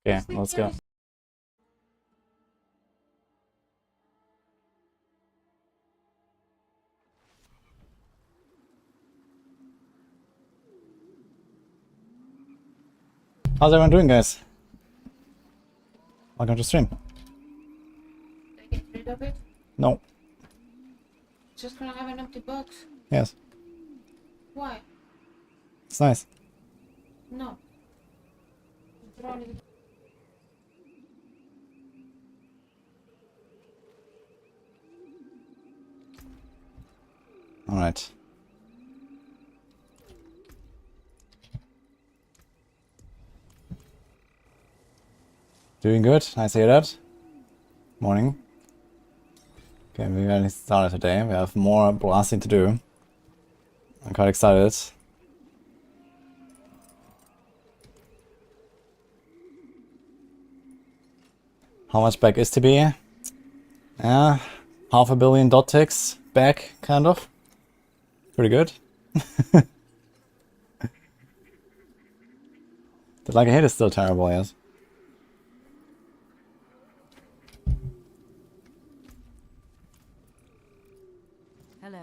Okay, let's go. How's everyone doing, guys? Welcome to stream. Did I get rid of it? No. It's just gonna have an empty box. Yes. Why? It's nice. No. Throw it. Alright. Doing good. Nice to hear that. Morning. Okay, we already started today. We have more blasting to do. I'm quite excited. How much back is to be? Yeah, 500 million dot ticks back, kind of. Pretty good. The like a hit is still terrible, yes. Hello.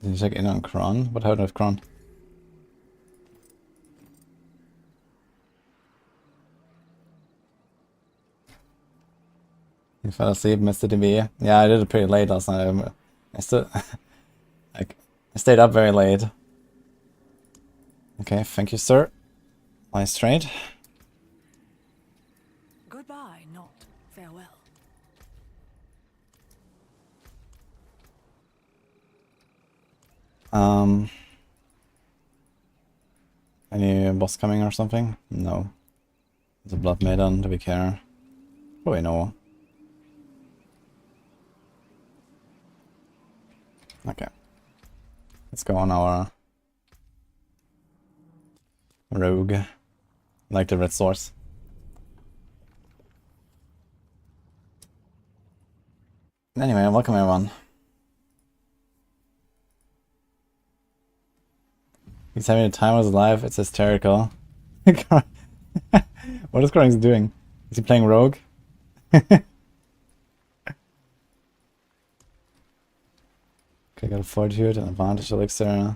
Did you check in on Kron? What happened with Kron? You fell asleep, Mr. DB. Yeah, I did it pretty late last night. I still, I stayed up very late. Okay, thank you, sir. Nice trade. Goodbye, not farewell. Any boss coming or something? No. There's a Blood Maiden, do we care? Probably no. Okay. Let's go on our rogue. Like the red source. Anyway, welcome everyone. He's having a time of his life, it's hysterical. What is Grunx doing? Is he playing rogue? Okay, got a fortitude and advantage elixir.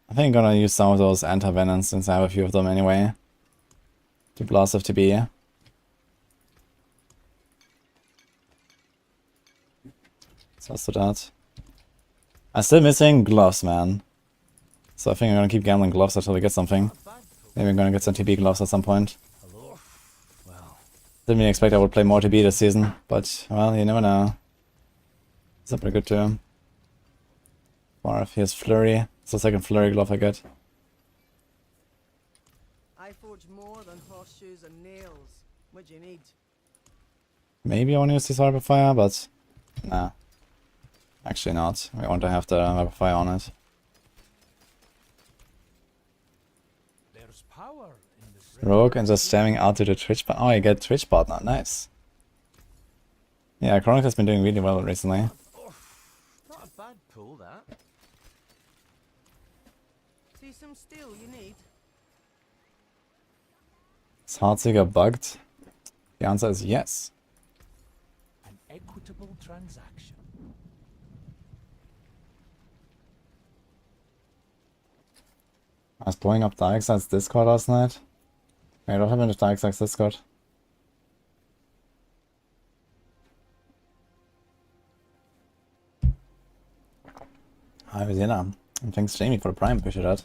I think I'm gonna use some of those anti-venoms since I have a few of them anyway. To blast FTB. So let's do that. I'm still missing gloves, man. So I think I'm gonna keep gambling gloves until we get something. Maybe I'm gonna get some TB gloves at some point. Didn't really expect I would play more TB this season, but well, you never know. It's pretty good too. Or if he has flurry, it's the second flurry glove I get. I forge more than horseshoes and nails. What do you need? Maybe I want to use this Harper Fire, but nah. Actually not. We want to have the Harper Fire on it. There's power in this Rogue and just spamming out to the Twitch partner. Oh, I get Twitch partner. Nice. Yeah, Chronic has been doing really well recently. Not a bad pull, that. See some steel you need? Is Heartseeker bugged? The answer is yes. an equitable transaction. I was blowing up Darkseid's Discord last night. Wait, what happened to Darkseid's Discord? Hi, Visena. And thanks, Jamie, for the Prime. Appreciate that.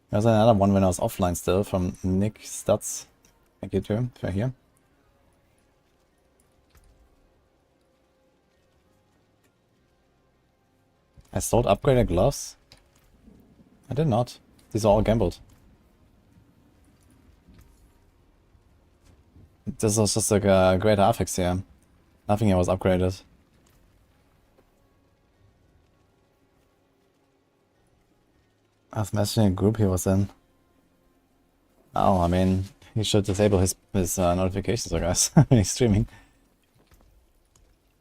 There's another one when I was offline still from Nick Stutz. Thank you too, if you're here. I sold upgraded gloves? I did not. These are all gambled. This was just like a great affix here. Nothing here was upgraded. I was messaging a group he was in. Oh, I mean, he should disable his notifications, I guess, when he's streaming.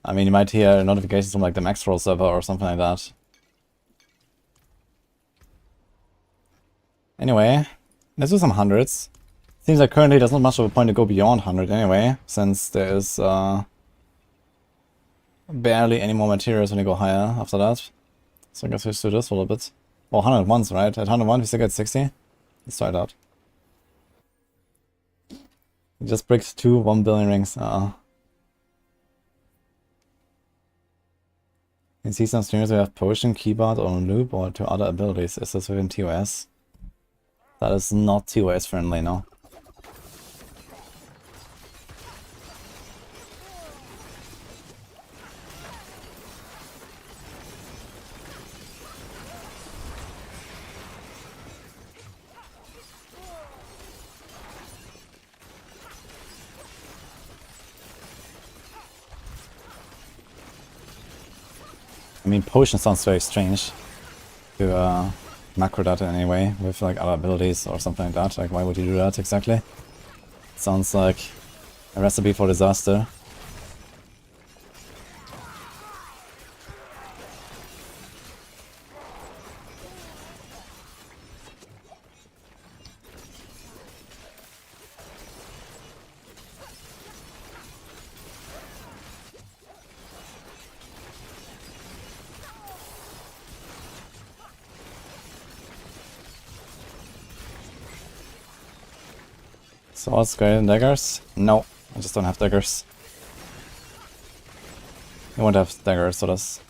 I mean, you might hear notifications from like the Maxroll server or something like that. Anyway, let's do some hundreds. Seems like currently there's not much of a point to go beyond 100 anyway, since there is barely any more materials when you go higher after that. So I guess we should do this for a little bit. Oh, 101, right? At 101 we still get 60. Let's try it out. We just bricked 2 1 billion rings. You can see some streamers who have potion, keyboard, or loop, or 2 other abilities. Is this within TOS? That is not TOS friendly, no. I mean, potion sounds very strange to macro that in any way with like other abilities or something like that. Like, why would you do that exactly? Sounds like a recipe for disaster. Swords, great, and daggers? No, I just don't have daggers. I won't have daggers, so that's...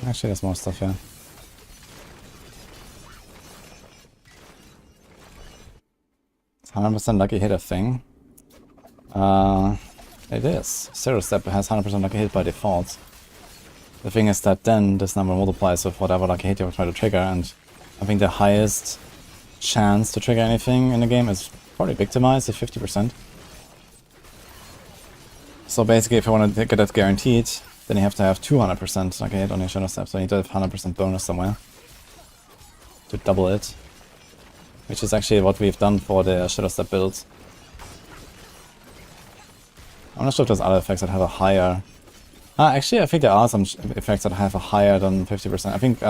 Actually, there's more stuff here. It's 100% lucky hit a thing. It is. Zero Step has 100% lucky hit by default. The thing is that then this number multiplies with whatever lucky hit you try to trigger, and I think the highest chance to trigger anything in the game is probably Victimize at 50%. So basically, if you want to get that guaranteed, then you have to have 200% lucky hit on your Shadow Step, so you need to have 100% bonus somewhere to double it. Which is actually what we've done for the Shadow Step build. I'm not sure if there's other effects that have a higher... actually I think there are some effects that have a higher than 50%. I think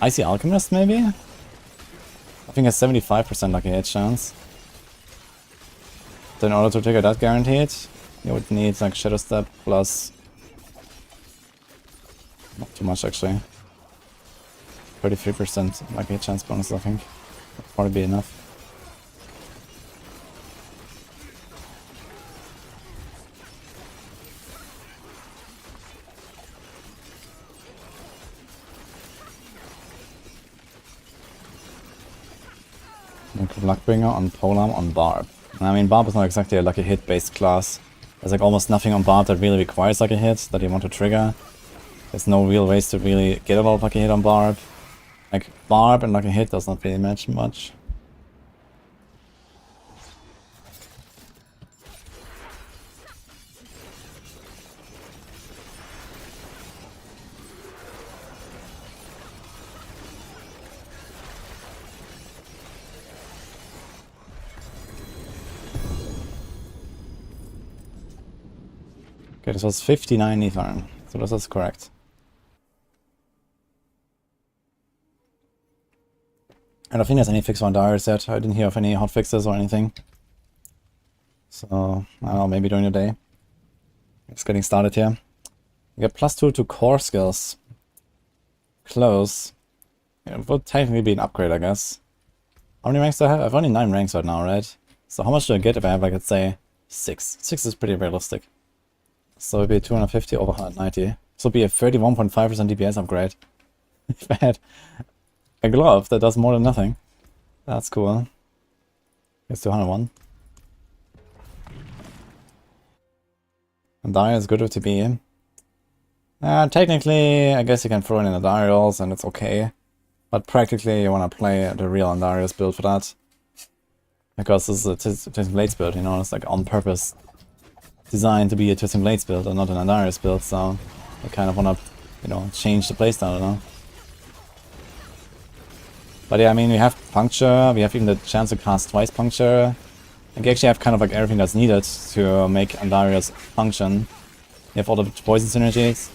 Icy Alchemist maybe? I think has 75% lucky hit chance. So in order to trigger that guaranteed, you would need like Shadow Step plus... Not too much actually. 33% lucky hit chance bonus, I think. Would probably be enough. Luckbringer on Polearm on Barb. I mean, Barb is not exactly a lucky hit based class. There's like almost nothing on Barb that really requires lucky hits that you want to trigger. There's no real ways to really get a lot of lucky hit on Barb. Like, Barb and lucky hit does not really match much. Okay, this was 59 Ethan, so this is correct. I don't think there's any fix on Andariel yet. I didn't hear of any hot fixes or anything. So, I don't know, maybe during the day. Just getting started here. We get +2 to core skills. Close. Yeah, it would technically be an upgrade, I guess. How many ranks do I have? I have only 9 ranks right now, right? So how much do I get if I have, like, let's say, 6? 6 is pretty realistic. So it'd be 250 over 190. So it'd be a 31.5% DPS upgrade. If I had a glove that does more than nothing. That's cool. It's 201. Andariel is good with TB. Technically, I guess you can throw in Andariels and it's okay. But practically, you want to play the real Andariel's build for that. Because this is a Blades build, you know, it's like on purpose designed to be a Twisting Blades build and not an Andariel's build, so I kind of want to, you know, change the playstyle, you know. But yeah, I mean, we have Puncture, we have even the chance to cast twice Puncture. Like, you actually have kind of like everything that's needed to make Andariel's function. You have all the poison synergies.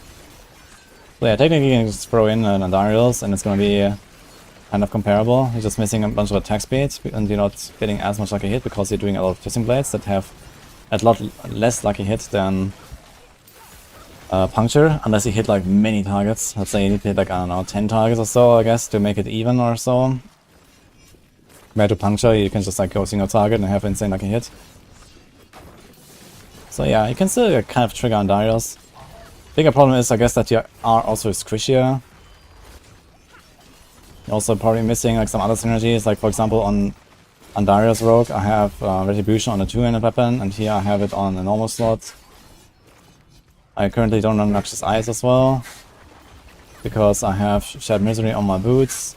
So yeah, technically you can just throw in an Andariel's and it's gonna be kind of comparable. You're just missing a bunch of attack speed and you're not getting as much lucky hit because you're doing a lot of Twisting Blades that have a lot less lucky hit than Puncture, unless you hit like many targets. Let's say you need to hit like, I don't know, 10 targets or so, I guess, to make it even or so. Compared to Puncture, you can just like go single target and have insane lucky hit. So yeah, you can still kind of trigger Andariel's. Bigger problem is, I guess, that you are also squishier. You're also probably missing like some other synergies, like for example on Andariel's Rogue I have Retribution on a two-handed weapon, and here I have it on a normal slot. I currently don't run Noxious Eyes as well, because I have Shared Misery on my boots.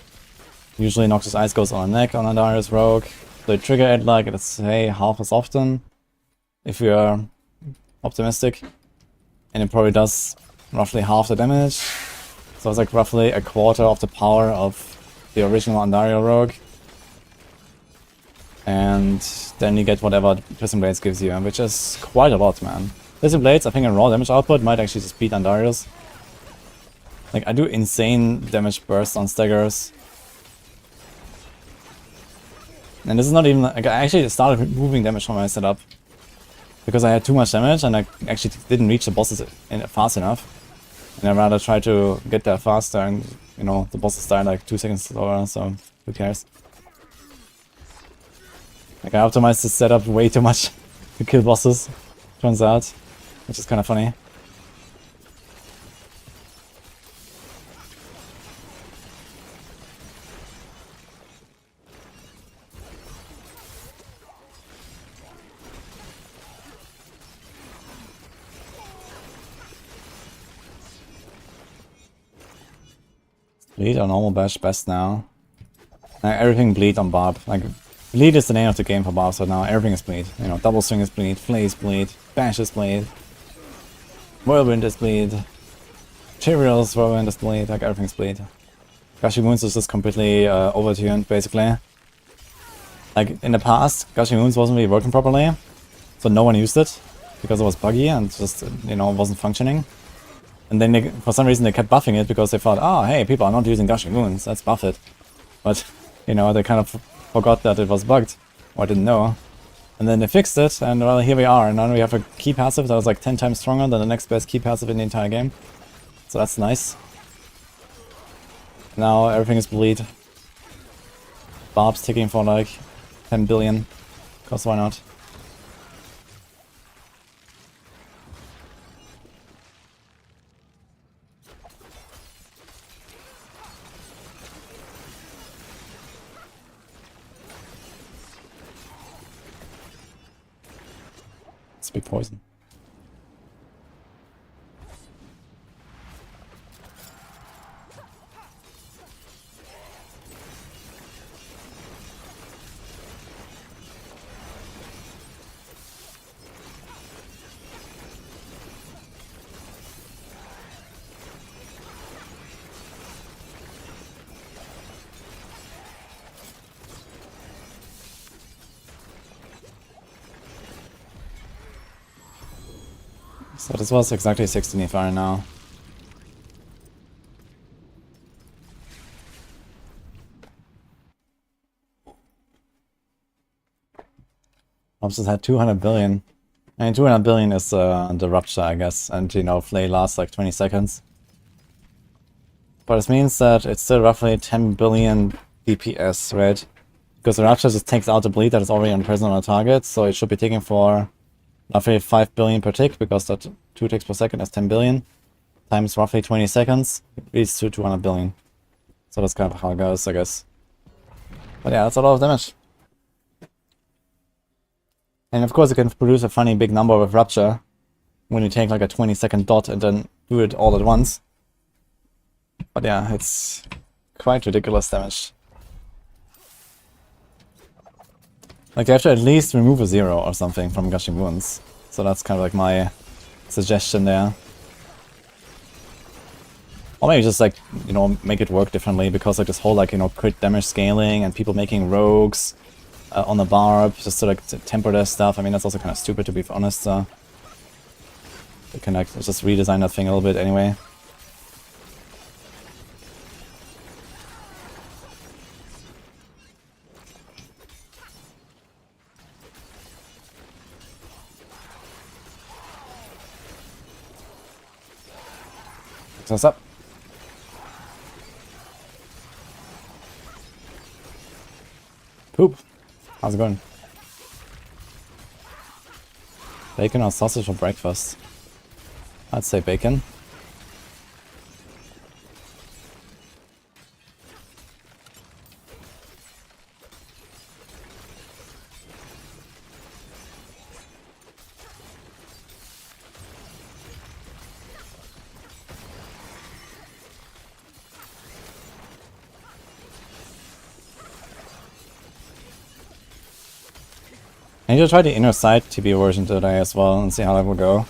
Usually Noxious Eyes goes on a neck on Andariel's Rogue, so you trigger it like, let's say, half as often, if you are optimistic. And it probably does roughly half the damage, so it's like roughly a quarter of the power of the original Andariel Rogue. And then you get whatever Twisting Blades gives you, which is quite a lot, man. Twisting Blades, I think in raw damage output, might actually just beat Andariel's. Like, I do insane damage bursts on staggers. And this is not even, like, I actually started removing damage from my setup, because I had too much damage and I actually didn't reach the bosses fast enough. And I'd rather try to get there faster, and, you know, the bosses die like 2 seconds slower, so who cares. Like, I optimized this setup way too much to kill bosses, turns out, which is kind of funny. Bleed or normal bash best now. Everything bleed on Barb. Like, bleed is the name of the game for Barb, so now everything is bleed. You know, double swing is bleed, flay is bleed, bash is bleed, whirlwind is bleed, Tyrael's whirlwind is bleed, like everything's bleed. Gushing Wounds is just completely overtuned, basically. Like, in the past, Gushing Wounds wasn't really working properly, so no one used it, because it was buggy and just, you know, wasn't functioning. And then they, for some reason they kept buffing it because they thought, oh hey, people are not using Gushing Wounds, let's buff it. But, you know, they kind of forgot that it was bugged, or didn't know. And then they fixed it, and well, here we are. And now we have a key passive that was like 10 times stronger than the next best key passive in the entire game. So that's nice. Now everything is bleed. Barb's ticking for like 10 billion, because why not? It's big poison. So this was exactly 16 fire now. I've just had 200 billion. I mean, 200 billion is the rupture, I guess, and you know, flay lasts like 20 seconds. But this means that it's still roughly 10 billion DPS, right? Because the rupture just takes out the bleed that is already present on a target, so it should be taken for roughly 5 billion per tick, because that 2 ticks per second is 10 billion. Times roughly 20 seconds, it leads to 200 billion. So that's kind of how it goes, I guess. But yeah, that's a lot of damage. And of course you can produce a funny big number with Rupture, when you take like a 20-second dot and then do it all at once. But yeah, it's quite ridiculous damage. Like, you have to at least remove a 0 or something from Gushing Wounds. So that's kind of like my suggestion there. Or maybe just like, you know, make it work differently, because like this whole like, you know, crit damage scaling and people making rogues on the Barb just to like temper their stuff. I mean, that's also kind of stupid, to be honest. They can like just redesign that thing a little bit anyway. What's up? Poop. How's it going? Bacon or sausage for breakfast? I'd say bacon. I need to try the inner side TB version today as well and see how that will go.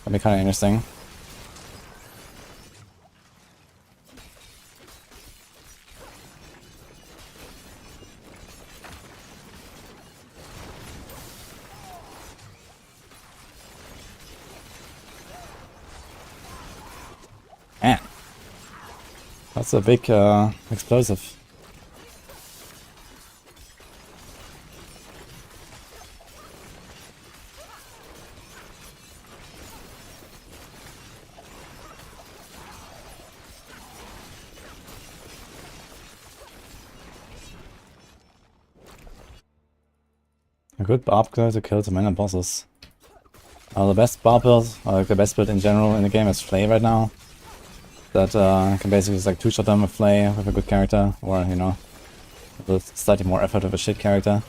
That'd be kind of interesting. Man, that's a big explosive. A good Barb build to kill the minor bosses. The best Barb build, or like the best build in general in the game, is Flay right now. That can basically just like two-shot them with Flay with a good character, or you know, with slightly more effort with a shit character.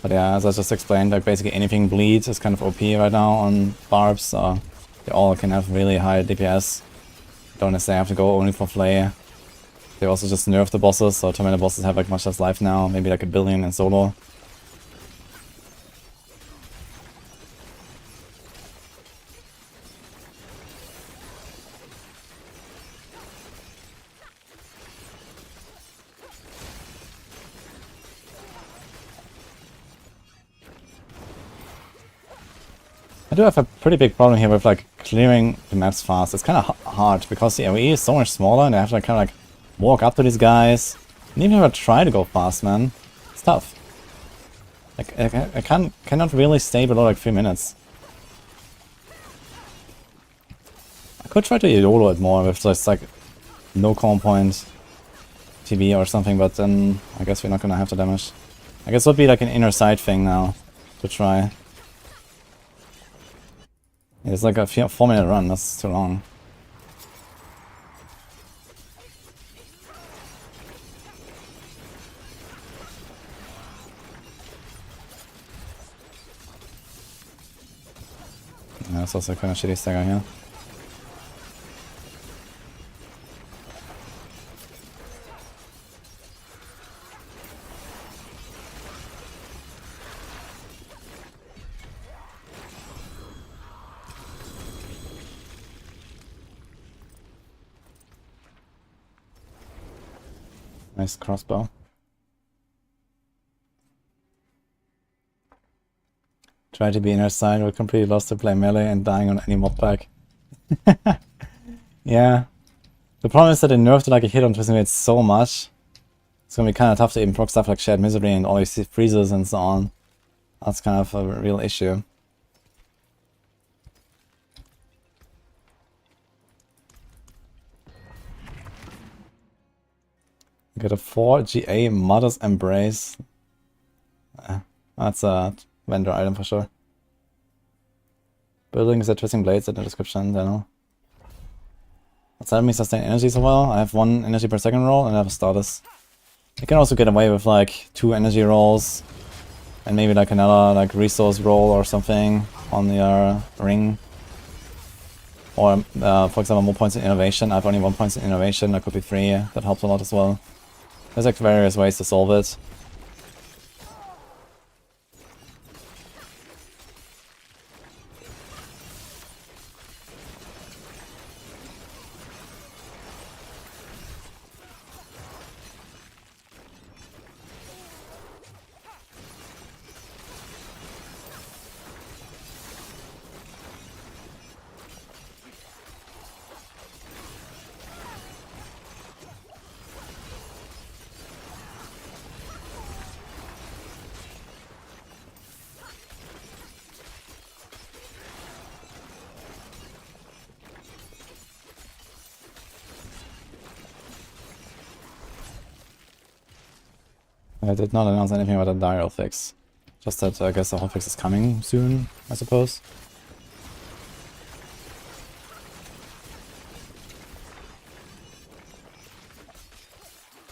But yeah, as I just explained, like basically anything bleeds is kind of OP right now on Barbs, so they all can have really high DPS. Don't necessarily have to go only for Flay. They also just nerfed the bosses, so terminal bosses have like much less life now, maybe like 1 billion in solo. I do have a pretty big problem here with like clearing the maps fast. It's kind of hard because the AoE is so much smaller and I have to like, kind of like walk up to these guys. And even if I try to go fast, man, it's tough. Like I cannot really stay below like 3 minutes. I could try to YOLO it more with just like no calm point TB or something, but then I guess we're not gonna have the damage. I guess it would be like an inner side thing now to try. It's like a 4-minute run, that's too long. Yeah, that's also kind of shitty stagger here. Nice crossbow. Try to be inner side, we're completely lost to play melee and dying on any mob pack. Yeah. The problem is that they nerfed like a hit on twisting blades so much. It's gonna be kind of tough to even proc stuff like Shared Misery and all these freezes and so on. That's kind of a real issue. Get a 4 GA Mother's Embrace. That's a vendor item for sure. Building is a twisting blades in the description, I don't know. What's that mean? Sustain energy so well? I have 1 energy per second roll and I have a status. You can also get away with like 2 energy rolls and maybe like another like resource roll or something on the ring. Or for example, more points in innovation. I have only 1 point in innovation, that could be 3, that helps a lot as well. There's like various ways to solve it. I did not announce anything about the Andariel fix. Just that I guess the hotfix is coming soon, I suppose.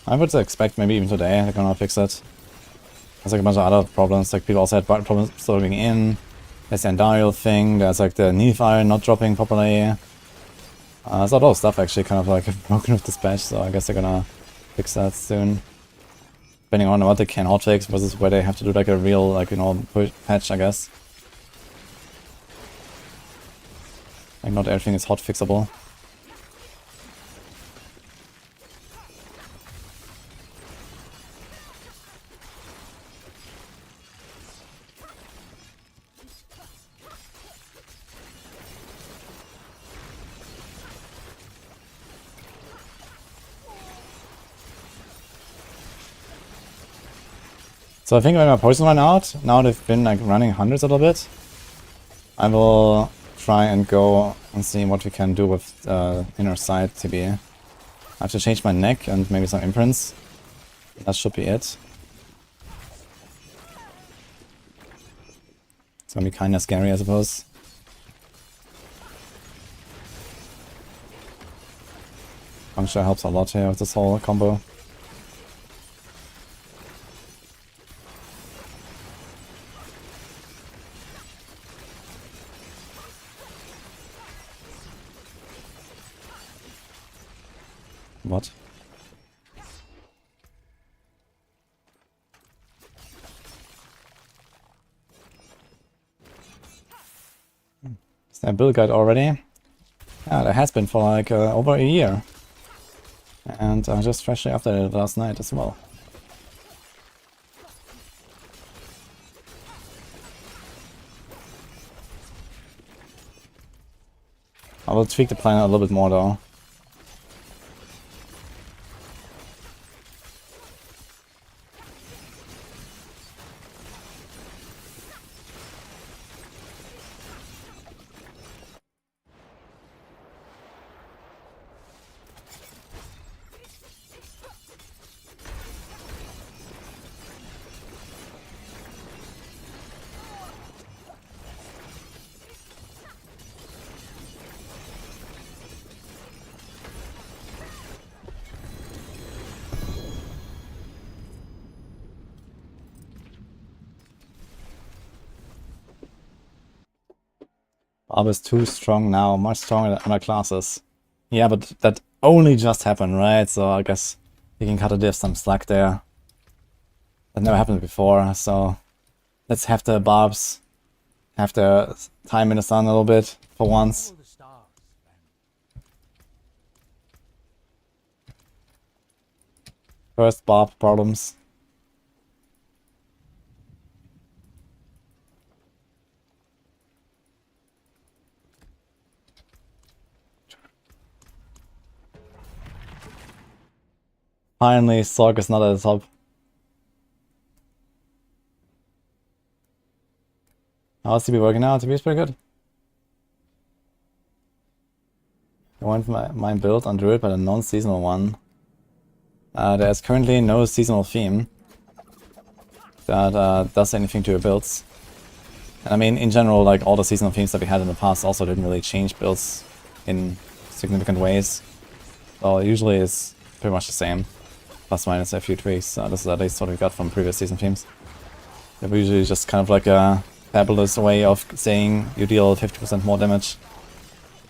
I would expect maybe even today they're gonna fix it. There's like a bunch of other problems, like people also had problems logging in. There's the Andariel thing, there's like the Neath Iron not dropping properly. There's a lot of stuff actually kind of like broken with this patch, so I guess they're gonna fix that soon. Depending on what they can hotfix versus where they have to do like a real, like, you know, patch, I guess. Like not everything is hotfixable. So I think when my poison run out, now they've been like running hundreds a little bit, I will try and go and see what we can do with inner side TB. I have to change my neck and maybe some imprints. That should be it. It's gonna be kinda scary, I suppose. Puncture helps a lot here with this whole combo. What? Is there a build guide already? Yeah, there has been for like over a year. And I just freshly updated it last night as well. I will tweak the plan a little bit more though. Barb is too strong now, much stronger than other classes. Yeah, but that only just happened, right? So I guess you can cut a diff some slack there. That never happened before, so let's have the Barbs have their time in the sun a little bit for once. Follow the stars, then. First Barb problems. Finally, Sorc is not at the top. How's TB working out? TB is pretty good. I went for my build on Druid, but a non-seasonal one. There's currently no seasonal theme that does anything to your builds. And I mean, in general, like all the seasonal themes that we had in the past also didn't really change builds in significant ways. So usually it's pretty much the same. Plus minus a few tweaks. This is at least what we got from previous season themes. They were usually just kind of like a fabulous way of saying you deal 50% more damage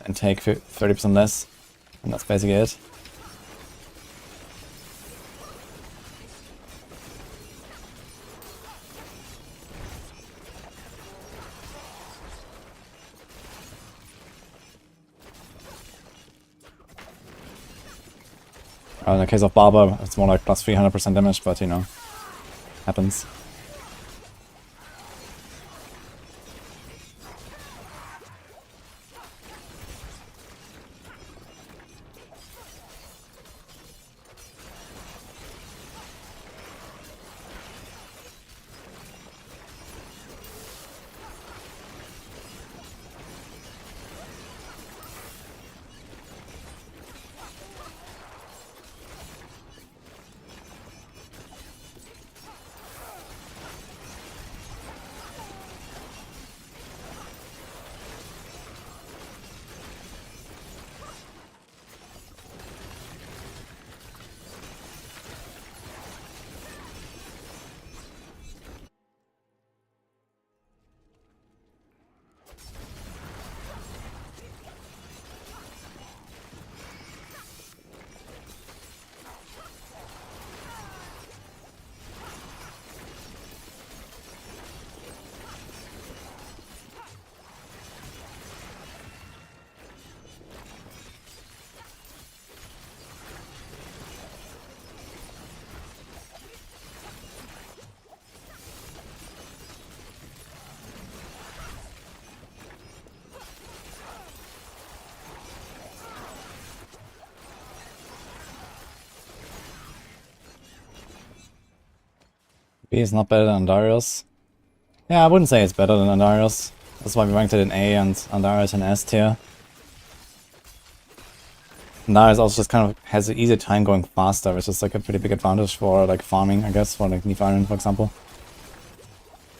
and take 30% less. And that's basically it. In the case of Barb, it's more like plus 300% damage, but you know, happens. B is not better than Andariel's. Yeah, I wouldn't say it's better than Andariel's. That's why we ranked it in A and Andariel's in S tier. Andariel's also just kind of has an easier time going faster, which is like a pretty big advantage for like farming, I guess, for like Neef Iron, for example.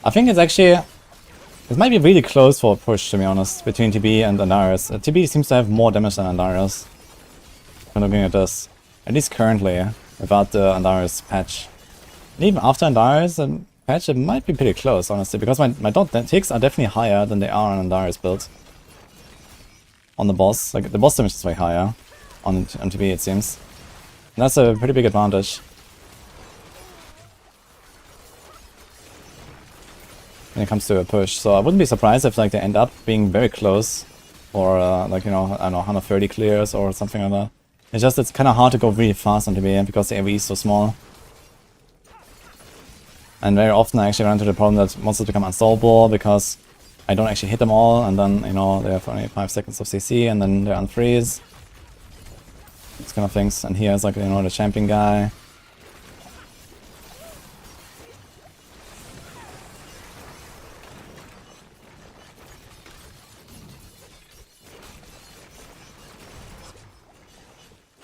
I think it's actually... It might be really close for a push, to be honest, between TB and Andariel's. TB seems to have more damage than Andariel's. When looking at this. At least currently, without the Andariel's patch. And even after Andariel's patch, it might be pretty close, honestly, because my dot ticks are definitely higher than they are on Andariel's build. On the boss. Like, the boss damage is way higher on TB, it seems. And that's a pretty big advantage. When it comes to a push. So I wouldn't be surprised if like they end up being very close. Or like, you know, I don't know, 130 clears or something like that. It's just, it's kind of hard to go really fast on TB because the AoE is so small. And very often I actually run into the problem that monsters become unstoppable because I don't actually hit them all, and then, you know, they have only 5 seconds of CC and then they unfreeze. These kind of things. And here's like, you know, the champion guy.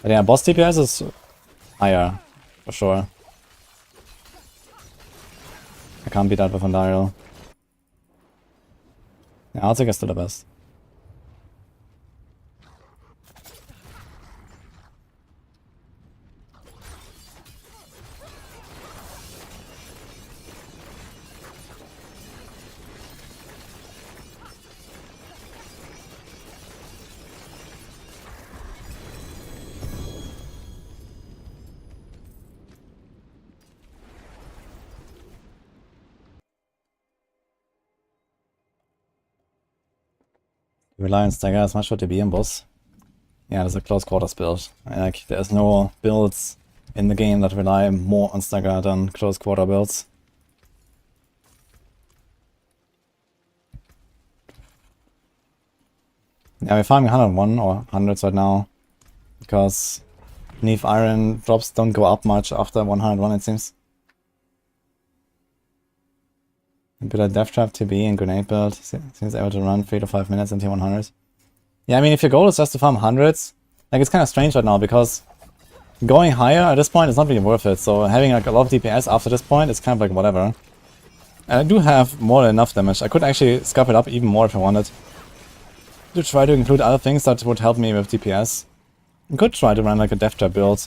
But yeah, boss DPS is higher, for sure. I can't beat that with Andariel. Yeah, I'll take us to the best. Reliance Dagger as much for TB in boss. Yeah, there's a close quarters build. Like, there's no builds in the game that rely more on stagger than close quarter builds. Yeah, we're farming 101 or 100s right now. Because Neef Iron drops don't go up much after 101, it seems. A bit of Death Trap, TB, and Grenade build. Seems able to run 3 to 5 minutes into 100. Yeah, I mean, if your goal is just to farm 100s, like, it's kind of strange right now, because going higher at this point is not really worth it. So having like a lot of DPS after this point is kind of like whatever. And I do have more than enough damage. I could actually scuff it up even more if I wanted. To try to include other things that would help me with DPS. I could try to run like a Death Trap build.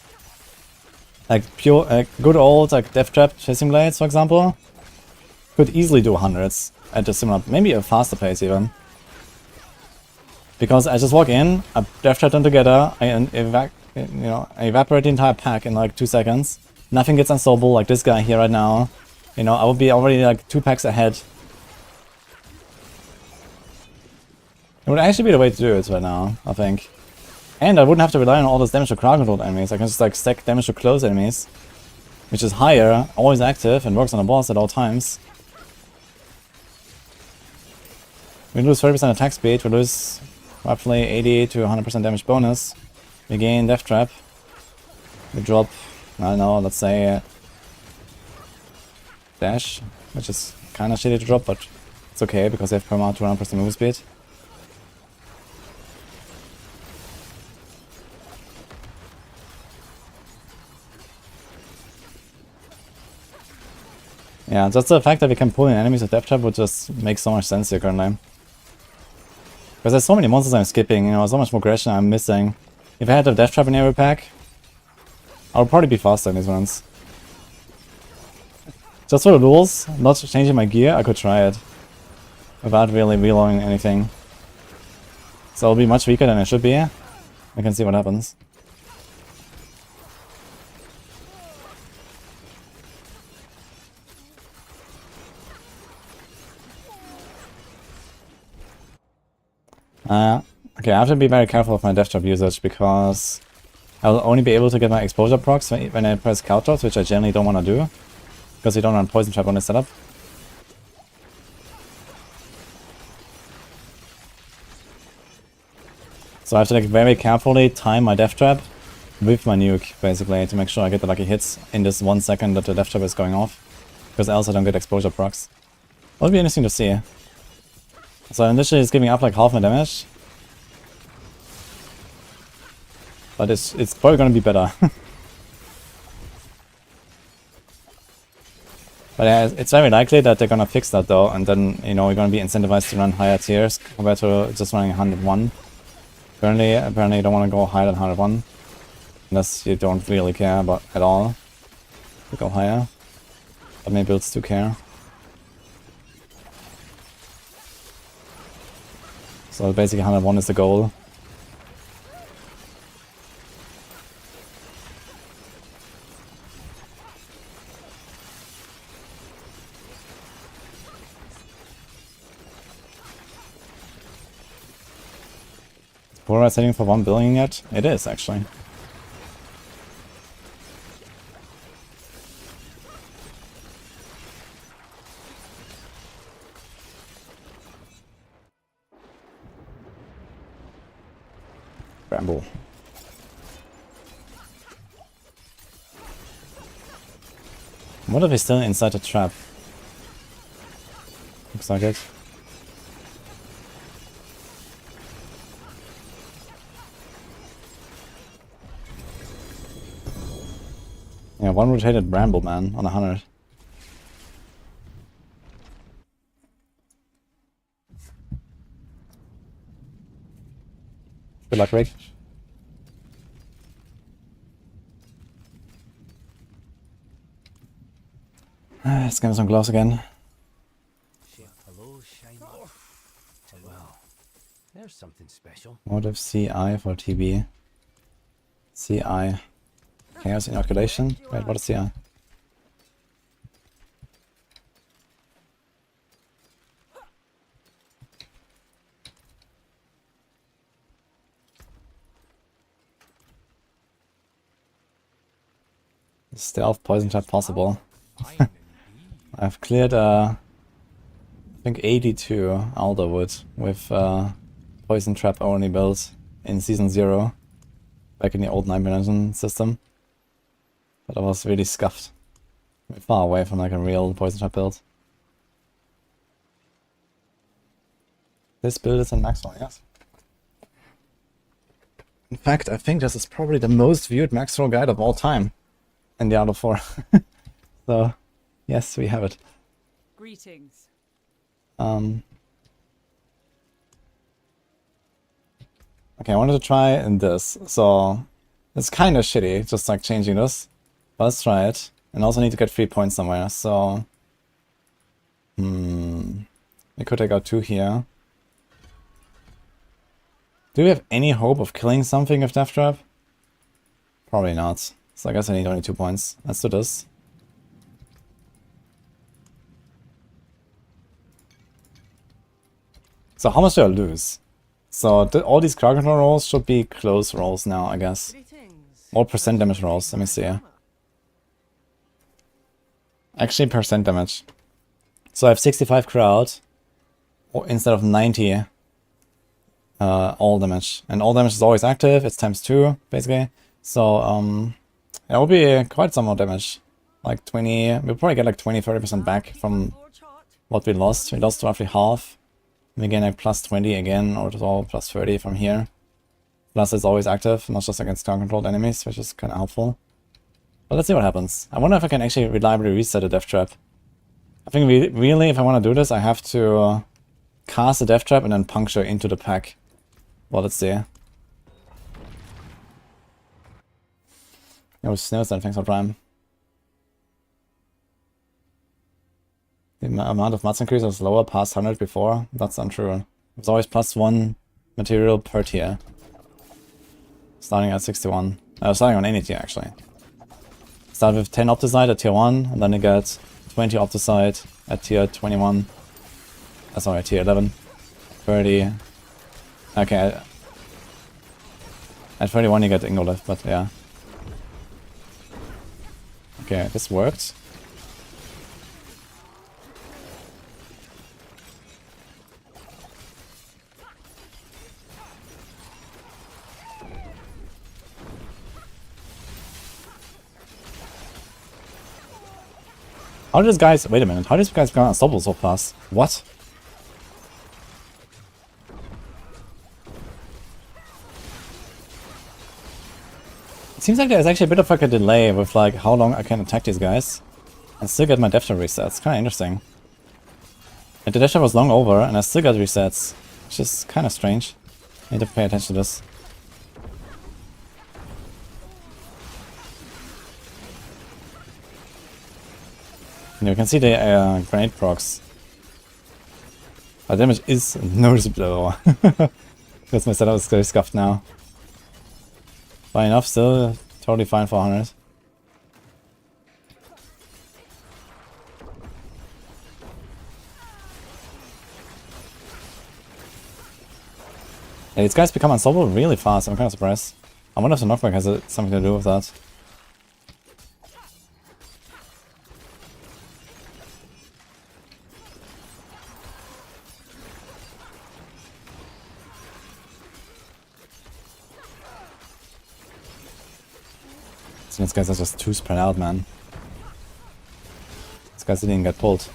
Like pure, good old like Death Trap Chasing Blades, for example. Could easily do 100s at a similar, maybe a faster pace even. Because I just walk in, I Death Trap them together, I evaporate the entire pack in like 2 seconds. Nothing gets unstoppable like this guy here right now. You know, I would be already like 2 packs ahead. It would actually be the way to do it right now, I think. And I wouldn't have to rely on all this damage to crowd controlled enemies. I can just like stack damage to close enemies, which is higher, always active, and works on the boss at all times. We lose 30% attack speed, we lose roughly 80 to 100% damage bonus. We gain Death Trap. We drop, I don't know, let's say Dash, which is kind of shitty to drop, but it's okay because they have perma 200% move speed. Yeah, just the fact that we can pull in enemies with Death Trap would just make so much sense here currently. Because there's so many monsters I'm skipping, you know, so much more aggression I'm missing. If I had a Death Trap in every pack, I would probably be faster in these ones. Just for the rules, not changing my gear, I could try it. Without really reloading anything. So I'll be much weaker than I should be. We can see what happens. Okay, I have to be very careful with my Death Trap usage because I'll only be able to get my exposure procs when I press Couch Drops, which I generally don't want to do because you don't run Poison Trap on this setup. So I have to like very carefully time my Death Trap with my nuke, basically, to make sure I get the lucky hits in this 1 second that the Death Trap is going off. because else I don't get exposure procs. That'll be interesting to see. So initially it's giving up like half my damage. But it's probably gonna be better. But yeah, it's very likely that they're gonna fix that though, and then, you know, you're gonna be incentivized to run higher tiers compared to just running 101. Apparently you don't want to go higher than 101. Unless you don't really care about at all to go higher. But many builds do care. So basically 101 is the goal. Is Polarized hitting for 1 billion yet? It is actually. Bramble. What if he's still inside the trap? Looks like it. Yeah, one rotated Bramble, man, on 100. Good luck, Rick. Let's get some gloves again. Hello, shiny. Well, there's something special. What if CI for TB? CI. Chaos inoculation? Wait, what is CI? Stealth poison trap possible. I've cleared I think 82 Alderwood with poison trap only build in season 0 back in the old Night Mansion system. But I was really scuffed. Far away from like a real poison trap build. This build is in Maxroll, yes. In fact, I think this is probably the most viewed Maxroll guide of all time in Diablo 4. So, yes, we have it. Greetings. Okay, I wanted to try in this. So, it's kind of shitty, just like changing this. But let's try it. And also need to get 3 points somewhere, so... We could take out 2 here. Do we have any hope of killing something with Death Trap? Probably not. So I guess I need only 2 points. Let's do this. So how much do I lose? So all these crowd control rolls should be close rolls now, I guess. Or percent damage rolls. Let me see. Actually, percent damage. So I have 65 crowd instead of 90 all damage. And all damage is always active. It's times 2, basically. So it will be quite some more damage. Like 20. We'll probably get like 20-30% back from what we lost. We lost roughly half. We gain like plus 20 again, or all plus 30 from here. Plus it's always active, not just against crowd-controlled enemies, which is kind of helpful. But let's see what happens. I wonder if I can actually reliably reset a Death Trap. I think really, if I want to do this, I have to cast a Death Trap and then puncture into the pack. Well, let's see. Oh, Snows then, thanks for Prime. The amount of mats increase was lower past 100 before. That's untrue. It was always plus 1 material per tier. Starting at 61. Starting on any tier, actually. Start with 10 Opticite at tier 1, and then you get 20 Opticite at tier 21. Sorry, tier 11. 30. Okay. At 31 you get Ingolith, but yeah. Okay, this worked. How did these guys... Wait a minute. How did these guys become unstoppable so fast? What? It seems like there's actually a bit of like a delay with like how long I can attack these guys. And still get my death to resets. Kinda interesting. And the death trap was long over and I still got resets. Which is kinda strange. I need to pay attention to this. And you can see the grenade procs. My damage is noticeable. Because my setup is very scuffed now. Fine enough, still totally fine for 100. Yeah, these guys become unstoppable really fast. I'm kind of surprised. I wonder if the knockback has something to do with that. These guys are just too spread out, man. These guys didn't even get pulled.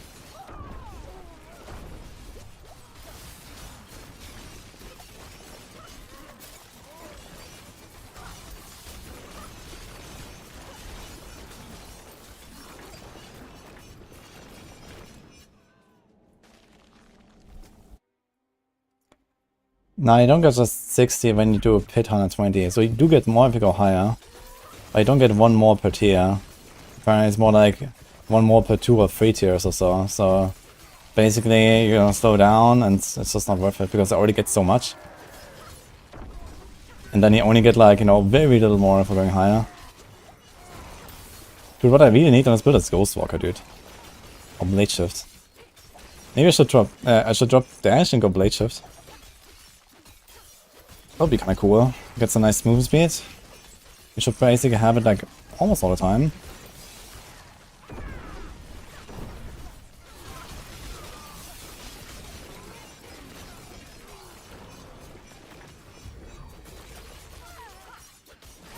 Now you don't get just 60 when you do a pit 120, so you do get more if you go higher. But you don't get one more per tier. Apparently it's more like one more per 2 or 3 tiers or so. So basically you're gonna slow down and it's just not worth it because I already get so much. And then you only get like, you know, very little more if we're going higher. Dude, what I really need on this build is Ghostwalker, dude. Or Blade Shift. Maybe I should drop Dash and go Blade Shift. That would be kinda cool. Get some nice move speed. You should basically have it like almost all the time.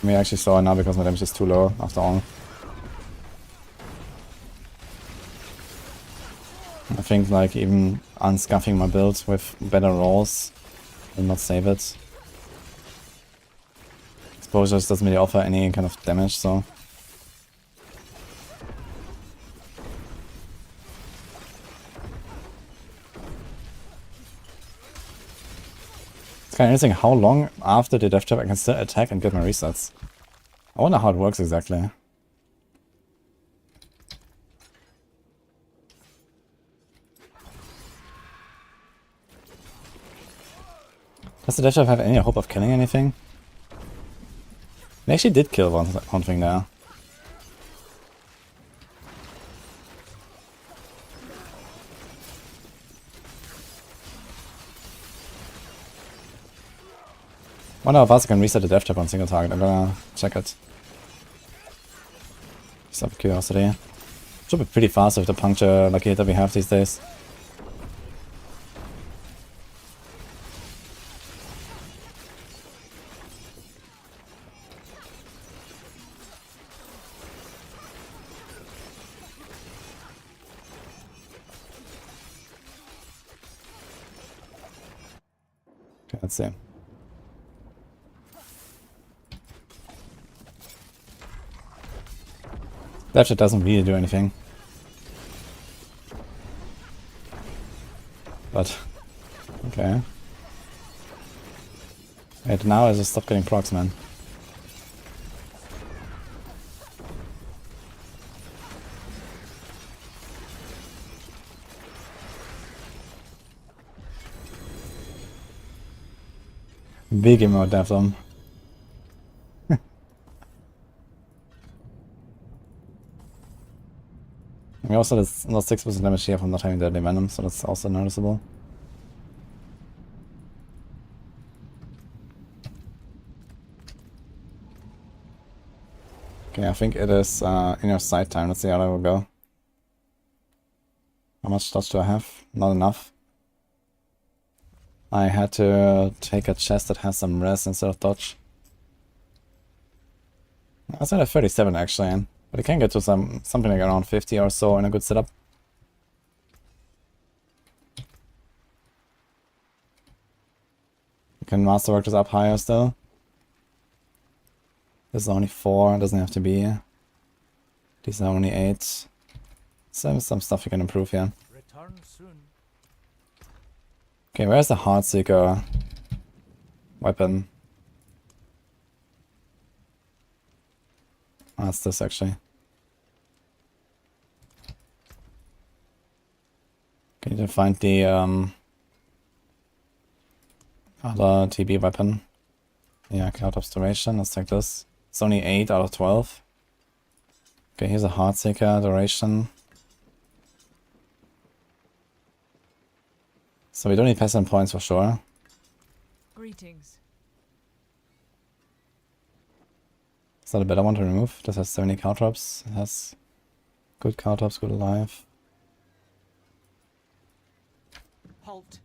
I may actually slow it now because my damage is too low after all. I think like even unscuffing my build with better rolls will not save it. Exposure just doesn't really offer any kind of damage, so. It's kind of interesting how long after the death trap I can still attack and get my resets. I wonder how it works exactly. Does the death trap have any hope of killing anything? They actually did kill one thing there. Wonder how fast I can reset the death trap on single target. I'm gonna check it. Just out of curiosity. Should be pretty fast with the puncture lucky hit that we have these days. Okay, let's see. That shit doesn't really do anything. But, okay. Wait, now I just stop getting procs, man. Big emote Devlom. We also lost 6% damage here from not having deadly venom, so that's also noticeable. Okay, I think it is in your side time. Let's see how that will go. How much dodge do I have? Not enough. I had to take a chest that has some res instead of dodge. I was at a 37 actually. But it can get to something like around 50 or so in a good setup. You can masterwork this up higher still. This is only 4, it doesn't have to be. These are only 8. Some stuff you can improve here. Return soon. Okay, where's the Heartseeker weapon? Oh, it's this actually. Okay, need to find the other TB weapon. Yeah, Cloud Obscuration, let's take this. It's only 8 out of 12. Okay, here's a Heartseeker duration. So we don't need peasant points for sure. Greetings. Is that a better one to remove? This has 70 caltrops. It has good caltrops, good alive. Halt.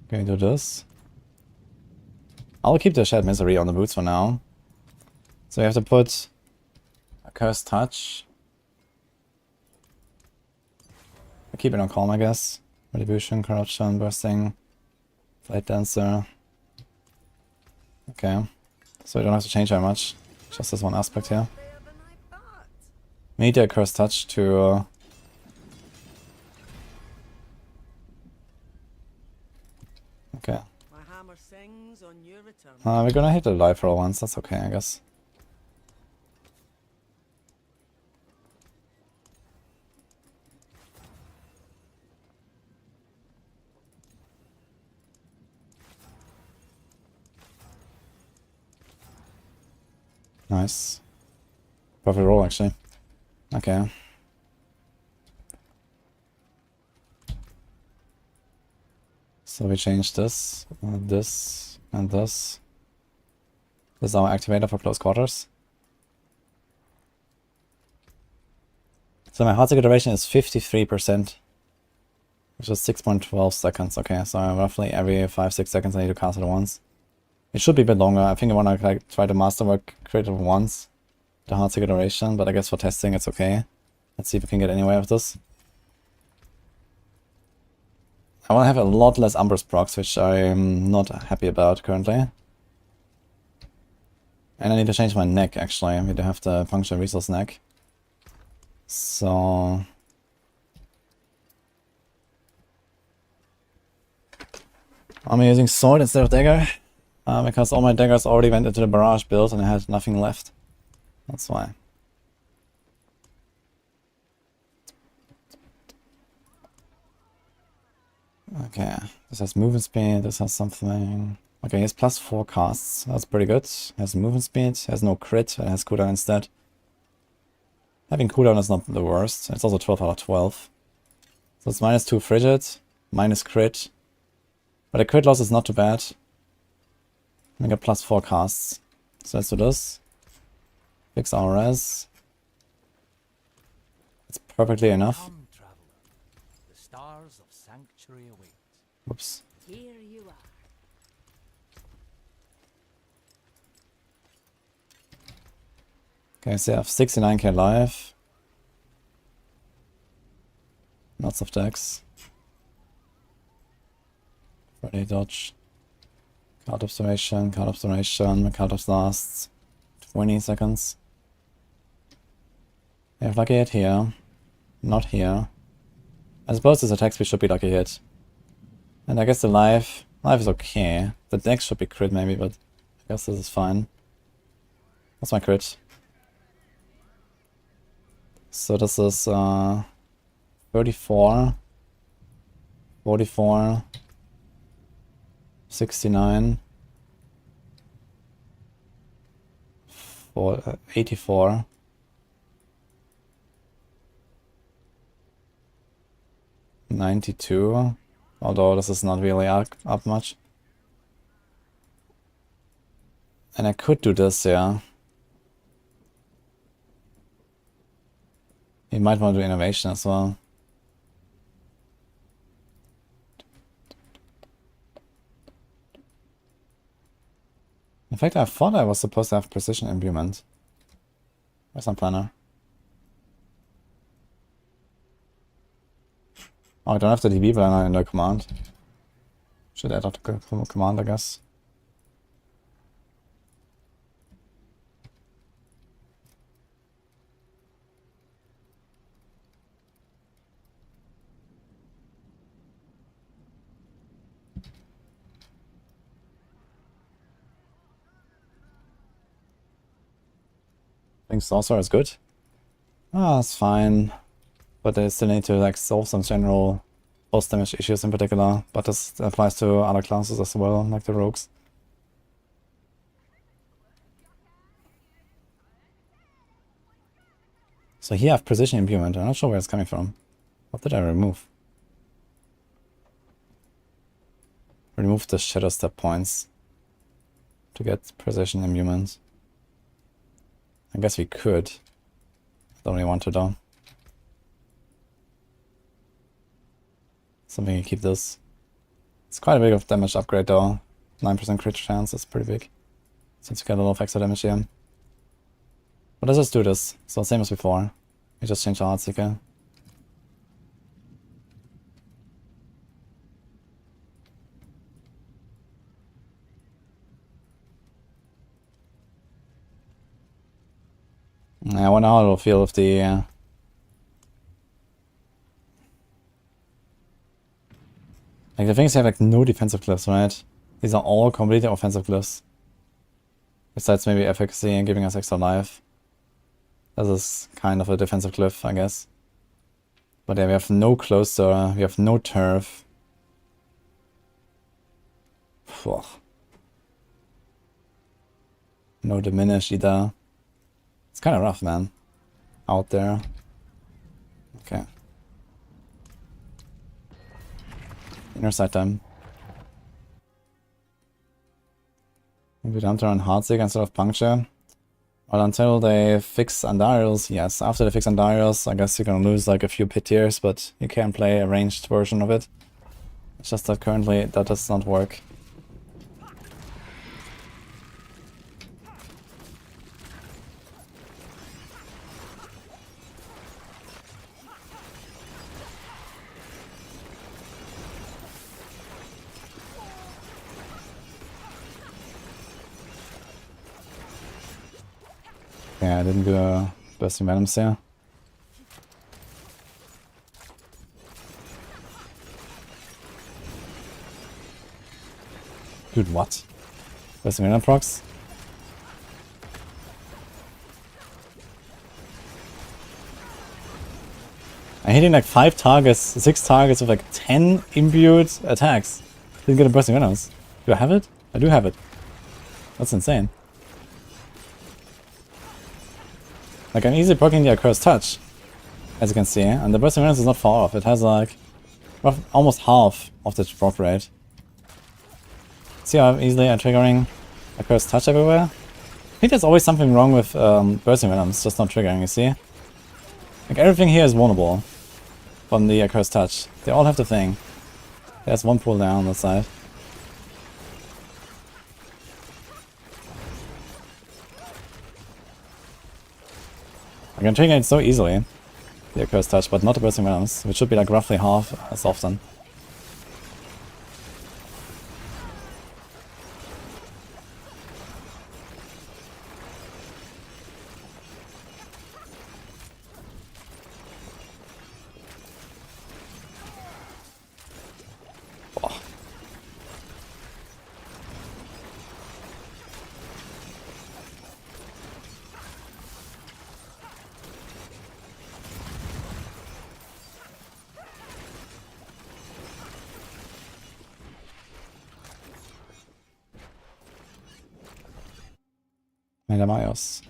Okay, do this. I'll keep the Shared Misery on the boots for now. So you have to put a Cursed Touch. I'll keep it on Calm, I guess. Retribution, Corruption, Bursting, Flight Dancer. Okay. So you don't have to change very much. Just this one aspect here. Better than I thought. We need a Cursed Touch to... Okay. My hammer sings on your return. We're gonna hit the life roll once, that's okay, I guess. Nice. Perfect roll, actually. Okay. So we change this, this, and this. This is our activator for close quarters. So my Heartseeker duration is 53%, which is 6.12 seconds. Okay, so roughly every 5-6 seconds I need to cast it once. It should be a bit longer. I think I want to like try to masterwork creative once, the Heartseeker duration, but I guess for testing it's okay. Let's see if we can get anywhere with this. I want to have a lot less Umbrus procs, which I'm not happy about currently. And I need to change my neck, actually. We do have the Puncture Resource neck. So... I'm using sword instead of dagger. Because all my daggers already went into the barrage build and I had nothing left. That's why. Okay, this has movement speed, this has something... Okay, he has +4 casts, that's pretty good. Has movement speed, has no crit, and has cooldown instead. Having cooldown is not the worst, it's also 12 out of 12. So it's -2 frigid, minus crit. But the crit loss is not too bad. We got +4 casts. So let's do this. Fix our res. It's perfectly enough. Come, traveler. The stars of sanctuary await. Whoops. Here you are. Okay, so I have 69k life. Lots of decks. Ready dodge. Card observation, card observation, card obs lasts 20 seconds. We have lucky hit here. Not here. I suppose this attack speed should be lucky hit. And I guess the life is okay. The dex should be crit maybe, but I guess this is fine. What's my crit? So this is 34, 44, 69, 84, 92, although this is not really up much. And I could do this, yeah. You might want to do innovation as well. In fact, I thought I was supposed to have precision imbuement. Where's my planner? Oh, I don't have the DB planner in the command. Should add that to command, I guess. I think Sorcerer is good. Ah, it's fine. But they still need to like solve some general boss damage issues in particular. But this applies to other classes as well, like the rogues. So here I have precision imbuement. I'm not sure where it's coming from. What did I remove? Remove the shadow step points to get precision imbuement. I guess we could. Don't really want to though. Something to keep this. It's quite a big of damage upgrade though. 9% crit chance, that's pretty big. Since we get a lot of extra damage here. But let's just do this. So same as before. We just change the Heartseeker. I wonder how it'll feel with the like the things have like no defensive glyphs, right? These are all completely offensive glyphs. Besides maybe efficacy and giving us extra life. This is kind of a defensive glyph, I guess. But yeah, we have no closer, we have no turf. Phew. No diminish either. It's kind of rough, man. Out there. Okay. Inner sight time. Maybe down to run Heartseeker instead of Puncture. Well, until they fix Andariels, yes. After they fix Andariels, I guess you're gonna lose like a few pit tiers, but you can play a ranged version of it. It's just that currently that does not work. Yeah, I didn't do a bursting venoms there. Dude, what? Bursting venom procs? I'm hitting like 5 targets, 6 targets with like 10 imbued attacks. Didn't get a bursting venoms. Do I have it? I do have it. That's insane. Like, I'm easily proccing the Accursed Touch, as you can see, and the bursting venoms is not far off. It has like almost half of the proc rate. See how easily I'm triggering Accursed Touch everywhere? I think there's always something wrong with bursting venoms, just not triggering, you see? Like, everything here is vulnerable from the Accursed Touch. They all have the thing. There's one pull down on the side. I can trigger it so easily, the Accursed Touch, but not the bursting venoms, which should be like roughly half as often. Oh. Mayos.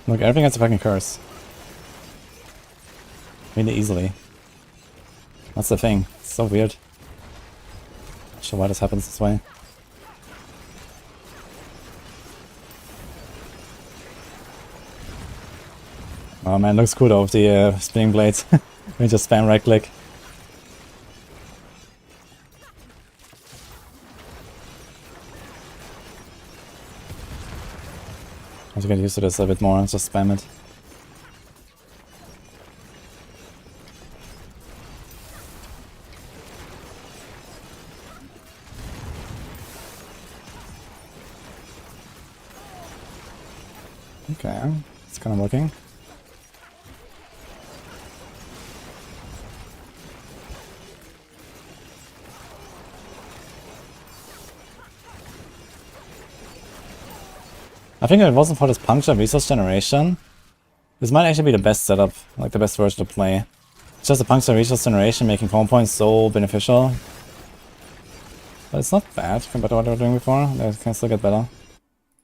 Look, everything has a fucking curse. Really easily. That's the thing. It's so weird. Not sure why this happens this way. Oh man, looks cool though with the spinning blades. We just spam right click. to get used to this a bit more, just spam it. Okay, it's kind of working. I think if it wasn't for this puncture resource generation, this might actually be the best setup, like the best version to play. It's just the puncture resource generation making home points so beneficial. But it's not bad compared to what they were doing before. They can still get better.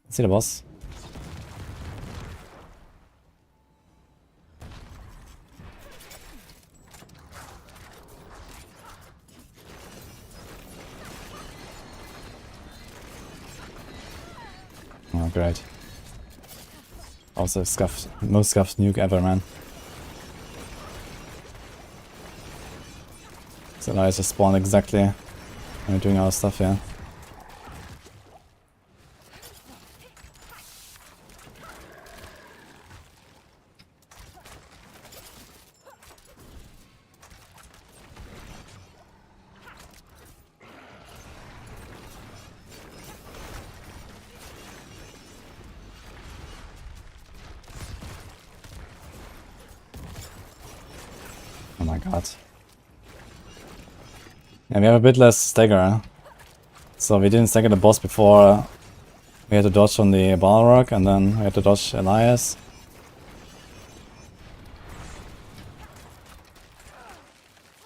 Let's see the boss. Oh, great. Also, most scuffed nuke ever, man. So now it's just spawn exactly when we're doing our stuff here. Oh my god. Yeah, we have a bit less stagger. So we didn't stagger the boss before. We had to dodge on the Balrog and then we had to dodge Elias.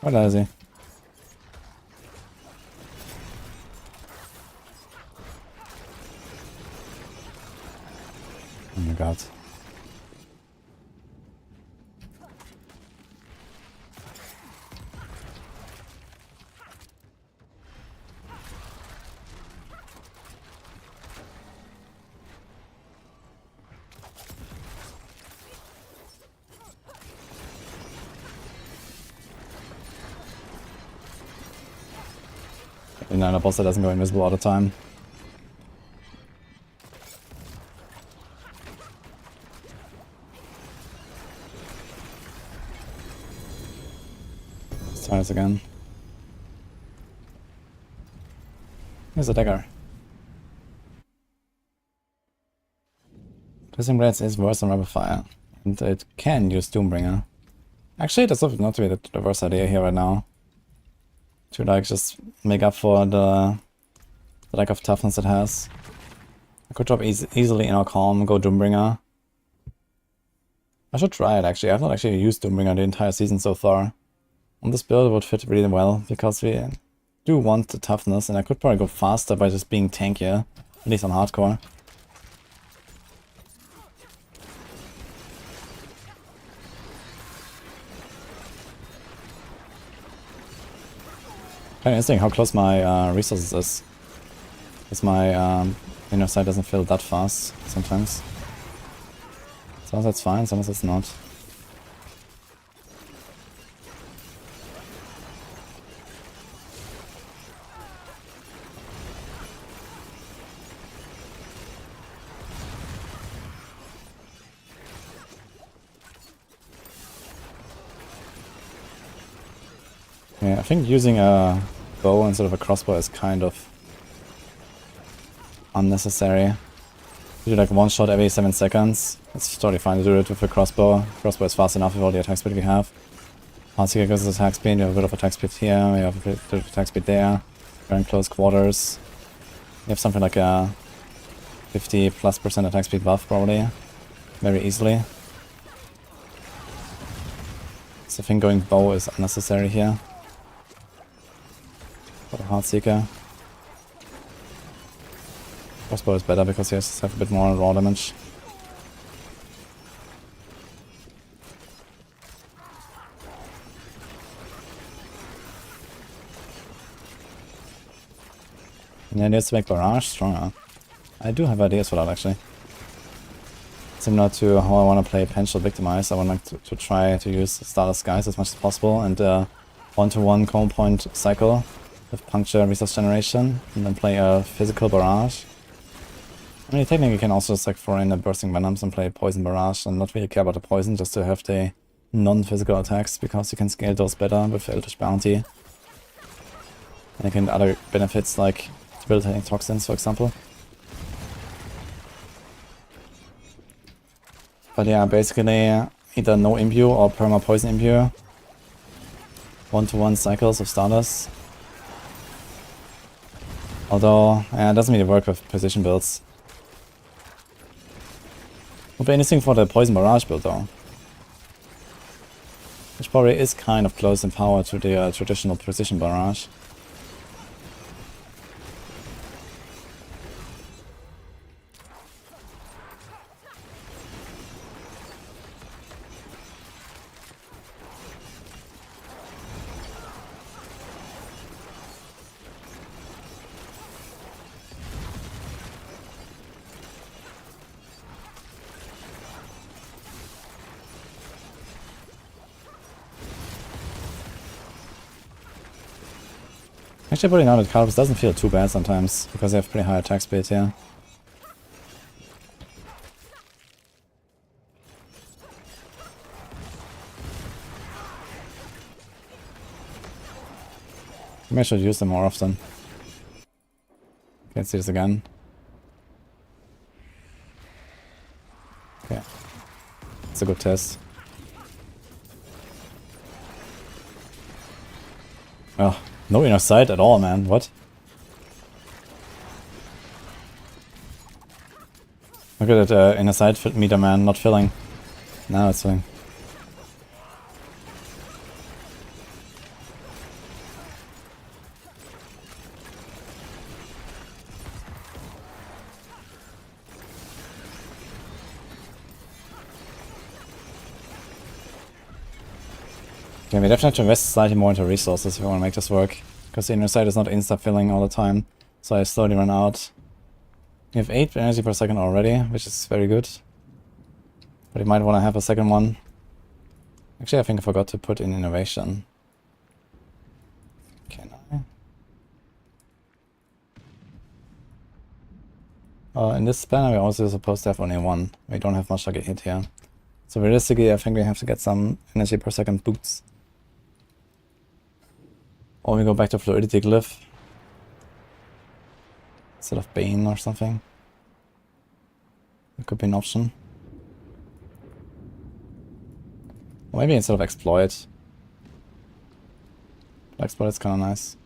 Where is he? Oh my god. A boss that doesn't go invisible all the time. Let's try this again. Here's a dagger. Twisting Blades is worse than Rapid Fire, and it can use Doombringer. Actually, that's not to be the worst idea here right now. To like just make up for the lack of toughness it has. I could drop easily in our calm, go Doombringer. I should try it actually. I've not actually used Doombringer the entire season so far. On this build it would fit really well because we do want the toughness and I could probably go faster by just being tankier, at least on hardcore. Kind of interesting how close my resources is. Because my inner side doesn't fill that fast sometimes. Sometimes that's fine, sometimes it's not. Yeah, I think using a bow instead of a crossbow is kind of unnecessary. You do like one shot every 7 seconds. It's totally fine to do it with a crossbow. Crossbow is fast enough with all the attack speed we have. Heartseeker gives us attack speed, we have a bit of attack speed here, we have a bit of attack speed there. We're in close quarters. We have something like a 50+% attack speed buff probably. Very easily. So I think going bow is unnecessary here. For the Heartseeker. Crossbow is better because he has to have a bit more raw damage. And the idea is to make Barrage stronger. I do have ideas for that actually. Similar to how I want to play Penchal Victimize, I want like to try to use Starless Skies as much as possible and 1-to-1 combo point cycle with puncture resource generation and then play a physical barrage. I mean, technically you can also just like throw in the bursting venoms and play poison barrage and not really care about the poison, just to have the non-physical attacks, because you can scale those better with Eldritch Bounty. And you can get other benefits like debilitating toxins, for example. But yeah, basically either no imbue or perma poison imbue. 1-to-1 cycles of starters. Although, yeah, it doesn't really work with precision builds. Would be interesting for the poison barrage build though. Which probably is kind of close in power to the traditional precision barrage. Actually, putting out at Calibs doesn't feel too bad sometimes, because they have pretty high attack speed here. Maybe I should use them more often. Can't see this again. Okay. It's a good test. Oh, no inner sight at all, man. What? Look at that inner sight meter, man. Not filling. Now it's filling. Okay, we definitely have to invest slightly more into resources if we want to make this work. Because the inner sight is not insta-filling all the time. So I slowly run out. We have 8 energy per second already, which is very good. But you might want to have a second one. Actually, I think I forgot to put in innovation. Can I? In this spanner we're also supposed to have only 1. We don't have much like a hit here. So realistically, I think we have to get some energy per second boots. Or we go back to Fluidity Glyph. Instead of Bane or something. It could be an option. Or maybe instead of Exploit. Exploit is kinda nice.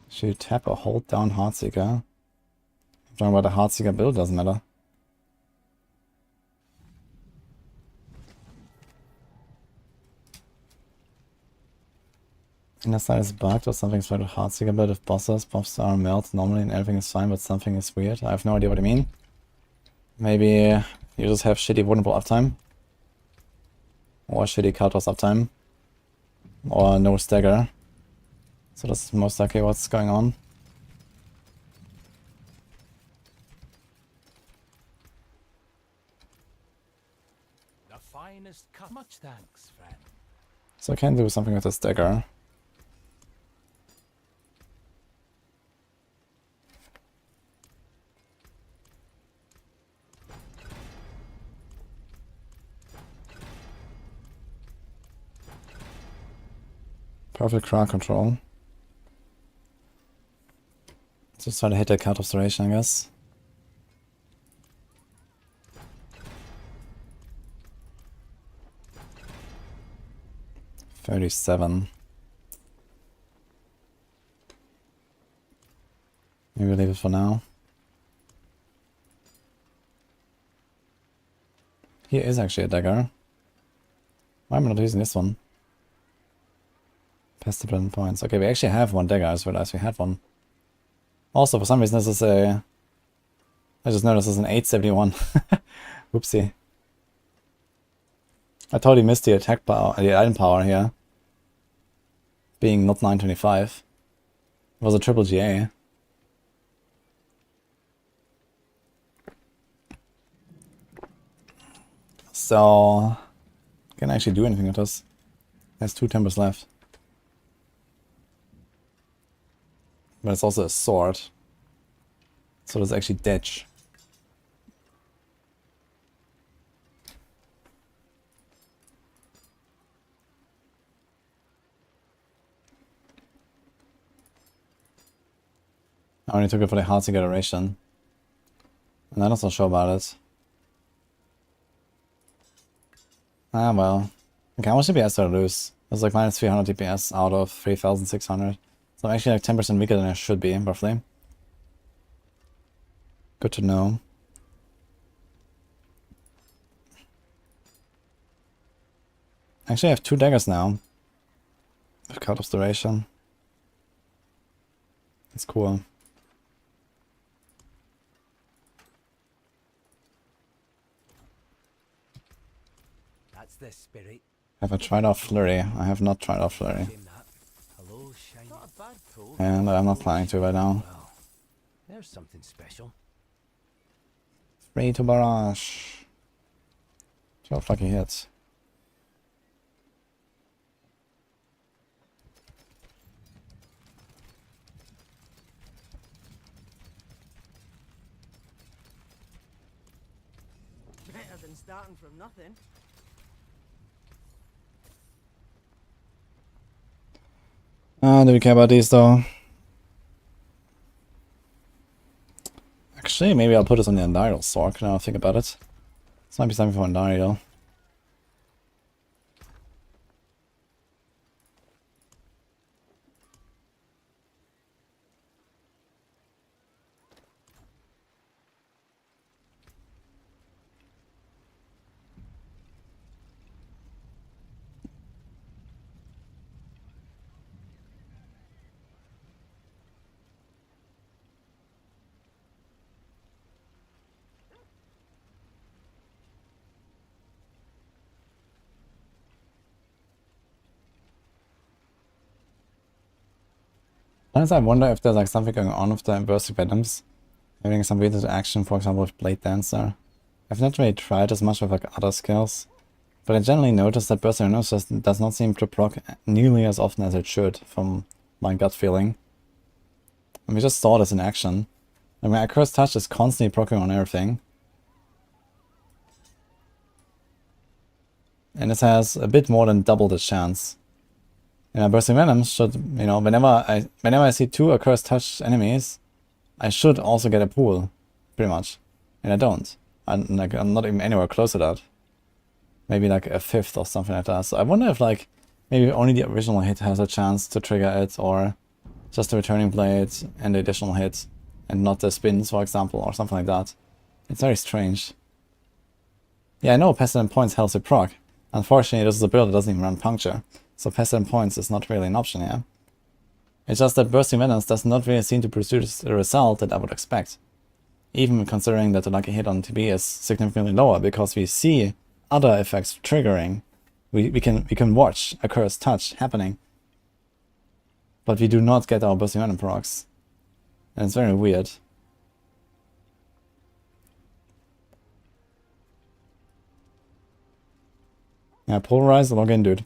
Should you tap or hold down Heartseeker? I'm talking about the Heartseeker build, doesn't matter. Inner side is bugged or something's wrong with Heartseeker build. If bosses, buffs are melt normally and everything is fine, but something is weird. I have no idea what you mean. Maybe you just have shitty vulnerable uptime. Or shitty Kaltos uptime. Or no stagger. So that's most likely what's going on. The finest cut. Much thanks, friend. So I can do something with the stagger. Perfect crowd control. Just try to hit that card observation, I guess. $37. Maybe leave it for now. Here is actually a dagger. Why am I not using this one? Pestible points. Okay, we actually have one dagger. I just realized we had one. Also, for some reason, this is a... I just noticed this is an 871. Whoopsie. I totally missed the attack power, the item power here. Being not 925. It was a triple GA. So... Can I actually do anything with this? There's 2 timbers left. But it's also a sword. So it's actually ditch. I only took it for the hard iteration. And I'm not so sure about it. Ah, well. Okay, how much DPS did I lose? It was like minus 300 DPS out of 3600. So I'm actually like 10% weaker than I should be, roughly. Good to know. Actually, I have 2 daggers now. With Cut of Duration. That's cool. That's the spirit. Have I tried out Flurry? I have not tried out Flurry. Shame that. Hello, shiny. Not a bad pull. And I'm not planning to right now. Well, there's something special. Free to barrage. 12 lucky hits. Better than starting from nothing. Do we care about these though? Actually, maybe I'll put this on the Andariel Sorc now I think about it. This might be something for Andariel. Sometimes I wonder if there's like something going on with the bursting venoms. Having some weird action, for example with Blade Dancer. I've not really tried as much with like other skills. But I generally notice that bursting venoms just does not seem to proc nearly as often as it should, from my gut feeling. And we just saw this in action. I mean, Accursed Touch is constantly proccing on everything. And this has a bit more than double the chance. Yeah, Bursting Venoms should, you know, whenever I see 2 Accursed Touch enemies, I should also get a pool, pretty much. And I don't. I'm not even anywhere close to that. Maybe like a 5th or something like that. So I wonder if like, maybe only the original hit has a chance to trigger it, or just the Returning Blade and the additional hit, and not the spins, for example, or something like that. It's very strange. Yeah, I know Pestilent Points helps it proc. Unfortunately, this is a build that doesn't even run Puncture. So Pestilent Points is not really an option here. It's just that Bursting Venoms does not really seem to produce the result that I would expect. Even considering that the lucky hit on TB is significantly lower, because we see other effects triggering. We can watch Accursed Touch happening. But we do not get our Bursting Venom procs. And it's very weird. Yeah, polarize, log in, dude.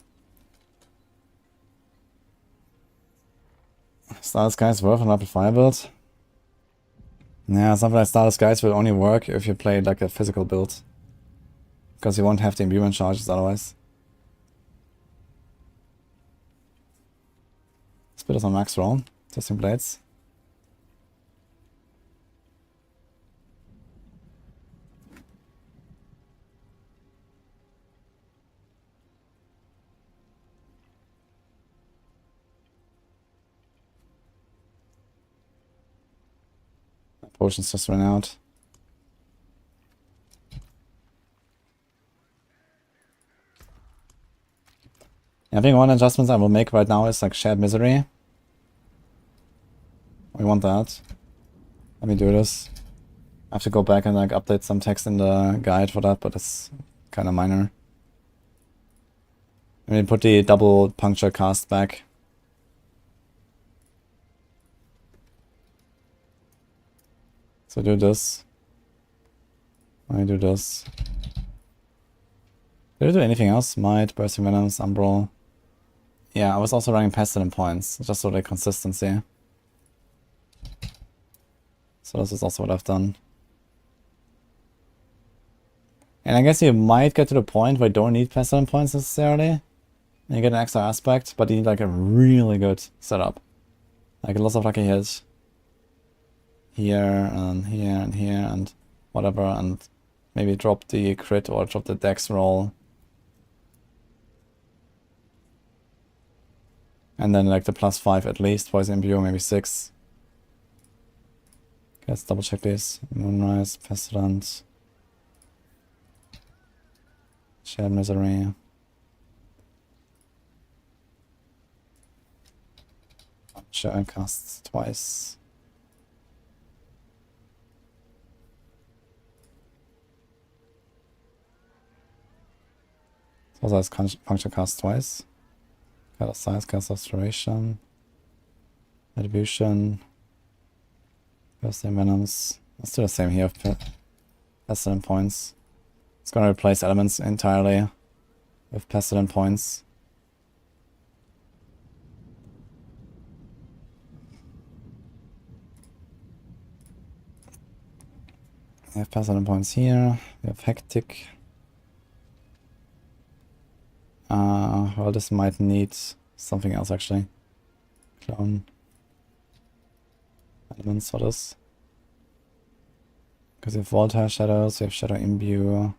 Stardust Skies worth an rapid fire build? Yeah, something like Stardust Skies will only work if you play like a physical build. Because you won't have the imbuement charges otherwise. Spit us on max roll. Testing blades. Potions just ran out. I think one adjustment I will make right now is like Shared Misery. We want that. Let me do this. I have to go back and like update some text in the guide for that, but it's kind of minor. Let me put the double puncture cast back. So do this. Let me do this. Did I do anything else? Might, Bursting Venoms, Umbral. Yeah, I was also running Pestilent Points, just for the consistency. So this is also what I've done. And I guess you might get to the point where you don't need pestilent points necessarily. And you get an extra aspect, but you need like a really good setup. Like lots of lucky hits. Here and here and here and whatever, and maybe drop the crit or drop the dex roll. And then like the +5 at least, poison imbue, maybe 6. Okay, let's double check this. Moonrise, pestilent. Shared misery. Share casts twice. Also has puncture cast twice. Cut of size, cast restoration. Attribution. Bursting venoms. Let's do the same here with pestilent points. It's gonna replace elements entirely with pestilent points. We have pestilent points here. We have hectic. Well, this might need something else actually. Clone elements for this. Because we have Voltaire Shadows, we have Shadow Imbue.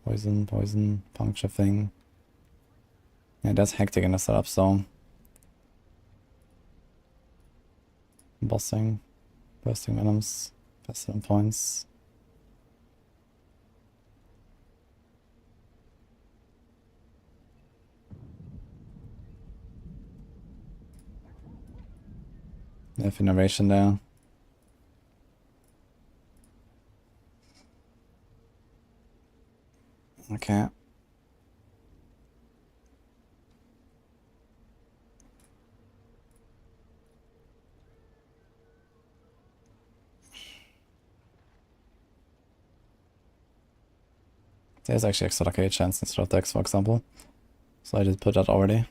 Poison, puncture thing. Yeah, that's hectic in the setup, so. Bossing, bursting venoms, pestilent points. We have innovation there. Okay. There's actually extra lucky chance instead of dex, for example. So I did put that already.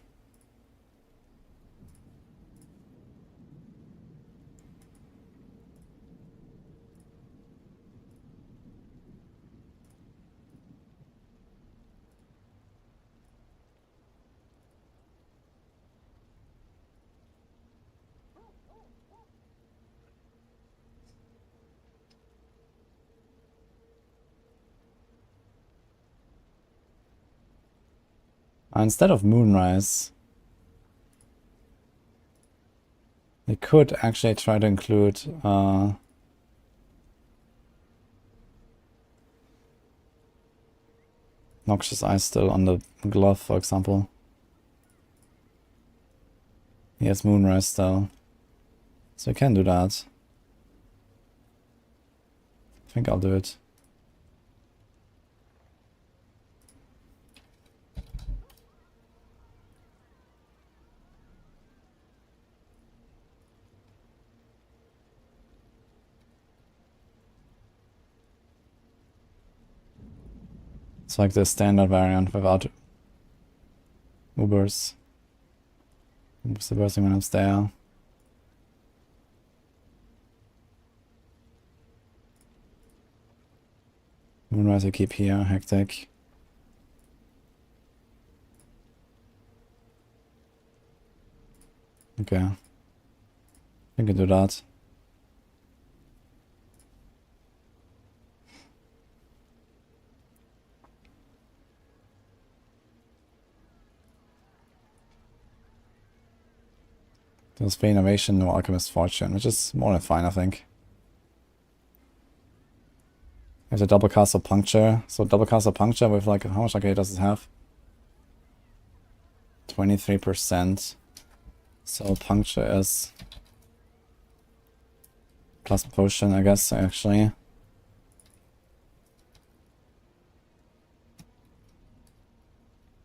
Instead of Moonrise, we could actually try to include Noxious Ice still on the glove, for example. He has Moonrise still. So we can do that. I think I'll do it. It's like the standard variant without Ubers. Moves the bursting venoms there. Moonrise I keep here, hectic. Okay. I can do that. There's Free Innovation, no Alchemist Fortune, which is more than fine, I think. There's a double cast of Puncture. So double cast of Puncture with like, how much lucky does it have? 23%. So Puncture is plus Potion, I guess, actually.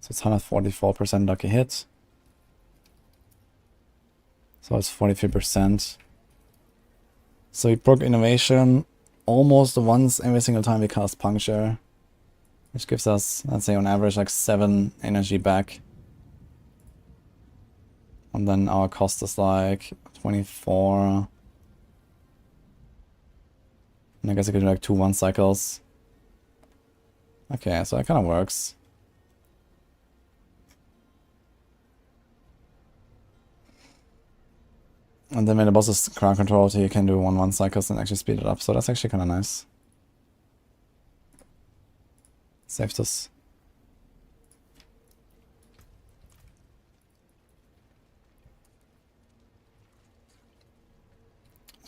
So it's 144% lucky hit. So it's 43%. So we broke Innovation almost once every single time we cast Puncture. Which gives us, let's say on average, like 7 energy back. And then our cost is like 24. And I guess I could do like 2 1 cycles. Okay, so that kind of works. And then when the boss is crowd controlled, you can do 1 1 cycles and actually speed it up. So that's actually kind of nice. Save this.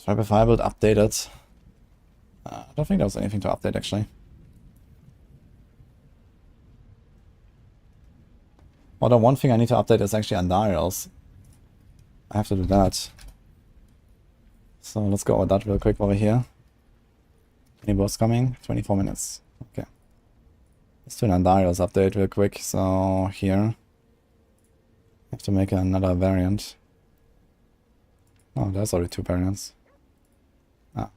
Verifiable updated. I don't think there was anything to update actually. Well, the one thing I need to update is actually Andariel's. I have to do that. So let's go over that real quick over here. Any boss coming? 24 minutes. Okay. Let's do an Andariel's update real quick. So here. I have to make another variant. Oh, there's already 2 variants.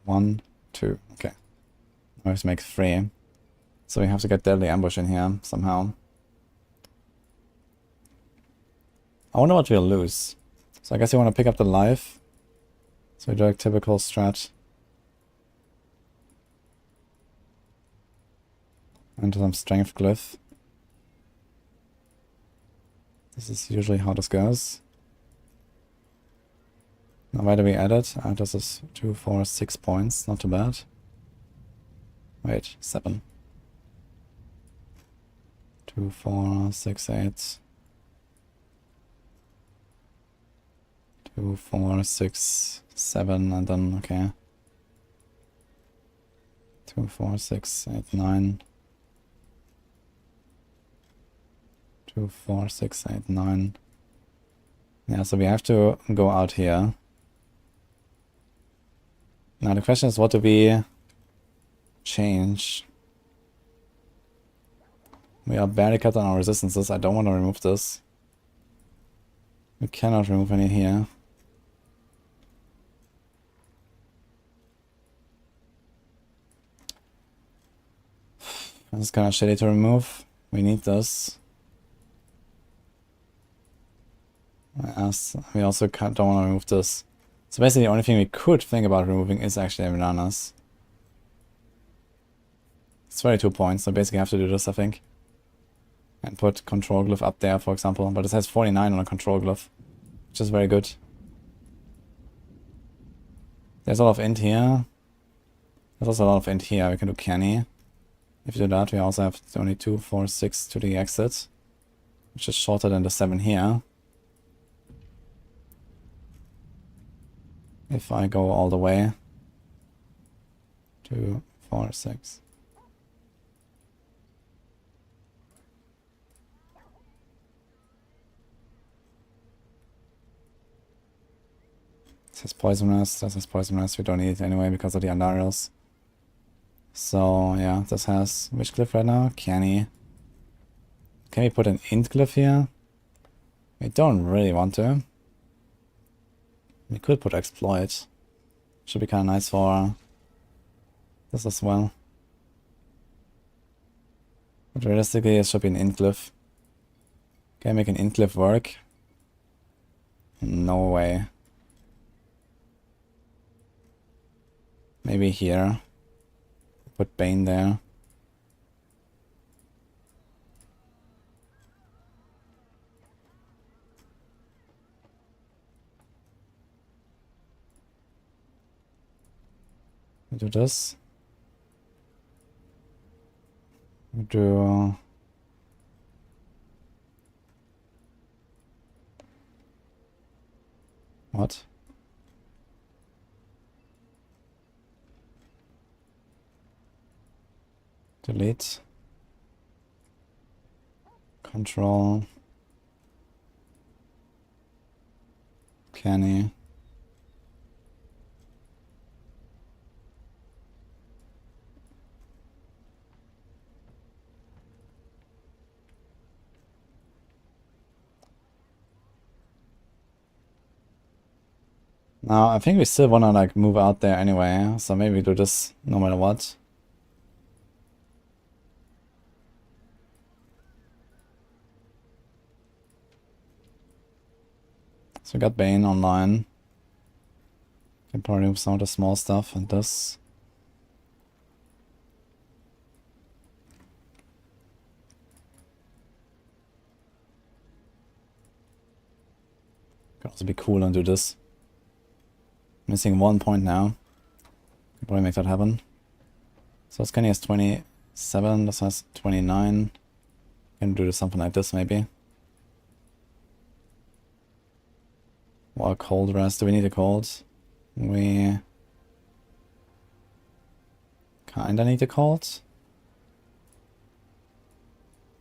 1, 2. Okay. Now we have to make 3. So we have to get Deadly Ambush in here somehow. I wonder what we'll lose. So I guess you want to pick up the life. So we do a typical strat. Into some strength glyph. This is usually how this goes. Now why do we add it? This is 2, 4, 6 points. Not too bad. Wait, 7. 2, 4, 6, 8. 2, 4, 6, 7, and then, okay. 2, 4, 6, 8, 9. 2, 4, 6, 8, 9. Yeah, so we have to go out here. Now the question is, what do we change? We are barely cut on our resistances. I don't want to remove this. We cannot remove any here. This is kind of shitty to remove. We need this. Yes, we also don't want to remove this. So basically the only thing we could think about removing is actually bananas. It's 22 points, so basically I have to do this, I think. And put control glyph up there, for example. But it has 49 on a control glyph, which is very good. There's a lot of int here. There's also a lot of int here. We can do canny. If you do that, we also have only 2, 4, 6 to the exit, which is shorter than the 7 here. If I go all the way. 2, 4, 6. This is poisonous, this is poisonous, we don't need it anyway because of the Andariels. So yeah, this has which glyph right now? Canny. Can we put an int glyph here? We don't really want to. We could put exploit. Should be kind of nice for this as well. But realistically, it should be an int glyph. Can I make an int glyph work? No way. Maybe here. Put Bane there. We do this. We do... What? Delete. Control. Canny. Now, I think we still wanna like move out there anyway, so maybe do this no matter what. So we got Bane online. Can probably move some of the small stuff and this. Could also be cool and do this. Missing 1 point now. Could probably make that happen. So Scanny has 27, this has 29. Can do something like this maybe. Or a cold rest. Do we need a cold? We kinda need a cold.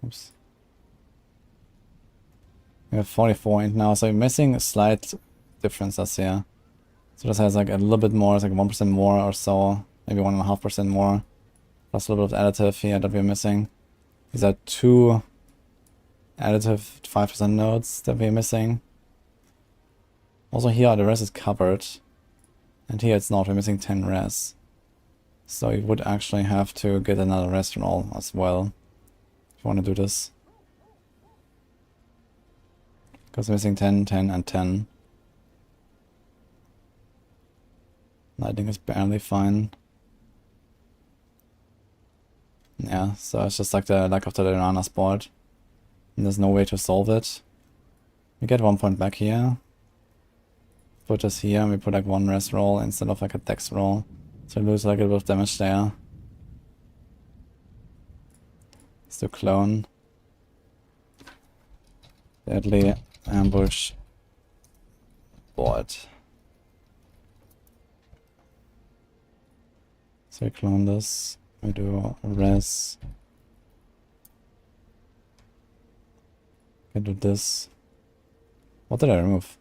Oops. We have 44 in now, so we're missing slight differences here. So this has like a little bit more, it's like 1% more or so, maybe 1.5% more. Plus a little bit of additive here that we're missing. These are 2 additive 5% nodes that we're missing. Also here the res is covered. And here it's not, we're missing 10 res. So you would actually have to get another res roll as well. If you want to do this. Because we're missing 10, 10, and 10. Lighting is barely fine. Yeah, so it's just like the lack of the Lyrana's board. And there's no way to solve it. We get 1 point back here. Put this here, and we put like 1 res roll instead of like a dex roll. So we lose like a bit of damage there. Let's do clone. Deadly ambush board. So we clone this. We do res. We can do this. What did I remove?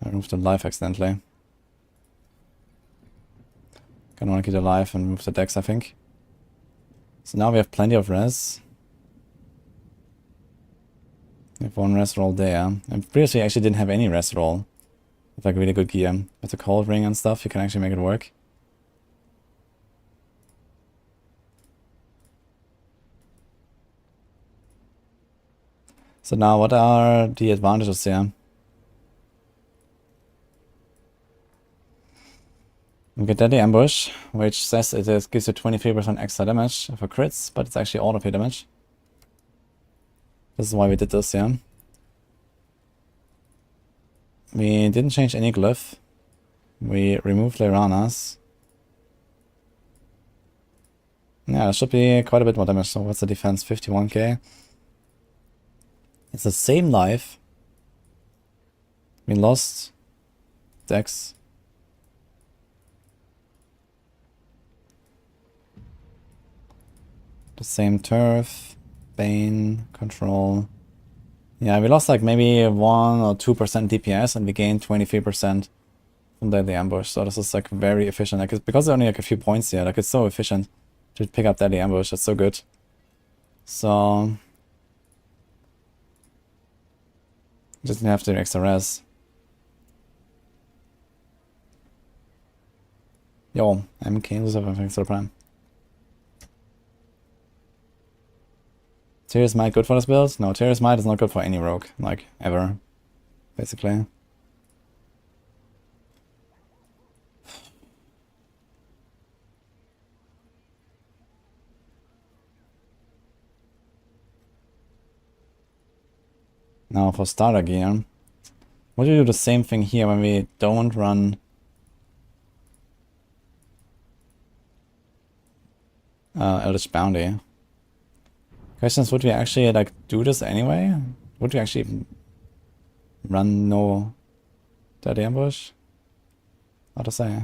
I removed the life accidentally. Can only keep the life and move the dex, I think. So now we have plenty of res. We have 1 res roll there. And previously I actually didn't have any res roll. With like really good gear. With the cold ring and stuff, you can actually make it work. So now what are the advantages here? We get Deadly Ambush, which says it gives you 23% extra damage for crits, but it's actually auto-pay damage. This is why we did this, yeah. We didn't change any glyph. We removed Lyrana's. Yeah, it should be quite a bit more damage. So what's the defense? 51k. It's the same life. We lost Dex. The same turf, Bane, control. Yeah, we lost like maybe 1 or 2% DPS and we gained 23% from Deadly Ambush. So this is like very efficient. Like it's, because there's only like a few points here, like it's so efficient to pick up Deadly Ambush. It's so good. So just didn't have to do extra res. Yo, MK lose everything to the prime. Tears Might good for this build? No, Tears Might is not good for any rogue, like, ever, basically. Now for starter gear, would you do the same thing here when we don't run Eldritch Bounty? Questions, would we actually like do this anyway? Would we actually run no Deadly Ambush? Hard to say.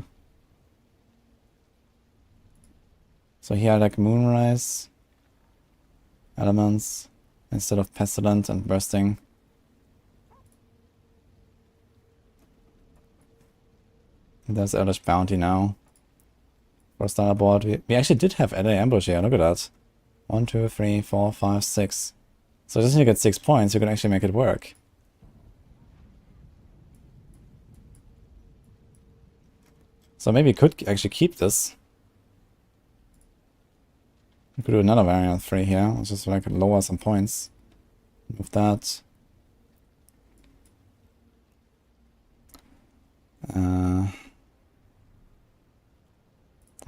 So here like Moonrise, Elements, instead of Pestilent and Bursting. There's Eldritch Bounty now. For a starter board, we actually did have Deadly Ambush here, look at that. 1, 2, 3, 4, 5, 6. So just need to get 6 points, you can actually make it work. So maybe we could actually keep this. We could do another variant 3 here, let's just like lower some points. Move that.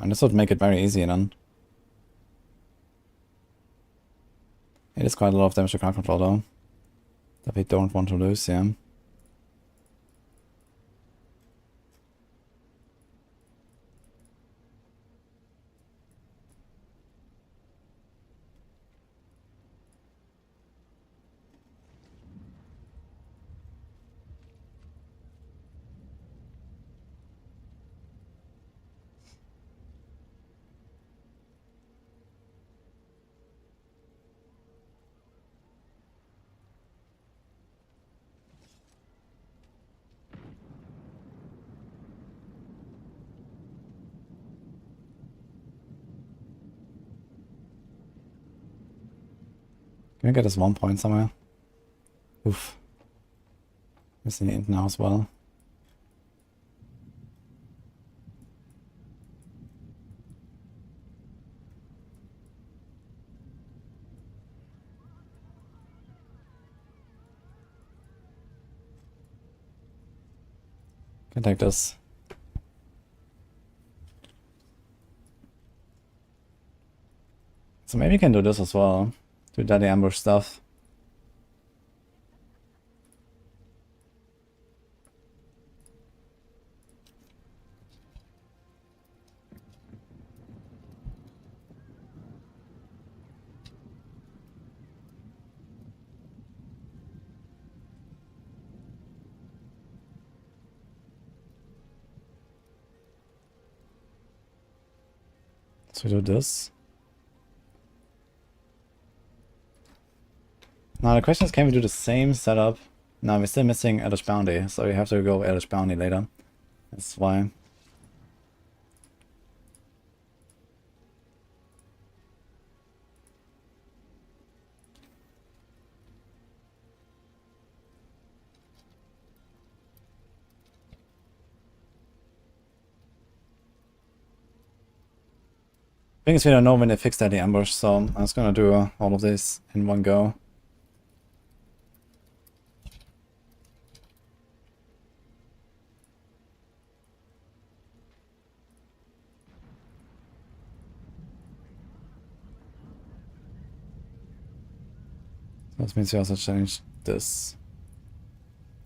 And this would make it very easy then. It is quite a lot of damage to crowd control though. That we don't want to lose, yeah. Can we get this 1 point somewhere? Oof. Missing the int now as well. Can take this. So maybe we can do this as well. Do deadly ambush stuff. So we do this. Now the question is, can we do the same setup? No, we're still missing Elvish Bounty, so we have to go Elvish Bounty later. That's why. Thing is, we don't know when they fix that ambush, so I'm just gonna do all of this in one go. That means we also change this,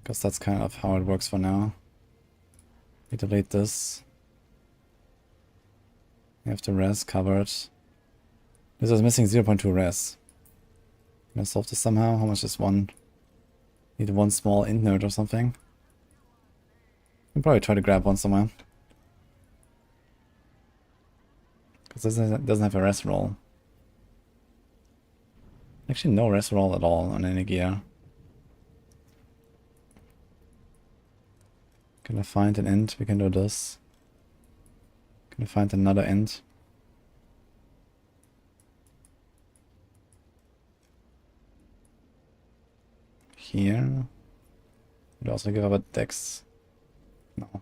because that's kind of how it works for now. We delete this. We have the res covered. This is missing 0.2 res. Can I solve this somehow? How much is one? Need one small int node or something. I'll probably try to grab one somewhere. Because this doesn't have a res roll. Actually, no res roll at all on any gear. Can I find an int? We can do this. Can I find another int? Here. Would also give up a dex. No.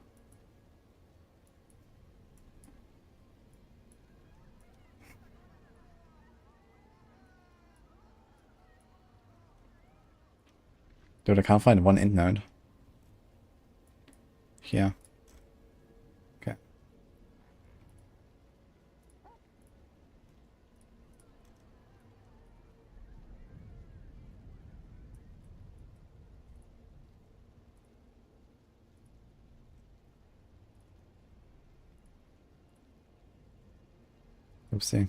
Dude, I can't find one int node. Here. Okay. Oopsie.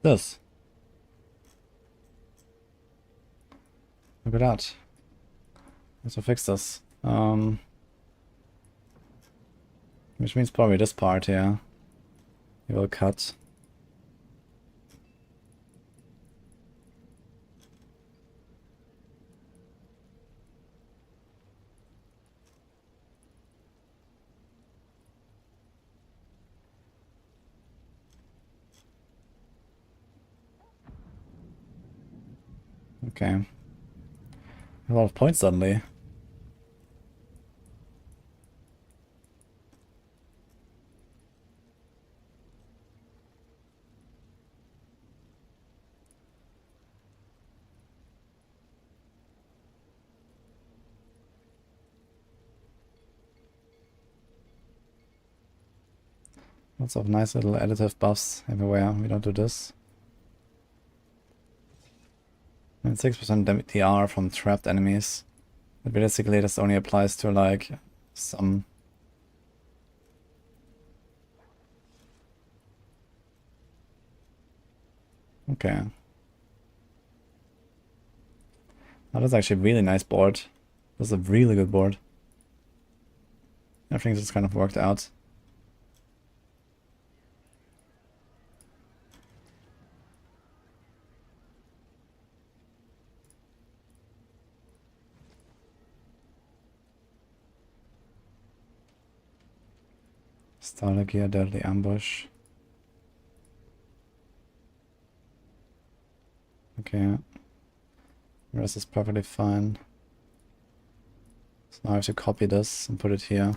This. Look at that. Let's fix this. Which means probably this part here. We will cut. Okay. A lot of points suddenly. Lots of nice little additive buffs everywhere. We don't do this. And 6% DR from trapped enemies. But basically this only applies to like some... Okay. Oh, that's actually a really nice board. That's a really good board. Everything just kind of worked out. Starter gear, deadly ambush. Okay. The rest is perfectly fine. So now I have to copy this and put it here.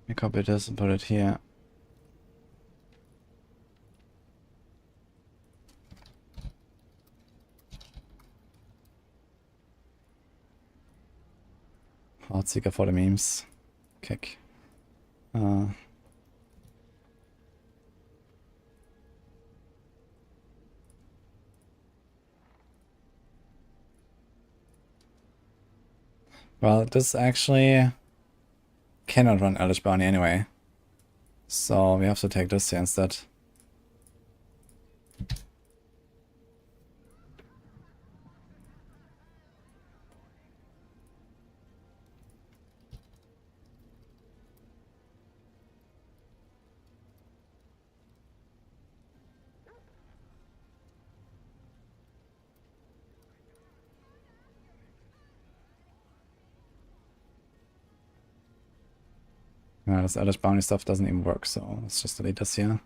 I copy this and put it here. Heartseeker for the memes. Kick. Well, this actually cannot run Eldritch Bounty anyway. So we have to take this here instead. Yeah, this Eldritch Bounty stuff doesn't even work, so let's just delete this here.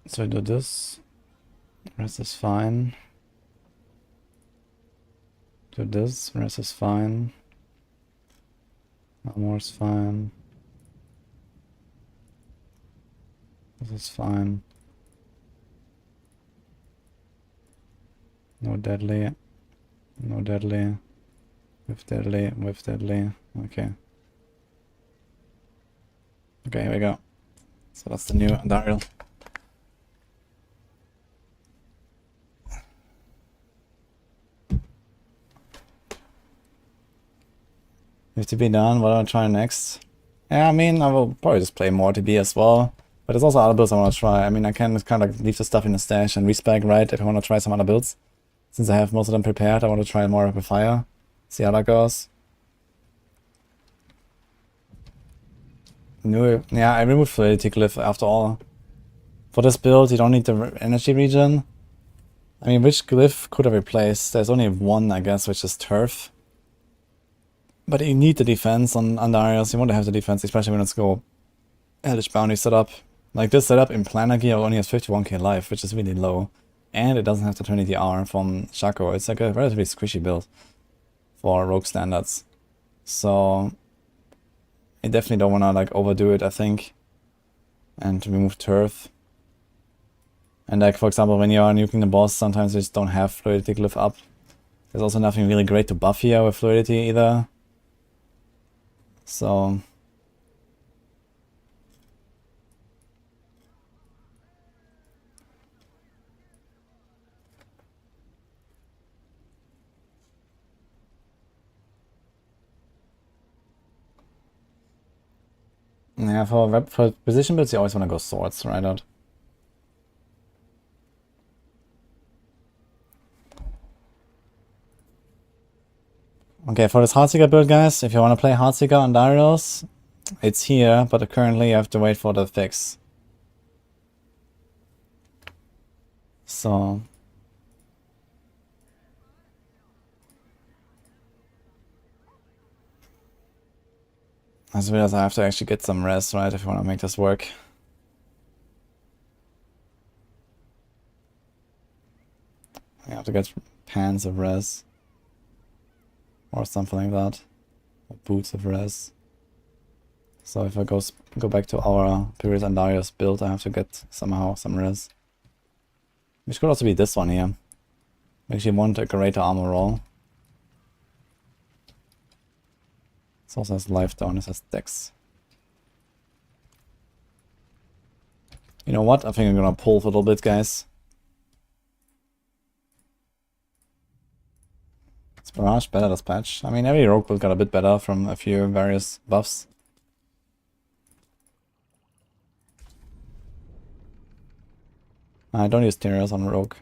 So I do this. Rest is fine. Do this. Rest is fine. Armor is fine. This is fine. No deadly. No deadly. With deadly. With deadly. Okay. Okay, here we go. So that's the new Andariel. If to be done, what do I try next? Yeah, I mean, I will probably just play more TB as well. But there's also other builds I want to try. I mean, I can kind of leave the stuff in the stash and respec, right, if I want to try some other builds. Since I have most of them prepared, I want to try more of a fire. See how that goes. Yeah, I removed Fluidity Glyph after all. For this build, you don't need the energy regen. I mean, which glyph could I replace? There's only one, I guess, which is Turf. But you need the defense on Andariel, so you want to have the defense, especially when it's go Eldritch Bounty setup. Like this setup in Planar Gear only has 51k life, which is really low. And it doesn't have the Trinity R from Shaco. It's like a relatively squishy build for rogue standards. So you definitely don't want to like overdo it, I think. And remove Turf. And like, for example, when you are nuking the boss, sometimes you just don't have Fluidity Glyph up. There's also nothing really great to buff here with Fluidity either. So yeah, for position builds you always want to go swords, right out. Okay, for this Heartseeker build, guys, if you want to play Heartseeker on Andariels, it's here, but currently you have to wait for the fix. So I just realized I have to actually get some rest, right, if you want to make this work. I have to get pants of res. Or something like that. Or boots of res. So if I go back to our previous Andariel's build, I have to get somehow some res. Which could also be this one here. Makes you want a greater armor roll. It also has life down, it has dex. You know what? I think I'm gonna pull for a little bit, guys. Is Barrage better this patch? I mean, every rogue build got a bit better from a few various buffs. I don't use Tears on rogue.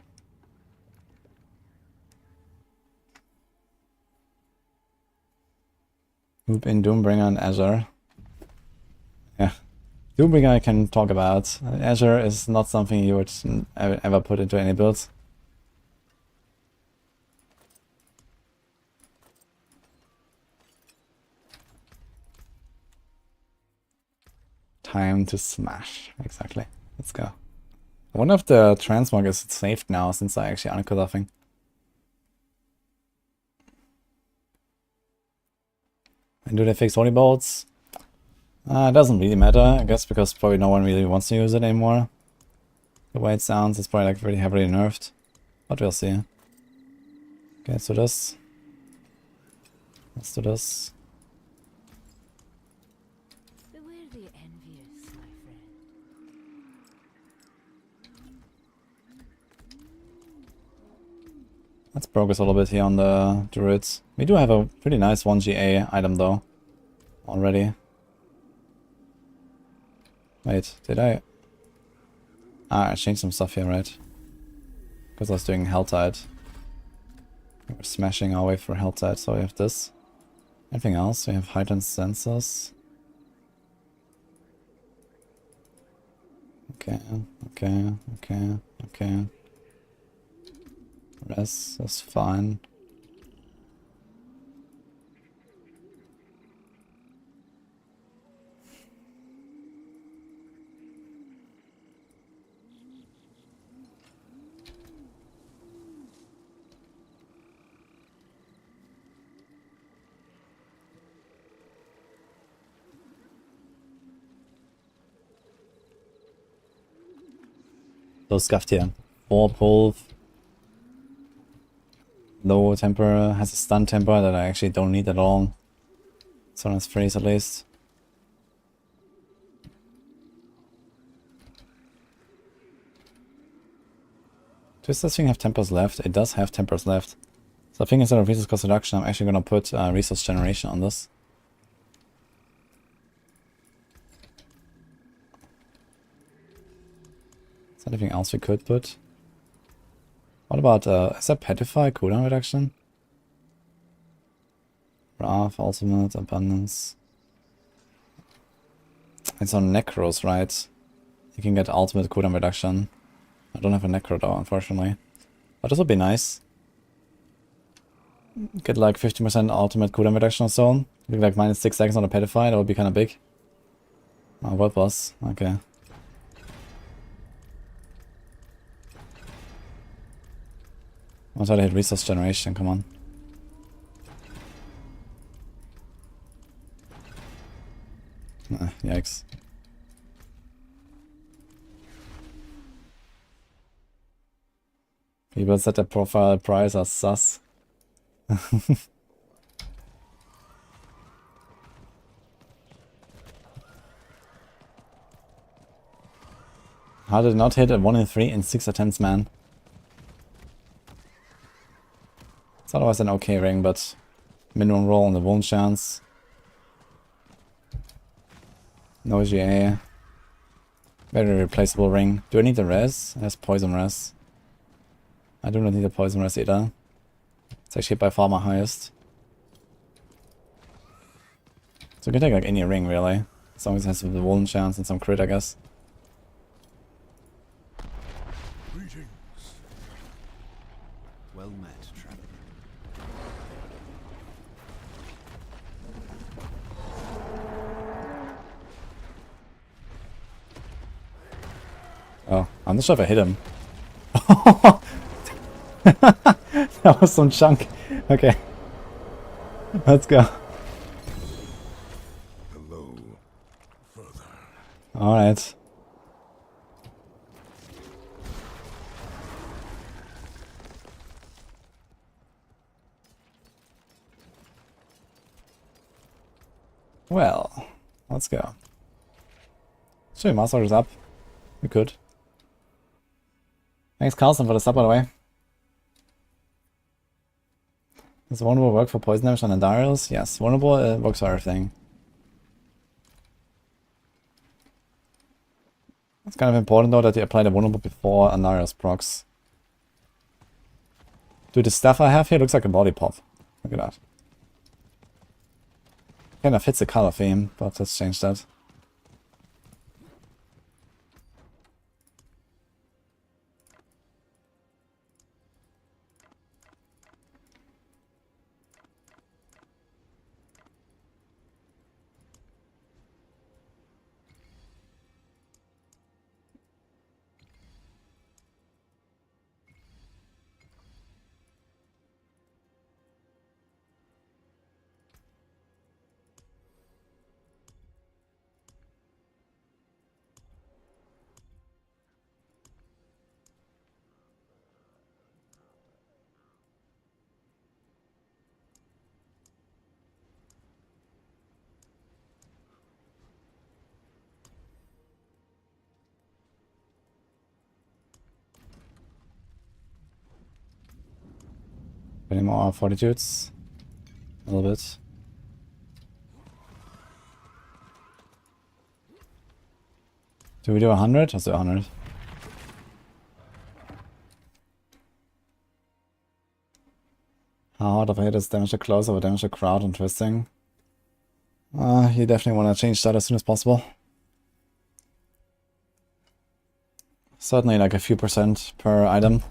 Loop in Doombringer and Azure. Yeah. Doombringer I can talk about. Azure is not something you would ever put into any builds. Time to smash. Exactly. Let's go. I wonder if the transmog is saved now since I actually uncooked that thing. And do they fix holy bolts? It doesn't really matter, I guess, because probably no one really wants to use it anymore. The way it sounds, it's probably like really heavily nerfed. But we'll see. Okay, let's do this. Let's do this. Beware the envious, my friend. Let's progress a little bit here on the Druids. We do have a pretty nice 1GA item though. Already. Wait, did I? I changed some stuff here, right? Because I was doing Helltide. We're smashing our way through Helltide, so we have this. Anything else? We have heightened sensors. Okay, okay. Rest is fine. So scuffed here. 4 pull. Low temper, has a stun temper that I actually don't need at all. So that's freeze at least. Does this thing have tempers left? It does have tempers left. So I think instead of resource cost reduction, I'm actually gonna put resource generation on this. Is there anything else we could put? What about, is that Petrify cooldown reduction? Wrath, Ultimate, Abundance. It's on Necros, right? You can get Ultimate cooldown reduction. I don't have a Necro though, unfortunately. But this would be nice. Get like 50% Ultimate cooldown reduction or so. Be like minus 6 seconds on a Petrify, that would be kind of big. Oh, what was? Okay. I'll try to hit resource generation, come on. Yikes. People set their profile price as sus. How did it not hit a 1 in 3 in 6 attempts, man? It's otherwise an okay ring, but minimum roll on the wound chance. No GA. Very replaceable ring. Do I need the res? It has poison res. I do not need the poison res either. It's actually by far my highest. So we can take like any ring really. As long as it has the wound chance and some crit, I guess. Greetings. Well met, traveler. Oh, I'm not sure if I hit him. That was some chunk. Okay. Let's go. Hello. Alright. Well, let's go. Sure, Master is up. We could. Thanks, Carlson, for the sub, by the way. Does vulnerable work for poison damage on Andariels? Yes, vulnerable works for everything. It's kind of important though that you apply the vulnerable before Andariel's procs. Dude, the staff I have here looks like a body pop. Look at that. Kind of fits the color theme, but let's change that. Any more fortitudes? A little bit. Do we do 100? Let's do 100. How hard of a hit is damage to close or damage to crowd and twisting? You definitely want to change that as soon as possible. Certainly like a few percent per item.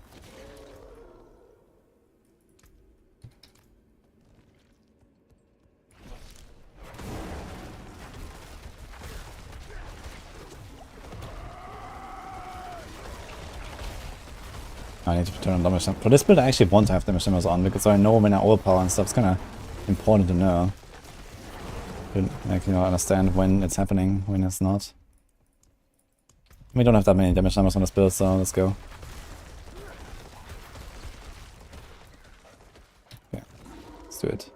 I need to turn on damage. For this build I actually want to have damage numbers on because I know when I overpower and stuff. It's kind of important to know. To like, you know, understand when it's happening, when it's not. We don't have that many damage numbers on this build, so let's go. Okay, let's do it.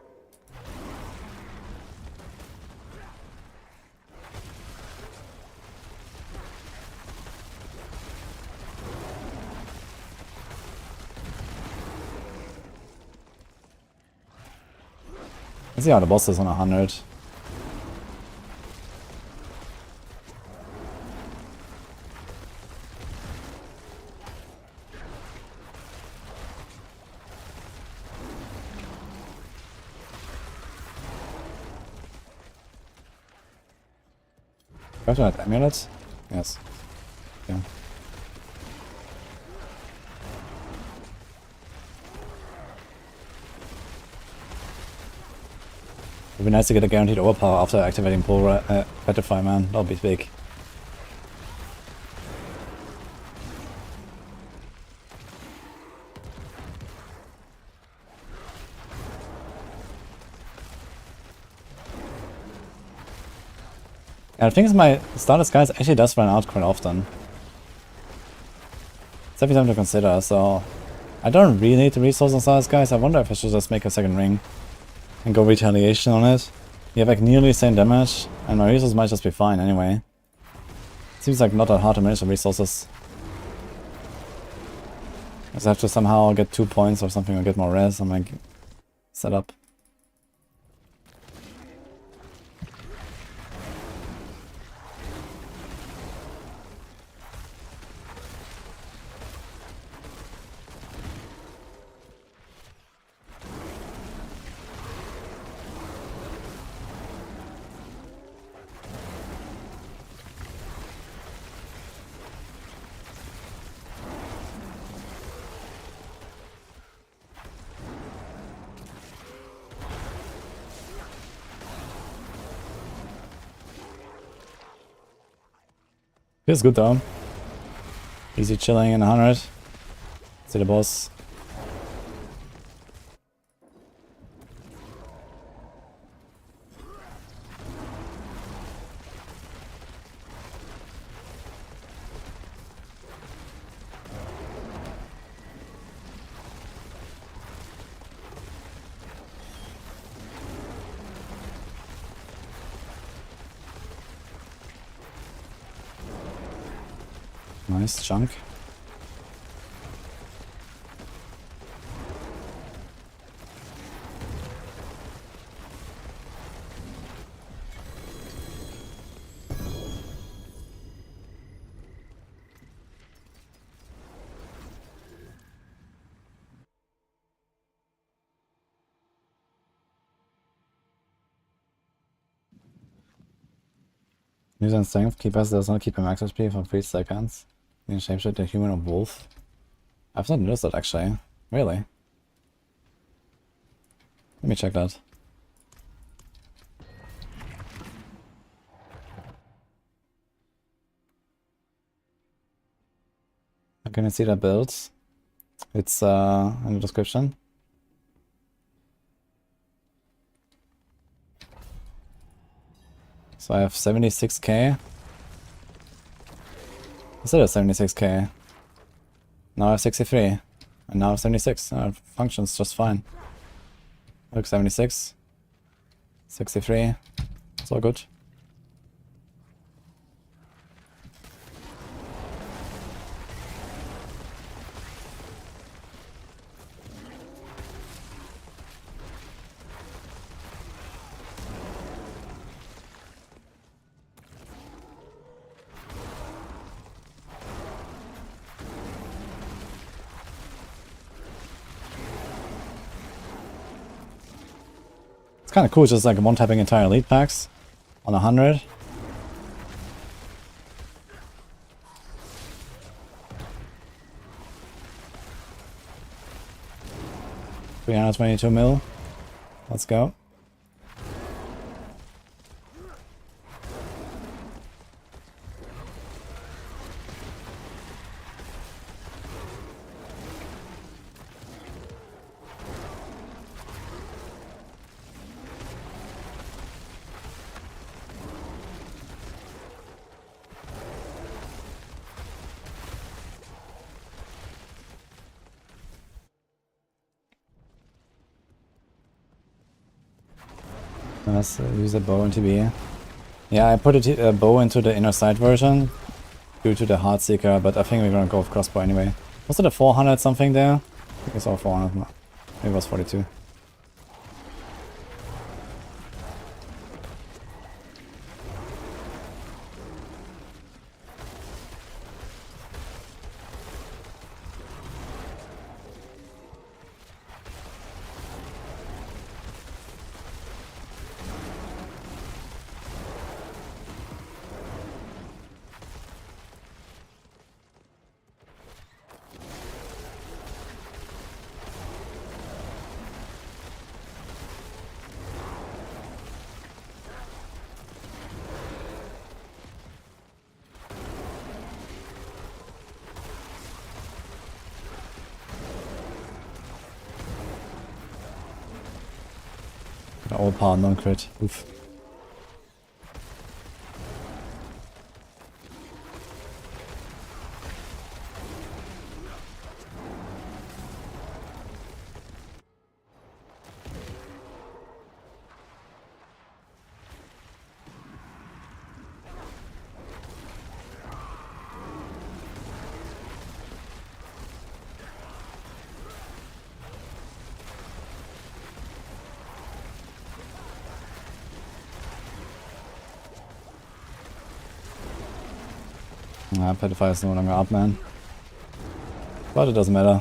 Let's see how the boss is on 100. Do I have to add amulet? Yes. Yeah. It'd be nice to get a guaranteed overpower after activating Pull Petrify, man. That'll be big. And the thing is, my starter guys actually does run out quite often. It's definitely something to consider, so I don't really need the resource on starter guys. I wonder if I should just make a second ring and go retaliation on it. You have like nearly the same damage, and my resources might just be fine anyway. Seems like not that hard to manage the resources. I just have to somehow get 2 points or something or get more res on my setup. Feels good though. Easy chilling in 100. See the boss. Nice chunk. Use and strength. Keepers does not keep a max HP for 3 seconds. You can shapeshift the human or wolf. I've not noticed that actually. Really? Let me check that. Can I see that build? It's in the description. So I have 76k. I said I have 76k. Now I have 63. And now I have 76. It functions just fine. Look, 76. 63. It's all good. It's kind of cool, just like one-tapping entire elite packs on 100. $322 mil. Let's go. Let's use a bow and TB. Yeah, I put a bow into the inner sight version due to the Heartseeker, but I think we're gonna go with Crossbow anyway. Was it a 400 something there? I think it's all 400. Maybe it was 42. All power, non-crit. Oof. Nah, Pedophile is no longer up, man. But it doesn't matter.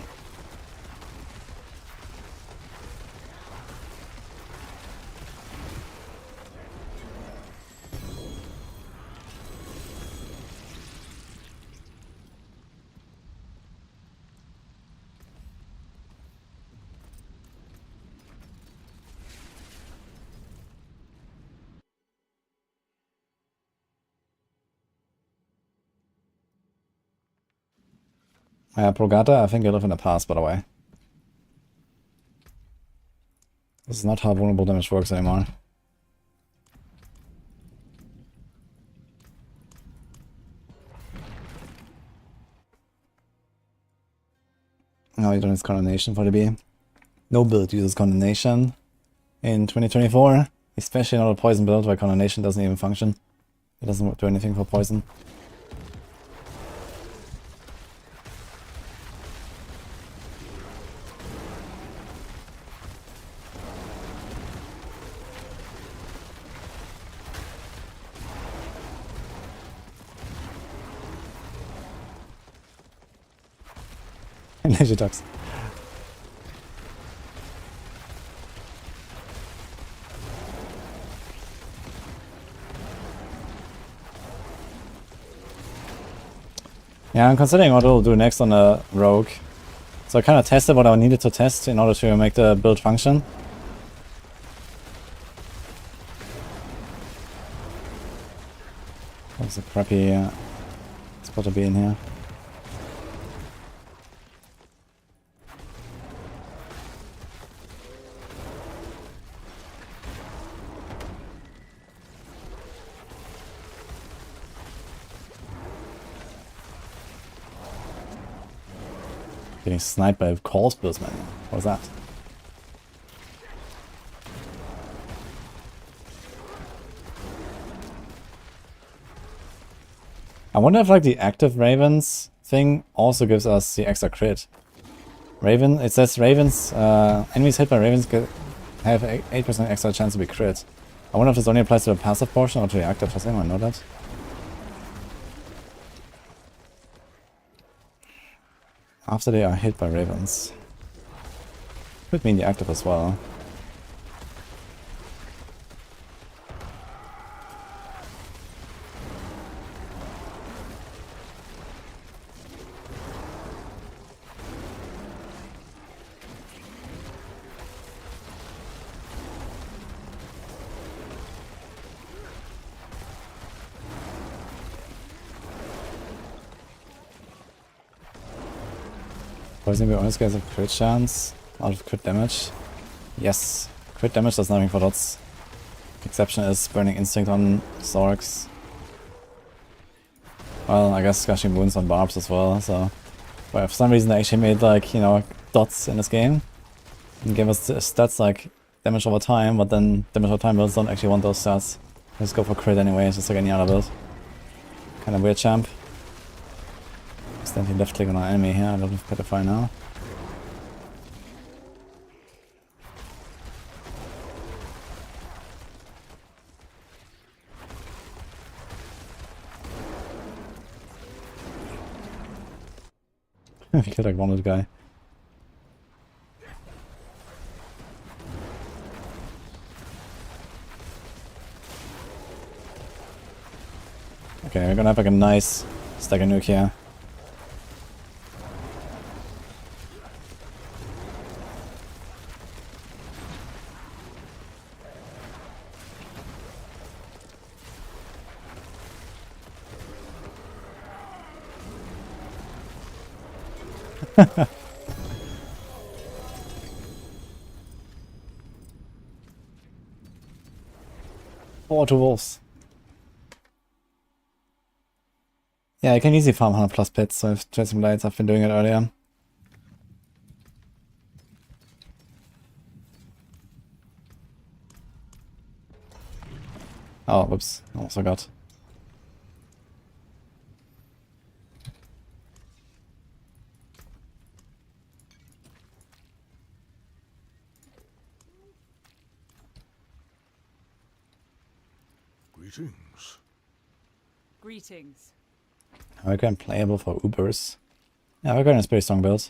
Progata, I think I live in the past, by the way. This is not how vulnerable damage works anymore. No, you don't use Condemnation for the B. No build uses Condemnation in 2024. Especially not a poison build where Condemnation doesn't even function. It doesn't do anything for poison. Lazy ducks. Yeah, I'm considering what we'll do next on a rogue. So I kind of tested what I needed to test in order to make the build function. That's a crappy spot to be in here. Getting sniped by Crossbows, man. What was that? I wonder if like the active ravens thing also gives us the extra crit. Raven, it says ravens, enemies hit by ravens have 8% extra chance to be crit. I wonder if this only applies to the passive portion or to the active. Does anyone know that? After they are hit by ravens. Could mean the active as well. Poison, we always get a crit chance out of crit damage. Yes, crit damage does nothing for dots. Exception is Burning Instinct on Sorcs. Well, I guess Gushing Wounds on Barbs as well, so... But for some reason they actually made like, you know, dots in this game. And gave us stats like damage over time, but then damage over time builds don't actually want those stats. Just go for crit anyway, just like any other build. Kinda weird champ. Accidentally left click on our enemy here, I love the pedophile now. We killed like one little guy. Okay, we're gonna have like a nice stack of nuke here. Water wolves. Yeah, I can easily farm 100 plus pits, so I've tried some lights, I've been doing it earlier. Oh, whoops, I almost forgot. Greetings. Greetings. Paragon playable for Ubers. Yeah, Paragon is pretty strong build.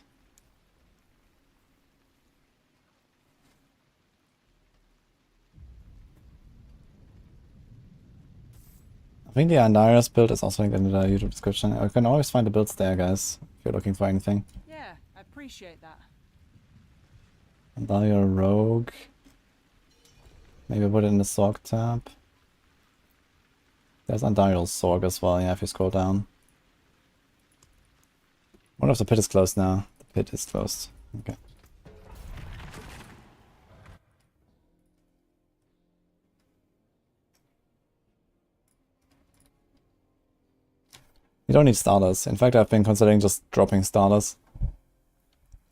I think the Andariel's build is also linked in the YouTube description. You can always find the builds there, guys, if you're looking for anything. Yeah, I appreciate that. Andariel Rogue. Maybe put it in the Sorc tab. There's Andariel's Sorc as well, yeah, if you scroll down. What if the pit is closed now? The pit is closed. Okay. You don't need starters. In fact, I've been considering just dropping starters.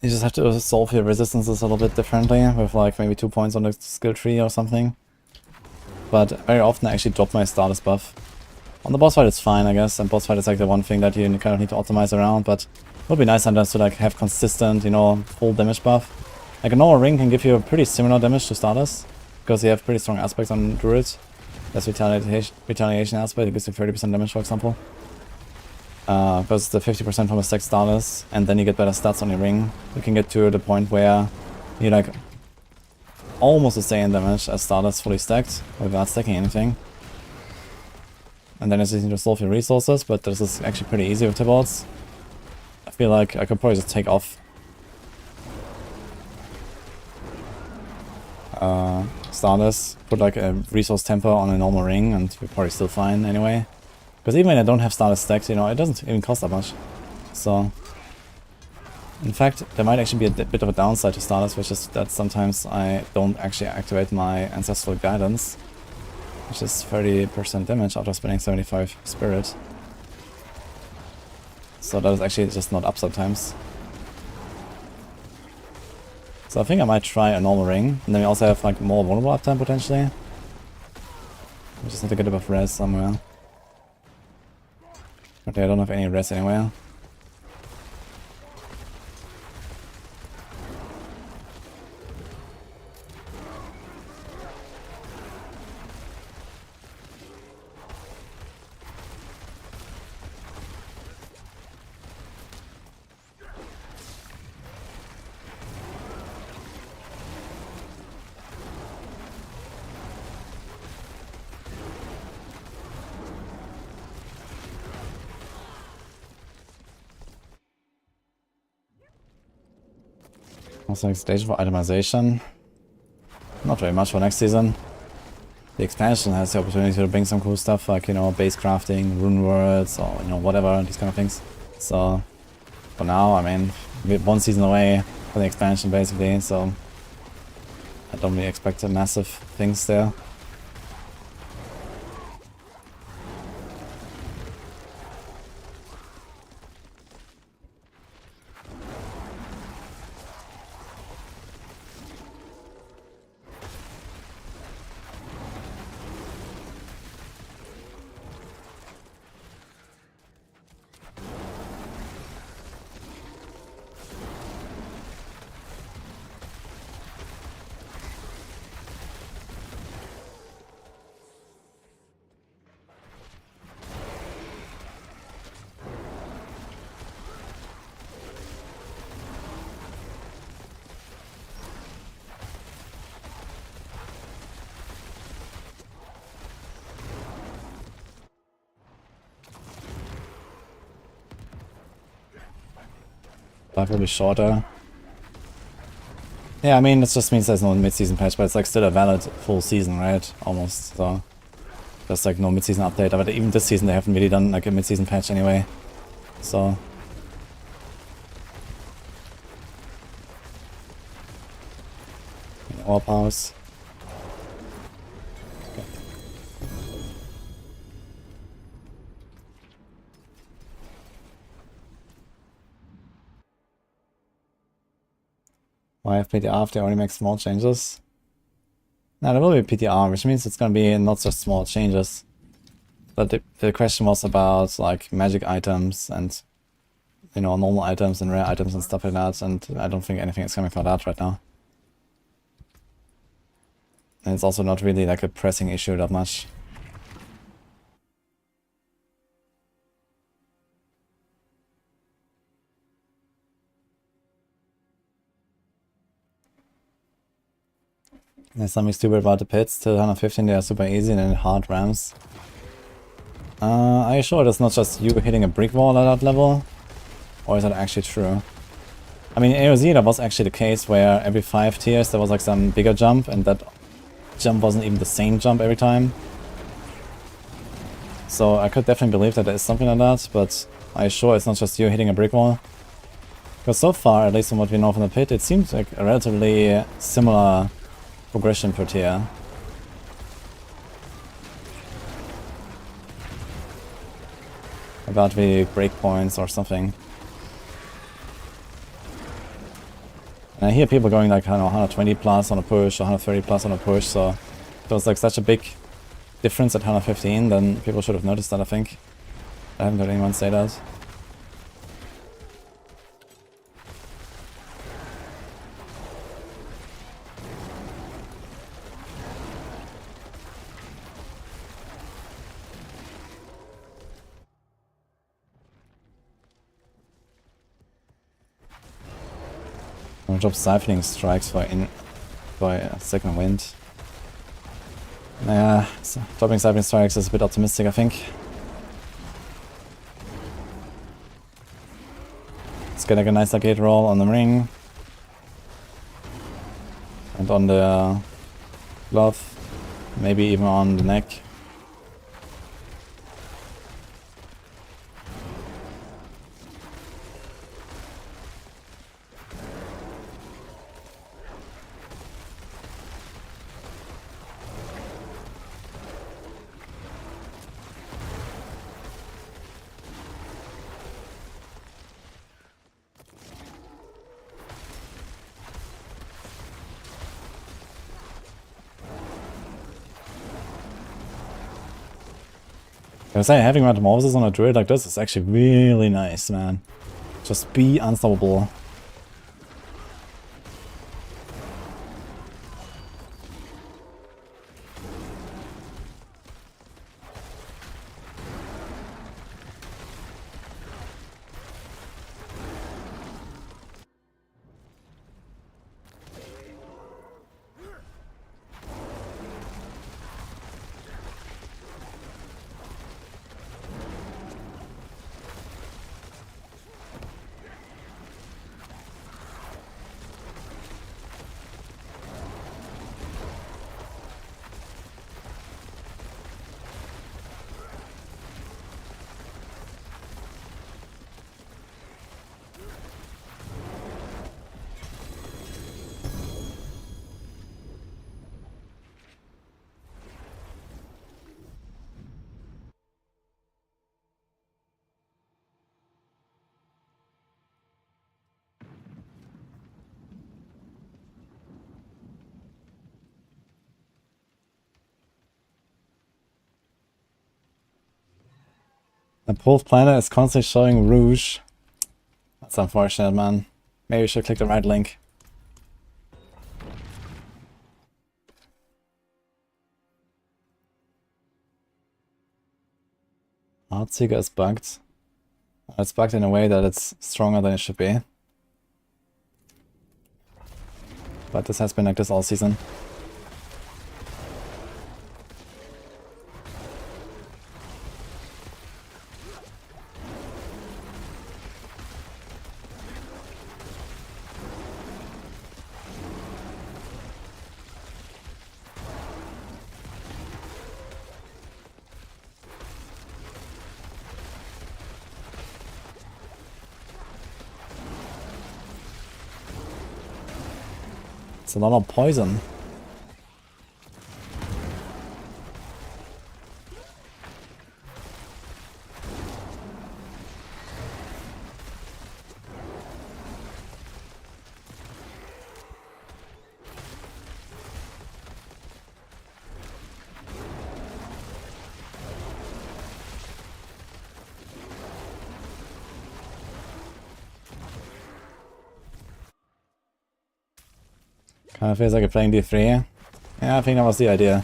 You just have to solve your resistances a little bit differently, with like maybe 2 points on the skill tree or something. But very often I actually drop my status buff. On the boss fight it's fine, I guess, and boss fight is like the one thing that you kind of need to optimize around, but it would be nice sometimes to like have consistent, you know, full damage buff. Like a normal ring can give you a pretty similar damage to starters, because you have pretty strong aspects on Druid. There's retaliation aspect, it gives you 30% damage, for example. versus the 50% from a stack status, and then you get better stats on your ring. You can get to the point where you like almost the same damage as starters fully stacked without stacking anything. And then you just need to solve your resources, but this is actually pretty easy with Tibalts. I feel like I could probably just take off starters, put like a resource temper on a normal ring, and we're probably still fine anyway. Because even when I don't have starters stacked, you know, it doesn't even cost that much. So, in fact, there might actually be a bit of a downside to starters, which is that sometimes I don't actually activate my ancestral guidance, which is 30% damage after spending 75 spirit. So that is actually just not up sometimes. So I think I might try a normal ring, and then we also have like more vulnerable uptime potentially. We just need to get a bit of res somewhere. Okay, I don't have any res anywhere. Also like stage for itemization. Not very much for next season. The expansion has the opportunity to bring some cool stuff like, you know, base crafting, rune worlds, or, you know, whatever, these kind of things. So, for now, I mean, we're 1 season away for the expansion basically, so I don't really expect massive things there. Life will be shorter. Yeah, I mean, it just means there's no mid-season patch, but it's like still a valid full season, right? Almost, so there's like no mid-season update, but even this season they haven't really done like a mid-season patch anyway, so. All powers. Why have PTR if they only make small changes? Now there will be PTR, which means it's gonna be not just small changes. But the question was about like magic items and, you know, normal items and rare items and stuff like that, and I don't think anything is coming for that right now. And it's also not really like a pressing issue that much. There's something stupid about the pits. Till 115 they are super easy and then hard ramps. Are you sure that's not just you hitting a brick wall at that level? Or is that actually true? I mean, in AOZ that was actually the case where every 5 tiers there was like some bigger jump, and that jump wasn't even the same jump every time. So I could definitely believe that there is something like that, but are you sure it's not just you hitting a brick wall? Because so far, at least from what we know from the pit, it seems like a relatively similar progression per tier. About the breakpoints or something. And I hear people going like, I don't know, 120 plus on a push or 130 plus on a push, so if there was like such a big difference at 115, then people should have noticed that, I think. I haven't heard anyone say that. I'll drop siphoning strikes for second wind. Yeah, so dropping siphoning strikes is a bit optimistic, I think. Let's get like a nice arcade roll on the ring. And on the glove. Maybe even on the neck. I was saying, having metamorphosis on a druid like this is actually really nice, man. Just be unstoppable. The Pulse Planner is constantly showing Rouge. That's unfortunate, man. Maybe we should click the right link. Heartseeker is bugged. It's bugged in a way that it's stronger than it should be. But this has been like this all season. It's a lot of poison. Kind of feels like you're playing D3. Yeah, I think that was the idea.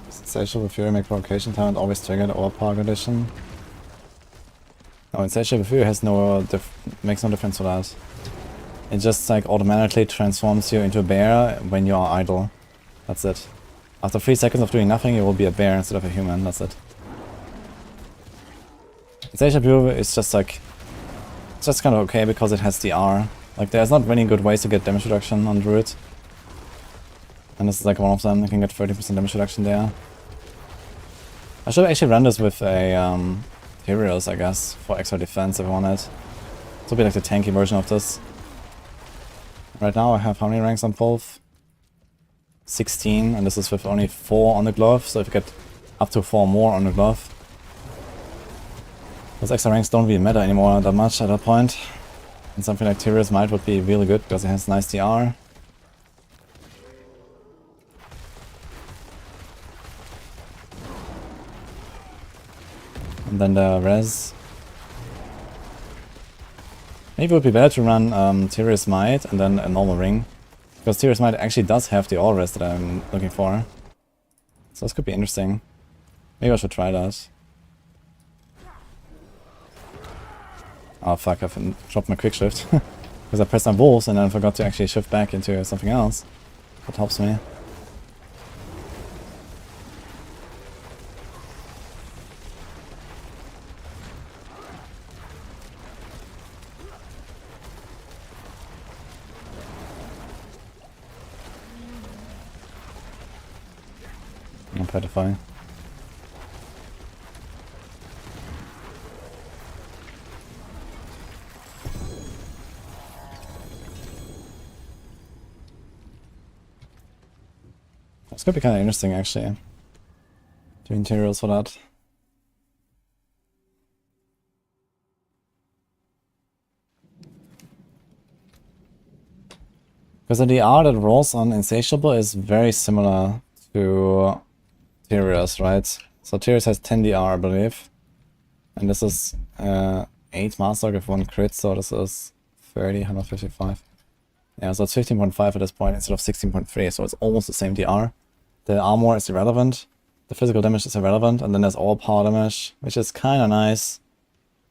Insatiable Fury make provocation talent always triggered or Paragon edition. No, Insatiable Fury has makes no difference for that. It just like automatically transforms you into a bear when you are idle. That's it. After 3 seconds of doing nothing, you will be a bear instead of a human. That's it. Insatiable Fury is just like, it's just kind of okay because it has the R. Like there's not many good ways to get damage reduction on Druid. And this is like one of them. You can get 30% damage reduction there. I should actually run this with a Heroes, I guess, for extra defense if I wanted. This will be like the tanky version of this. Right now I have how many ranks on Pulse? 16, and this is with only 4 on the glove, so if you get up to 4 more on the glove. Those extra ranks don't really matter anymore that much at that point. And something like Tyrius Might would be really good because it has nice DR. And then the res. Maybe it would be better to run Tyrius Might and then a normal ring. Because Tears Might actually does have the all rest that I'm looking for. So this could be interesting. Maybe I should try that. Oh fuck, I've dropped my quick shift. Because I pressed on wolves and then I forgot to actually shift back into something else. That helps me. I'm petrifying. This could be kind of interesting, actually. Doing materials for that. Because the DR that rolls on Insatiable is very similar to Tyrius, right? So Tyrius has 10 DR, I believe. And this is 8 Master with 1 crit, so this is 30, 155. Yeah, so it's 15.5 at this point instead of 16.3, so it's almost the same DR. The armor is irrelevant, the physical damage is irrelevant, and then there's all power damage, which is kinda nice.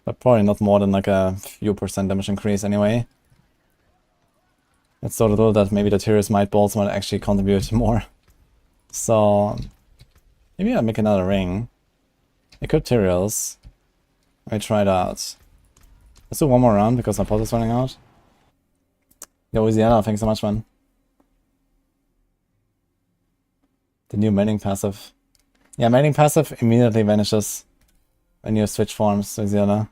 But probably not more than like a few % damage increase anyway. It's so little that maybe the Tyrius Might Bolts might actually contribute more. So maybe I'll make another ring. Equip Tyrius. Let me try it out. Let's do one more round because my pot is running out. Yo, Louisiana, thanks so much, man. The new mailing passive. Yeah, mailing passive immediately vanishes when you switch forms, Louisiana.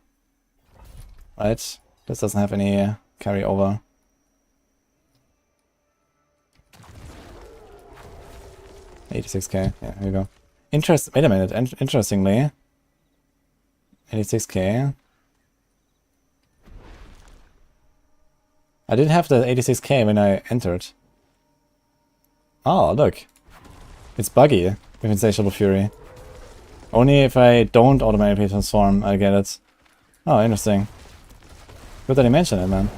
Right? This doesn't have any carryover. $86k. Yeah, here you go. Wait a minute. Interestingly, 86k. I didn't have the 86k when I entered. Oh, look. It's buggy with Insatiable Fury. Only if I don't automatically transform, I get it. Oh, interesting. Good that you mentioned it, man.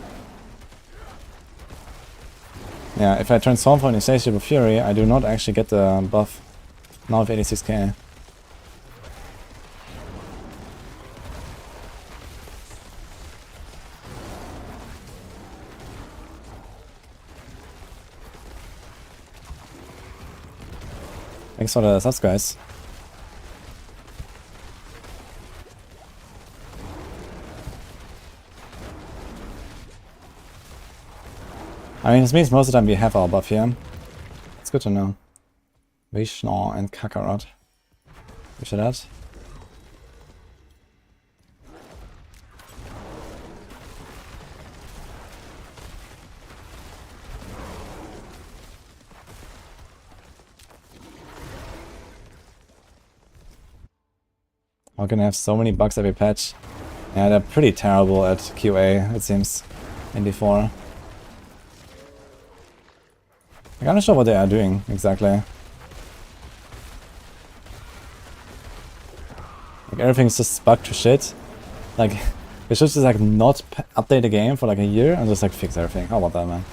Yeah, if I transform for Insatiable Fury, I do not actually get the buff. Now with 86k. Thanks for the subs, guys. I mean, this means most of the time we have our buff here. It's good to know. Vishnu and Kakarot. We should add. How can I have so many bugs every patch? Yeah, they're pretty terrible at QA, it seems, in D4. I'm not sure what they are doing, exactly. Like, everything's just bugged to shit. Like, they should just, like, not update the game for, like, a year and just, like, fix everything. How about that, man?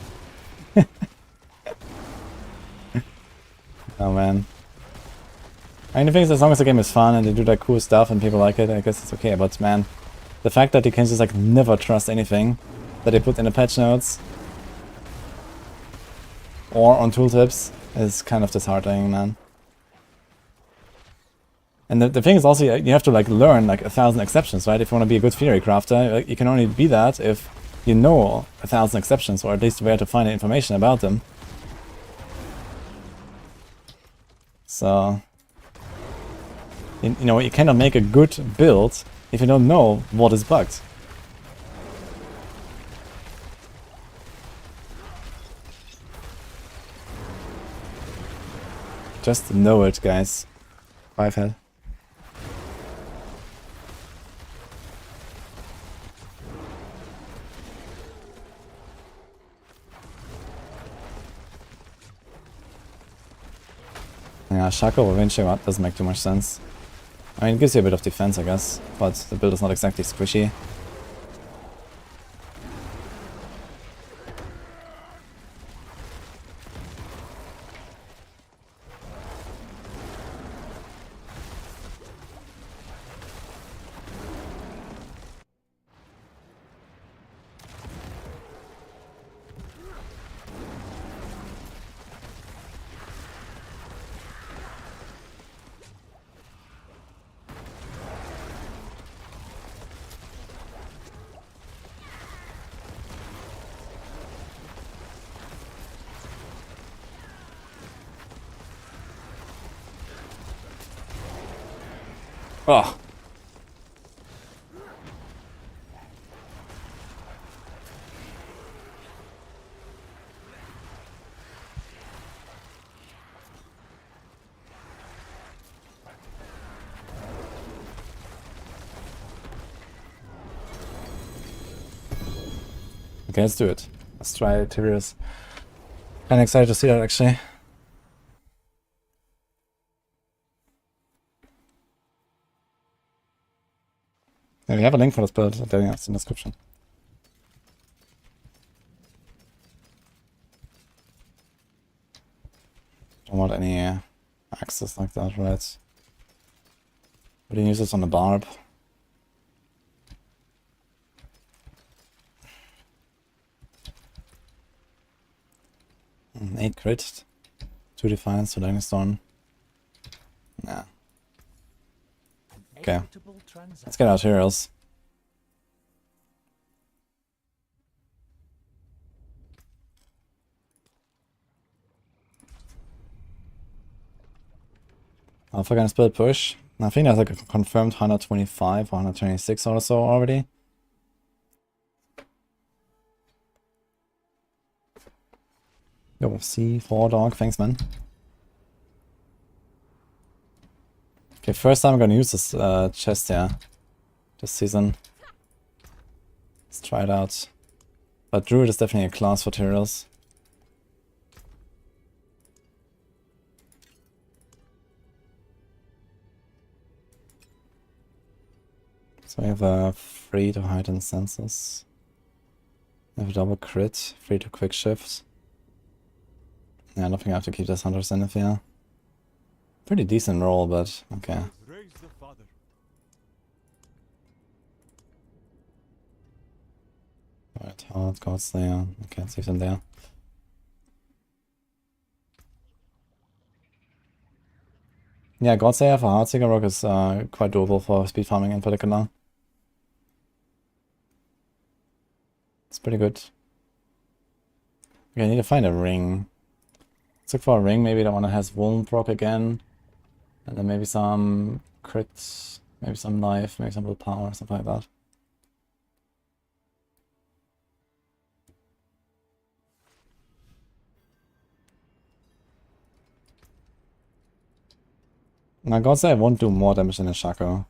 Oh, man. I mean, the thing is, as long as the game is fun and they do, like, cool stuff and people like it, I guess it's okay. But, man, the fact that you can just, like, never trust anything that they put in the patch notes or on tooltips is kind of disheartening, man. And the thing is also, you have to like learn like 1,000 exceptions, right? If you want to be a good theory crafter, you can only be that if you know 1,000 exceptions, or at least where to find the information about them. So, you know, you cannot make a good build if you don't know what is bugged. Just know it, guys. 5 head. Yeah, Shaco or Winching doesn't make too much sense. I mean, it gives you a bit of defense, I guess, but the build is not exactly squishy. Oh. Okay, let's do it. Let's try Tyrius. Kinda excited to see that actually. Yeah, we have a link for this build. There, yeah, it's in the description. Don't want any access like that, right? We didn't use this on the Barb. 8 crit, 2 defiance, 2 lightning storm. Nah. Okay. Let's get our heroes. If we're gonna split push, I think that's like a confirmed 125 or 126 or so already. Yo, C4 dog, thanks man. Okay, first time I'm gonna use this chest here this season. Let's try it out. But Druid is definitely a class for Tyrius. So we have a 3 to heighten senses. We have a double crit, 3 to quick shift. Yeah, I don't think I have to keep this 100% if yeah. Pretty decent roll, but okay. Raise the father. Alright, hard gods there. Okay, let's leave them there. Yeah, Godslayer for Heartseeker Rock is quite doable for speed farming in particular. It's pretty good. Okay, I need to find a ring. Let's look for a ring, maybe that one that has Wulm proc again. And then maybe some crits, maybe some life, maybe some willpower, something like that. Now, Godslayer won't do more damage than a Shaco.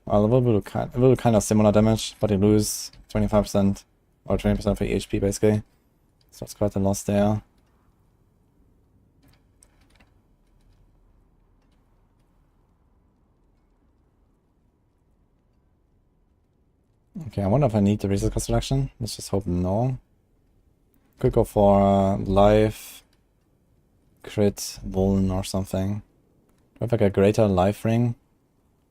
Well, it will do kind of similar damage, but you lose 25% or 20% for HP basically. So it's quite a loss there. Okay, I wonder if I need the resource cost reduction. Let's just hope no. Could go for life, crit, vuln or something. Do I have like a greater life ring?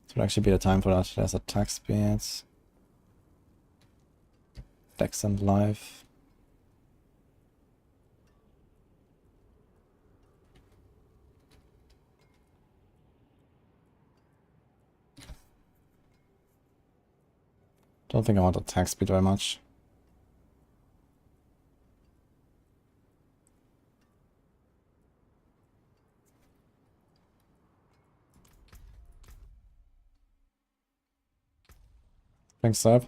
This would actually be the time for that. There's attack speed, dex and life. Don't think I want attack speed very much. Thanks, Seb.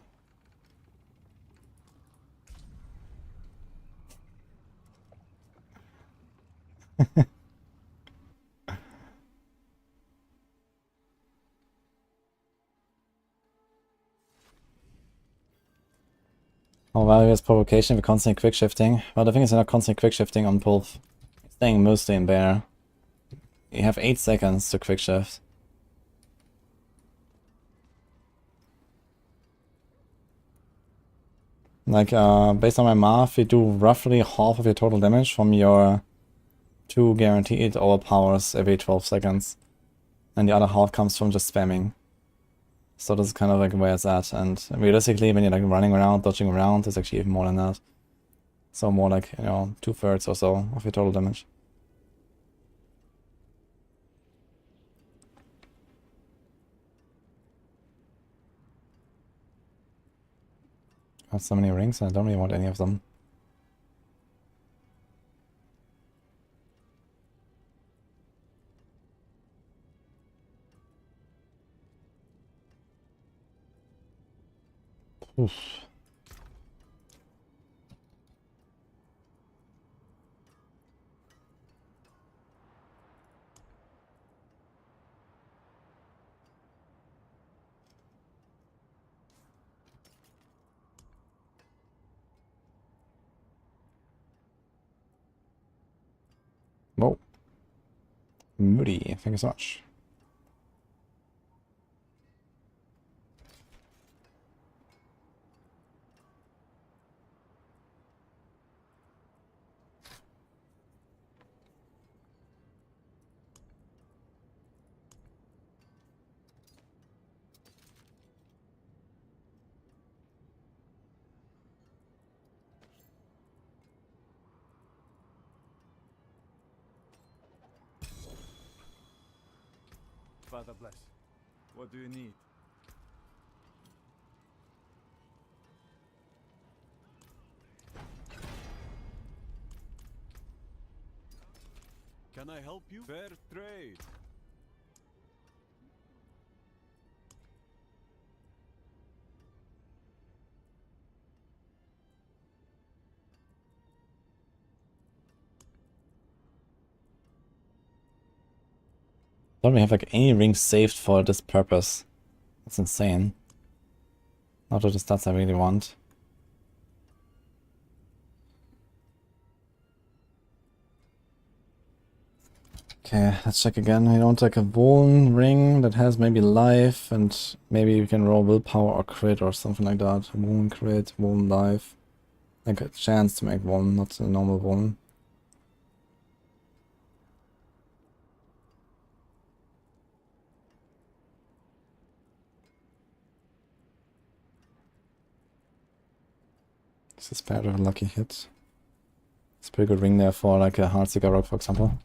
How valuable is provocation with constant quick shifting? Well, the thing is you're not constant quick shifting on both. It's staying mostly in bear. You have 8 seconds to quick shift. Like, based on my math, you do roughly half of your total damage from your 2 guaranteed overpowers every 12 seconds. And the other half comes from just spamming. So this is kind of like where it's at. And realistically, when you're like running around, dodging around, it's actually even more than that. So more like, you know, 2/3 or so of your total damage. I have so many rings, and I don't really want any of them. Oof. Whoa. Moody, thank you so much. Father bless. What do you need? Can I help you? Fair trade. Don't we have like any rings saved for this purpose? That's insane. Not the stats I really want. Okay, let's check again. I want like a Vuln ring that has maybe life, and maybe we can roll willpower or crit or something like that. Vuln crit, Vuln life. Like a chance to make Vuln, not a normal Vuln. This is better of a lucky hit. It's a pretty good ring there for like a Heartseeker Rock, for example.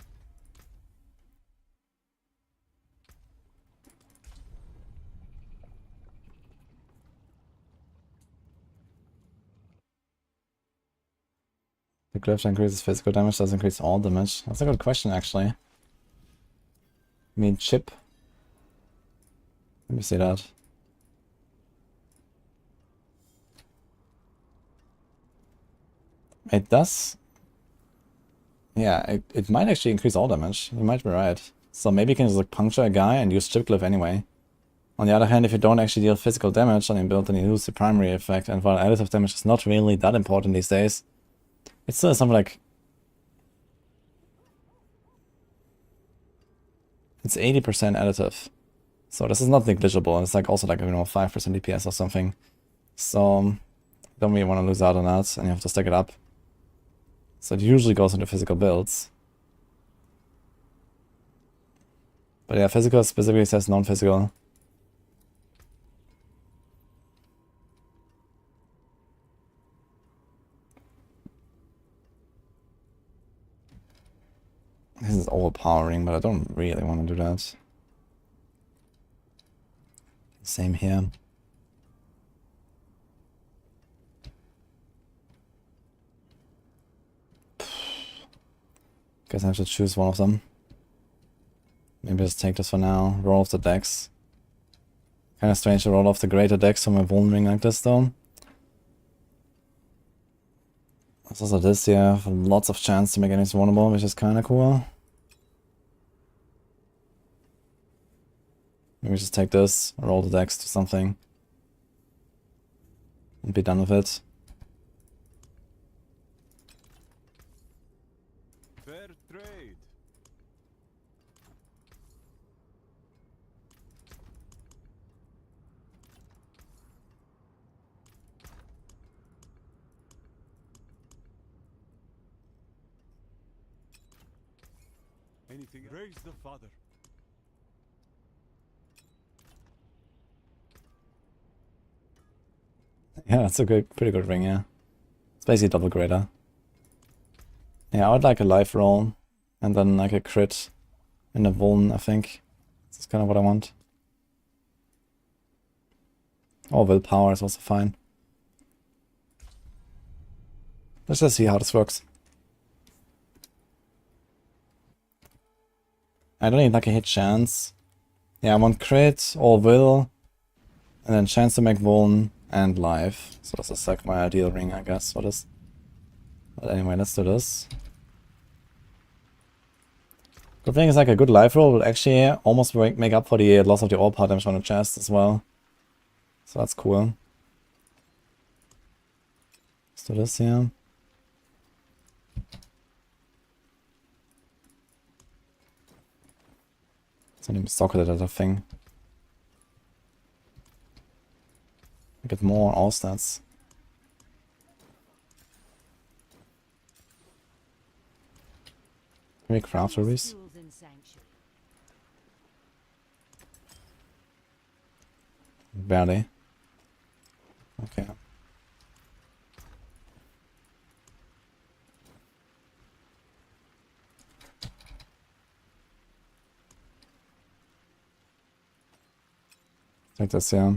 The glyph increases physical damage, does increase all damage. That's a good question, actually. I mean, chip. Let me see that. It does. Yeah, it might actually increase all damage. You might be right. So maybe you can just like puncture a guy and use chip glyph anyway. On the other hand, if you don't actually deal physical damage on your build, then you lose the primary effect. And while additive damage is not really that important these days, it's still something like... It's 80% additive. So this is not negligible. It's like also like, 5% DPS or something. So don't really want to lose out on that, and you have to stack it up. So it usually goes into physical builds. But yeah, physical specifically says non-physical. This is overpowering, but I don't really want to do that. Same here. Guess I have to choose one of them. Maybe just take this for now. Roll off the decks. Kinda strange to roll off the greater decks from a Vuln ring like this though. There's also this here, for lots of chance to make enemies vulnerable, which is kinda cool. Maybe just take this, roll the decks to something. And be done with it. Fair trade. Anything? Raise the father. Yeah, that's a pretty good ring, yeah. It's basically double greater. Yeah, I would like a life roll, and then like a crit in a Vuln, I think. That's kind of what I want. Or willpower is also fine. Let's just see how this works. I don't need like a hit chance. Yeah, I want crit or will, and then chance to make Vuln, and life. So this is like my ideal ring, I guess. What is? But anyway, let's do this. Good thing is like a good life roll will actually almost make up for the loss of the all part damage on the chest as well. So that's cool. Let's do this here. It's not even socket at that thing. I get more all stats. Can we craft rubies? Schools in Sanctuary. Barely. Okay. Take this, yeah.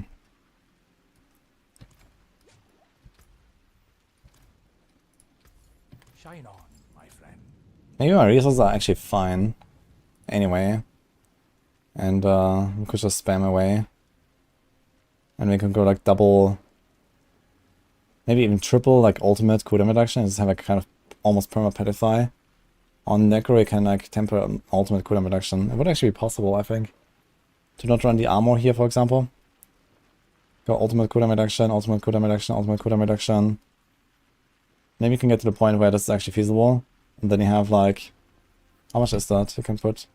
Shine on, my friend. Maybe my resources are actually fine. Anyway. And we could just spam away. And we can go like double, maybe even triple like ultimate cooldown reduction and just have like kind of almost perma petify. On Necro you can like temper ultimate cooldown reduction. It would actually be possible, I think. To not run the armor here, for example. Go ultimate cooldown reduction, ultimate cooldown reduction, ultimate cooldown reduction. Maybe you can get to the point where this is actually feasible. And then you have like, how much is that you can put?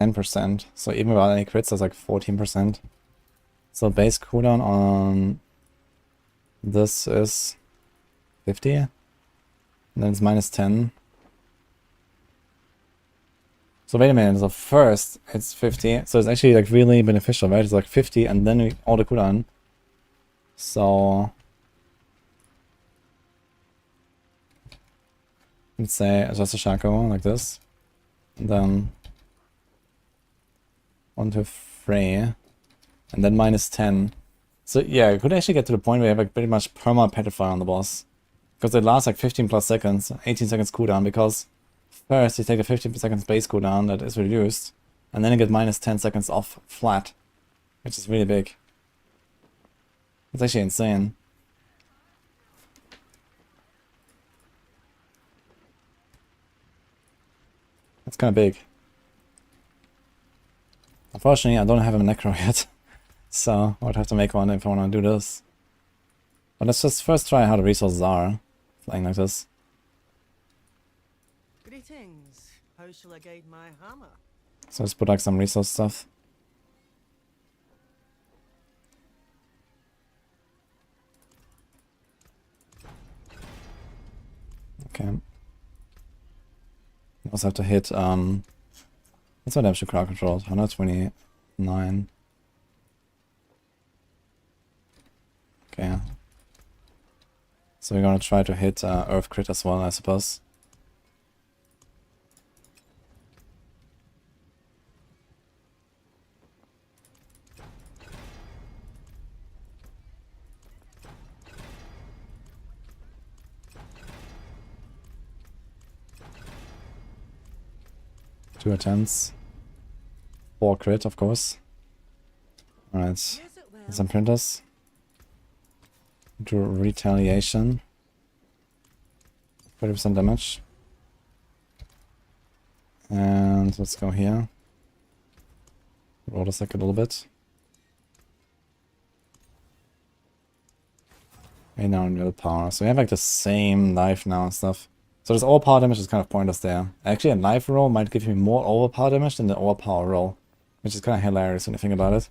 %. So even without any crits, that's like 14%. So base cooldown on this is 50. And then it's -10. So wait a minute, so first it's 50. So it's actually like really beneficial, right? It's like 50 and then all the cooldown. So let's say adjust the Shaco like this. And then 1 to 3. And then -10. So yeah, you could actually get to the point where you have like pretty much perma petrify on the boss. Because it lasts like 15 plus seconds, 18 seconds cooldown, because first you take a 15 seconds base cooldown that is reduced, and then you get -10 seconds off flat, which is really big. It's actually insane. That's kind of big. Unfortunately, I don't have a Necro yet, so I would have to make one if I want to do this. But let's just first try how the resources are, playing like this. Greetings. How shall I guide my hammer? So let's put like some resource stuff. Okay. Also have to hit, what's my damage to crowd control? 129. Okay. So we're gonna try to hit Earth crit as well, I suppose. Two attempts. 4 crit, of course. Alright. Use it well. Some printers. Do retaliation. 30% damage. And let's go here. Roll the sec a little bit. And now in willpower. So we have like the same life now and stuff. So this overpower damage is kind of pointless there. Actually, a life roll might give you more overpower damage than the overpower roll. Which is kind of hilarious when you think about it.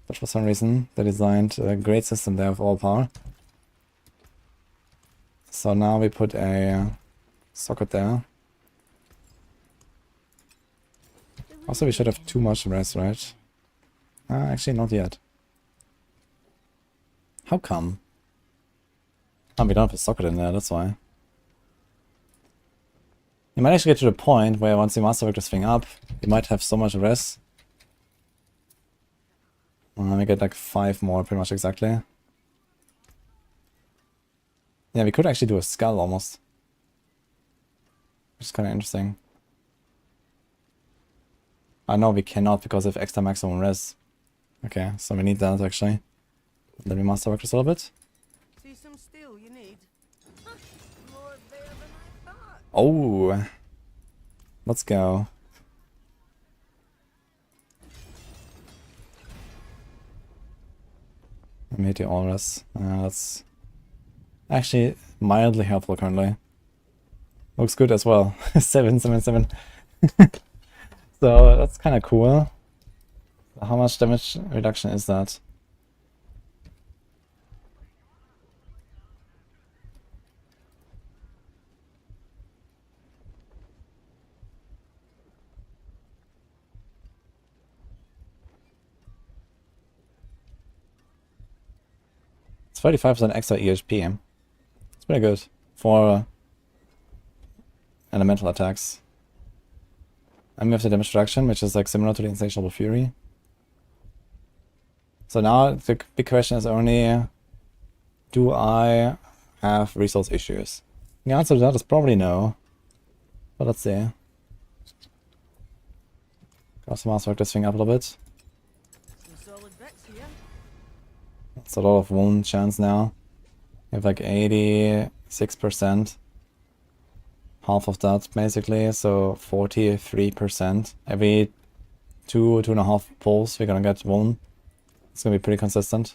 But for some reason, they designed a great system there of overpower. So now we put a socket there. Also, we should have too much rest, right? Actually, not yet. How come? Oh, we don't have a socket in there, that's why. You might actually get to the point where once you masterwork this thing up, you might have so much rest. We get like 5 more, pretty much exactly. Yeah, we could actually do a skull almost. Which is kind of interesting. I know we cannot because of extra maximum res. Okay, so we need that actually. Let me masterwork this a little bit. See some steel you need? More there than I thought. Oh, let's go. I made the auras. That's actually mildly helpful currently. Looks good as well. 777. So that's kind of cool. How much damage reduction is that? It's 35% extra EHP. It's pretty good for elemental attacks. And we have the damage reduction, which is like similar to the Insatiable Fury. So now the big question is only, do I have resource issues? The answer to that is probably no. But let's see. Gotta masterwork this thing up a little bit. Some solid bits here. That's a lot of wound chance now. We have like 86%. Half of that basically, so 43%. Every 2.5 pulls we're gonna get wound. It's gonna be pretty consistent.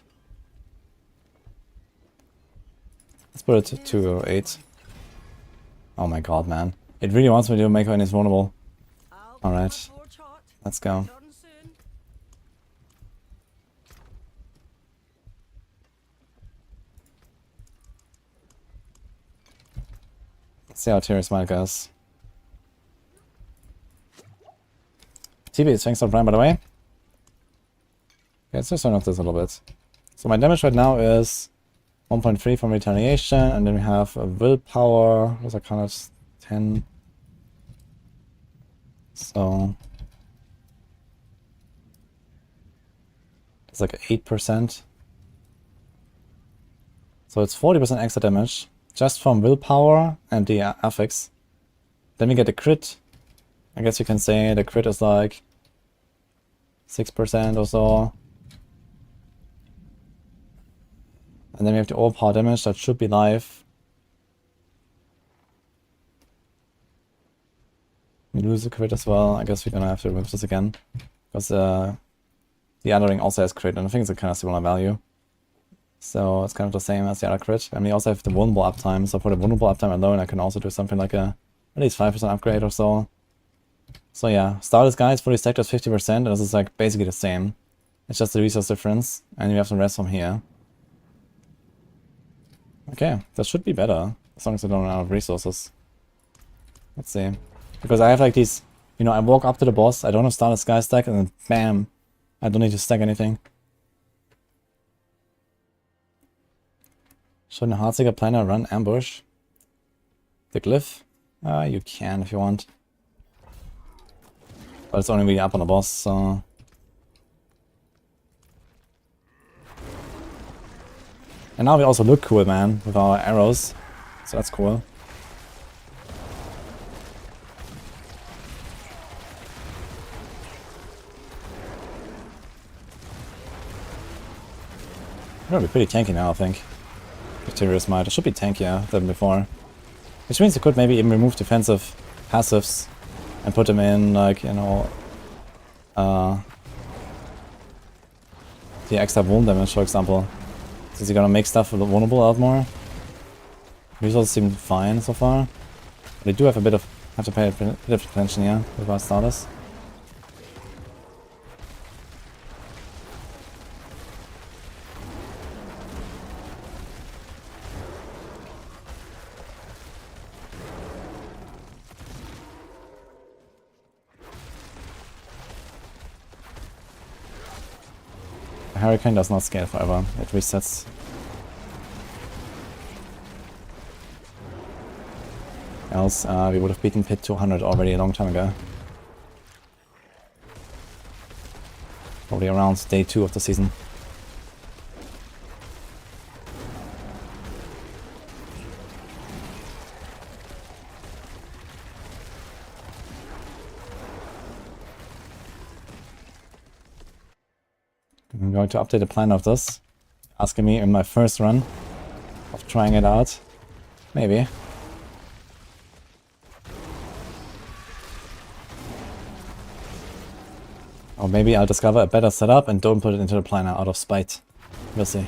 Let's put it to 8. Oh my god, man. It really wants me to make her invulnerable. Alright, let's go. Let's see how Tears Smile goes. TB, thanks for Prime, by the way. Okay, let's just turn off this a little bit. So my damage right now is 1.3 from retaliation, and then we have a willpower. Those are kind of 10. So it's like 8%. So it's 40% extra damage just from willpower and the affix. Then we get a crit. I guess you can say the crit is like 6% or so. And then we have the overpower damage that should be live. We lose the crit as well. I guess we're gonna have to remove this again. Because the other ring also has crit, and I think it's a kind of similar value. So it's kind of the same as the other crit. And we also have the vulnerable uptime. So for the vulnerable uptime alone, I can also do something like a at least 5% upgrade or so. So yeah, Stardust Guy is fully stacked at 50%, and this is like basically the same. It's just the resource difference, and you have some rest from here. Okay, that should be better, as long as I don't run out of resources. Let's see. Because I have like these, you know, I walk up to the boss, I don't have Stardust Guy stack, and then bam, I don't need to stack anything. Shouldn't a Heartseeker planner run ambush? The glyph? You can if you want. But it's only really up on the boss, so... And now we also look cool, man, with our arrows. So that's cool. We're gonna be pretty tanky now, I think. Victorious Might. It should be tankier than before. Which means you could maybe even remove defensive passives and put them in, like, you know, the extra wound damage, for example. Since you're gonna make stuff vulnerable out more. Resources seem fine so far. But I do have a bit of, have to pay a bit of attention here with our starters. Hurricane does not scale forever, it resets. Else we would have beaten Pit 200 already a long time ago. Probably around day 2 of the season. going to update the plan of this. Asking me in my first run of trying it out. Maybe. Or maybe I'll discover a better setup and don't put it into the planner out of spite. We'll see.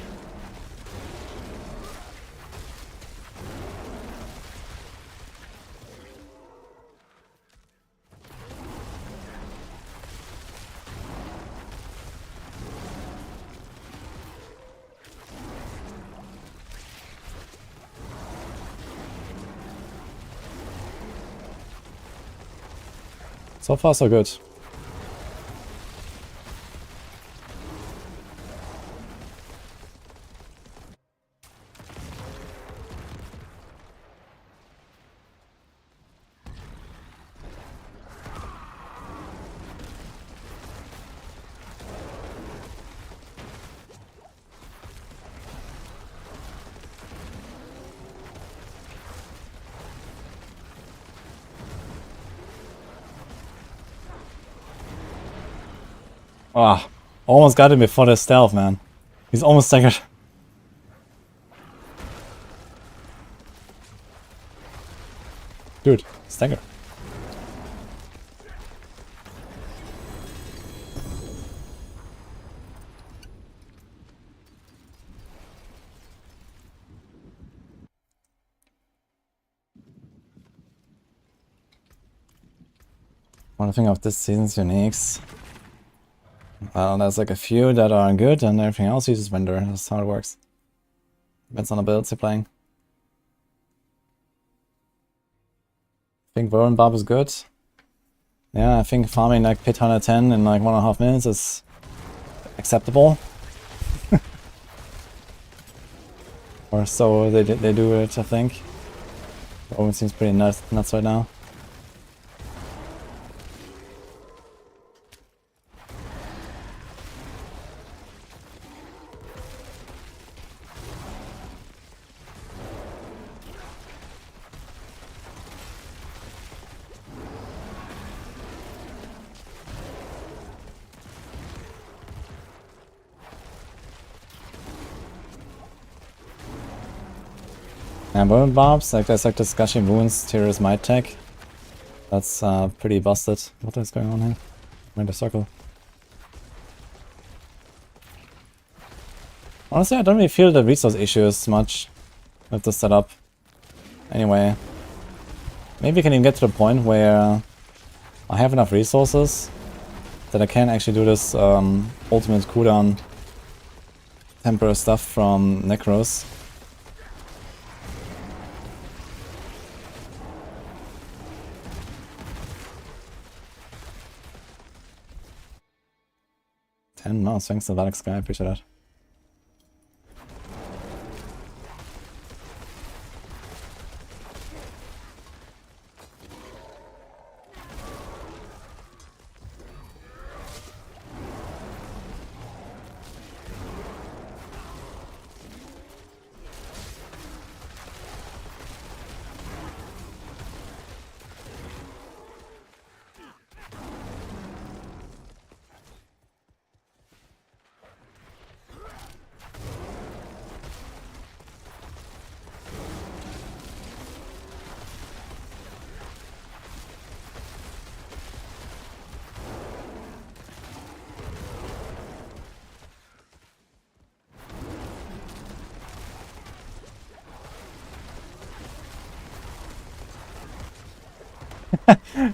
So far, so good. Ah, almost got him before the stealth, man. He's almost staggered. Dude, stagger. One thing of this season's uniques. Well, there's like a few that are good and everything else uses vendor. That's how it works. Depends on the builds you're playing. I think Barb is good. Yeah, I think farming like pit 110 in like 1.5 minutes is acceptable. Or so they do it, I think. It seems pretty nuts right now. And Burn Barbs, like there's like this Gushing Wounds, Tears Might tech. That's pretty busted. What is going on here? I'm in the circle. Honestly, I don't really feel the resource issues much with the setup. Anyway, maybe we can even get to the point where I have enough resources that I can actually do this ultimate cooldown temporary stuff from Necros. No, thanks to Alex guy, I appreciate that.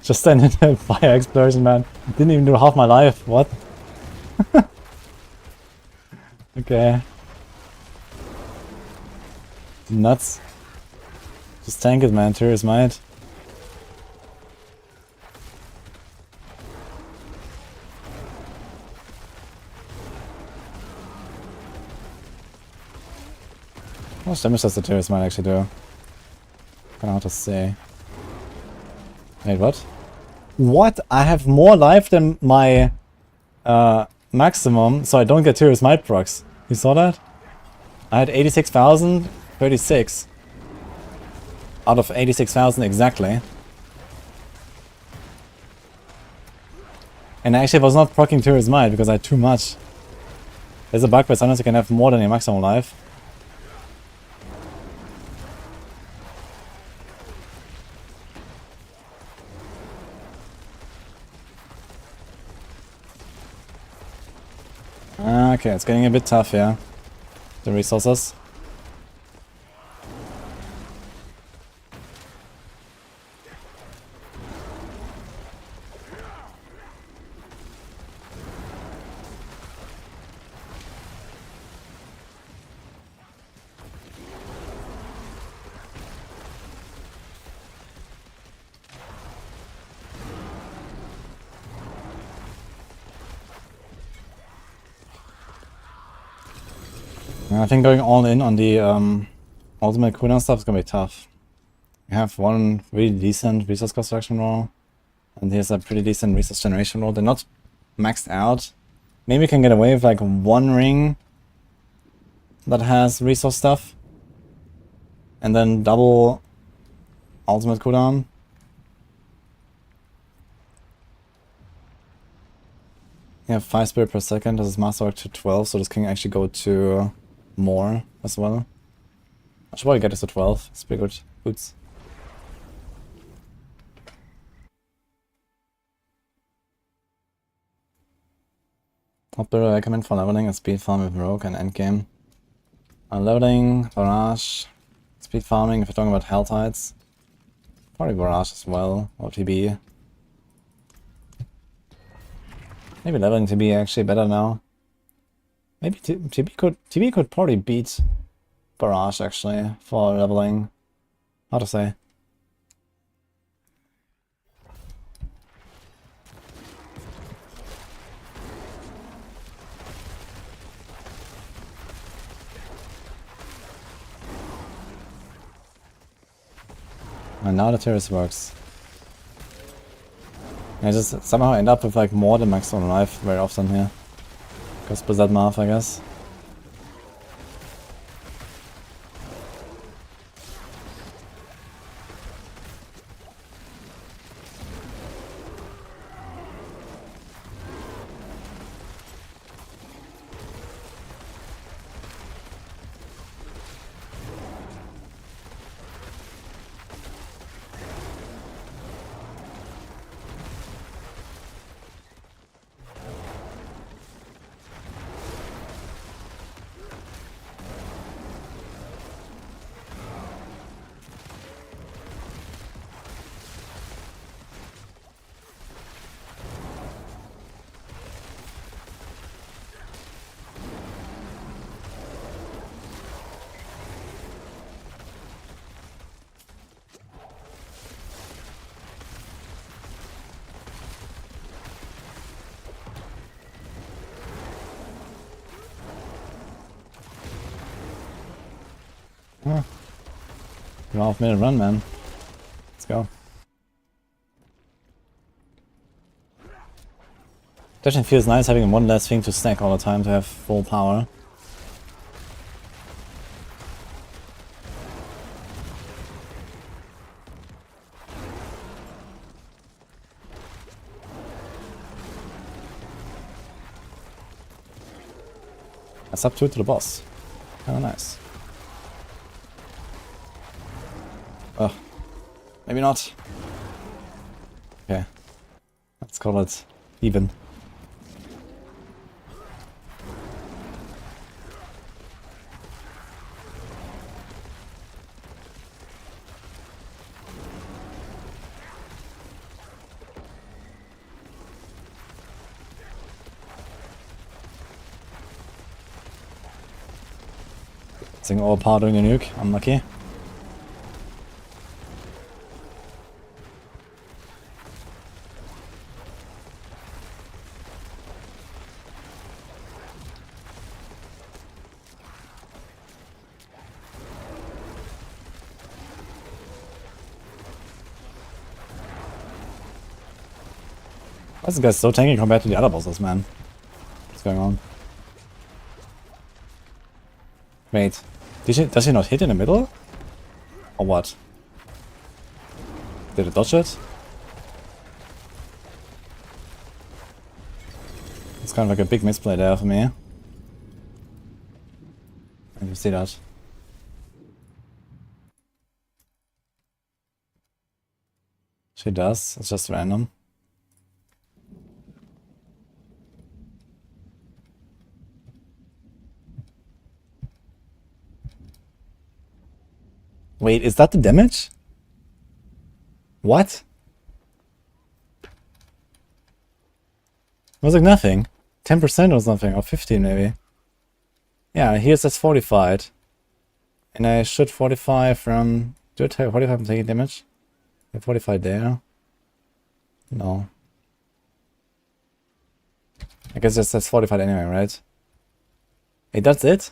Just stand in a fire explosion, man. Didn't even do half my life. What? Okay. Nuts. Just tank it, man. Tears might. How much damage does the Tears might actually do? Kinda hard to say. Wait, what? What? I have more life than my maximum, so I don't get Tears Might procs. You saw that? I had 86,036 out of 86,000 exactly. And I actually was not proccing Tears Might because I had too much. There's a bug where sometimes you can have more than your maximum life. Okay, it's getting a bit tough here. The resources. I think going all in on the ultimate cooldown stuff is gonna be tough. We have one really decent resource construction roll, and here's a pretty decent resource generation roll. They're not maxed out. Maybe we can get away with like one ring that has resource stuff, and then double ultimate cooldown. Yeah, 5 spirit per second. This is Masterwork to 12, so this can actually go to more as well. I should probably get this to 12. It's pretty good boots. What build I recommend for leveling is speed farm with rogue and endgame. Leveling, barrage, speed farming if you're talking about hell tides. Probably barrage as well, or TB. Maybe leveling TB actually better now. Maybe TB could probably beat barrage actually for leveling. Hard to say. And now the terrace works. I just somehow end up with like more than maximum life very often here. Because Blizzard math, I guess. Huh. 12-minute run, man. Let's go. Definitely feels nice having one less thing to stack all the time to have full power. A sub 2 to the boss. Kinda nice. Oh, maybe not. Okay, let's call it even. Using all power doing a nuke, unlucky. Why is this guy so tanky compared to the other bosses, man? What's going on? Wait, does he not hit in the middle? Or what? Did it dodge it? It's kind of like a big misplay there for me. And you see that. She does, it's just random. Wait, is that the damage? What? It was like nothing. 10% was nothing, or 15 maybe. Yeah, here's that's fortified. And I should fortify from... Do I take 45 from taking damage? I fortified there. No. I guess that's fortified anyway, right? Hey, that's it?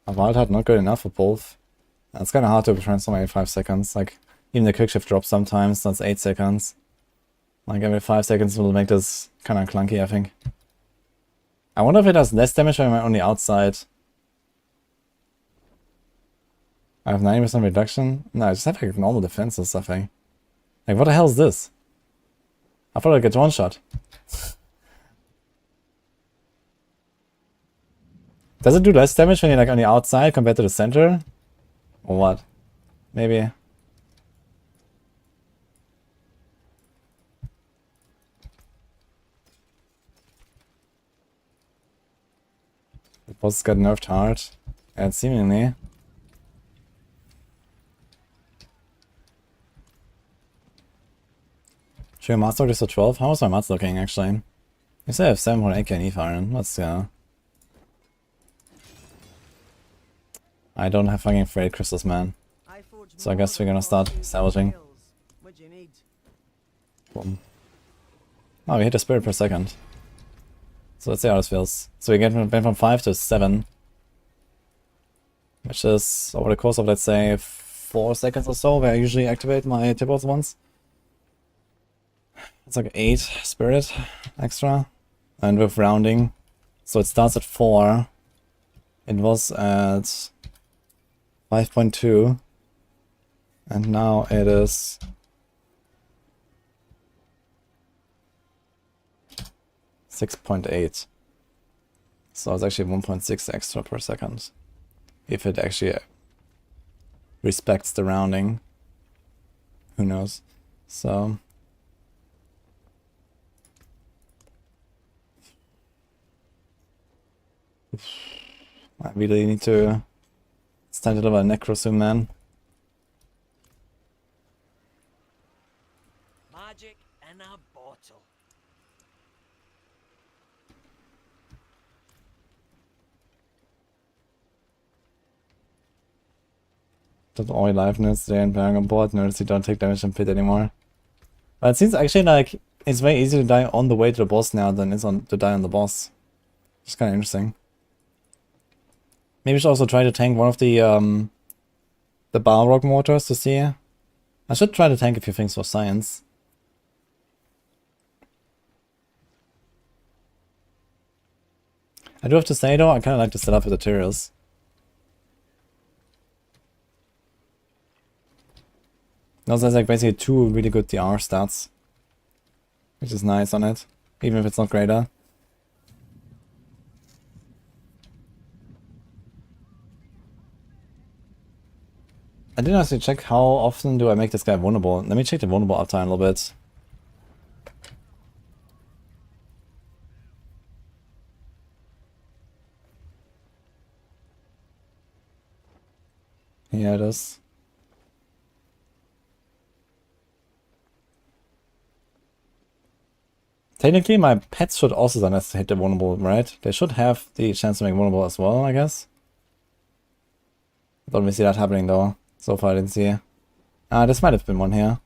A wild heart not good enough for both. It's kind of hard to transform every 5 seconds. Like, even the quick shift drops sometimes, that's 8 seconds. Like, every 5 seconds will make this kind of clunky, I think. I wonder if it does less damage when I'm on the outside. I have 90% reduction? No, I just have like normal defense or something. Like, what the hell is this? I thought I'd get one shot. Does it do less damage when you're like on the outside compared to the center? Or what? Maybe. The boss got nerfed hard. And seemingly. Should your master this to 12? How was my master looking actually? You say I have 7.8k in ETH iron. Let's go. I don't have fucking freight crystals, man. So I guess we're gonna start salvaging. Boom. Oh, we hit a spirit per second. So let's see how this feels. So we went from 5 to 7. Which is over the course of, let's say, 4 seconds or so, where I usually activate my tibbles once. It's like 8 spirit extra. And with rounding. So it starts at 4. It was at 5.2. And now it is 6.8. So it's actually 1.6 extra per second. If it actually respects the rounding. Who knows? So I really need to stand it over a Necro soon, man. Magic in a bottle. That all liveness there in Paragon board. Notice you don't take damage from pit anymore. But it seems actually like it's way easier to die on the way to the boss now than it's on to die on the boss. It's kind of interesting. Maybe we should also try to tank one of the Balrog mortars to see. I should try to tank a few things for science. I do have to say though, I kind of like to set up with the materials. Also has like basically 2 really good DR stats. Which is nice on it. Even if it's not greater. I didn't actually check how often do I make this guy vulnerable. Let me check the vulnerable uptime a little bit. Yeah, it is. Technically, my pets should also then hit the vulnerable, right? They should have the chance to make vulnerable as well, I guess. Don't we see that happening though? So far I didn't see. This might have been one here.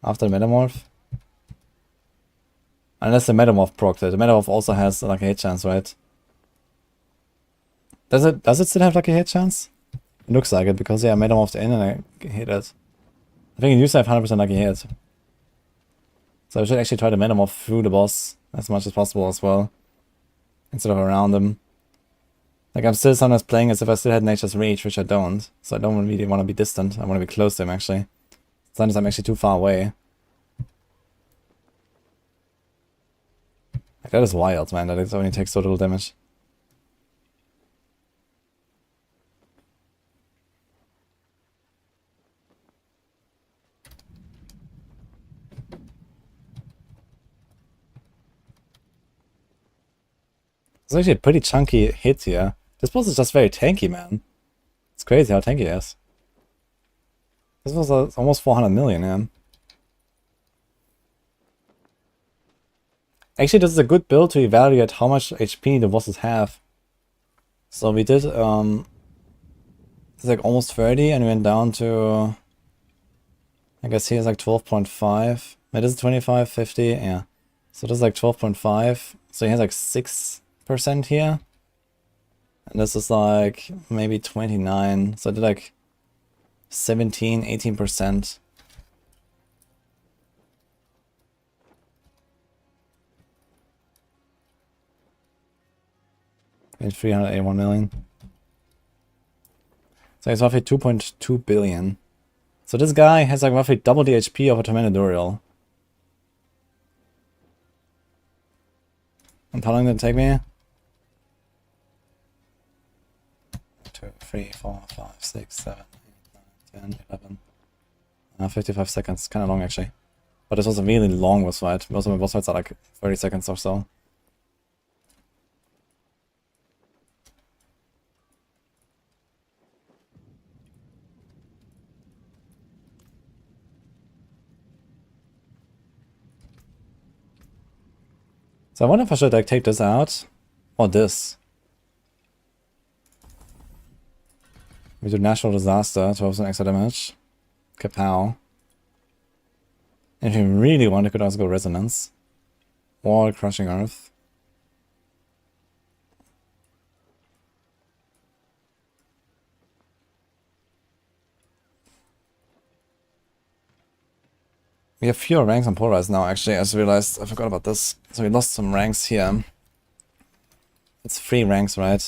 After the Metamorph. Unless the Metamorph procced it. The Metamorph also has like a hit chance, right? Does it still have like a hit chance? It looks like it because yeah, I Metamorphed in and I hit it. I think it used to have 100% lucky hit. So I should actually try to Metamorph through the boss as much as possible as well. Instead of around him. Like I'm still sometimes playing as if I still had Nature's Reach, which I don't. So I don't really want to be distant. I want to be close to him actually. Sometimes I'm actually too far away. Like, that is wild, man, that it only takes so little damage. It's actually a pretty chunky hit here. This boss is just very tanky, man. It's crazy how tanky it is. This was almost 400 million, yeah. Actually, this is a good build to evaluate how much HP the bosses have. So we did, it's like almost 30 and we went down to, I guess here's like 12.5. Wait, this is 25, 50, yeah. So this is like 12.5. So he has like 6% here. And this is like maybe 29. So I did like 17, 18%. And 381 million. So it's roughly 2.2 billion. So this guy has like roughly double the HP of a Andariel. And how long did it take me? 2, 3, 4, 5, 6, 7, 8, 9, 10, 11. 55 seconds. Kind of long actually. But this was a really long boss fight. Most of my boss fights are like 30 seconds or so. So I wonder if I should like take this out or this. We do natural disaster, 12% extra damage. Kapow. And if you really want, you could also go resonance. Or crushing earth. We have fewer ranks on Polarized now, actually. I just realized I forgot about this. So we lost some ranks here. It's 3 ranks, right?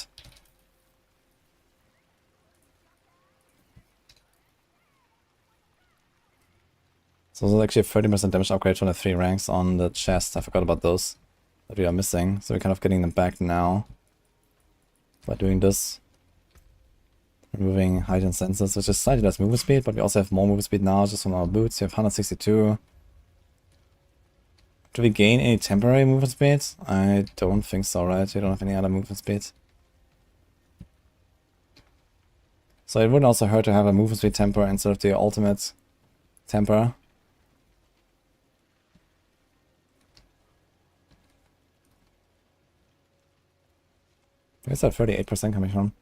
So there's actually a 30% damage upgrade from the 3 ranks on the chest. I forgot about those that we are missing. So we're kind of getting them back now by doing this. Removing heightened senses, which is slightly less movement speed, but we also have more movement speed now just from our boots. We have 162. Do we gain any temporary movement speed? I don't think so, right? We don't have any other movement speed. So it wouldn't also hurt to have a movement speed temper instead of the ultimate temper. Where's that 38% coming from?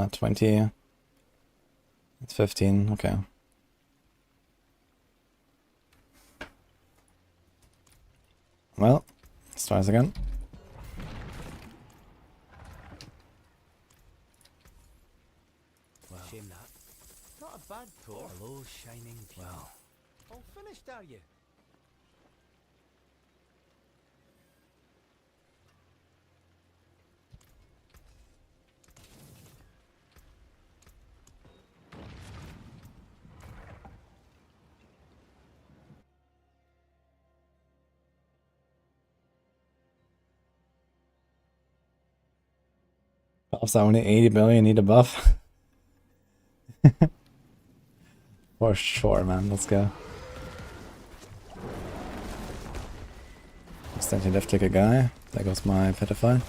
20. It's 15, okay. Well, let's try this again. Well, shame that. Not a bad tour. Hello, shining people. Well, all finished, are you? Buffs are only 80 billion, need a buff. For sure, man. Let's go. Instantly left click a guy. There goes my pedophile.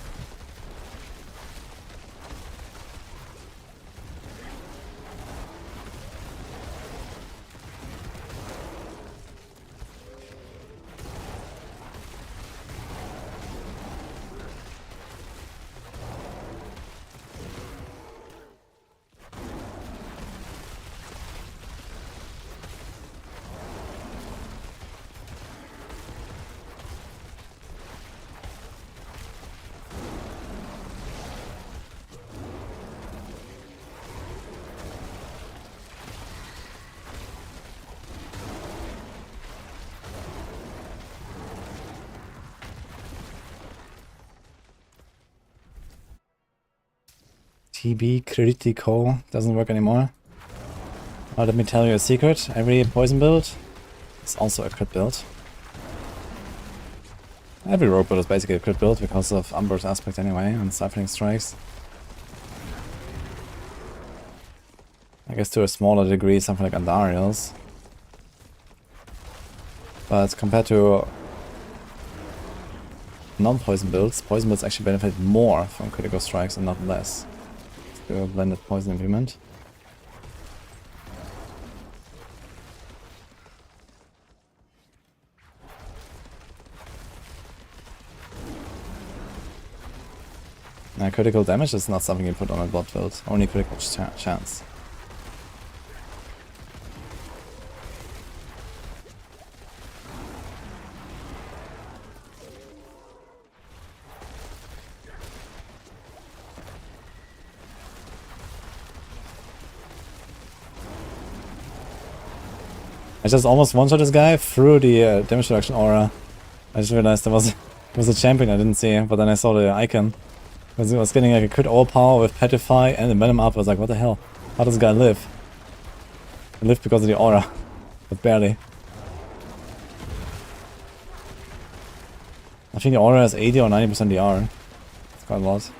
TB critical doesn't work anymore. Now let me tell you a secret. Every poison build is also a crit build. Every rogue build is basically a crit build because of Umber's aspect anyway, and siphoning strikes. I guess to a smaller degree something like Andariel's. But compared to non-poison builds, poison builds actually benefit more from critical strikes and not less. To a blended poison implement. Now, critical damage is not something you put on a blood build, only critical chance. I just almost one-shot this guy through the damage reduction aura. I just realized there was a champion I didn't see, but then I saw the icon. I was getting like a crit all power with Petrify and the Venom up. I was like, what the hell? How does this guy live? He lived because of the aura, but barely. I think the aura has 80 or 90% DR. It's quite a lot.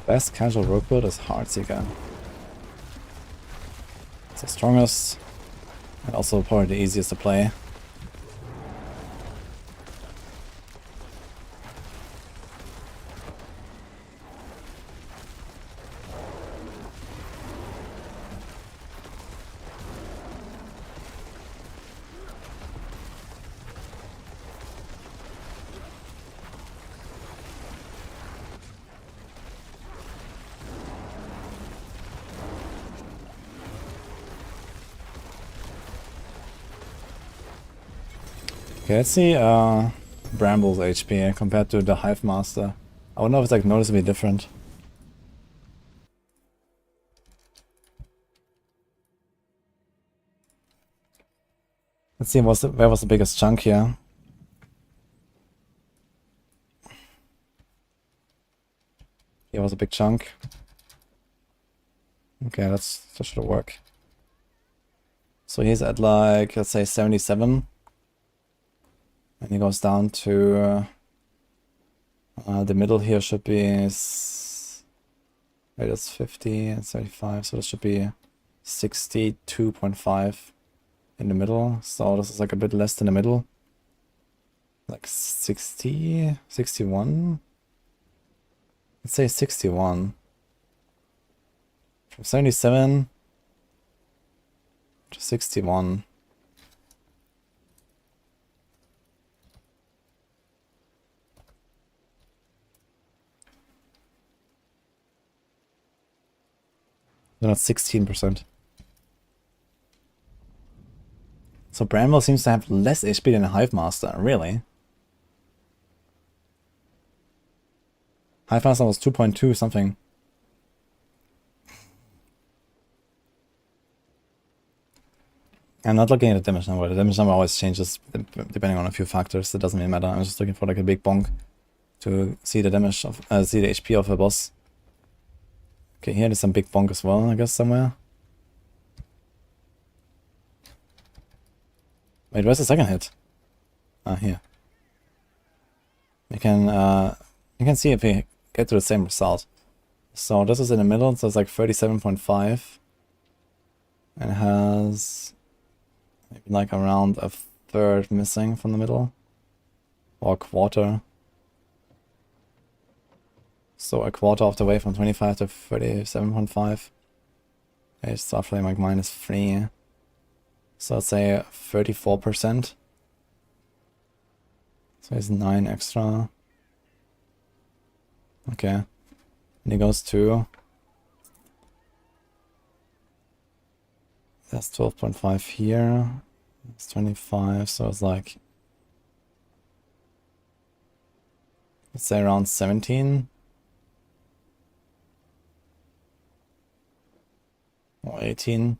Best casual rogue build is Heartseeker. It's the strongest and also probably the easiest to play. Okay, let's see Bramble's HP compared to the Hive Master. I wonder if it's like noticeably different. Let's see where was the biggest chunk here. Here was a big chunk. Okay, that should work. So he's at like, let's say 77. And he goes down to the middle here should be wait, that's 50 and 35, so this should be 62.5 in the middle. So this is like a bit less than the middle. Like 60, 61. Let's say 61. From 77 to 61. They're not 16%. So Bramble seems to have less HP than a Hive Master, really? Hive Master was 2.2 something. I'm not looking at the damage number. The damage number always changes depending on a few factors. It doesn't really matter. I'm just looking for like a big bonk to see the damage of see the HP of a boss. Okay, here there's some big bonk as well, I guess, somewhere. Wait, where's the second hit? Ah, here. You can see if we get to the same result. So this is in the middle, so it's like 37.5. And has maybe like around a third missing from the middle. Or a quarter. So a quarter of the way from 25 to 37.5. It's roughly like -3. So let's say 34%. So it's 9 extra. Okay. And he goes to... That's 12.5 here. It's 25, so it's like... Let's say around 17. Or 18.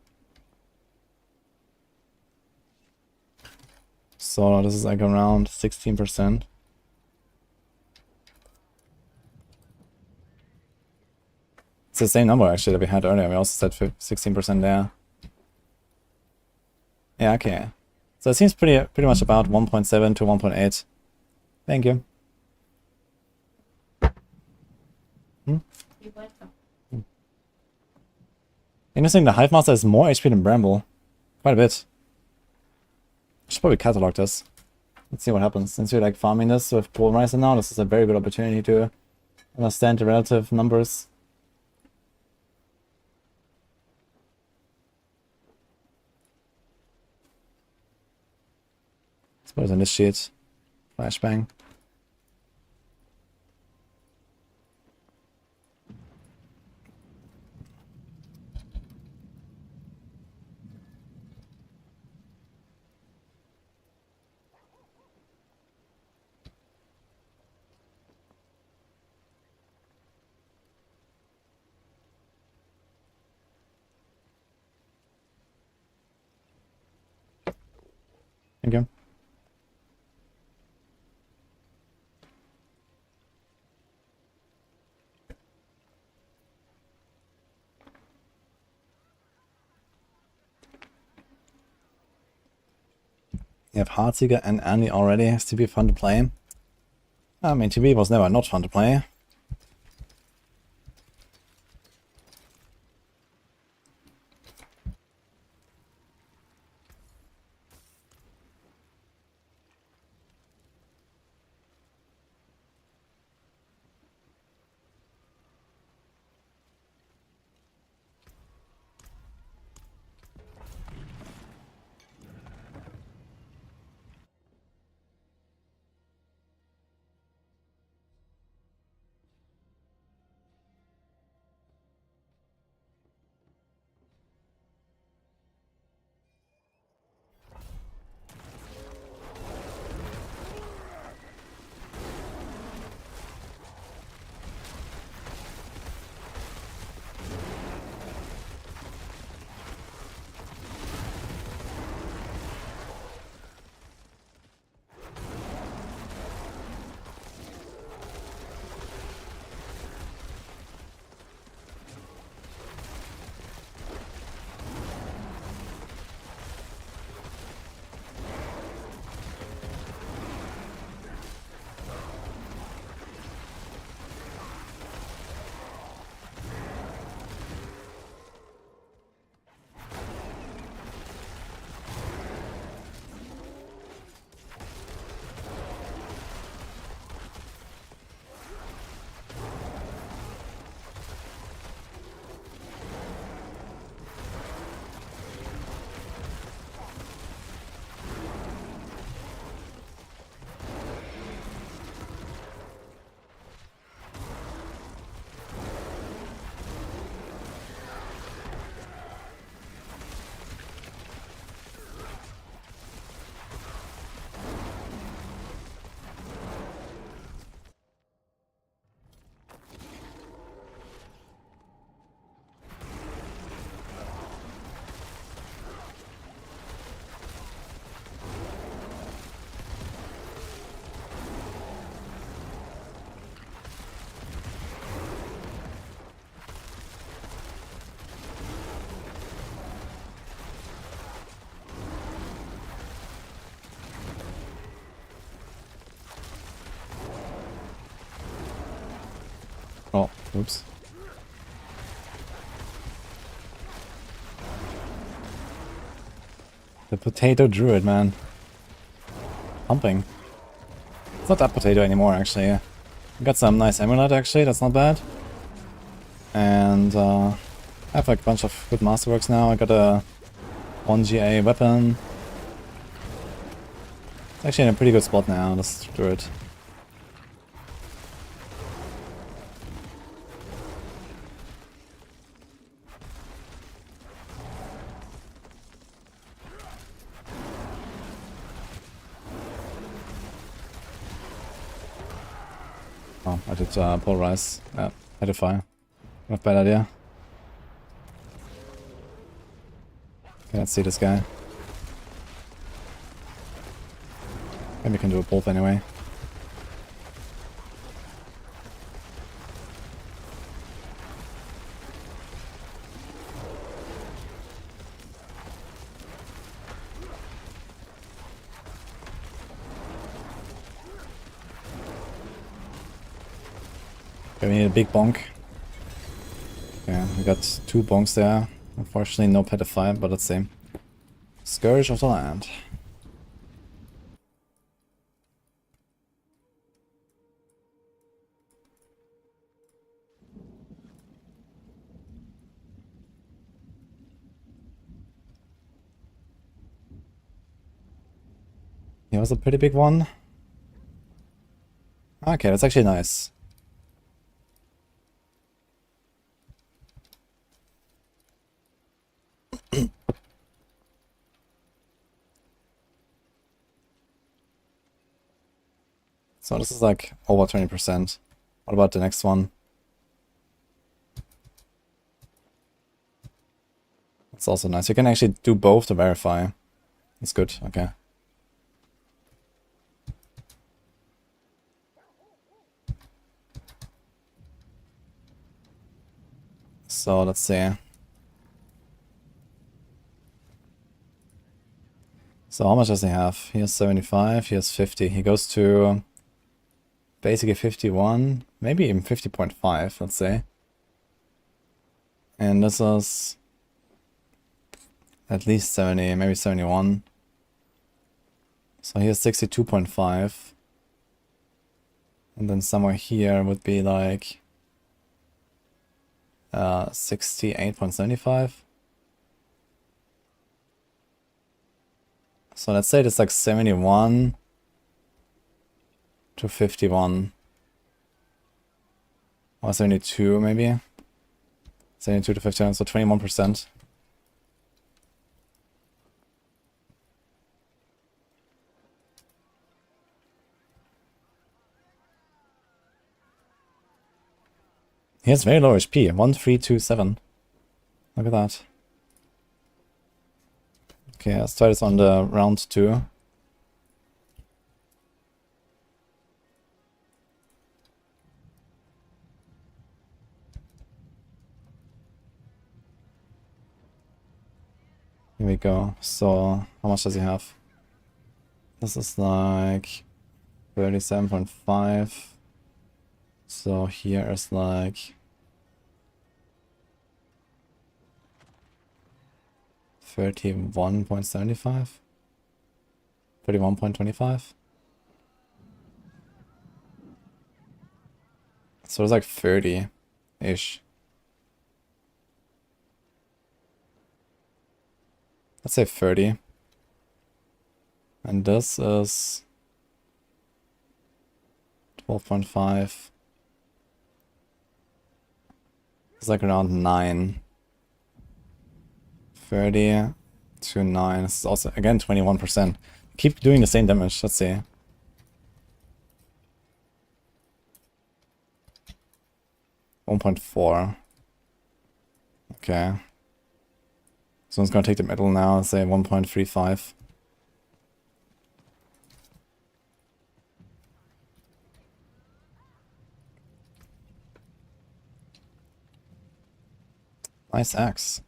So this is like around 16%. It's the same number actually that we had earlier. We also said 16% there. Yeah, okay. So it seems pretty much about 1.7 to 1.8. Thank you. You're welcome. Interesting, the Hive Master has more HP than Bramble. Quite a bit. I should probably catalog this. Let's see what happens. Since we're like farming this with Polarizer now, this is a very good opportunity to understand the relative numbers. Suppose on this sheet. Flashbang. Thank you. You have Heartseeker and Annie already. Has to be fun to play. I mean, TB was never not fun to play. Oh, oops. The potato druid, man. Pumping. It's not that potato anymore, actually. Got some nice amulet, actually. That's not bad. And I have like a bunch of good masterworks now. I got a 1GA weapon. It's actually in a pretty good spot now, this druid. Oh, I did polarize. Yeah, I did fire. Not a bad idea. Okay, let's see this guy. Maybe we can do it both anyway. Okay, we need a big bonk. Yeah, we got 2 bonks there. Unfortunately, no pedify, but let's see. Scourge of the Land. He was a pretty big one. Okay, that's actually nice. So this is like over 20%. What about the next one? That's also nice. You can actually do both to verify. That's good, okay. So let's see. So how much does he have? He has 75, he has 50. He goes to basically 51, maybe even 50.5, let's say. And this is at least 70, maybe 71. So he has 62.5. And then somewhere here would be like 68.75. So let's say it's like 71 to 51. Or 72 maybe. 72 to 51, so 21%. He has very low HP, 1327. Look at that. Okay, let's try this on the round 2. Here we go. So, how much does he have? This is like 37.5. So here is like 31.75. 31.25. So it's like 30-ish. Let's say 30. And this is 12.5. It's like around 9. 30 to 9. This is also, again, 21%. Keep doing the same damage. Let's see. $1.4. Okay. So it's gonna take the middle now, say 1.35. Nice axe.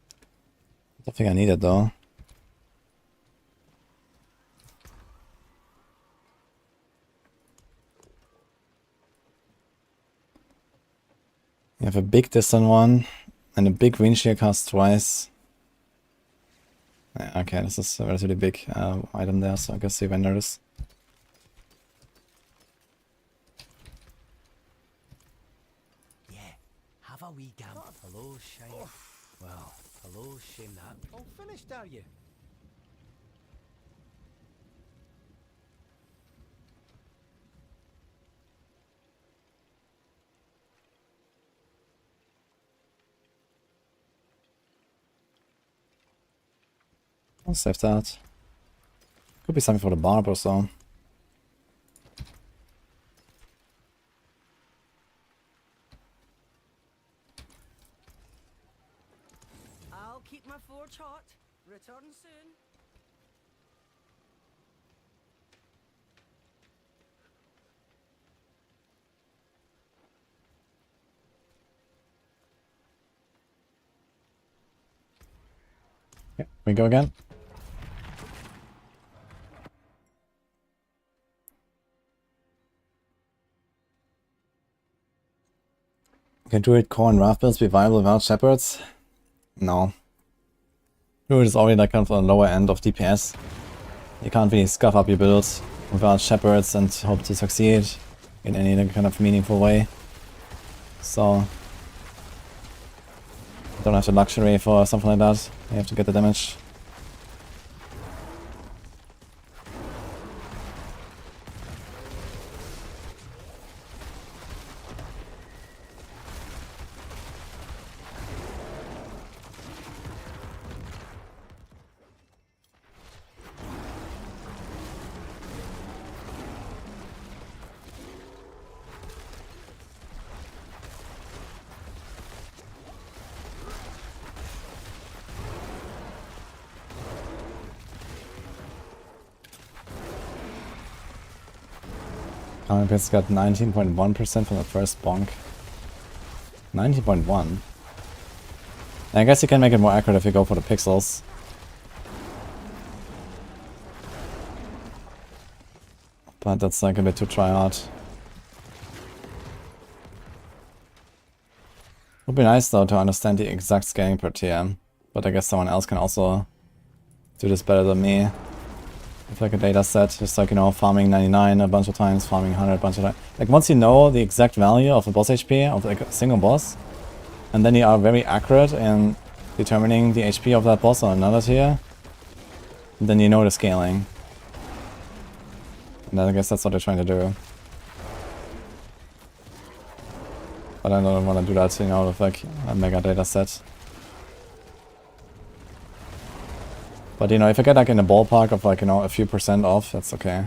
I don't think I need it though. You have a big distant one and a big wind shear cast twice. Yeah, okay, this is a relatively big item there, so I guess the vendor is. Yeah, have a wee gamble. Hello, shiny. Well, hello, shame that. All finished, are you? I'll save that. Could be something for the Barb or so. I'll keep my forge hot. Return soon. Yeah, we go again. Can Druid core and raft builds be viable without shepherds? No. Druid is already like kind of on the lower end of DPS. You can't really scuff up your builds without shepherds and hope to succeed in any kind of meaningful way. So don't have the luxury for something like that. You have to get the damage. It's got 19.1% from the first bonk. 19.1. I guess you can make it more accurate if you go for the pixels. But that's like a bit too try hard. Would be nice though to understand the exact scaling per TM. But I guess someone else can also do this better than me. With like a data set, just like, you know, farming 99 a bunch of times, farming 100 a bunch of times. Like once you know the exact value of a boss HP, of like a single boss, and then you are very accurate in determining the HP of that boss on another tier, then you know the scaling. And I guess that's what they're trying to do. But I don't want to do that, you know, with like a mega data set. But, you know, if I get like in the ballpark of like, you know, a few percent off, that's okay.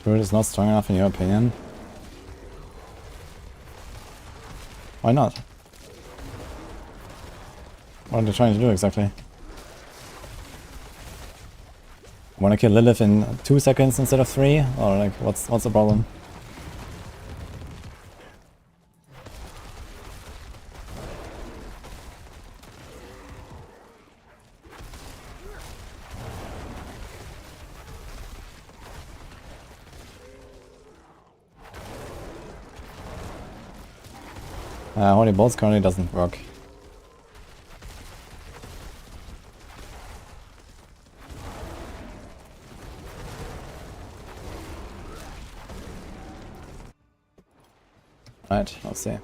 Druid is not strong enough in your opinion? Why not? What are they trying to do exactly? Wanna kill Lilith in 2 seconds instead of 3? Or like, what's the problem? Holy Bolts currently doesn't work. Right, let's see.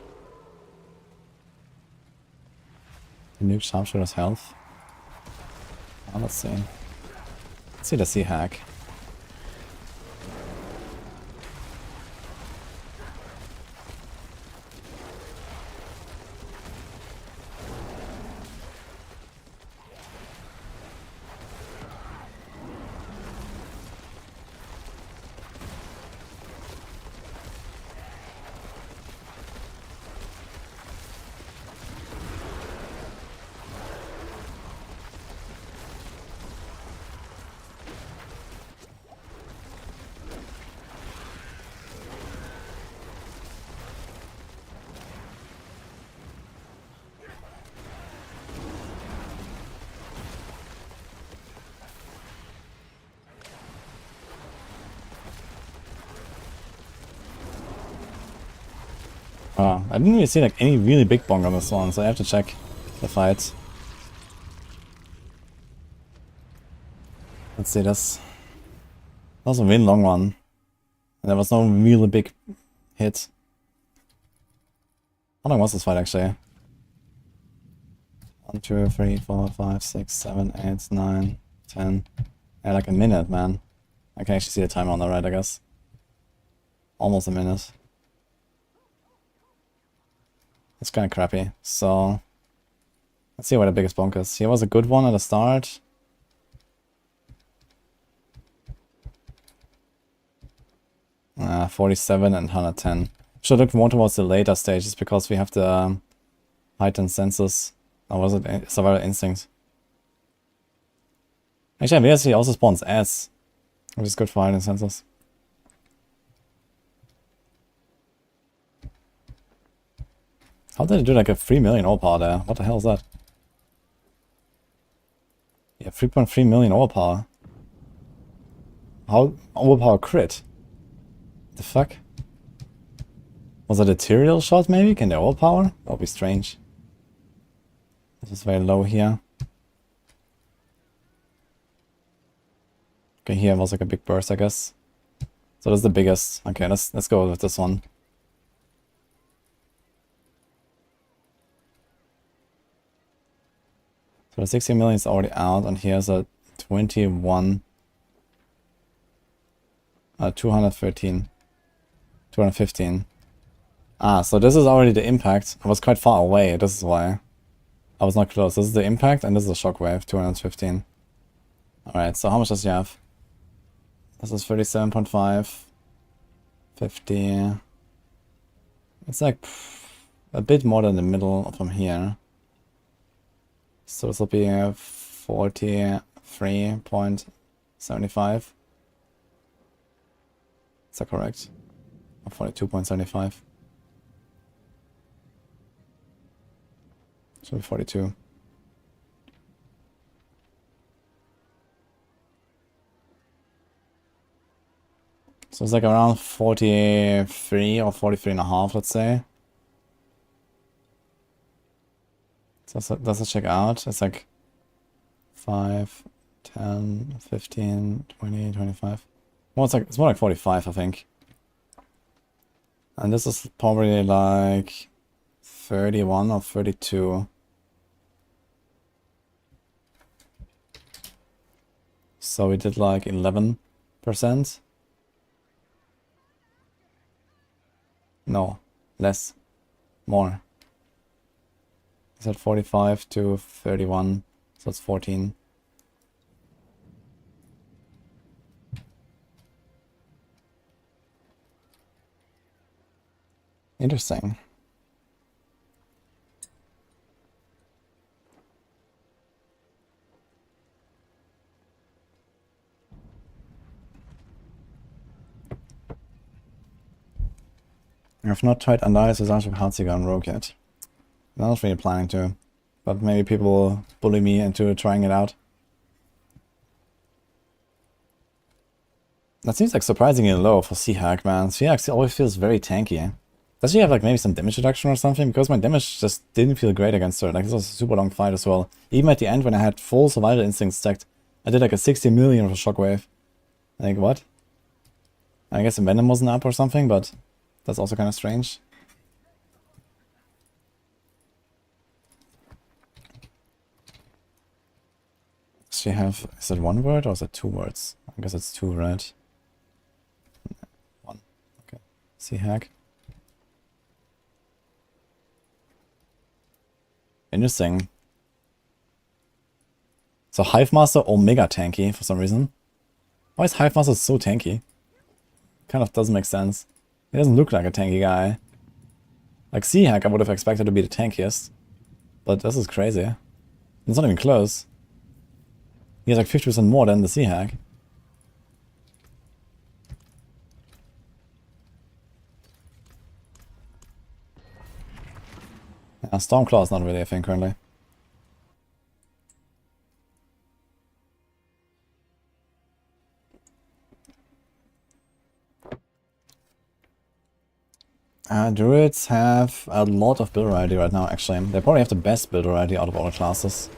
The nuke sharpshooter's health. Let's see. Let's see the C hack. I didn't really see like any really big bonk on this one, so I have to check the fight. Let's see this. That was a really long one. And there was no really big hit. How long was this fight actually? 1, 2, 3, 4, 5, 6, 7, 8, 9, 10. Yeah, like a minute, man. I can actually see the timer on the right, I guess. Almost a minute. It's kind of crappy. So, let's see where the biggest bonk is. Here was a good one at the start. Ah, 47 and 110. Should look more towards the later stages because we have the heightened senses. Or was it survival instinct? Actually, he also spawns S, which is good for heightened senses. How did it do like a 3 million overpower there? What the hell is that? Yeah, 3.3 million overpower. How overpower crit? The fuck? Was it a Tyrael shot maybe? Can they overpower? That would be strange. This is very low here. Okay, here was like a big burst, I guess. So that's the biggest. Okay, let's go with this one. So the 60 million is already out, and here's a 21, 213, 215. Ah, so this is already the impact. I was quite far away, this is why. I was not close. This is the impact, and this is the shockwave, 215. Alright, so how much does he have? This is 37.5, 50. It's like a bit more than the middle from here. So this will be 43.75. Is that correct? Or 42.75. Should be 42. So it's like around 43 or 43.5, let's say. So does it check out? It's like 5, 10, 15, 20, 25. Well, it's more like 45, I think. And this is probably like 31 or 32. So we did like 11%. No, less. More. Is that 45 to 31? So it's 14. Interesting. I've not tried Andariel Visage of Heartsiger on Rogue yet. I'm not really planning to, but maybe people will bully me into trying it out. That seems like surprisingly low for Seahawk, man. Seahawk always feels very tanky. Does she have like maybe some damage reduction or something? Because my damage just didn't feel great against her. Like this was a super long fight as well. Even at the end when I had full survival instinct stacked, I did like a 60 million for shockwave. Like what? I guess the venom wasn't up or something, but that's also kind of strange. Does she have, is it one word or is it two words? I guess it's two, right? One. Okay. Seahawk. Interesting. So Hive Master Omega tanky for some reason. Why is Hive Master so tanky? Kind of doesn't make sense. He doesn't look like a tanky guy. Like Seahawk I would have expected to be the tankiest. But this is crazy. It's not even close. He has like 50% more than the Seahawk. Yeah, Stormclaw is not really a thing currently. Druids have a lot of build variety right now, actually. They probably have the best build variety out of all the classes.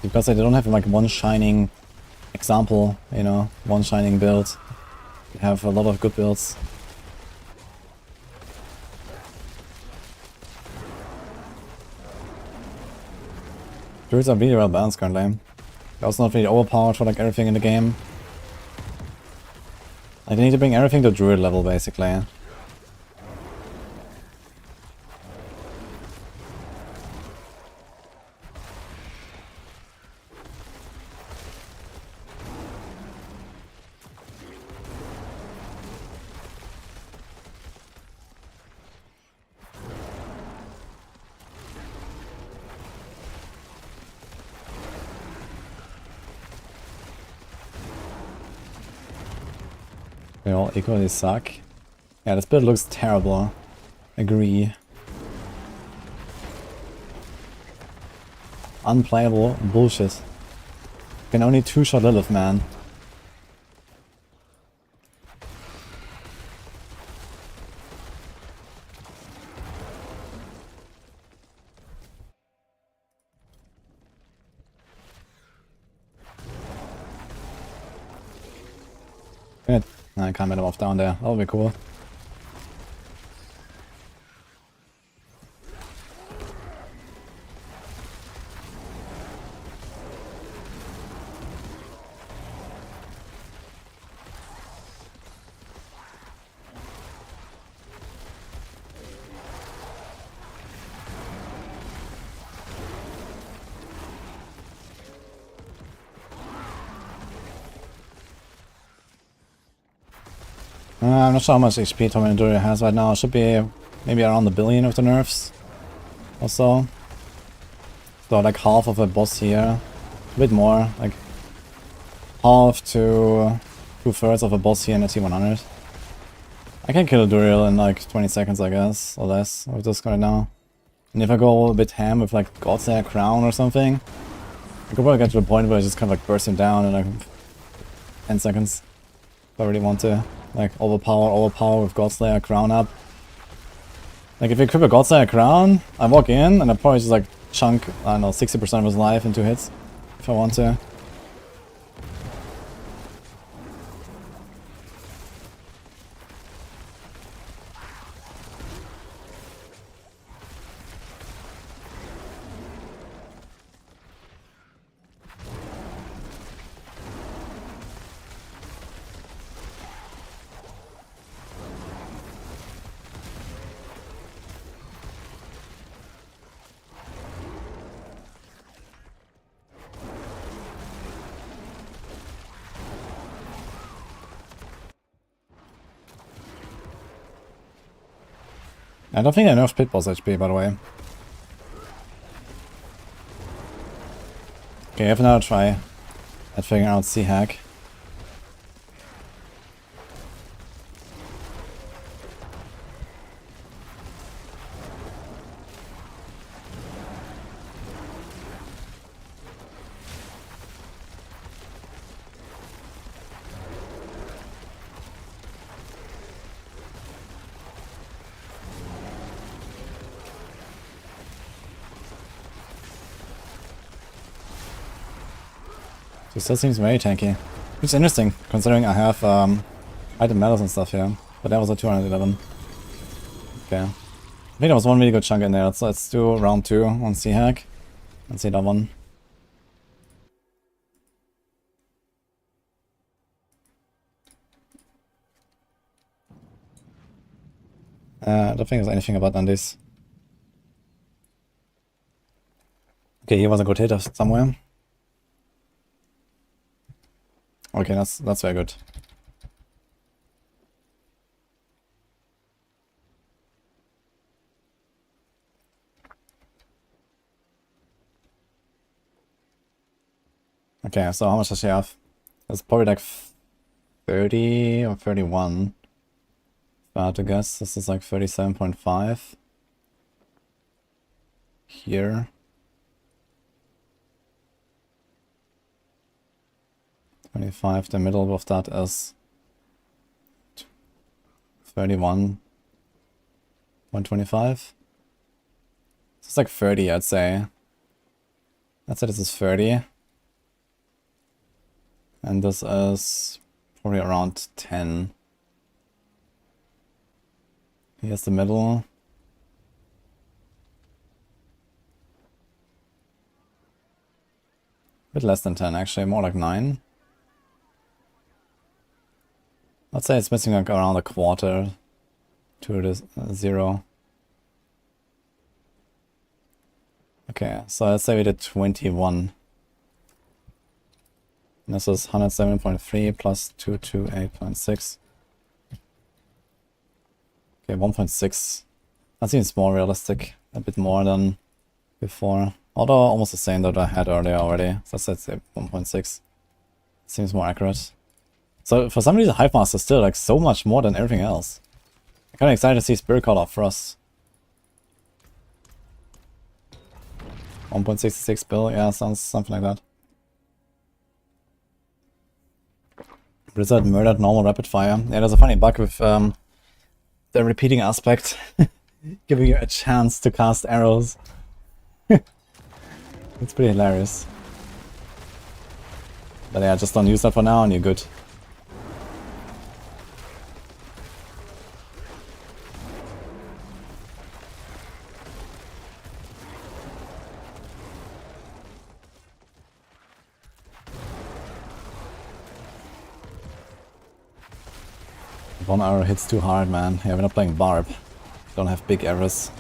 Because they don't have like one shining example, you know, one shining build. They have a lot of good builds. Druids are really well balanced currently. They're also not really overpowered for like everything in the game. Like they need to bring everything to Druid level basically. They all equally suck. Yeah, this build looks terrible. Agree. Unplayable bullshit. Can only two-shot Lilith, man. Good. I can't get him off down there. That'll be cool. I'm not sure how much HP Tommy Andariel has right now. It should be maybe around the billion with the nerfs or so. So like half of a boss here. A bit more, like half to 2/3 of a boss here in a T100. I can kill Andariel in like 20 seconds, I guess, or less with this right now. And if I go a bit ham with like Godslayer Crown or something, I could probably get to the point where I just kind of like burst him down in like 10 seconds. If I really want to. Like overpower with Godslayer Crown up. Like if you equip a Godslayer Crown, I walk in and I probably just like chunk, I don't know, 60% of his life in 2 hits. If I want to. I don't think I nerfed Pit Boss HP, by the way. Okay, I have another try at figuring out C-Hack. This still seems very tanky. Which is interesting, considering I have item medals and stuff here. But that was a 211. Okay. I think there was one really good chunk in there. Let's do round 2 on C-Hack. Let's see that one. I don't think there's anything about Andis. Okay, here was a good hit of somewhere. Okay, that's very good. Okay, so how much does she have? It's probably like 30 or 31. If I had to guess, this is like 37.5. Here. 25, the middle of that is 31. 125. It's like 30, I'd say. I'd say this is 30. And this is probably around 10. Here's the middle. Bit less than 10 actually, more like 9. I'd say it's missing like around a quarter to this 0. Okay, so let's say we did 21. And this is 107.3 plus 228.6. Okay, 1.6. That seems more realistic. A bit more than before. Although almost the same that I had earlier already. So let's say 1.6. Seems more accurate. So for some reason Hive Master is still like so much more than everything else. I'm kinda excited to see Spirit Caller for us. 1.66 bill, yeah, sounds something like that. Blizzard murdered normal rapid fire. Yeah, there's a funny bug with the repeating aspect. Giving you a chance to cast arrows. It's pretty hilarious. But yeah, just don't use that for now and you're good. One arrow hits too hard, man. Yeah, we're not playing Barb. Don't have big arrows.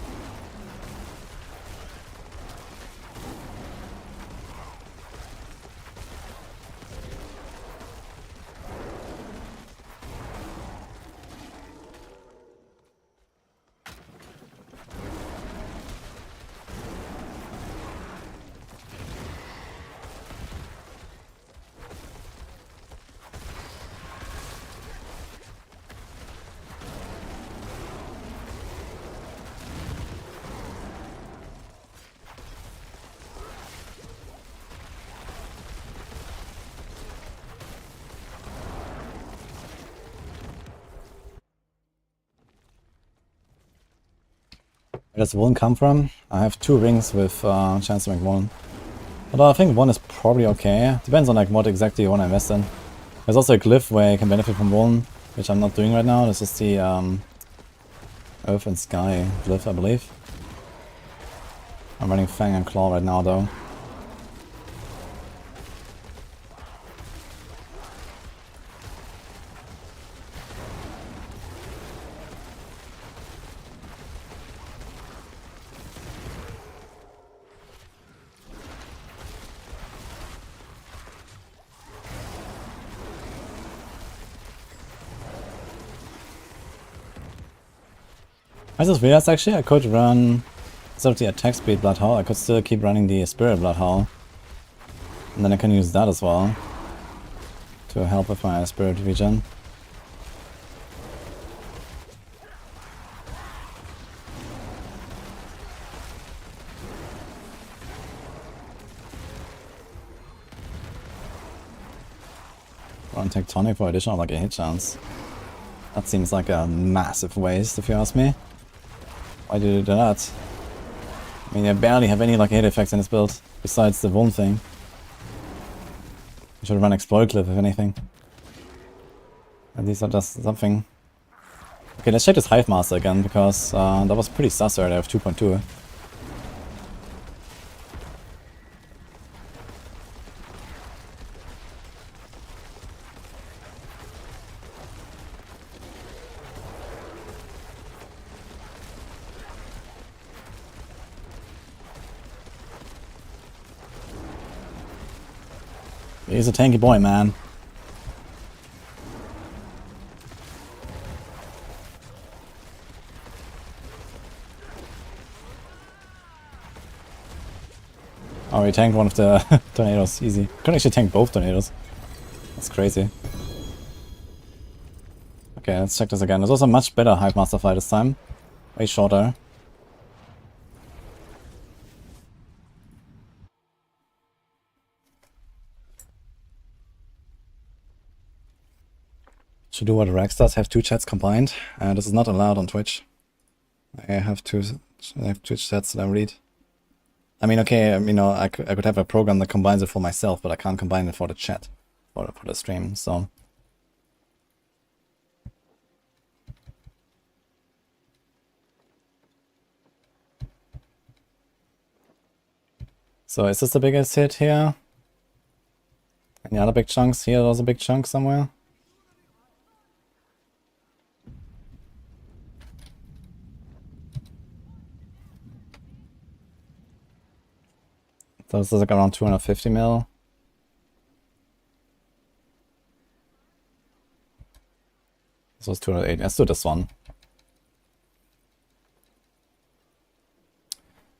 Where does one come from? I have 2 rings with chance to make 1. Although I think 1 is probably okay. Depends on like what exactly you want to invest in. There's also a glyph where you can benefit from 1, which I'm not doing right now. This is the Earth and Sky glyph, I believe. I'm running Fang and Claw right now though. I just realized actually I could run, instead of the attack speed Bloodhowl, I could still keep running the Spirit Bloodhowl. And then I can use that as well to help with my Spirit regen. Run Tectonic for additional like a hit chance. That seems like a massive waste if you ask me. Why did you do that? I mean, I barely have any like hit effects in this build, besides the one thing. I should run Exploit Cliff if anything. At least that does something. Okay, let's check this Hive Master again, because that was pretty sus earlier of 2.2. He's a tanky boy, man. Oh, he tanked one of the tornadoes, easy. Couldn't actually tank both tornadoes. That's crazy. Okay, let's check this again. There's also a much better Hive Master fight this time. Way shorter. Should do what Rex does, have 2 chats combined. This is not allowed on Twitch. I have two Twitch chats that I read. I mean, okay, you know, I could have a program that combines it for myself, but I can't combine it for the chat or for the stream, so. So is this the biggest hit here? Any other big chunks? Here there's a big chunk somewhere. So this is like around 250 mil. This was 280. Let's do this one.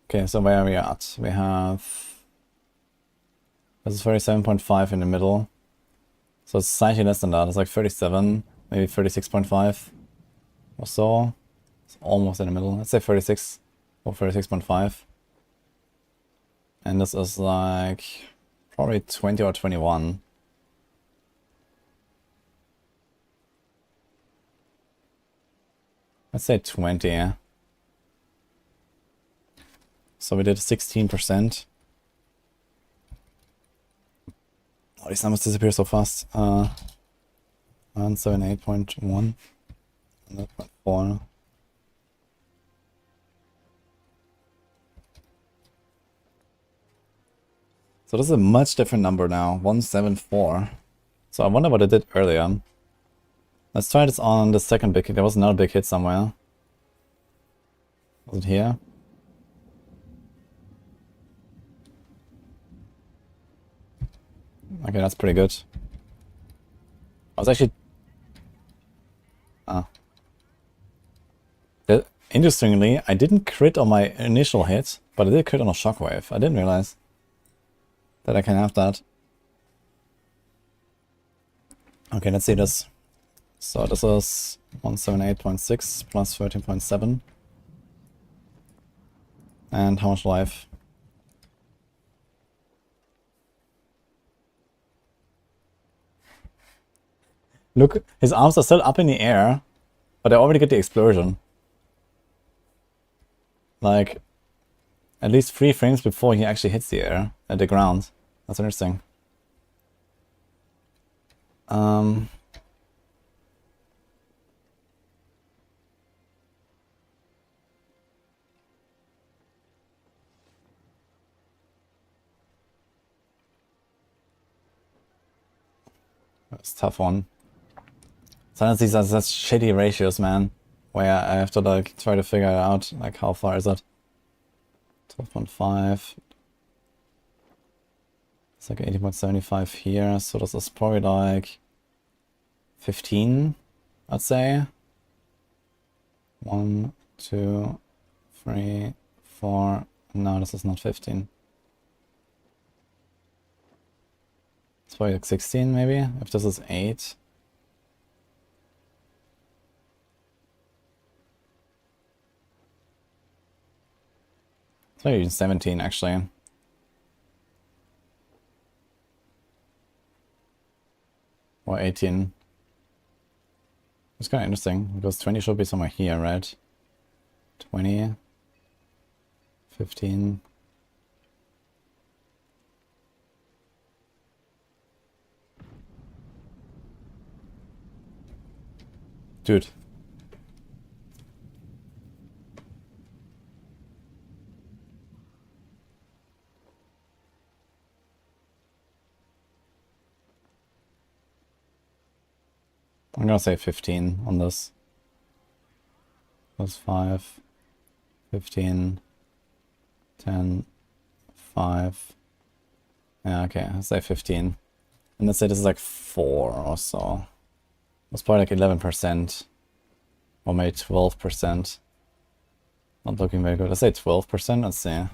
Okay, so where are we at? We have... This is 37.5 in the middle. So it's slightly less than that. It's like 37, maybe 36.5 or so. It's almost in the middle. Let's say 36 or 36.5. And this is like probably 20 or 21. Let's say 20, yeah. So we did 16%. Oh, these numbers disappear so fast. 178.1. 100.4. So this is a much different number now. 174. So I wonder what I did earlier. Let's try this on the second big hit. There was another big hit somewhere. Was it here? Okay, that's pretty good. I was actually... Interestingly, I didn't crit on my initial hit, but I did crit on a shockwave. I didn't realize that I can have that. Okay, let's see this. So this is 178.6 plus 13.7. And how much life? Look, his arms are still up in the air, but I already get the explosion. Like, at least 3 frames before he actually hits the air, at the ground. That's interesting. That's a tough one. Sometimes these are such shitty ratios, man. Where I have to like try to figure out like how far is it. 12.5. It's like 80.75 here, so this is probably like 15, I'd say. 1, 2, 3, 4. No, this is not 15. It's probably like 16 maybe, if this is 8. It's maybe even 17 actually. Or 18. It's kind of interesting, because 20 should be somewhere here, right? 20. 15. Dude. I'm gonna say 15 on this. Plus 5, 15, 10, 5. Yeah, okay, I'll say 15. And let's say this is like 4 or so. It's probably like 11%. Or maybe 12%. Not looking very good. Let's say 12%, let's see.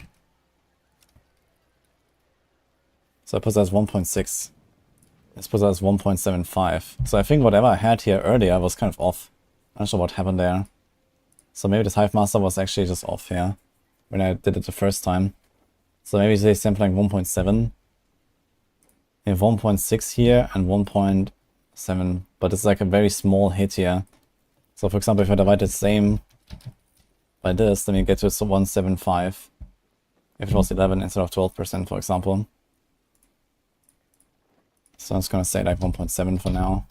So I put that as 1.6. Let's put that as 1.75. So I think whatever I had here earlier was kind of off. I'm not sure what happened there. So maybe this Hive Master was actually just off here when I did it the first time. So maybe say something like 1.7. We have 1.6 here and 1.7 7, but it's like a very small hit here. So for example, if I divide the same by this, then you get to 175. If it was 11 instead of 12%, for example. So I'm just gonna say like 1.7 for now.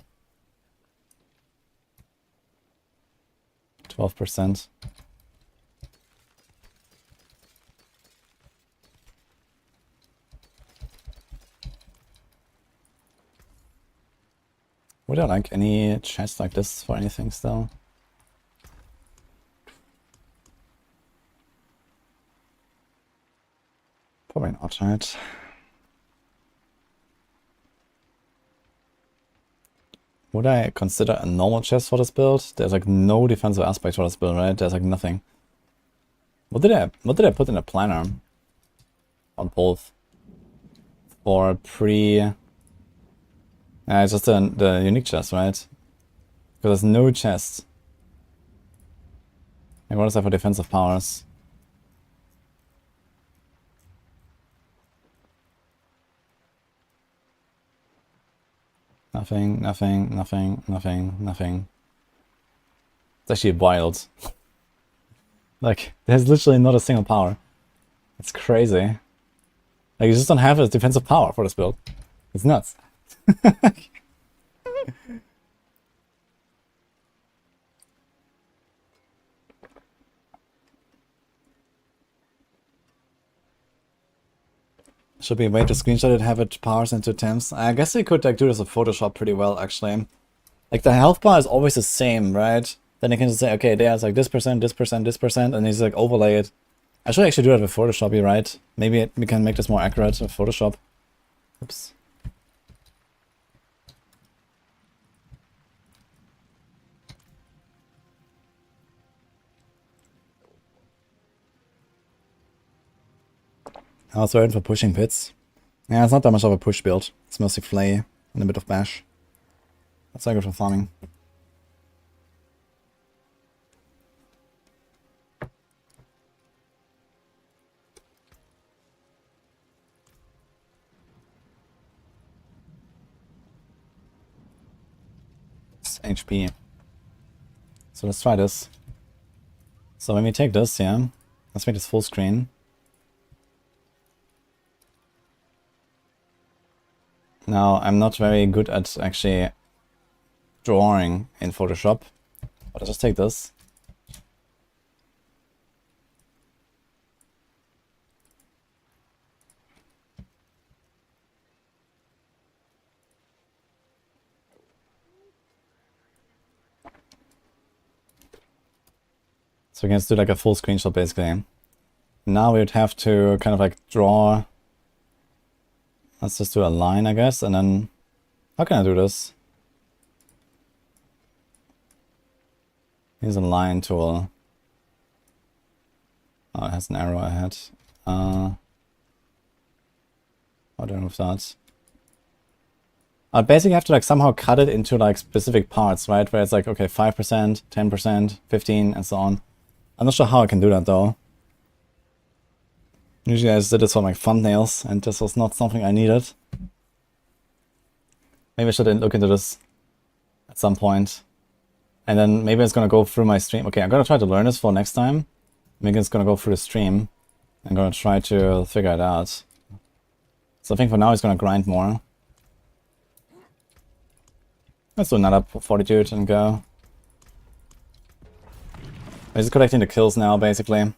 12%. Would I like any chest like this for anything still? Probably not, right? Would I consider a normal chest for this build? There's like no defensive aspect for this build, right? There's like nothing. What did I put in a planner? On both. For pre... it's just the unique chest, right? Because there's no chest. And what is that for defensive powers? Nothing, nothing, nothing, nothing, nothing. It's actually wild. Like, there's literally not a single power. It's crazy. Like, you just don't have a defensive power for this build. It's nuts. Should be a way to screenshot it, have it powers into temps. I guess we could like do this with Photoshop pretty well, actually. Like the health bar is always the same, right? Then you can just say, okay, there's like this percent, this percent, this percent, and you just like overlay it. I should actually do that with Photoshop, you're right. Maybe we can make this more accurate with Photoshop. Oops. I was waiting for pushing pits. Yeah, it's not that much of a push build. It's mostly flay and a bit of bash. That's not good for farming. It's HP. So let's try this. So when we take this, yeah, let's make this full screen. Now, I'm not very good at actually drawing in Photoshop, but I'll just take this. So we can just do like a full screenshot basically. Now we would have to kind of like draw. Let's just do a line, I guess, and then... How can I do this? Here's a line tool. Oh, it has an arrow ahead. How do I move that? I'd basically have to like somehow cut it into like specific parts, right? Where it's like, okay, 5%, 10%, 15, and so on. I'm not sure how I can do that though. Usually I just did this for my thumbnails, and this was not something I needed. Maybe I should look into this at some point. And then maybe it's gonna go through my stream. Okay, I'm gonna try to learn this for next time. Maybe it's gonna go through the stream. I'm gonna try to figure it out. So I think for now it's gonna grind more. Let's do another fortitude and go. I'm just collecting the kills now, basically.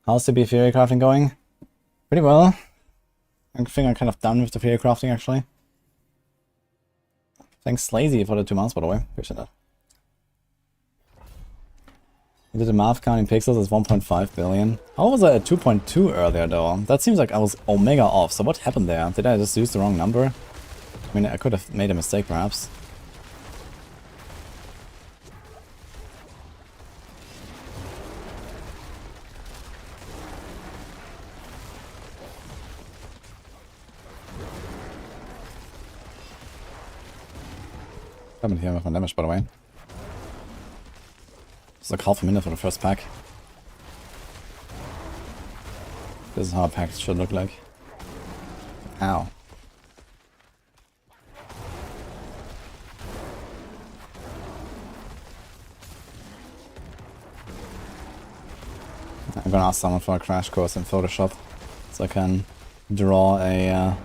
How's the theorycrafting going? Pretty well. I think I'm kind of done with the theorycrafting, actually. Thanks, Lazy, for the 2 months, by the way. Appreciate that. You did the math counting pixels as 1.5 billion. How was I at 2.2 earlier, though? That seems like I was omega off, so what happened there? Did I just use the wrong number? I mean, I could have made a mistake, perhaps. Coming here with my damage, by the way. It's like half a minute for the first pack. This is how a pack should look like. Ow. I'm gonna ask someone for a crash course in Photoshop, so I can draw a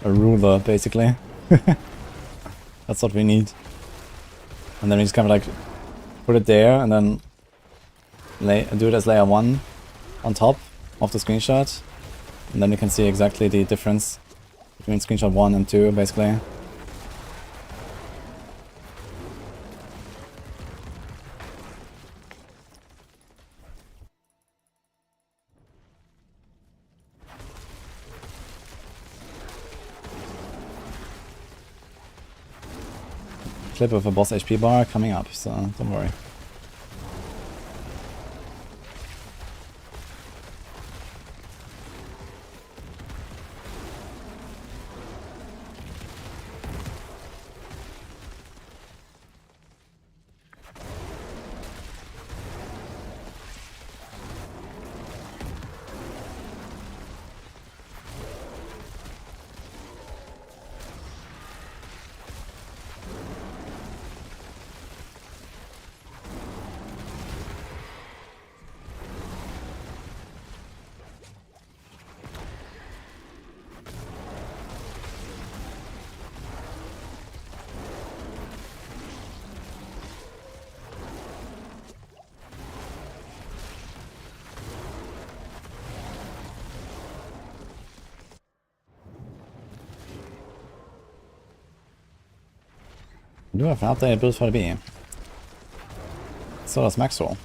ruler, basically. That's what we need. And then we just kind of like put it there, and then do it as layer 1 on top of the screenshot. And then you can see exactly the difference between screenshot 1 and 2, basically. Clip of a boss HP bar coming up, so don't worry. We do have an updated build for the B. So does Maxwell.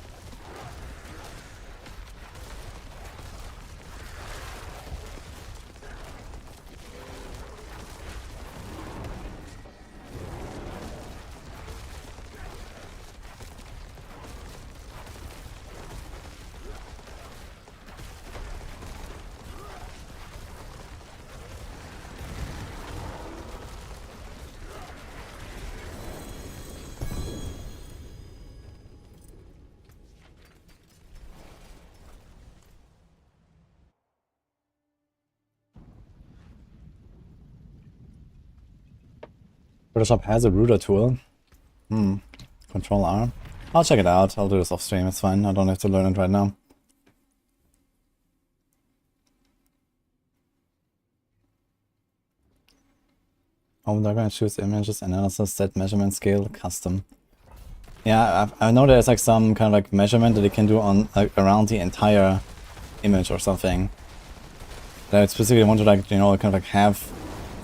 Photoshop has a ruler tool. Control R. I'll check it out. I'll do this off stream. It's fine. I don't have to learn it right now. Oh, they're gonna choose images, analysis, set measurement, scale, custom. Yeah, I know there's like some kind of like measurement that you can do on around the entire image or something. That I specifically want to like, you know, kind of like have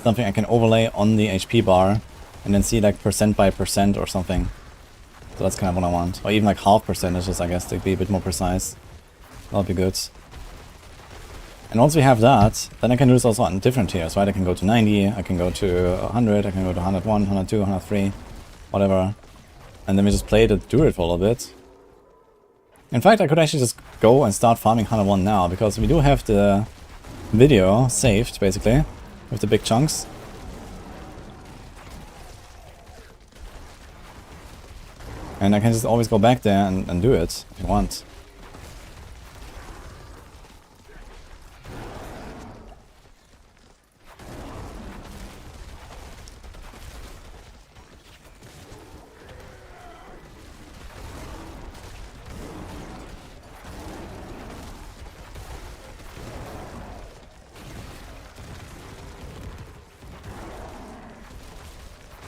something I can overlay on the HP bar and then see like percent by percent or something. So that's kind of what I want. Or even like half percentages, I guess, to be a bit more precise. That'll be good. And once we have that, then I can do this also on different tiers, right? I can go to 90, I can go to 100, I can go to 101, 102, 103, whatever. And then we just play the Druid for a little bit. In fact, I could actually just go and start farming 101 now, because we do have the video saved, basically, with the big chunks. And I can just always go back there and do it if I want.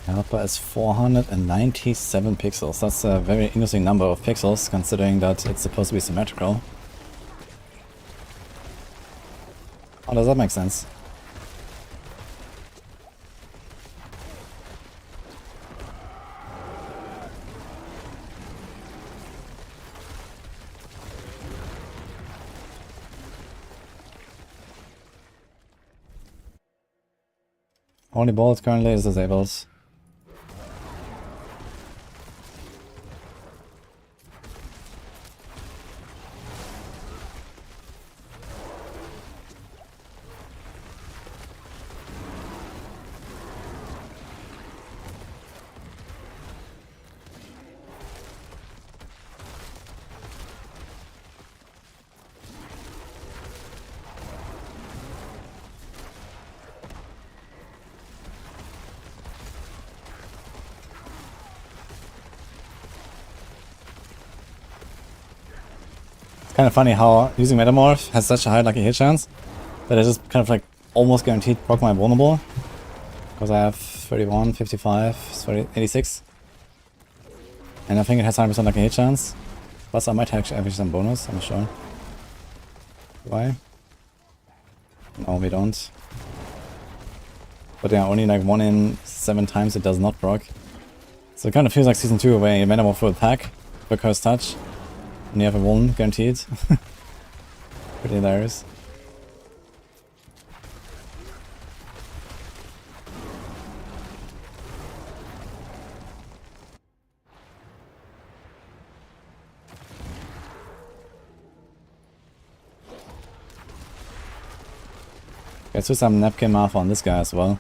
Alpha is 497 pixels. That's a very interesting number of pixels, considering that it's supposed to be symmetrical. How does that make sense? Only bolt currently is disabled. kind of funny how using Metamorph has such a high lucky hit chance that I just kind of like almost guaranteed proc my vulnerable. Because I have 31, 55, 30, 86. And I think it has 100% lucky hit chance. Plus I might actually have some bonus, I'm not sure. Why? No, we don't. But yeah, only like 1 in 7 times it does not proc. So it kind of feels like Season 2 where you Metamorph full attack for Cursed Touch. And you have a 1 guaranteed. Pretty hilarious. Let's do some napkin math on this guy as well.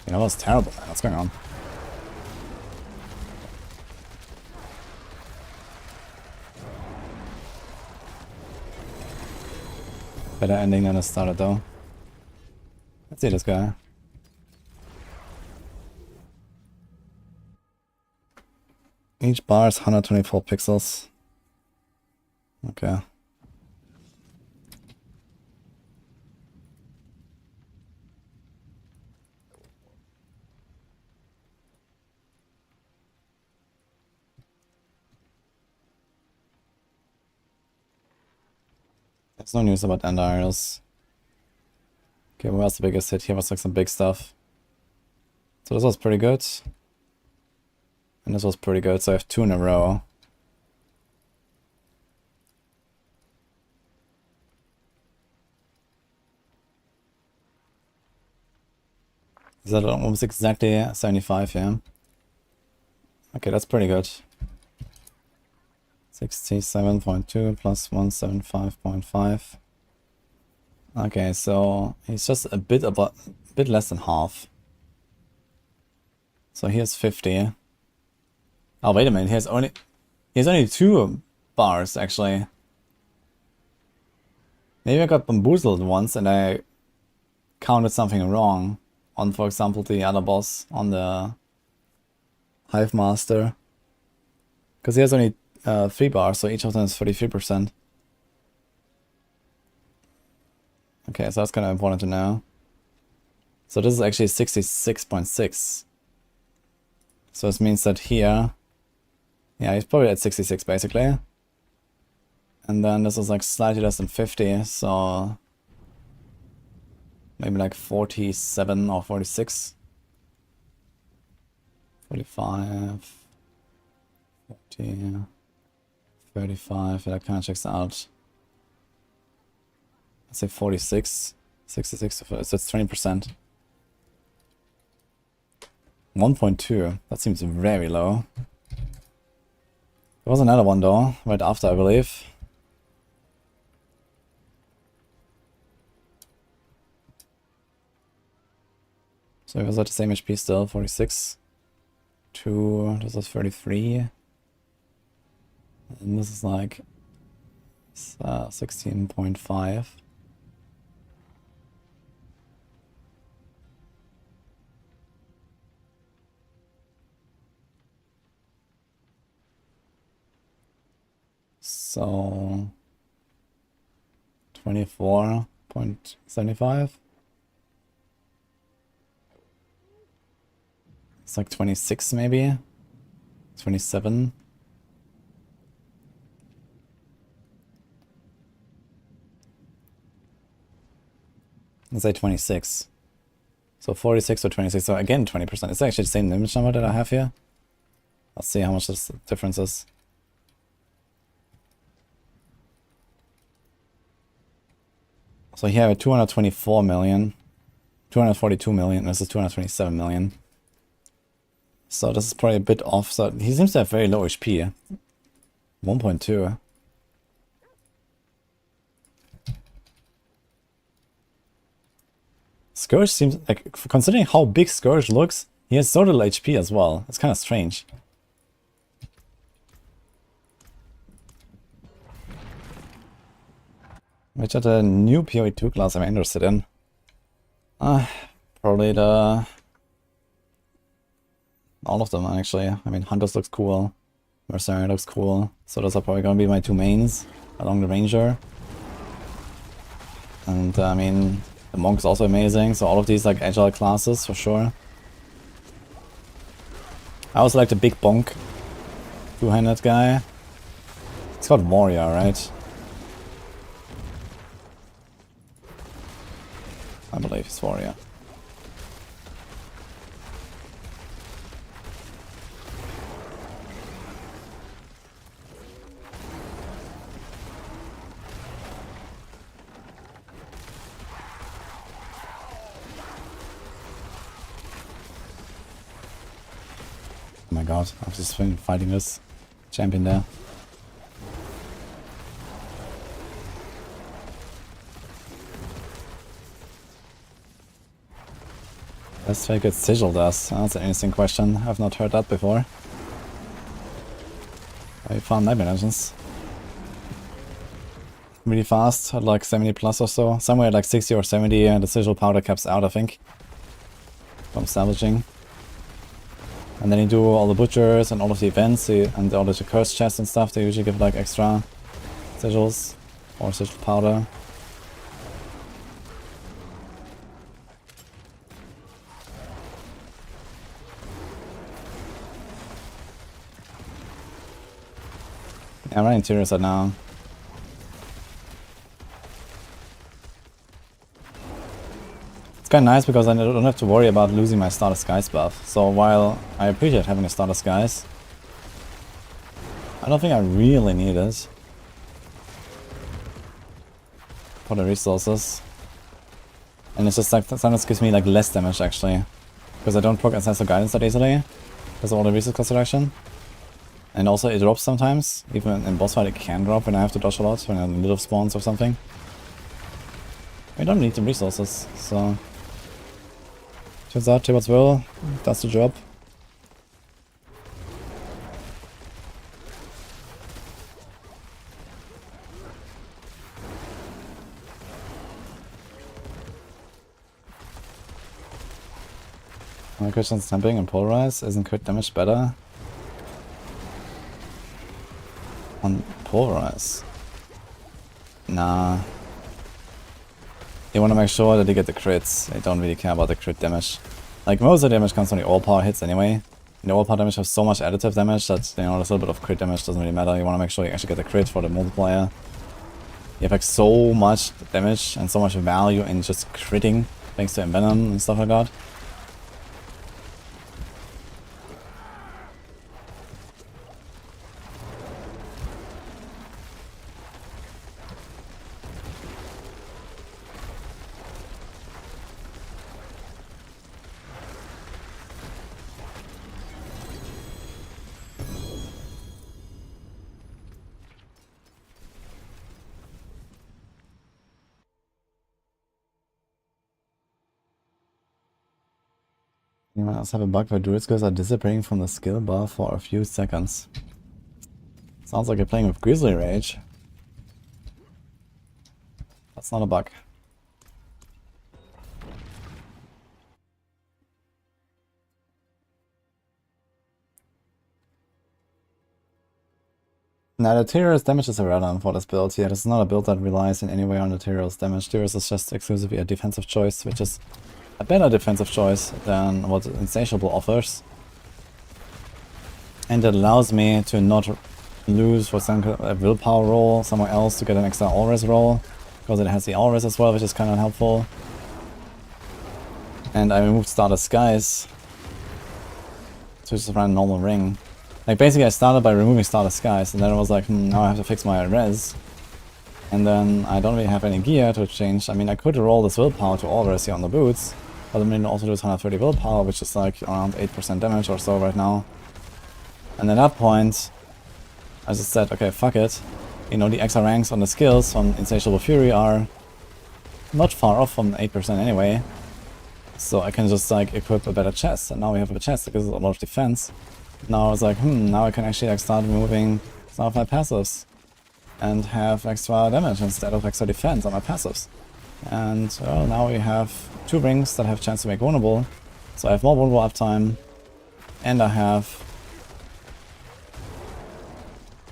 You know, that was terrible, man. What's going on? Better ending than it started though. Let's see this guy. Each bar is 124 pixels. Okay. There's no news about Andariels. Okay, where's the biggest hit? Here was like some big stuff. So this was pretty good. And this was pretty good, so I have 2 in a row. Is that almost exactly 75, yeah? Okay, that's pretty good. 67.2 plus 175.5. Okay, so he's just a bit less than half. So here's 50. Oh wait a minute, he has only 2 bars actually. Maybe I got bamboozled once and I counted something wrong on, for example, the other boss on the Hive Master. Because he has only 3 bars, so each of them is 33%. Okay, so that's kind of important to know. So this is actually 66.6. So this means that here, yeah, he's probably at 66 basically. And then this is like slightly less than 50, so maybe like 47 or 46. 45, 40, 35, that kind of checks out. Let's say 46, 66, so it's 20%. 1.2, that seems very low. There was another one though, right after I believe. So it was at the same HP still, 46. 2, this is 33. And this is like 16.5. So 24.75. It's like 26 maybe. 27. Let's say 26. So 46 or 26. So again 20%. It's actually the same image number that I have here. Let's see how much this difference is. So here I have 224 million, 242 million, this is 227 million. So this is probably a bit off. So he seems to have very low HP. 1.2. Scourge seems like, considering how big Scourge looks, he has so little HP as well. It's kind of strange. Which are the new PoE2 class I'm interested in? Probably the... all of them, actually. I mean, Hunters looks cool. Mercenary looks cool. So those are probably gonna be my two mains, along the Ranger. And, I mean, the Monk is also amazing. So all of these, like, agile classes, for sure. I also like the big bonk. Two-handed guy. It's called Warrior, right? I believe it's Warrior. Oh my god, I've just been fighting this champion there. Let's take it sigil does. That's an interesting question. I've not heard that before. I found Nightmare Legends. Really fast, at like 70 plus or so. Somewhere at like 60 or 70 and the sigil powder caps out, I think. From salvaging. And then you do all the butchers and all of the events and all the curse chests and stuff. They usually give like extra sigils or sigil powder. Yeah, I'm running interiors right now. It's kind of nice because I don't have to worry about losing my Star Skies buff. So while I appreciate having a Star Skies, I don't think I really need it for the resources. And it's just like sometimes gives me like less damage actually, because I don't proc Ancestral Guidance that easily because of all the resource cost reduction. And also it drops sometimes, even in boss fight it can drop when I have to dodge a lot, when I'm in the middle of spawns or something. I don't need the resources, so... Turns out Tibbot's Will does the job. My question is Stamping and Polarize, isn't crit damage better? On Polarize? Nah. You want to make sure that you get the crits. You don't really care about the crit damage. Like, most of the damage comes from the all-power hits anyway. And the all-power damage has so much additive damage that, you know, there's a little bit of crit damage doesn't really matter. You want to make sure you actually get the crit for the multiplier. You have like so much damage and so much value in just critting, thanks to Envenom and stuff like that. Anyone else have a bug where Druid skills are disappearing from the skill bar for a few seconds? Sounds like you're playing with Grizzly Rage. That's not a bug. Now the Tyrius damage is irrelevant for this build here. This is not a build that relies in any way on the Tyrius damage. Tyrius is just exclusively a defensive choice, which is a better defensive choice than what Insatiable offers. And it allows me to not lose, for example, a willpower roll somewhere else to get an extra all-res roll, because it has the all-res as well, which is kind of helpful. And I removed Starter Skies to just run a normal ring. Like, basically I started by removing Starter Skies, and then I was like, now I have to fix my res. And then I don't really have any gear to change. I mean, I could roll this willpower to all-res here on the boots, but I mean, also do 130 willpower, which is like around 8% damage or so right now. And at that point, I just said, okay, fuck it. You know, the extra ranks on the skills from Insatiable Fury are not far off from 8% anyway. So I can just like equip a better chest, and now we have a chest that gives us a lot of defense. Now I was like, now I can actually like start removing some of my passives and have extra damage instead of extra defense on my passives. And well, now we have 2 rings that have chance to make vulnerable. So I have more vulnerable uptime, and I have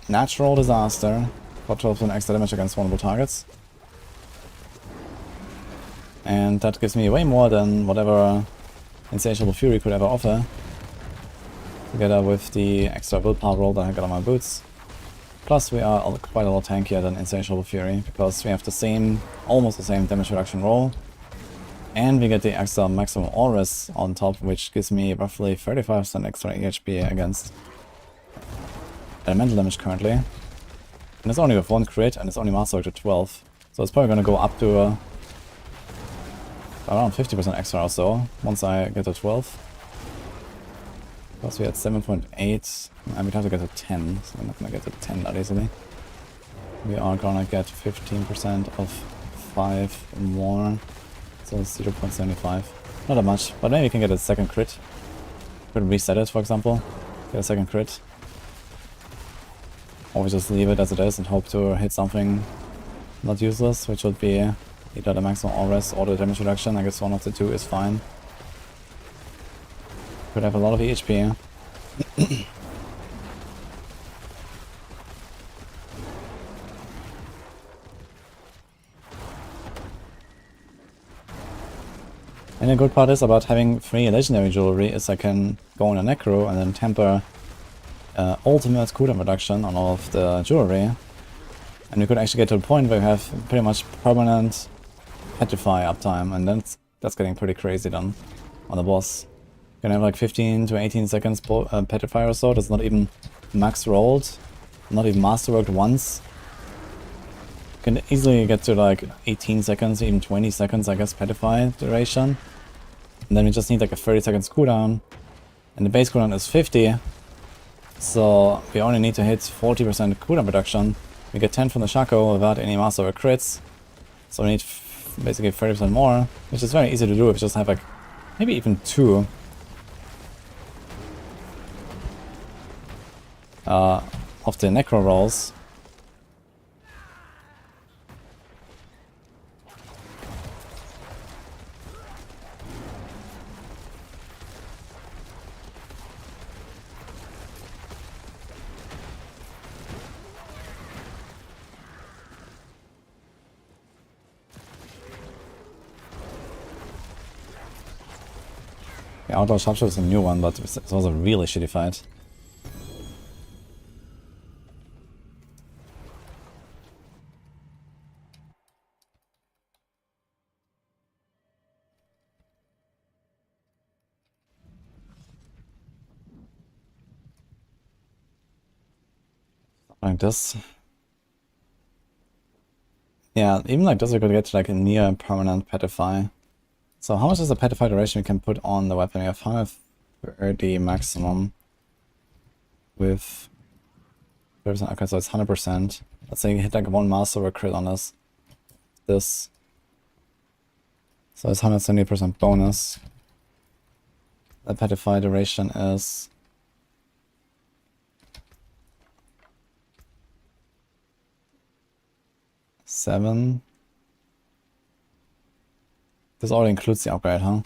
Natural Disaster for 12% extra damage against vulnerable targets. And that gives me way more than whatever Insatiable Fury could ever offer, together with the extra willpower roll that I got on my boots. Plus we are quite a lot tankier than Insatiable Fury, because we have the same, almost the same damage reduction roll. And we get the extra maximum Auras on top, which gives me roughly 35% extra EHP against elemental damage currently. And it's only with 1 crit, and it's only Masterwork to 12. So it's probably gonna go up to around 50% extra or so, once I get to 12. Plus we had 7.8, and we'd have to get to 10, so we're not gonna get to 10 that easily. We are gonna get 15% of 5 more, so 0.75. Not that much, but maybe we can get a second crit. Could reset it, for example, get a second crit. Or we just leave it as it is and hope to hit something not useless, which would be either the maximum Auras or the damage reduction. I guess one of the two is fine. Could have a lot of EHP. And the good part is about having 3 legendary jewelry is I can go on a Necro and then temper ultimate cooldown reduction on all of the jewelry. And we could actually get to a point where we have pretty much permanent petrify uptime, and that's getting pretty crazy then on the boss. You can have like 15 to 18 seconds petrify or so. That's not even max rolled, not even masterworked once. You can easily get to like 18 seconds, even 20 seconds, I guess, petrify duration. And then we just need like a 30 seconds cooldown, and the base cooldown is 50. So we only need to hit 40% cooldown reduction. We get 10 from the Shaco without any masterwork crits. So we need basically 30% more, which is very easy to do if you just have like maybe even 2 of the Necro rolls. The Outlaw Sharpshooter is a new one, but it was a really shitty fight. Like this. Yeah, even like this we could get to like a near permanent petrify. So how much is the petrify duration we can put on the weapon? We have 130 maximum with 30%. Okay, so it's 100%. Let's say you hit like 1 masterwork crit on this. So it's 170% bonus. The petrify duration is 7. This already includes the upgrade, huh?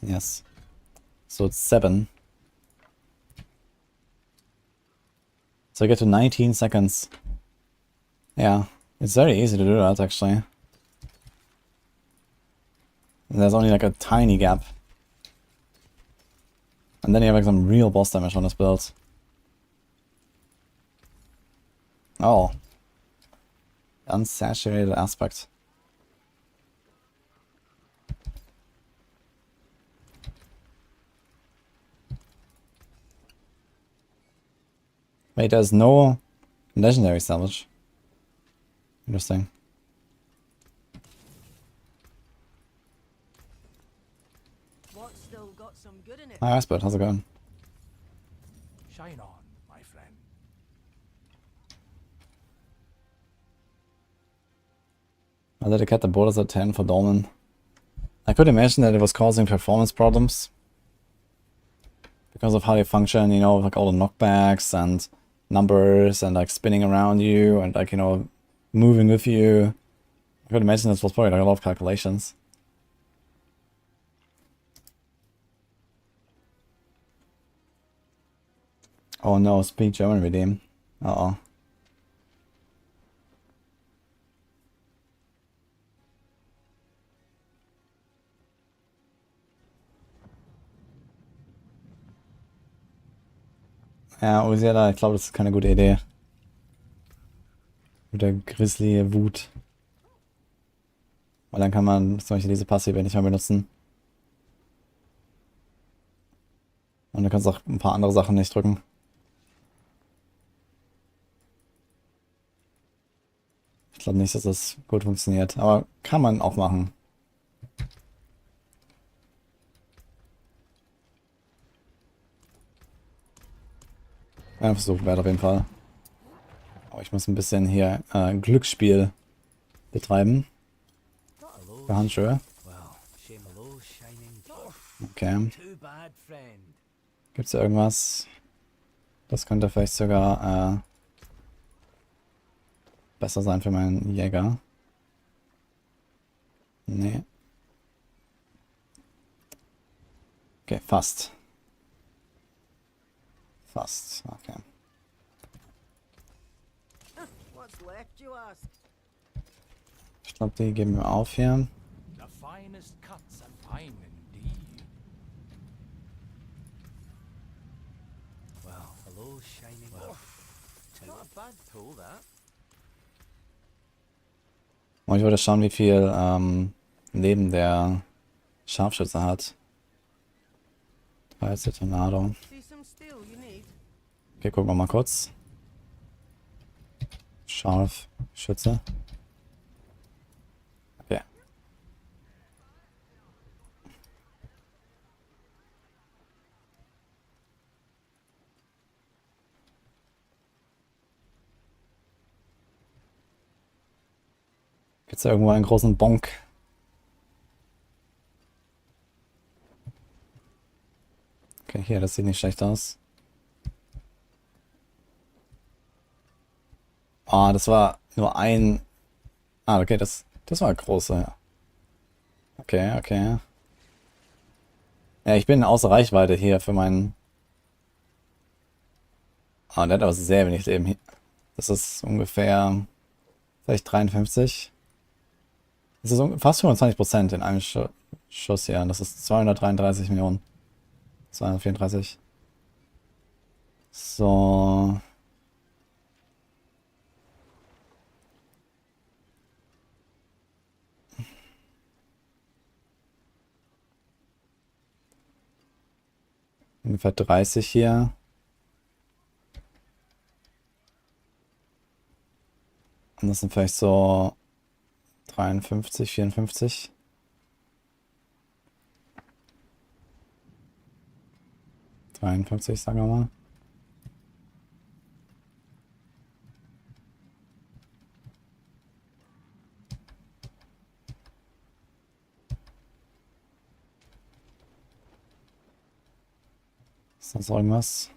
Yes. So it's 7. So I get to 19 seconds. Yeah, it's very easy to do that actually. And there's only like a tiny gap. And then you have like some real boss damage on this build. Oh. Unsaturated aspect. Wait, there's no legendary salvage. Interesting. What's still got some good in it? Hi, Icebird, how's it going? Shine on, my friend. I dedicated the borders at 10 for Dolmen. I could imagine that it was causing performance problems because of how they function, you know, like all the knockbacks and numbers and like spinning around you and like, you know, moving with you. I could imagine this was probably like a lot of calculations. Oh no, speak German redeem. Uh-oh. Ja, Ursula, ich glaube, das ist keine gute Idee. Mit der Grizzly Wut. Weil dann kann man zum Beispiel diese Passive nicht mehr benutzen. Und du kannst auch ein paar andere Sachen nicht drücken. Ich glaube nicht, dass das gut funktioniert. Aber kann man auch machen. Ja, ein Versuch wert auf jeden Fall. Aber ich muss ein bisschen hier Glücksspiel betreiben. Für Handschuhe. Okay. Gibt es irgendwas? Das könnte vielleicht sogar besser sein für meinen Jäger. Nee. Okay, fast. Fast, okay. What's left, you ask? Ich glaube, die geben wir auf hier. The finest cuts and fine indeed. Well, hello, shining. Well, not a bad pull, that. Und ich wollte schauen, wie viel Leben der Scharfschütze hat. 30 Tornado. See some steel you need? Okay, gucken wir mal kurz. Scharfschütze. Okay. Gibt's da irgendwo einen großen Bonk? Okay, hier, das sieht nicht schlecht aus. Ah, das war nur ein... Ah, okay, das war große, ja. Okay, okay. Ja, ich bin außer Reichweite hier für meinen... Ah, der hat aber sehr wenig Leben hier. Das ist ungefähr... Vielleicht 53. Das ist fast 25% in einem Schuss hier. Das ist 233 Millionen. 234. So. Ungefähr 30 hier. Und das sind vielleicht so 53, 54. Sagen wir mal. Ist sonst noch irgendwas?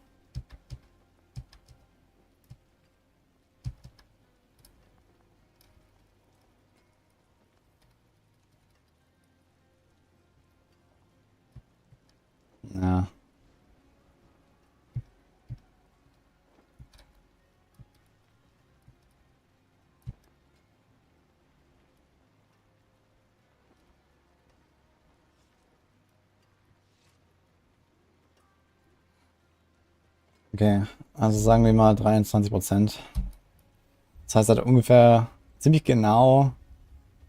Ja. Okay, also sagen wir mal 23%. Das heißt, er hat ungefähr ziemlich genau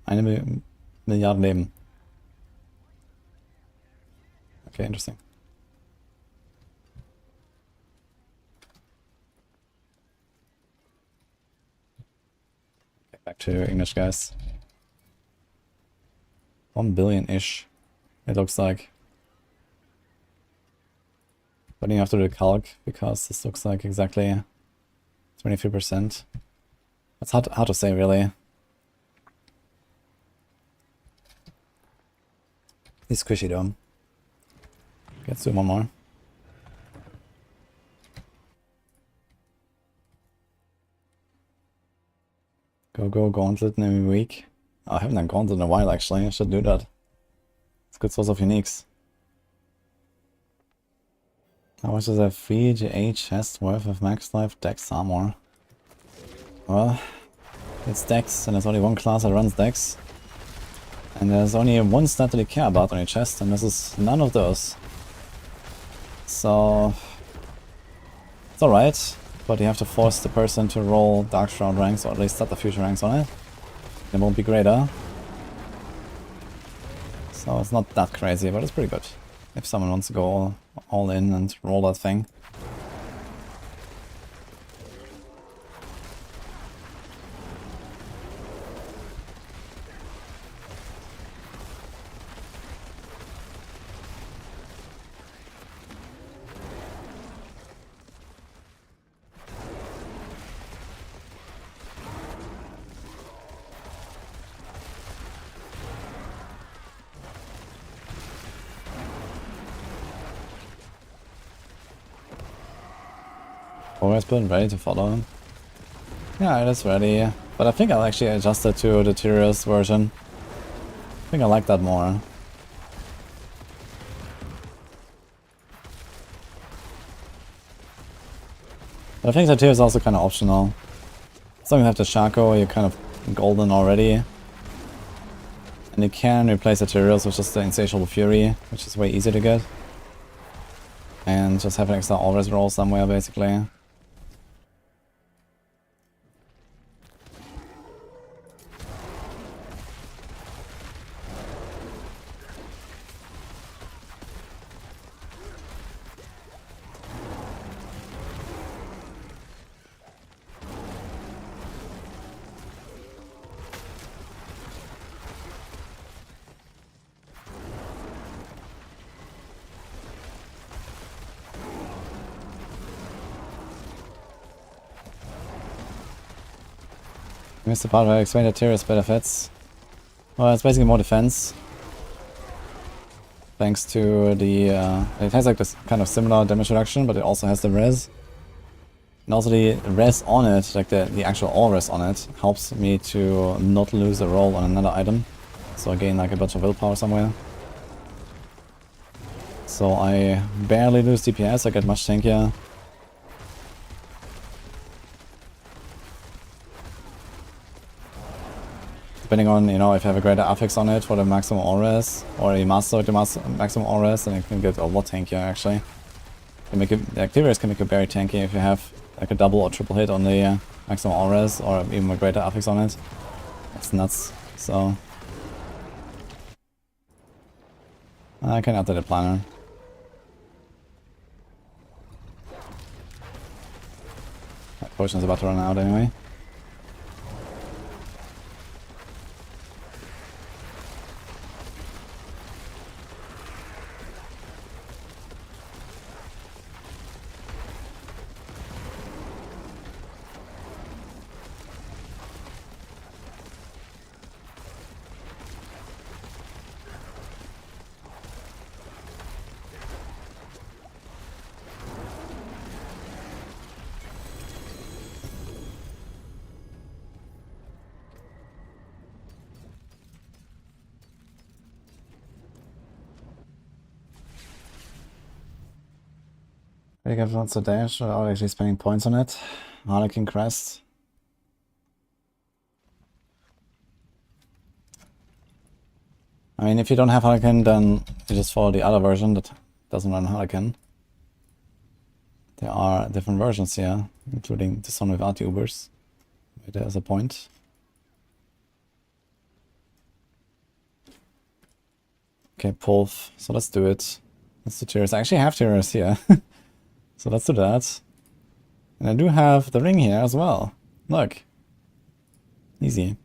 eine Milliarde Leben. Okay, interesting. Okay, back to English, guys. 1 billion-ish, it looks like. But you have to do the calc, because this looks like exactly 23%. That's hard to say, really. He's squishy though. Let's do one more. Go, Gauntlet in a week. Oh, I haven't done Gauntlet in a while actually, I should do that. It's a good source of uniques. How much is a 3GH chest worth of max life Dex armor? Well, it's Dex, and there's only one class that runs Dex. And there's only one stat that you care about on your chest, and this is none of those. So it's alright, but you have to force the person to roll Dark Shroud ranks, or at least set the future ranks on it. It won't be greater. So it's not that crazy, but it's pretty good. If someone wants to go all in and roll that thing. Always been ready to follow. Yeah, it is ready. But I think I'll actually adjust it to the Tyrius version. I think I like that more. But I think the Tyrius is also kind of optional. As long as you have the Shaco, you're kind of golden already. And you can replace the Tyrius with just the Insatiable Fury, which is way easier to get. And just have an extra all-res roll somewhere, basically. I missed the part where I explained the Tyrius benefits. Well, it's basically more defense. Thanks to the... it has like this kind of similar damage reduction, but it also has the res. And also the res on it, like the actual all res on it, helps me to not lose a roll on another item. So I gain like a bunch of willpower somewhere. So I barely lose DPS, I get much tankier. Depending on, you know, if you have a greater affix on it for the maximum all res, or you master the maximum all res, then it can get a lot tankier actually. Can make it, the Enquiries can make it very tanky if you have like a double or triple hit on the maximum all res, or even a greater affix on it. That's nuts. So I can update the planner. That potion's about to run out anyway. I think I've lots of dash without actually spending points on it. Harlequin Crest. I mean, if you don't have Harlequin, then you just follow the other version that doesn't run Harlequin. There are different versions here, including this one without the Ubers. There's a point. Okay, Pulf. So let's do it. Let's do Tears. I actually have Tears here. So let's do that. And I do have the ring here as well. Look. Easy.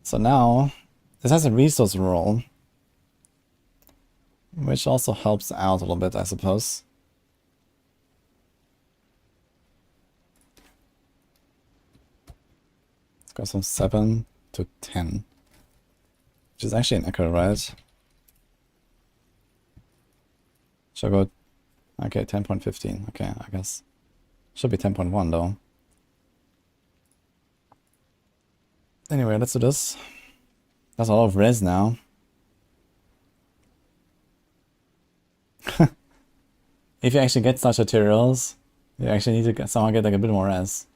So now, this has a resource roll. Which also helps out a little bit, I suppose. Let's go from 7 to 10. Which is actually an Necro, right? Should I go? Okay, 10.15. Okay, I guess. Should be 10.1 though. Anyway, let's do this. That's a lot of res now. If you actually get such materials, you actually need to somehow get like a bit more res.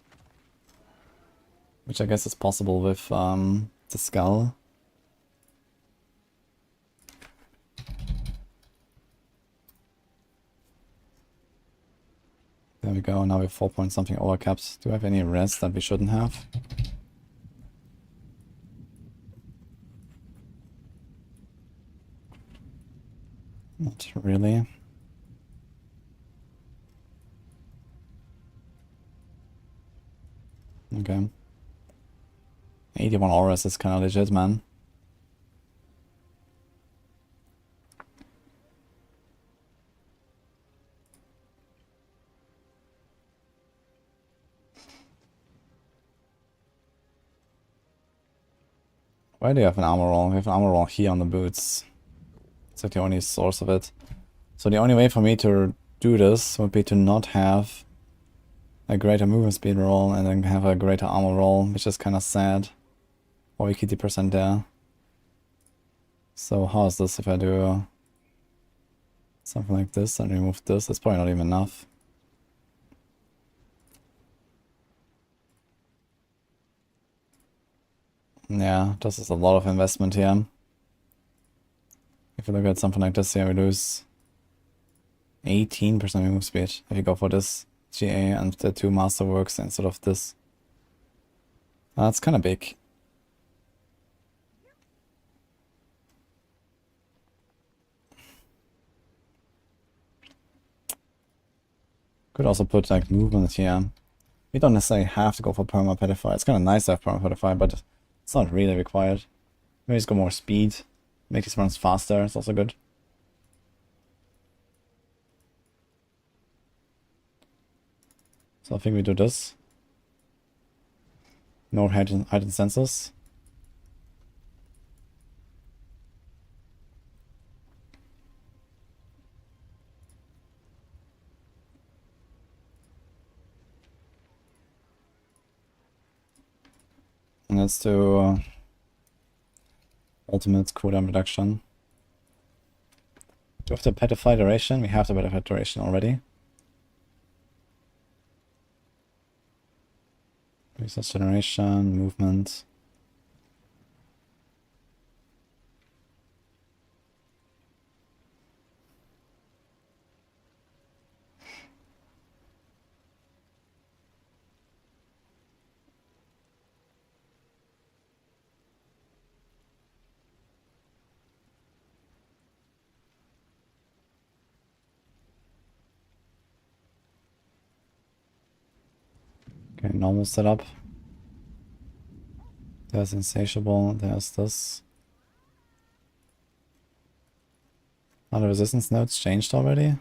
Which I guess is possible with the skull. There we go, now we're 4 point something overcapped. Do we have any res that we shouldn't have? Not really. Okay. 81 auras is kinda legit, man. Why do you have an armor roll? We have an armor roll here on the boots. It's like the only source of it. So the only way for me to do this would be to not have a greater movement speed roll and then have a greater armor roll, which is kind of sad. Or we keep the percent there. So how is this if I do something like this and remove this? It's probably not even enough. Yeah, this is a lot of investment here. If you look at something like this here, we lose 18% move speed if you go for this GA and the 2 Masterworks instead of this. That's kind of big. Could also put like movement here. We don't necessarily have to go for perma pedify. It's kind of nice to have perma pedify, but it's not really required. Maybe just go more speed. Make these runs faster. It's also good. So I think we do this. No heightened sensors. And let's do ultimate cooldown reduction. Do we have to pedify duration? We have to pedify duration already. Resource generation, movement. Okay, normal setup. There's insatiable, there's this. Are the resistance nodes changed already?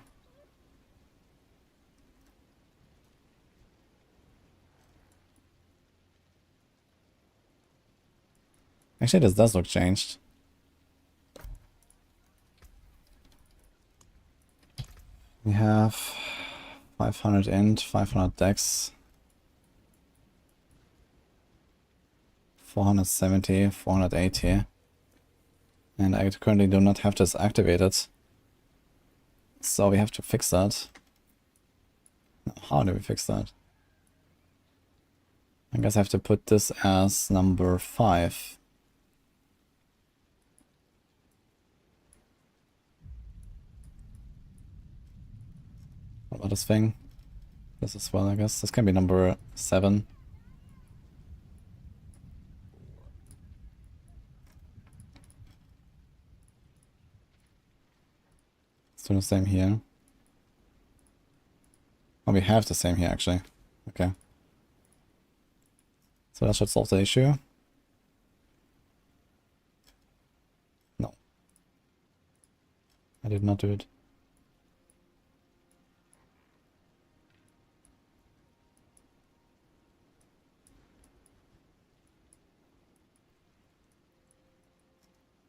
Actually, this does look changed. We have 500 int, 500 dex. 470, 480. And I currently do not have this activated. So we have to fix that. How do we fix that? I guess I have to put this as number 5. What about this thing? This as well, I guess. This can be number 7. Do the same here. Oh, we have the same here actually. Okay. So that should solve the issue. No. I did not do it.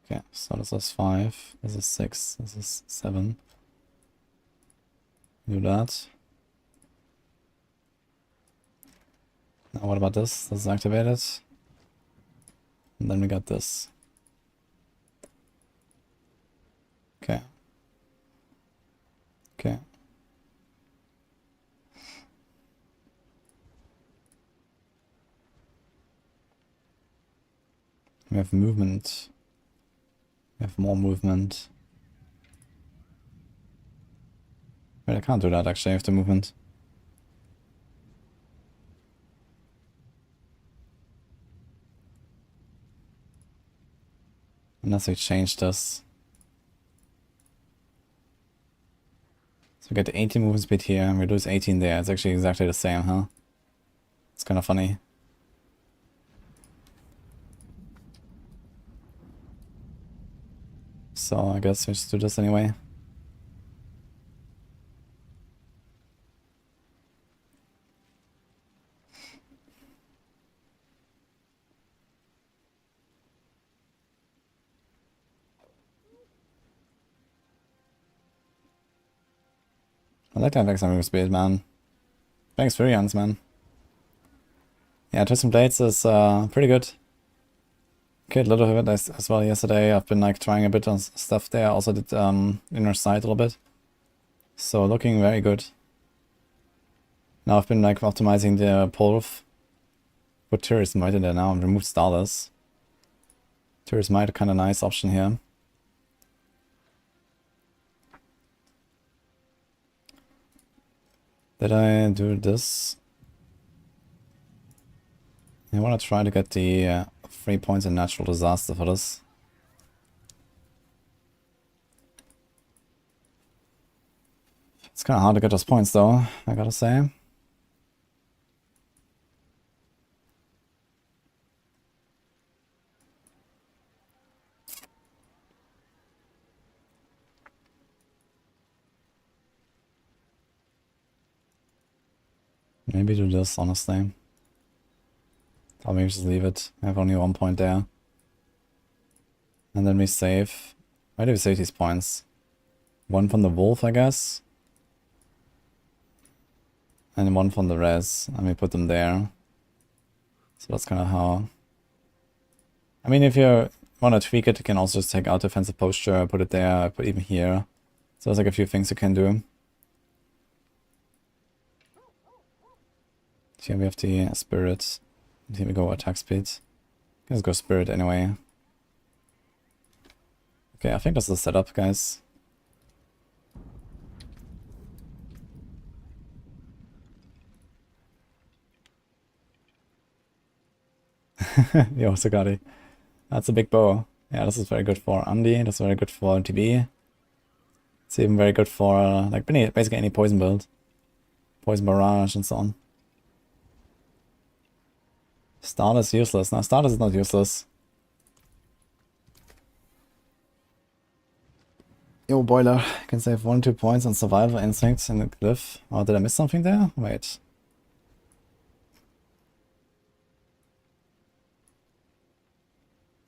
Okay, so this is 5, this is 6, this is 7. Do that. Now what about this? This is activated. And then we got this. Okay. Okay. We have movement. We have more movement. Wait, I can't do that actually, I have the movement. Unless we change this. So we get 18 movement speed here, and we lose 18 there. It's actually exactly the same, huh? It's kind of funny. So I guess we just do this anyway. I like that extra move speed, man. Thanks for experience, man. Yeah, Twisted Blades is pretty good. Okay, a little bit as well yesterday. I've been like trying a bit on stuff there. Also did inner sight a little bit. So looking very good. Now I've been like optimizing the Polv. Put Tourist Might in there now and remove Starless. Tourist Might, a kind of nice option here. Did I do this? I want to try to get the 3 points in Natural Disaster for this. It's kind of hard to get those points though, I gotta say. Maybe do this, honestly. Or maybe just leave it. I have only 1 point there. And then we save. Why do we save these points? 1 from the wolf, I guess. And 1 from the res. And we put them there. So that's kind of how... I mean, if you want to tweak it, you can also just take out defensive posture, put it there, put even here. So there's like a few things you can do. Here we have the spirit. And here we go attack speed. Let's go spirit anyway. Okay, I think that's the setup, guys. Yo, Sagari. That's a big bow. Yeah, this is very good for Andy. That's very good for TB. It's even very good for like basically any poison build. Poison barrage and so on. Starless useless. No, Starless is not useless. Yo, Boiler. Can save 1-2 points on Survival Instincts in the glyph. Oh, did I miss something there? Wait.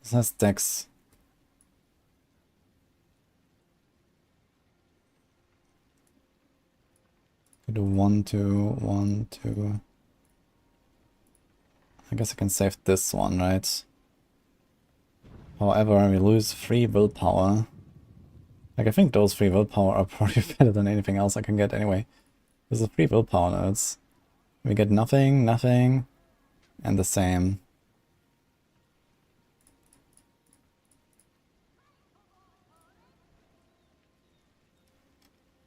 This has Dex. Do 1, 2, 1, 2. I guess I can save this one, right? However, we lose 3 willpower. Like, I think those 3 willpower are probably better than anything else I can get anyway. This is 3 willpower nodes. We get nothing, nothing, and the same.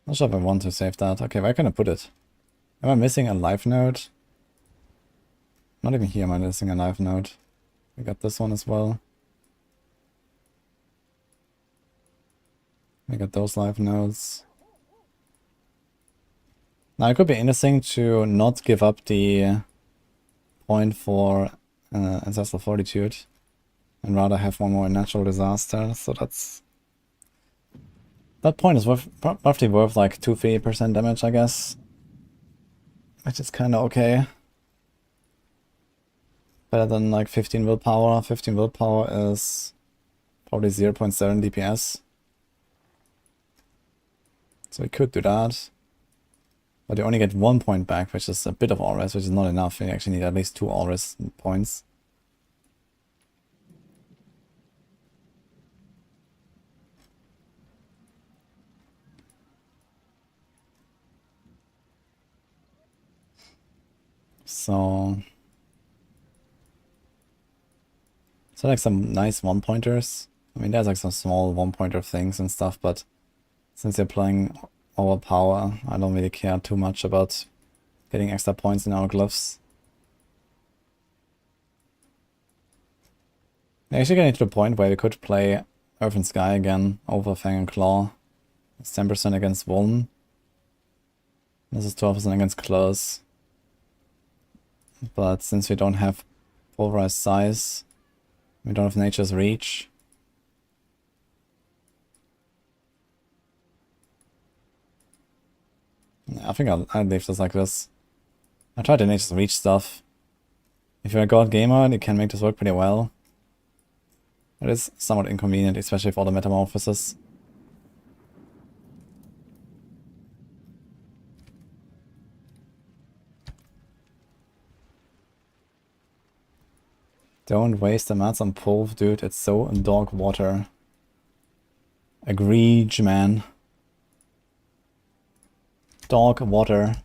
Not sure if I want to save that. Okay, where can I put it? Am I missing a life node? Not even here am I missing a life node. We got this one as well. We got those life nodes. Now it could be interesting to not give up the point for Ancestral Fortitude and rather have 1 more in Natural Disaster. So that point is roughly worth like 2-3% damage, I guess. Which is kind of okay. Better than like 15 willpower. 15 willpower is probably 0.7 DPS. So we could do that. But you only get 1 point back, which is a bit of all rest, which is not enough. You actually need at least 2 all rest points. So like some nice 1-pointers. I mean, there's like some small 1-pointer things and stuff, but since you're playing overpower, I don't really care too much about getting extra points in our gloves. We're actually getting to the point where we could play Earth and Sky again over Fang and Claw. It's 10% against Vuln. This is 12% against Close. But since we don't have pulverized size, we don't have Nature's Reach. I think I'll leave this like this. I tried the Nature's Reach stuff. If you're a god gamer, you can make this work pretty well. It is somewhat inconvenient, especially for the metamorphosis. Don't waste the mats on Pulv, dude. It's so dog water. Agreed, man. Dog water.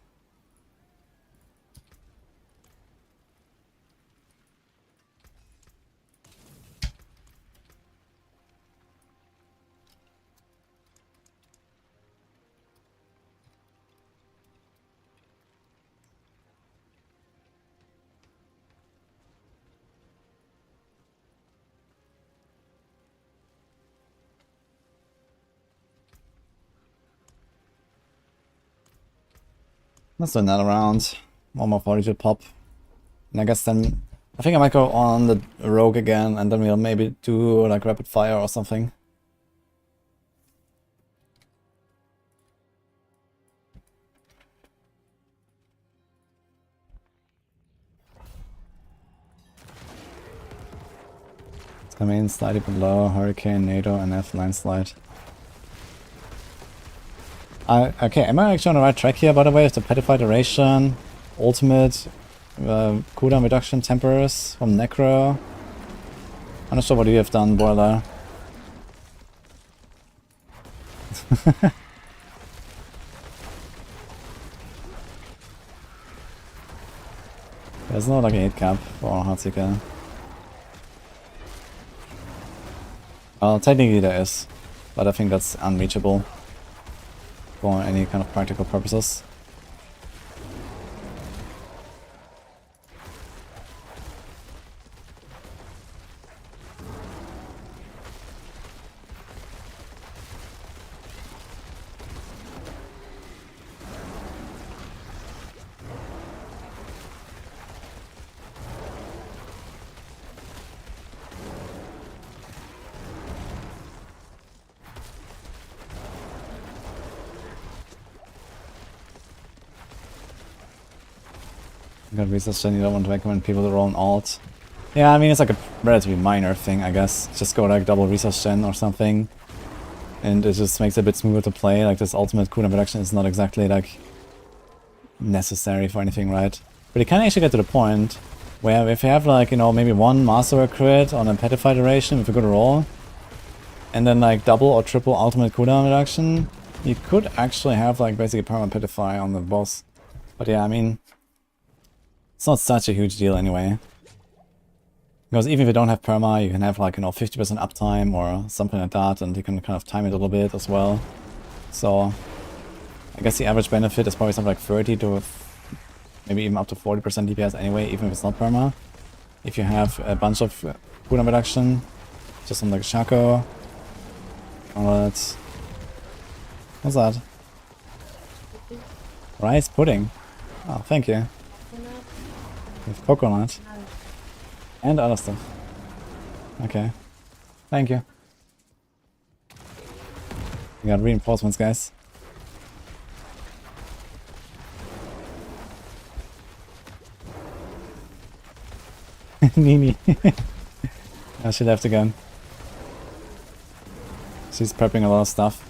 Let's do another round. One more 40 to pop. And I guess then I think I might go on the rogue again, and then we'll maybe do like rapid fire or something. It's coming in slightly below Hurricane, NATO, and F landslide. Okay, am I actually on the right track here, by the way? It's the Petrified Duration, Ultimate, cooldown reduction, Temperers from Necro. I'm not sure what you have done, Boiler. There's no like a hit cap for Heartseeker. Well, technically there is, but I think that's unreachable for any kind of practical purposes. Got research, then you don't want to recommend people to roll an alt. Yeah, I mean, it's like a relatively minor thing, I guess. Just go like double research gen or something. And it just makes it a bit smoother to play. Like this ultimate cooldown reduction is not exactly like necessary for anything, right? But it can actually get to the point where if you have like, you know, maybe one Masterwork crit on a Petrified Duration with a good roll, and then like double or triple ultimate cooldown reduction, you could actually have like basically perma Petrify on the boss. But yeah, I mean, it's not such a huge deal anyway. Because even if you don't have perma, you can have like, you know, 50% uptime or something like that, and you can kind of time it a little bit as well. So I guess the average benefit is probably something like 30 to maybe even up to 40% DPS anyway, even if it's not perma. If you have a bunch of cooldown reduction, just on like Shaco. Alright. What's that? Rice pudding. Oh, thank you. With coconut. And other stuff. Okay. Thank you. We got reinforcements, guys. Nini. I should have the gun. She's prepping a lot of stuff.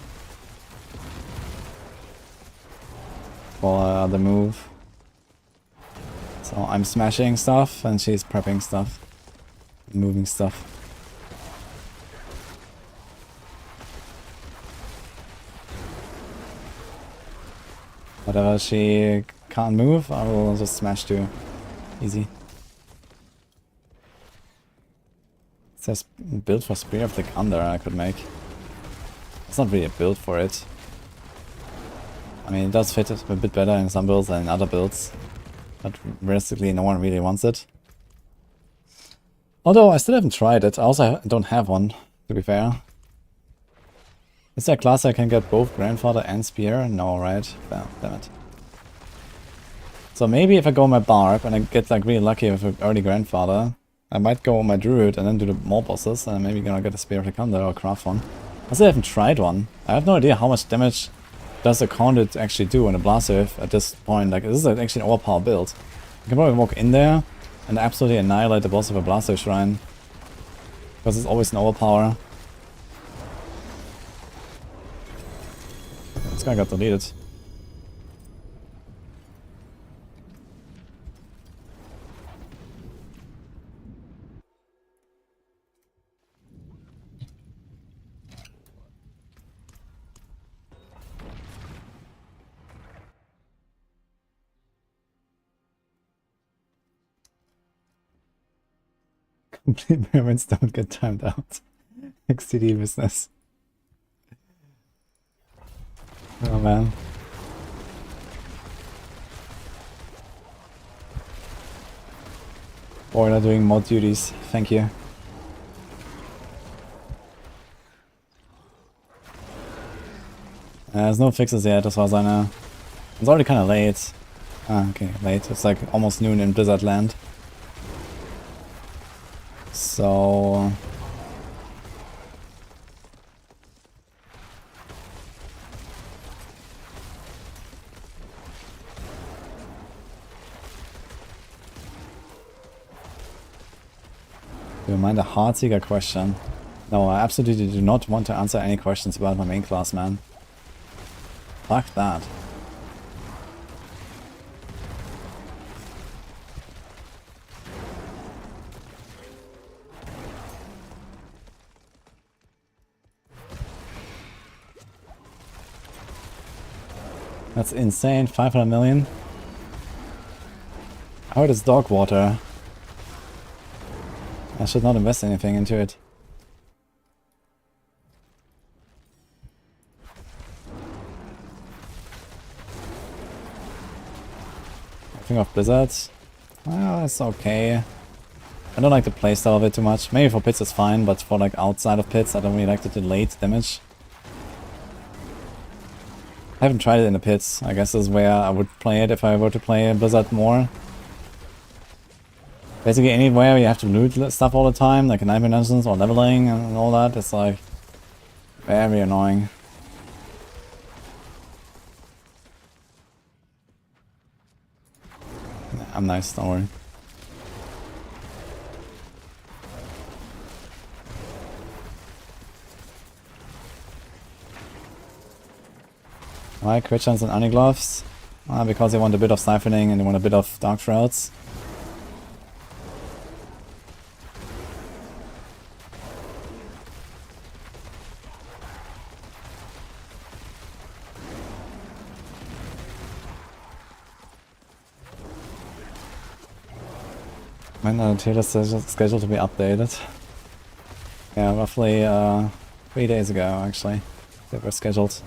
for the move. So I'm smashing stuff and she's prepping stuff. Moving stuff. Whatever she can't move, I will just smash too. Easy. It says build for Spear of the Thunder I could make. It's not really a build for it. I mean, it does fit a bit better in some builds than in other builds. But realistically, no one really wants it. Although I still haven't tried it. I also don't have one, to be fair. Is there a class I can get both Grandfather and Spear? No, right? Oh, damn it. So maybe if I go my Barb and I get like really lucky with an early Grandfather, I might go on my Druid and then do the more bosses, and I'm maybe gonna get a Spear of the Thunder or craft one. I still haven't tried one. I have no idea how much damage does the Conduit actually do in a Blast Wave at this point. Like, this is actually an overpowered build. You can probably walk in there and absolutely annihilate the boss of a Blast Wave Shrine. Because it's always an overpower. This guy got deleted. Complete pyramids don't get timed out. XTD business. Oh man. Boiler doing mod duties, thank you. There's no fixes yet, as far as I know. It's already kinda late. Ah, okay, late. It's like almost noon in Blizzard land. So... do you mind a Heartseeker question? No, I absolutely do not want to answer any questions about my main class, man. Fuck that. That's insane, 500 million. I heard it's dog water. I should not invest anything into it. Think of Blizzards. Well, it's okay. I don't like the playstyle of it too much. Maybe for pits it's fine, but for like outside of pits I don't really like the delayed damage. I haven't tried it in the pits. I guess this is where I would play it if I were to play Blizzard more. Basically anywhere you have to loot stuff all the time, like in Nightmare Dungeons or leveling and all that, it's like very annoying. I'm nice, don't worry. Why crit chance and Ani gloves? Because they want a bit of siphoning and they want a bit of dark shrouds. When the Taylor scheduled to be updated? Yeah, roughly 3 days ago actually. They were scheduled.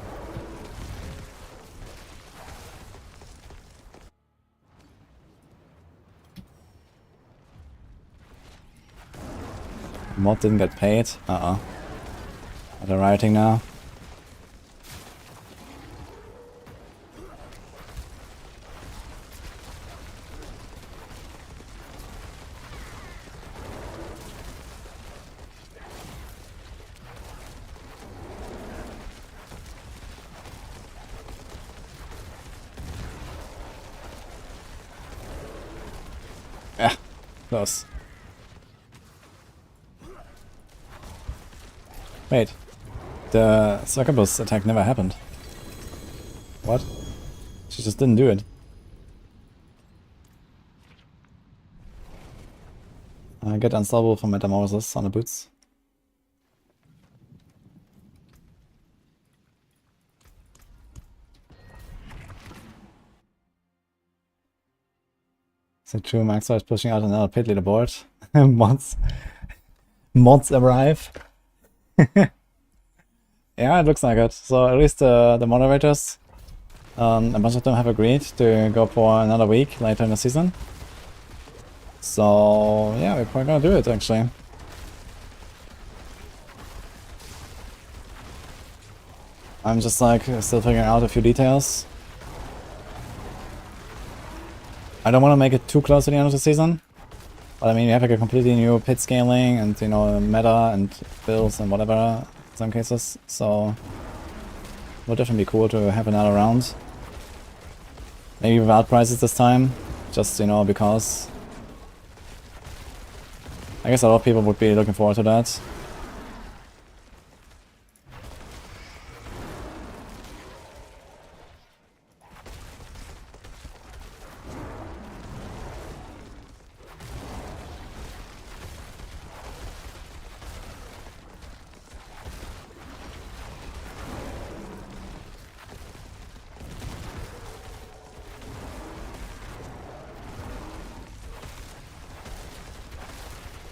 Mod didn't get paid. Are they rioting now? Yeah, close. Wait, the succubus attack never happened. What? She just didn't do it. I get unstoppable from Metamorphosis on the boots. Is it true Maxwell is pushing out another pit leaderboard? Mods arrive. Yeah, it looks like it. So at least the moderators, a bunch of them have agreed to go for another week later in the season. So yeah, we're probably gonna do it actually. I'm just like still figuring out a few details. I don't want to make it too close to the end of the season. But I mean, we have like a completely new pit scaling and, you know, meta and builds and whatever in some cases. So it would definitely be cool to have another round. Maybe without prizes this time. Just, you know, because I guess a lot of people would be looking forward to that.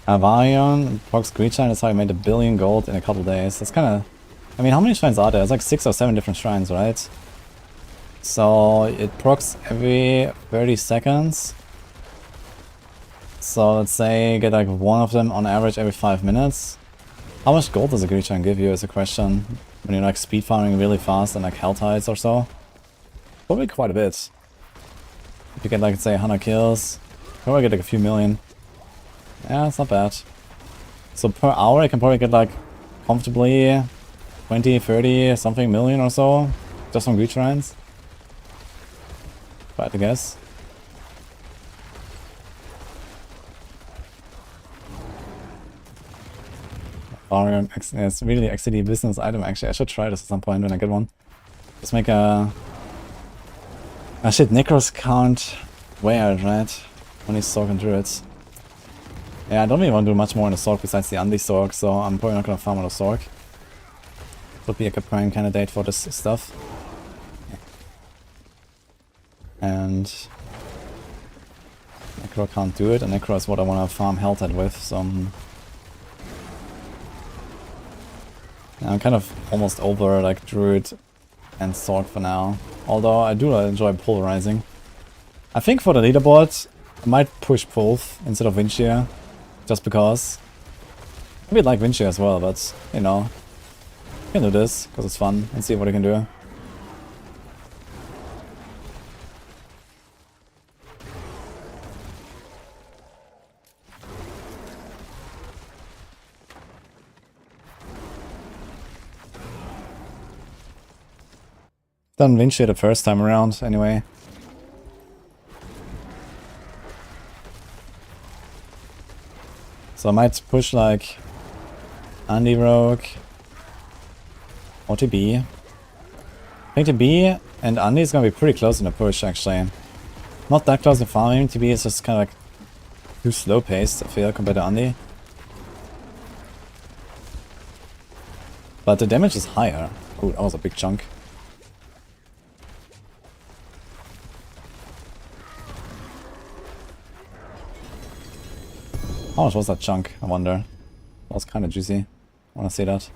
Barbarian, Prox Greed Shrine is how I made 1 billion gold in a couple days. That's kind of... I mean, how many shrines are there? There's like 6 or 7 different shrines, right? So it procs every 30 seconds. So let's say get like one of them on average every 5 minutes. How much gold does a Greed Shrine give you is a question. When you're like speed farming really fast and like hell tides or so. Probably quite a bit. If you get like, let's say 100 kills, probably get like a few million. Yeah, it's not bad. So per hour I can probably get like comfortably 20, 30 something million or so just from Greed Shrines. If I had to guess. Paragon, it's really XCD business item actually. I should try this at some point when I get one. Just make a... Ah shit, Necros can't wear it, right? Only Sorc and Druids. Yeah, I don't really want to do much more in the Sorc besides the Sorc, so I'm probably not gonna farm on the Sorc. Would be like a prime candidate for this stuff. And Necro can't do it, and Necro is what I want to farm Helltide with, so yeah, I'm kind of almost over like Druid and Sorc for now. Although I do enjoy Pulverizing. I think for the leaderboard, I might push Pulve instead of Windshear. Just because. Maybe like Windshear as well, but you know, you can do this because it's fun and see what you can do. Done Windshear the first time around anyway. So I might push like Andy Rogue or TB. I think TB and Andy is gonna be pretty close in the push actually. Not that close in farming, TB is just kind of like too slow paced I feel compared to Andy. But the damage is higher. Ooh, that was a big chunk. How much was that chunk, I wonder? That was kind of juicy. I want to see that.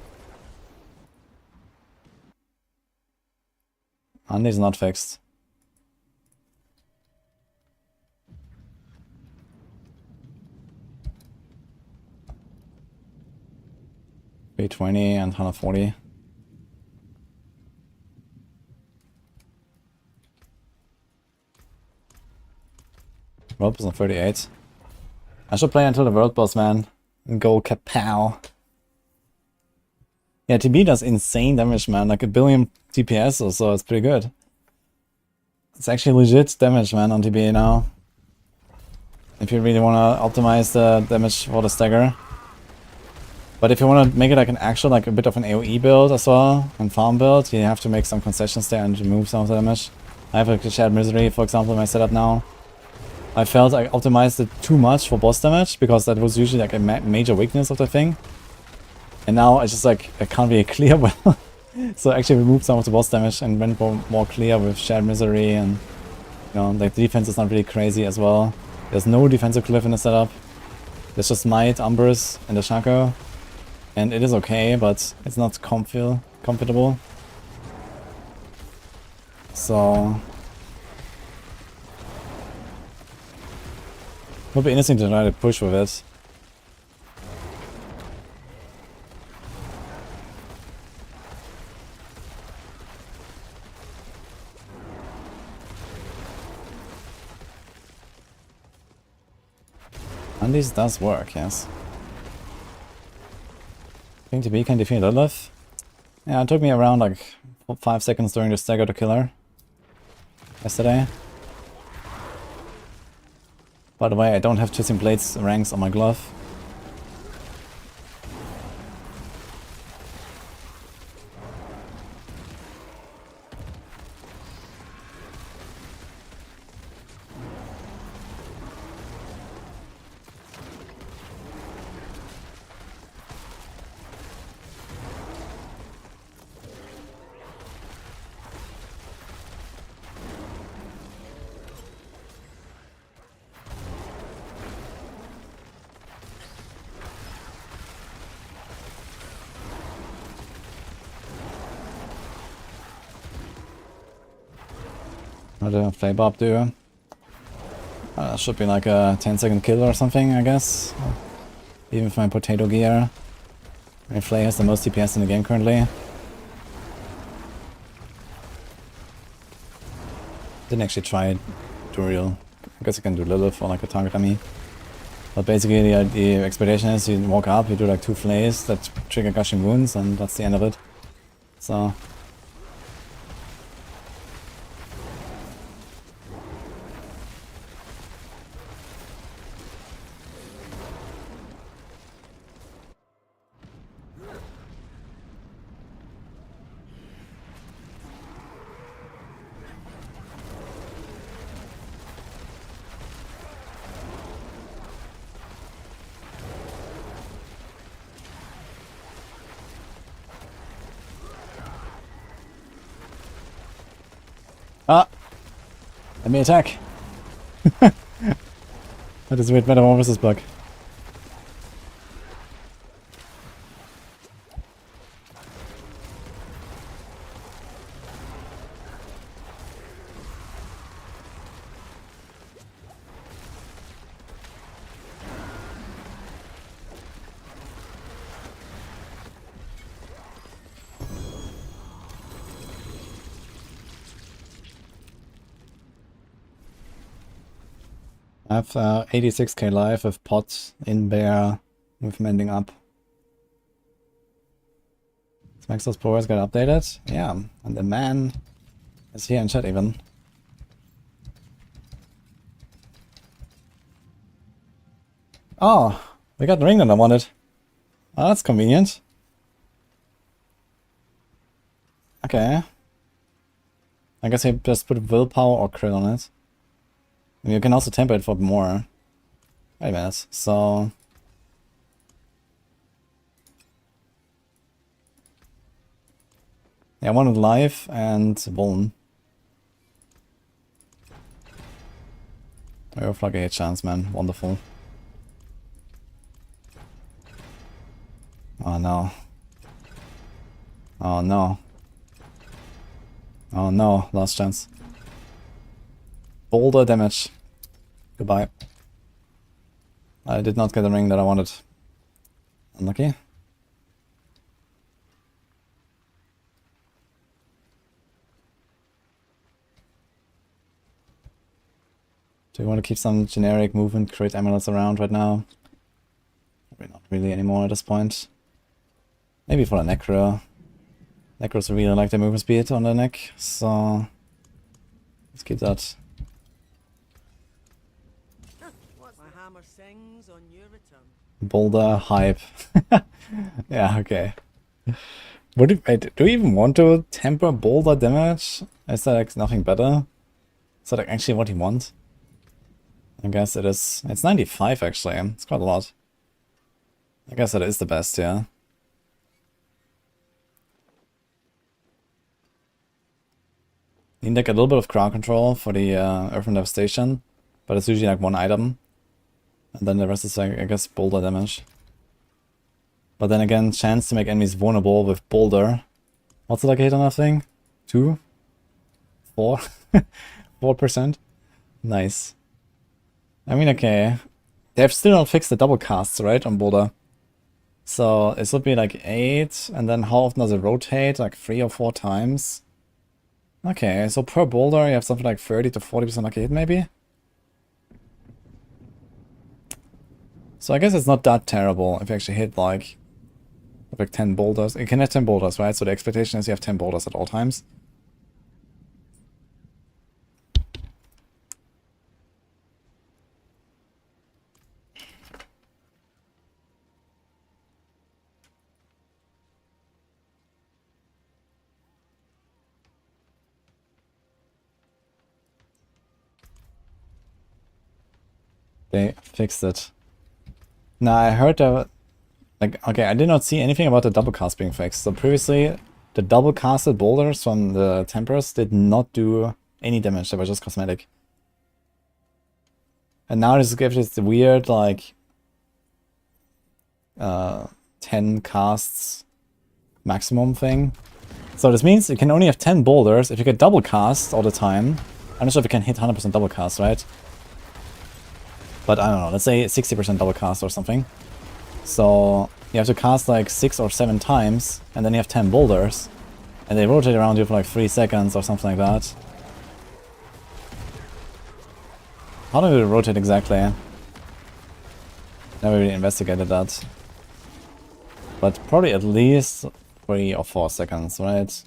Andy's not fixed. $320 and 140. Rope is on 38. I should play until the world boss, man. And go kapow. Yeah, TB does insane damage, man. Like 1 billion DPS or so. It's pretty good. It's actually legit damage, man, on TB now. If you really want to optimize the damage for the stagger. But if you want to make it like an actual, like a bit of an AoE build as well, and farm build, you have to make some concessions there and remove some of the damage. I have a shared misery, for example, in my setup now. I felt I optimized it too much for boss damage, because that was usually like a major weakness of the thing. And now I just like, I can't really clear well. So I actually removed some of the boss damage and went for more clear with shared misery, and you know, like the defense is not really crazy as well. There's no defensive cliff in the setup. There's just Might, Umbers, and the Shaco. And it is okay, but it's not comfortable. So would be interesting to try to push with it. And this does work, yes. King TB can defeat Lilith. Yeah, it took me around like 5 seconds during the stagger to kill her yesterday. By the way, I don't have Twisting Blades ranks on my glove. What did Flay Barb do? That should be like a 10-second kill or something, I guess. Even with my potato gear. My Flay has the most DPS in the game currently. Didn't actually try Andariel. I guess I can do Lilith for like a target dummy. But basically the expectation is you walk up, you do like 2 Flays that trigger gushing wounds, and that's the end of it. So ah! Let me attack! That is weird metamorphosis bug. I have 86k life with pot in bear with mending up. Maxos Powers got updated. Yeah, and the man is here in chat even. Oh, we got the ring that I wanted. Oh, that's convenient. Okay. I guess I just put willpower or crit on it. And you can also temper it for more. Wait a minute, so... yeah, I wanted life and vuln. We have like a chance, man. Wonderful. Oh no. Oh no. Oh no, last chance. Boulder damage. Goodbye. I did not get the ring that I wanted. Unlucky. Do you want to keep some generic movement crit amulets around right now? Probably not really anymore at this point. Maybe for the Necro. Necros really like the movement speed on the neck, so let's keep that. My hammer sings on your return. Boulder hype. Yeah, okay. Wait, do we even want to temper boulder damage? Is there like nothing better? Is that actually what you want? I guess it is. It's 95 actually. It's quite a lot. I guess that is the best, yeah. Need like a little bit of crowd control for the Earthbound Devastation, but it's usually like one item. And then the rest is like, I guess, boulder damage. But then again, chance to make enemies vulnerable with boulder. What's it like a hit on that thing? 2? 4? 4%? Nice. I mean, okay. They've still not fixed the double casts, right, on boulder. So it would be like 8, and then how often does it rotate? Like 3 or 4 times? Okay, so per boulder you have something like 30 to 40% lucky hit maybe? So I guess it's not that terrible if you actually hit like 10 boulders. You can have 10 boulders, right? So the expectation is you have 10 boulders at all times. They fixed it. Now I heard that, like, okay, I did not see anything about the double cast being fixed. So previously, the double casted boulders from the Tempers did not do any damage. They were just cosmetic. And now this gives this weird, like, 10 casts maximum thing. So this means you can only have 10 boulders if you get double cast all the time. I'm not sure if you can hit 100% double cast, right? But I don't know, let's say 60% double cast or something. So you have to cast like 6 or 7 times, and then you have 10 boulders. And they rotate around you for like 3 seconds or something like that. How do they rotate exactly? Never really investigated that. But probably at least 3 or 4 seconds, right?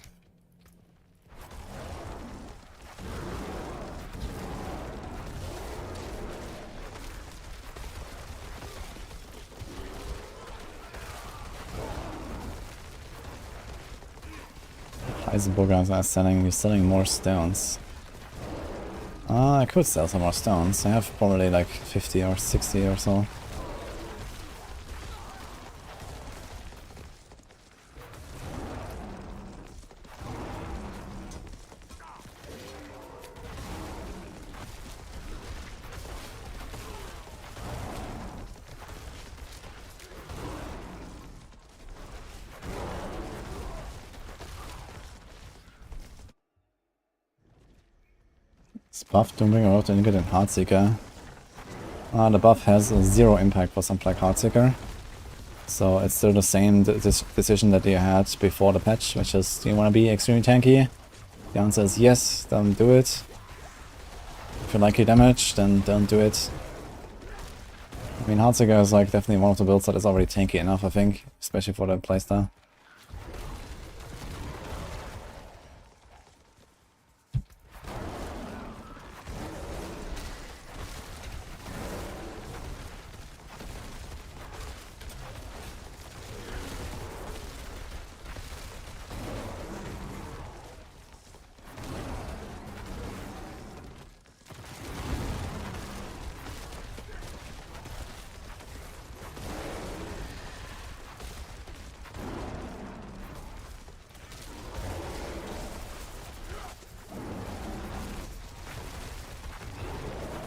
Heisenbergers are selling more stones. I could sell some more stones. I have probably like 50 or 60 or so. This buff don't bring a lot of ingot in Heartseeker. The buff has a 0 impact for something like Heartseeker. So it's still the same decision that you had before the patch, which is, do you want to be extremely tanky? The answer is yes, then do it. If you like your damage, then don't do it. I mean, Heartseeker is like definitely one of the builds that is already tanky enough, I think, especially for the playstyle.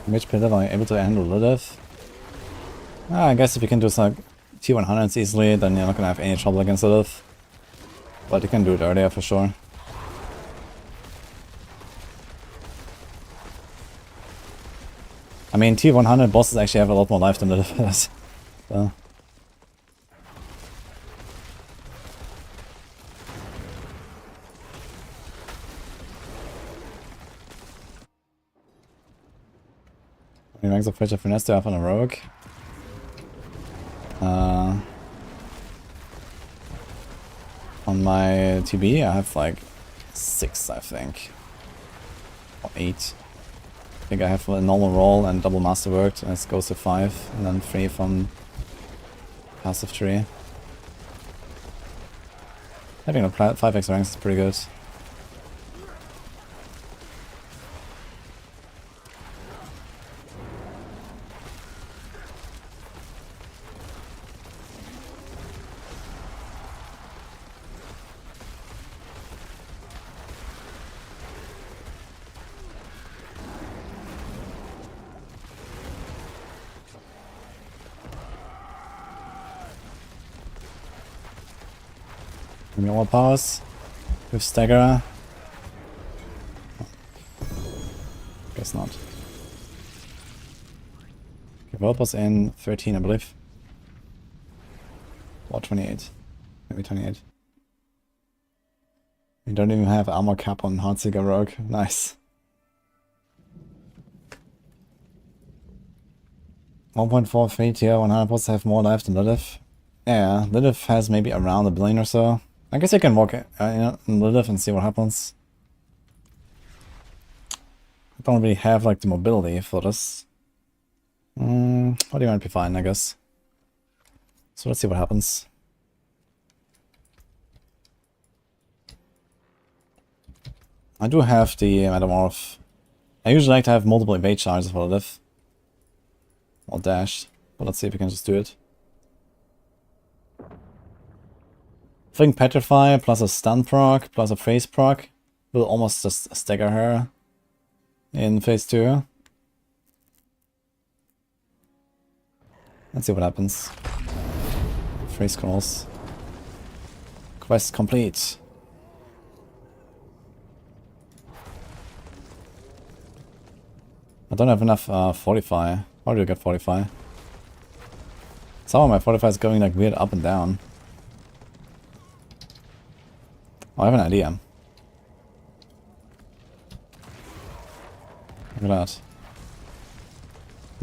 Which pillar are you able to handle Lilith? I guess if you can do some T100s easily, then you're not gonna have any trouble against Lilith. But you can do it earlier for sure. I mean, T100 bosses actually have a lot more life than Lilith does. So. How many ranks of Fetcher Finesse do I have on a rogue? On my TB I have like 6, I think. Or 8. I think I have a normal roll and double masterworked, and it goes to 5, and then 3 from passive tree. Having a 5x ranks is pretty good. Give me all powers. With stagger. Guess not. Okay, Barb was in 13, I believe. Or 28. Maybe 28. We don't even have armor cap on Heartseeker Rogue. Nice. 1.4 fate here, 100% have more life than Lilith. Yeah, Lilith has maybe around a billion or so. I guess I can walk in Lilith and see what happens. I don't really have like the mobility for this. What do you want to be fine, I guess. So let's see what happens. I do have the Metamorph. I usually like to have multiple evade charges for Lilith. Or dash. But let's see if we can just do it. I think Petrify plus a stun proc plus a phase proc will almost just stagger her in phase 2. Let's see what happens. Phrase scrolls. Quest complete. I don't have enough Fortify. How do you get Fortify? Some of my Fortify is going like weird up and down. Oh, I have an idea. Look at that.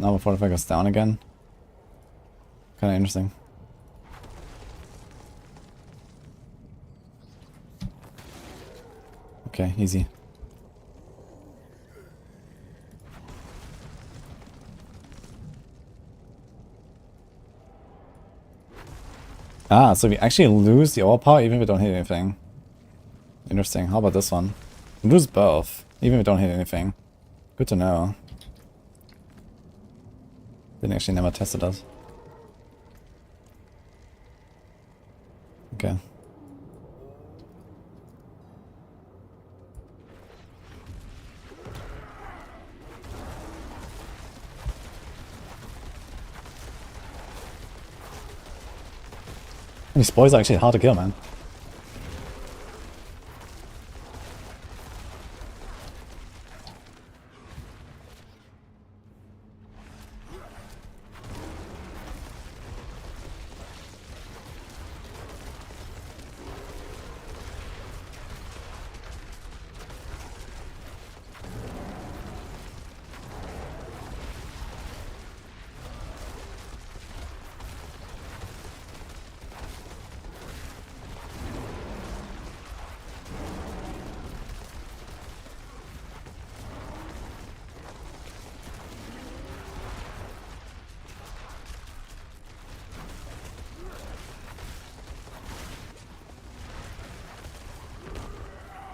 Now my Fortify goes down again. Kinda interesting. Okay, easy. Ah, so we actually lose the overpower even if we don't hit anything. Interesting. How about this one? We lose both, even if we don't hit anything. Good to know. Didn't actually never tested that. Okay. These boys are actually hard to kill, man.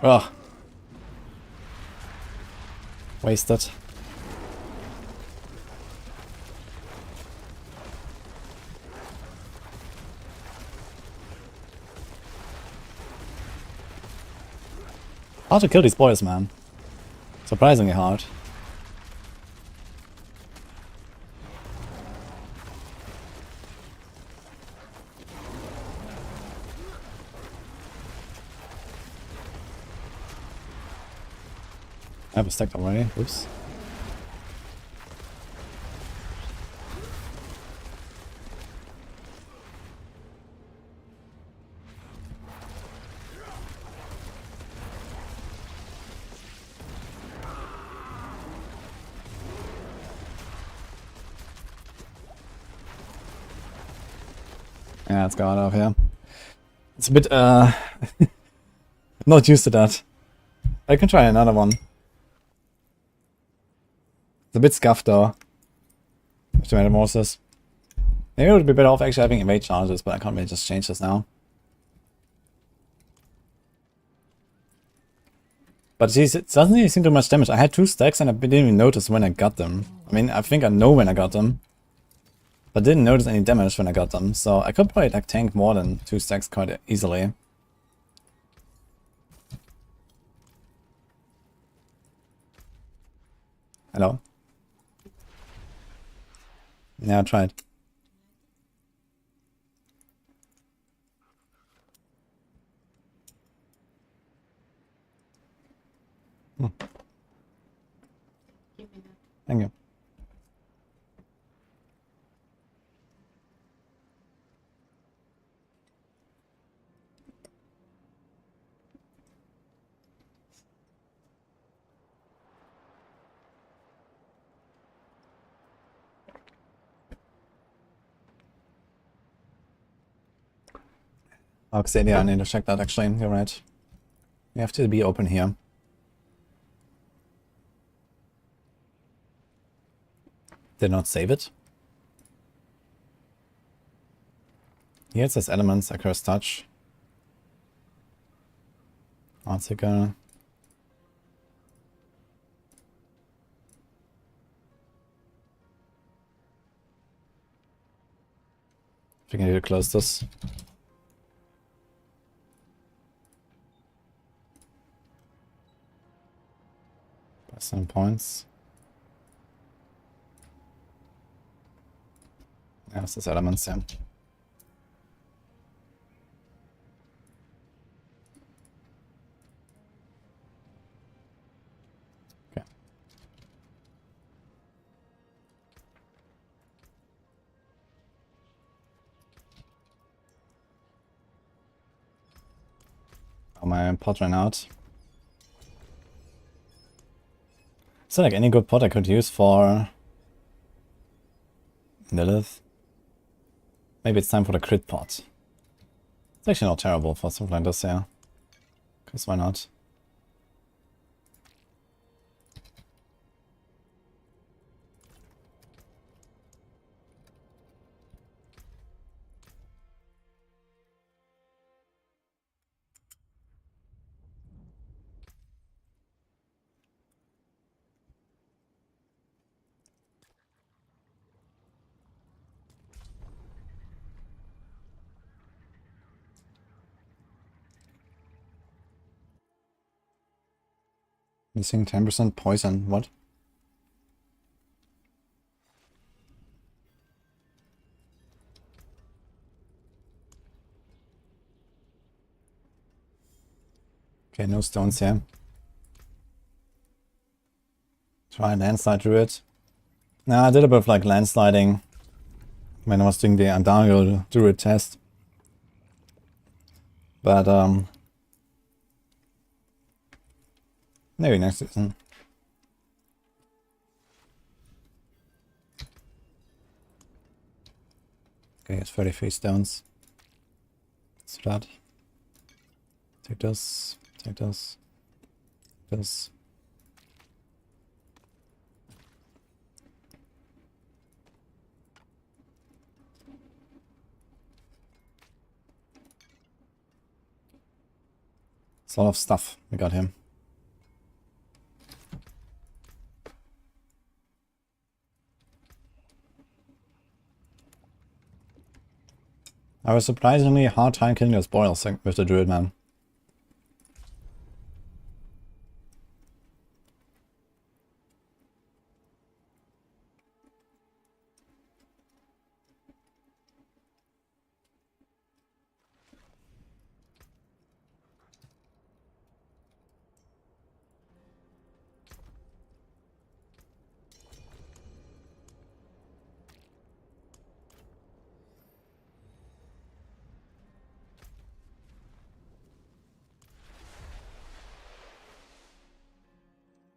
Ugh. Wasted. Hard to kill these boys, man. Surprisingly hard. I have a stack already. Oops. Yeah, let's go out of here. It's a bit, not used to that. I can try another one. It's a bit scuffed though. With the Metamorphosis. Maybe it would be better off actually having evade charges, but I can't really just change this now. But geez, it doesn't really seem to do much damage. I had 2 stacks and I didn't even notice when I got them. I mean, I think I know when I got them. But didn't notice any damage when I got them. So I could probably like tank more than 2 stacks quite easily. Hello? Yeah, I tried. Give me that. Thank you. Oxidia, I need to check that actually. You're right. You have to be open here. Did not save it. Here it says elements, a cursed touch. Article. I think I need to close this. By some points. Yeah, this is elements, yeah. Okay. Oh, my pot ran out. Is there like any good pot I could use for Lilith? Maybe it's time for the crit pot. It's actually not terrible for something like this, yeah. Because why not? Missing 10% poison, what? Okay, no stones here. Try landslide Druid. Nah, I did a bit of like landsliding when I was doing the Andariel Druid test. But maybe next season. Okay, it's 33 stones. Let's do that. Take this, take this, this. It's a lot of stuff we got him. I was surprisingly hard time killing those boils with the Druid man.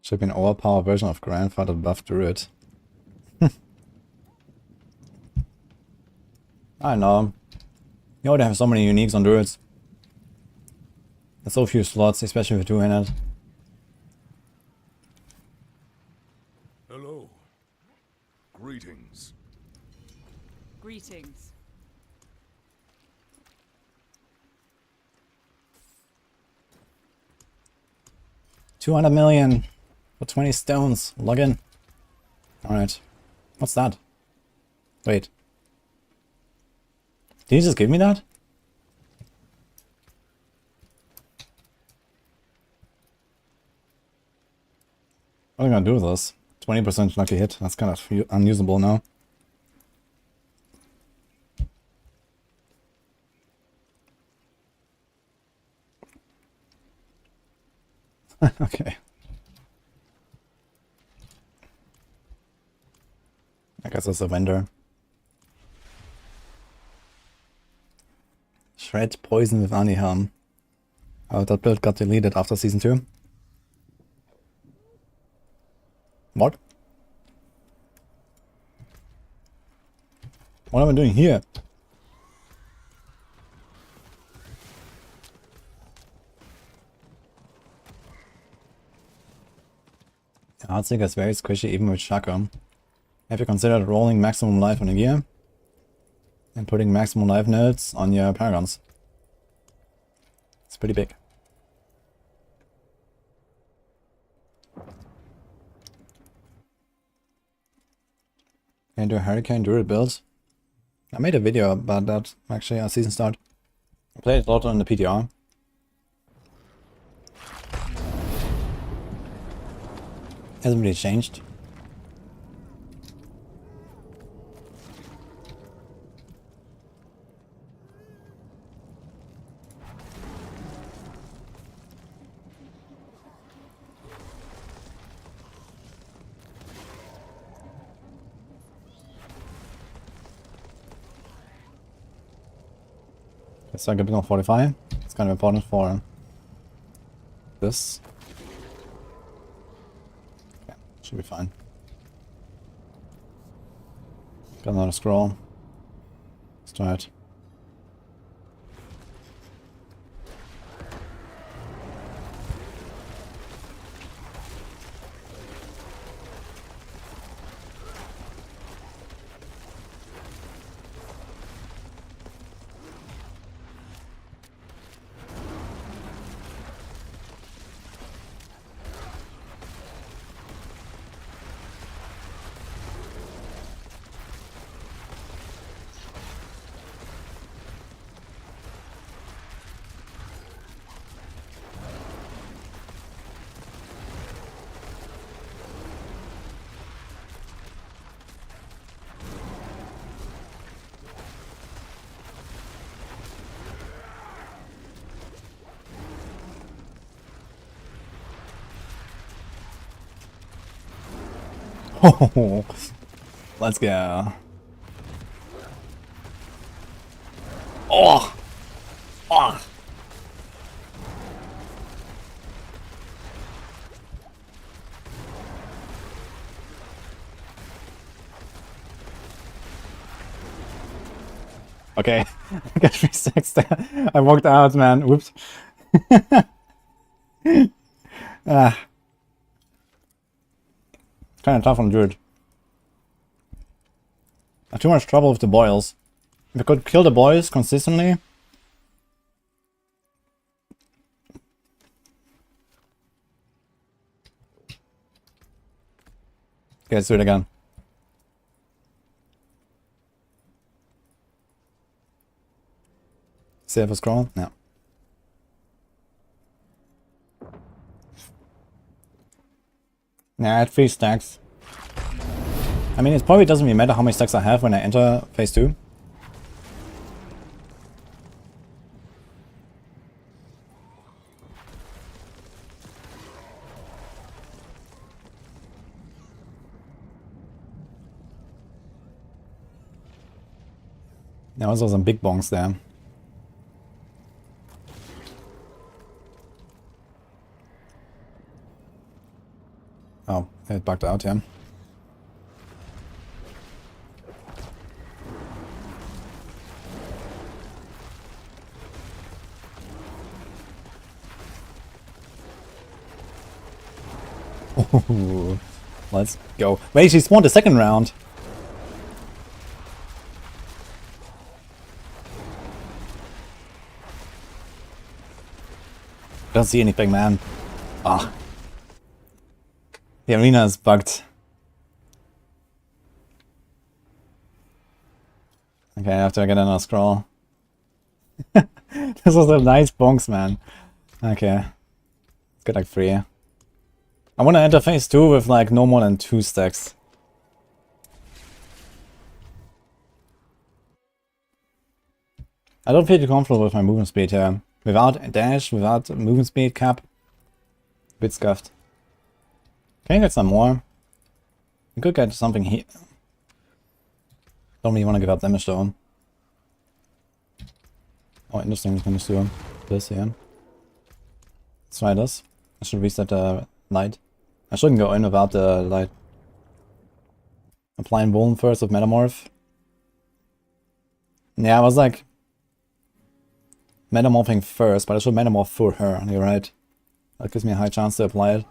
Should be an overpowered version of Grandfather buff Druid. I don't know. You already have so many uniques on Druids. There's so few slots, especially with two-handed. Hello. Greetings. Greetings. $200 million for 20 stones. Log in. Alright. What's that? Wait. Did you just give me that? What am I gonna do with this? 20% lucky hit. That's kind of unusable now. Okay. I guess it's a vendor. Shred poison with anti-harm. Oh, that build got deleted after season 2. What? What am I doing here? Heartsick is very squishy even with Shaco. Have you considered rolling maximum life on a gear? And putting maximum life nodes on your Paragons? It's pretty big. Can you do a Hurricane Druid build? I made a video about that actually at season start. I played it a lot on the PTR. Hasn't really changed. So I can become 45. It's kind of important for this. Okay, should be fine. Got another scroll. Let's try it. Oh, let's go. Oh! Oh! Okay, I got 3 stacks there. I walked out, man. Whoops. Ah. Kind of tough on Druid. I have too much trouble with the boils. If I could kill the boils consistently. Okay, let's do it again. Save a scroll? No. Nah, I had 3 stacks. I mean, it probably doesn't really matter how many stacks I have when I enter phase 2. There was also some big bongs there. Oh, it bugged out, yeah. Ooh, let's go. Wait, she spawned a second round. Don't see anything, man. Ah. The arena is bugged. Okay, I have to get another scroll. This was a nice bonks, man. Okay. Let's get like 3. I want to enter phase 2 with like no more than 2 stacks. I don't feel too comfortable with my movement speed here. Without dash, without movement speed cap. Bit scuffed. Can I get some more? We could get something here. Don't really want to give up damage though. Oh, interesting, we can just do this here. Let's try this. I should reset the light. I shouldn't go in without the light. Applying Vuln first with Metamorph. Yeah, I was like Metamorphing first, but I should Metamorph for her, you're right. That gives me a high chance to apply it.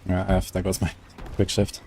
Yeah, F, there goes my quick shift.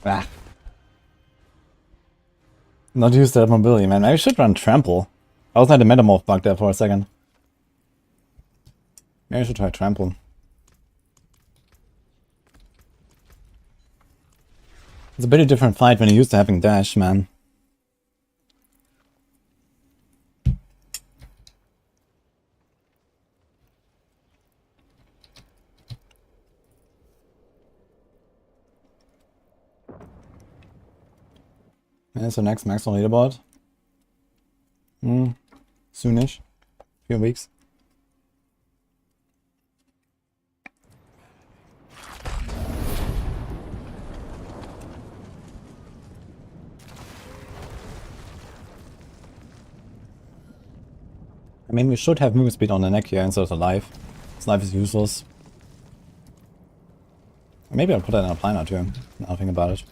Ah. Not used to that mobility, man. Maybe I should run Trample. I was had a Metamorph bug there for a second. Maybe I should try Trample. It's a pretty different fight when you're used to having dash, man. Yeah, so next max on leaderboard. Soonish. Few weeks. I mean, we should have move speed on the neck here instead of the life. This life is useless. Maybe I'll put that in a planner too. Now I think about it.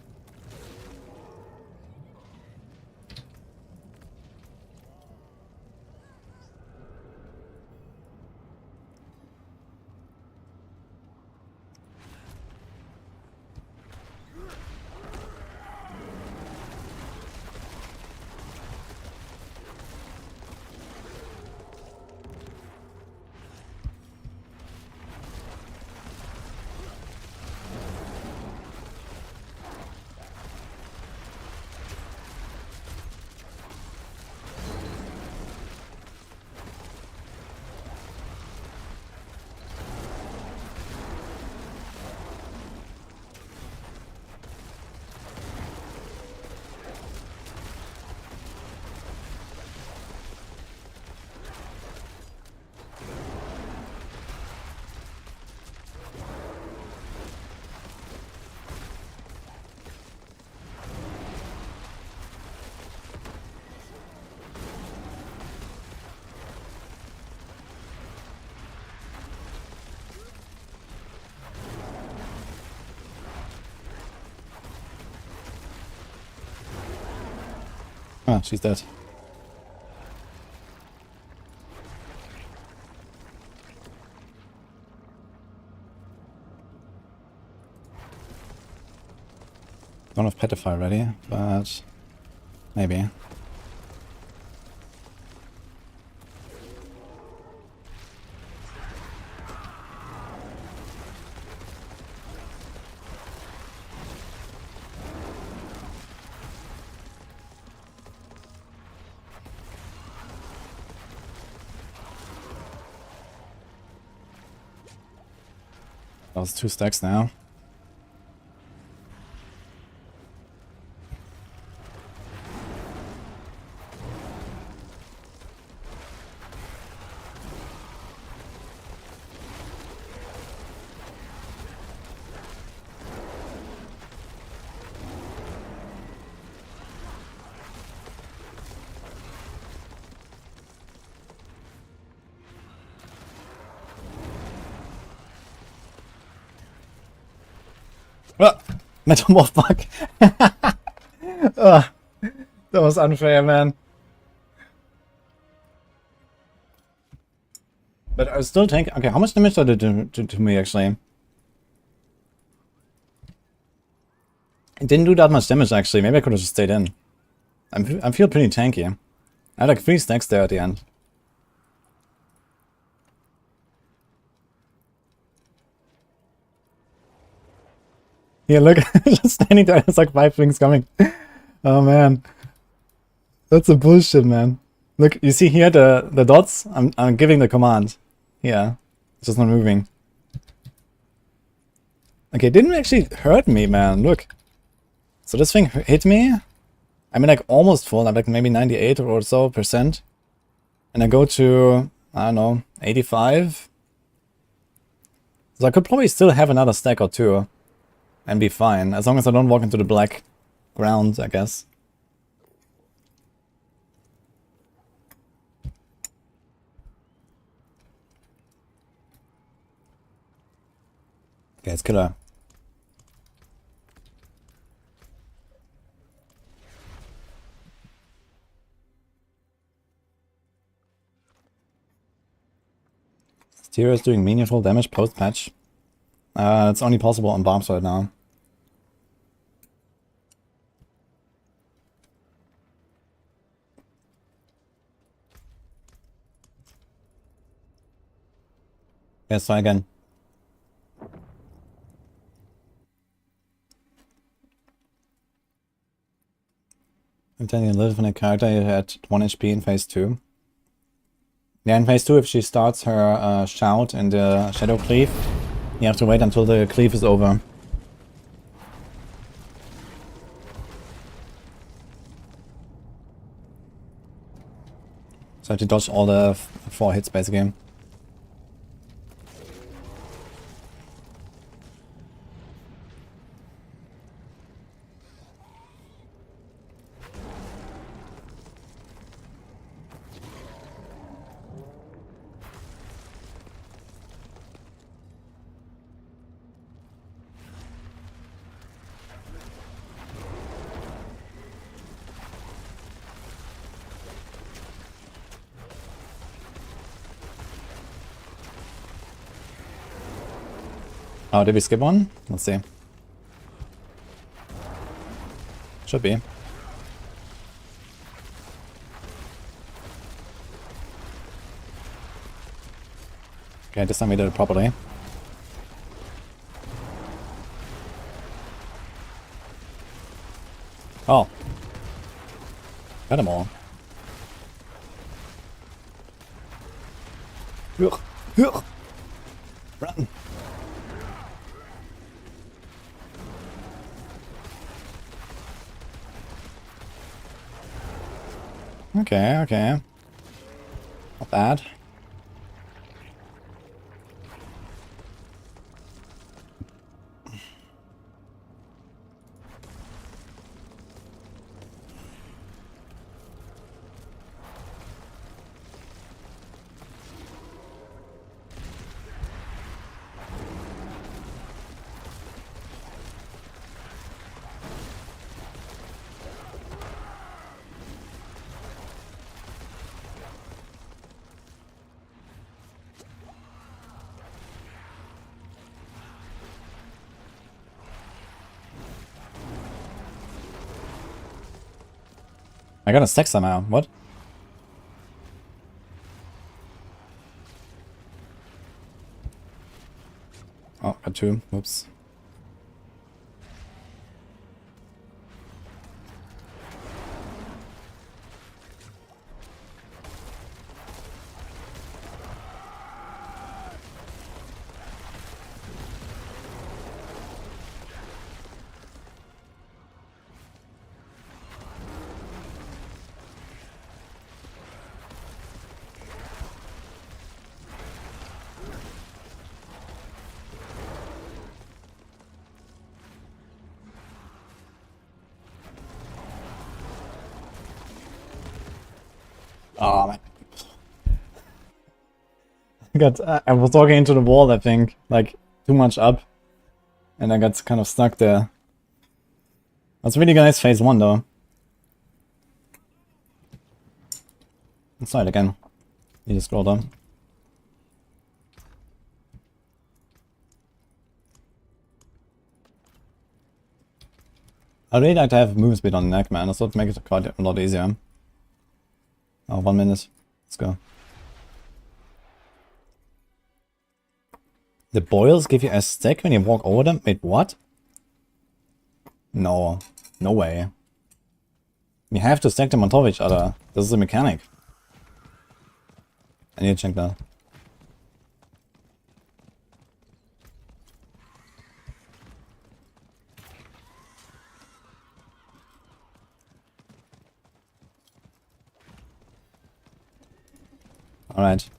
Ah, she's dead. Don't have Petrify ready, but maybe. That was 2 stacks now. Metamorph bug. That was unfair, man. But I still take. Okay, how much damage did it do to me actually? It didn't do that much damage actually. Maybe I could have just stayed in. I feel pretty tanky. I had like 3 stacks there at the end. Yeah, look, just standing there, there's like 5 things coming. Oh man. That's a bullshit, man. Look, you see here the dots? I'm giving the command. Yeah. It's just not moving. Okay, it didn't actually hurt me, man. Look. So this thing hit me. I mean like almost full, I'm like maybe 98 or so %. And I go to, I don't know, 85. So I could probably still have another stack or 2. And be fine, as long as I don't walk into the black ground, I guess. Okay, it's killer. Styria is doing meaningful damage post-patch. It's only possible on Barbs right now. Let's try again. I'm telling you, live in a character who had 1 HP in phase 2. Yeah, in phase 2, if she starts her shout in the Shadow Cleave, you have to wait until the cleave is over. So I have to dodge all the 4 hits basically. Oh, did we skip one? Let's see. Should be. Okay, this time we did it properly. Oh. Got them all. Run. Okay, okay. Not bad. I got a stack somehow. What? Oh, got 2. Whoops. Oh man. I was walking into the wall, I think, like too much up, and I got kind of stuck there. That's really nice phase 1 though. Let's try it again. You just scroll down. I really like to have move speed on the neck, man. That's what makes it quite a lot easier. Oh, 1 minute. Let's go. The boils give you a stack when you walk over them? Wait, what? No. No way. You have to stack them on top of each other. This is a mechanic. I need to check that. Alright.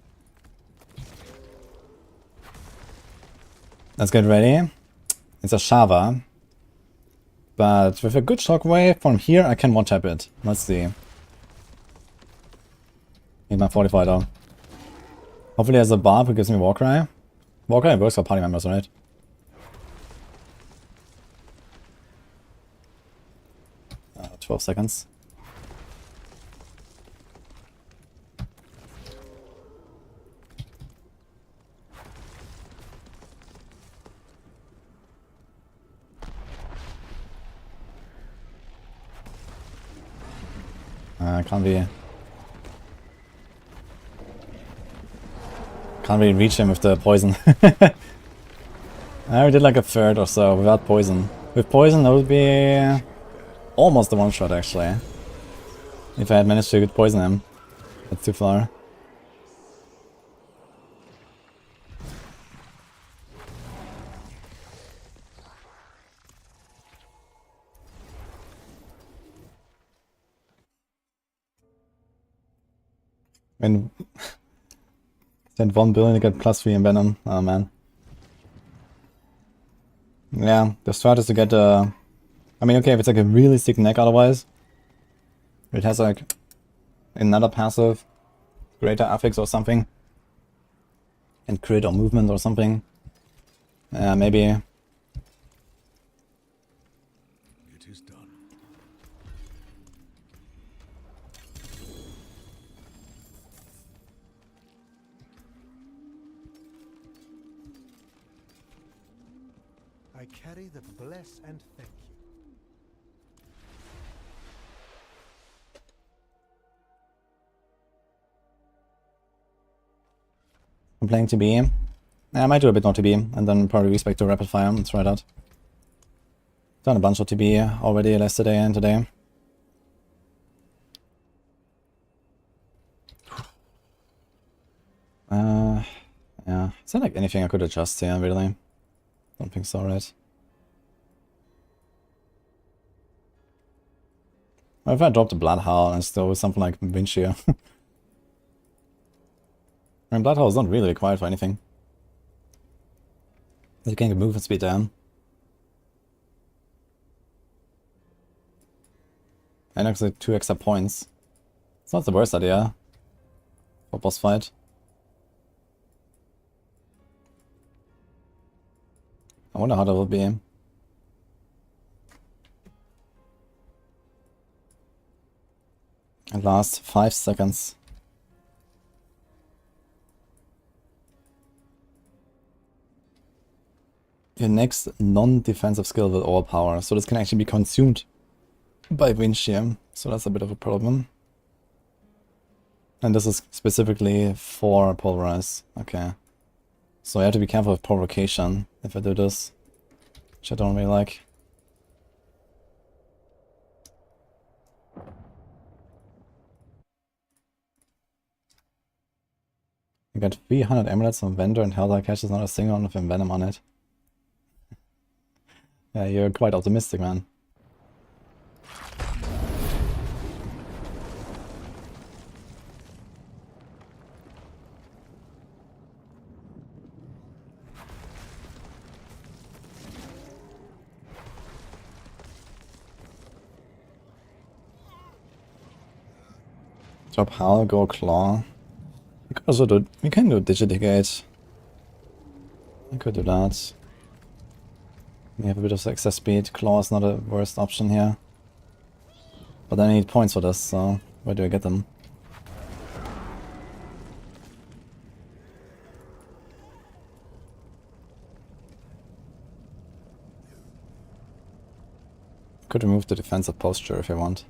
Let's get ready. It's a Shava. But with a good shockwave from here I can one-tap it. Let's see. Need my 45 though. Hopefully there's a Barb who gives me Warcry. Warcry works for party members, right? Uh, 12 seconds. Can't really reach him with the poison. I did like a third or so without poison. With poison that would be almost a one shot actually. If I had managed to poison him. That's too far. When spend 1 billion to get +3 in Venom. Oh man. Yeah, the strat is to get I mean, okay, if it's like a really sick neck otherwise. It has like another passive, greater affix or something. And crit or movement or something. Maybe. It is done. I carry the bless and thank you. I'm playing TB. I might do a bit more TB and then probably respec to rapid fire. Let's try that. Done a bunch of TB already yesterday and today. Yeah. Is there like anything I could adjust here, really? Don't think so, right? What if I drop the Bloodhowl and still with something like Windshear? I mean, Bloodhowl is not really required for anything. You can get movement speed down. And actually 2 extra points. It's not the worst idea for boss fight. I wonder how that will be. At last 5 seconds. Your next non-defensive skill will overpower, so this can actually be consumed by Windshear, so that's a bit of a problem. And this is specifically for Pulverize. Okay. So I have to be careful with provocation if I do this, which I don't really like. I got 300 amulets from Vendor and Helldive Cache is not a single one with Venom on it. Yeah, you're quite optimistic, man. Drop Howl, go Claw. We could also do, we can do Digitigate. We could do that. We have a bit of excess speed. Claw is not a worst option here. But then I need points for this, so where do I get them? Could remove the defensive posture if you want,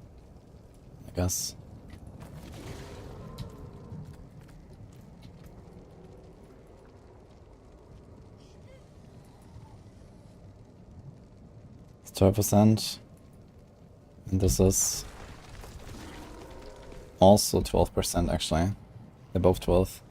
I guess. It's 12%. And this is also 12% actually. They're both 12.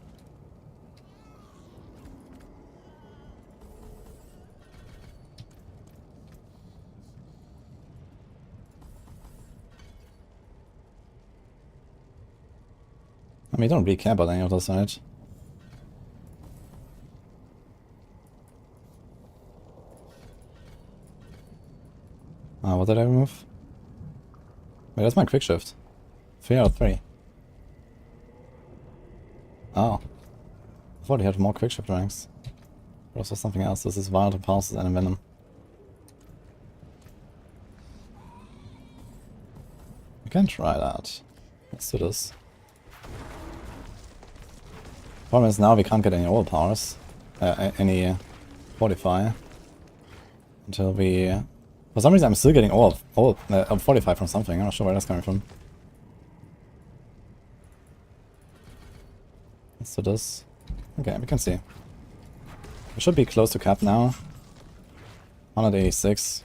I mean, I don't really care about any of those, right? What did I remove? Wait, that's my quick shift. 3 out of 3. Oh. I thought he had more quick shift ranks. But also something else. This is Violent Impulses and a Venom. We can try that. Let's do this. Problem is now we can't get any oil powers. Any fortify. Until we... For some reason I'm still getting fortify from something. I'm not sure where that's coming from. Let's do this. Okay, we can see. We should be close to cap now. 186.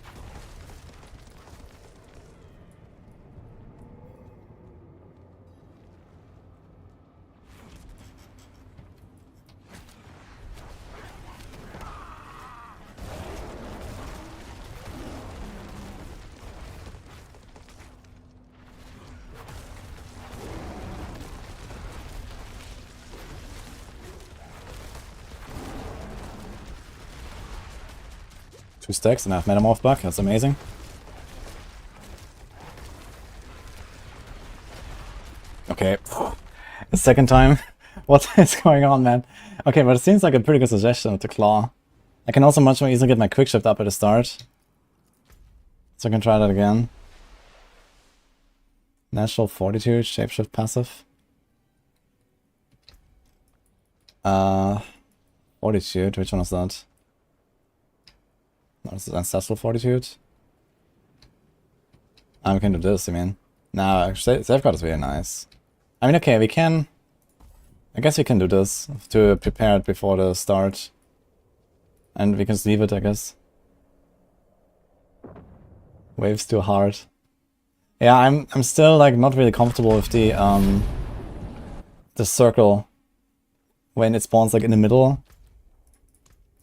Two stacks and I have Metamorph back, that's amazing. Okay, the second time. What is going on, man? Okay, but it seems like a pretty good suggestion with the Claw. I can also much more easily get my quick shift up at the start. So I can try that again. Natural Fortitude, Shapeshift passive. Fortitude, which one is that? No, this is Ancestral Fortitude. We can do this, I mean. Nah, actually, Safeguard is really nice. I mean, okay, we can... I guess we can do this to prepare it before the start. And we can just leave it, I guess. Waves too hard. Yeah, I'm still like not really comfortable with the circle when it spawns like in the middle.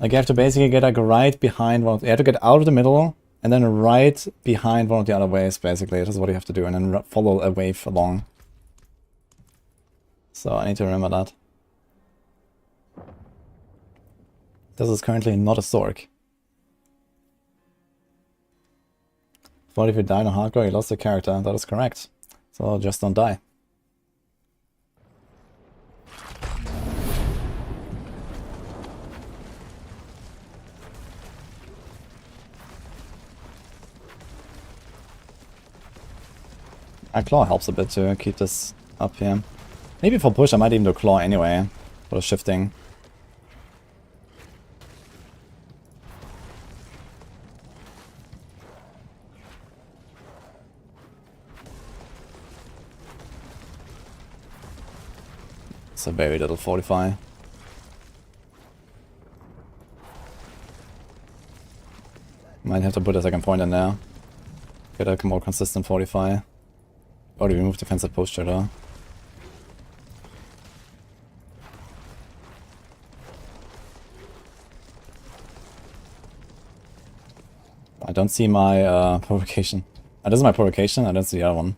Like you have to basically get like right behind one. You have to get out of the middle and then right behind one of the other waves. Basically, this is what you have to do, and then follow a wave along. So I need to remember that. This is currently not a Sorc. But if you died on hardcore, you lost the character. That is correct. So just don't die. Claw helps a bit to keep this up here. Maybe for push I might even do Claw anyway, for the shifting. It's a very little fortify. Might have to put a second point in there. Get a more consistent fortify. Already removed defensive posture though. I don't see my provocation. This is my provocation, I don't see the other one.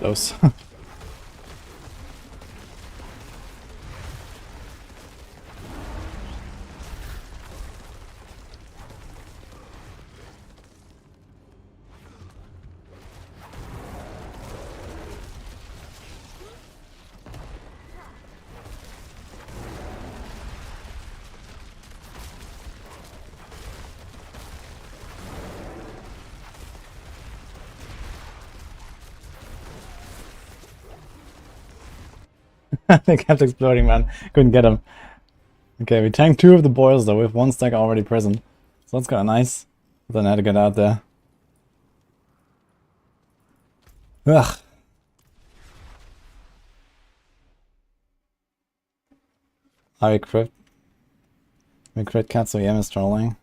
Close. They kept exploding, man. Couldn't get them. Okay, we tanked 2 of the boils though, with 1 stack already present. So that's kinda nice. Then I had to get out there. Ugh. I crit. We crit cat, so yeah, is trolling.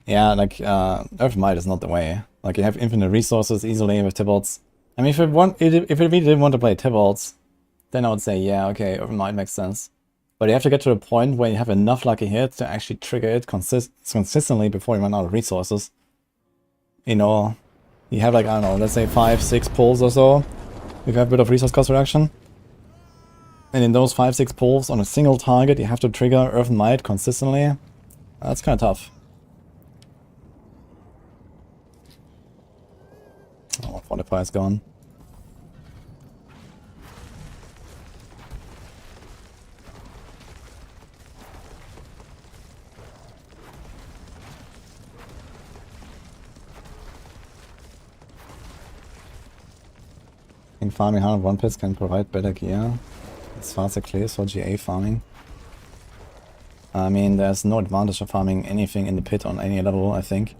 Yeah, like, Earth Might is not the way. Like, you have infinite resources easily with Tybalts. I mean, if it really didn't want to play Tybalts, then I would say, yeah, okay, Earth Might makes sense. But you have to get to a point where you have enough lucky hits to actually trigger it consistently before you run out of resources. You know, you have like, I don't know, let's say 5-6 pulls or so. You have a bit of resource cost reduction. And in those 5-6 pulls on a single target, you have to trigger Earth Might consistently. That's kind of tough. Oh, Fortify is gone. In farming 101 pits can provide better gear. It's faster clears for GA farming. I mean, there's no advantage of farming anything in the pit on any level, I think.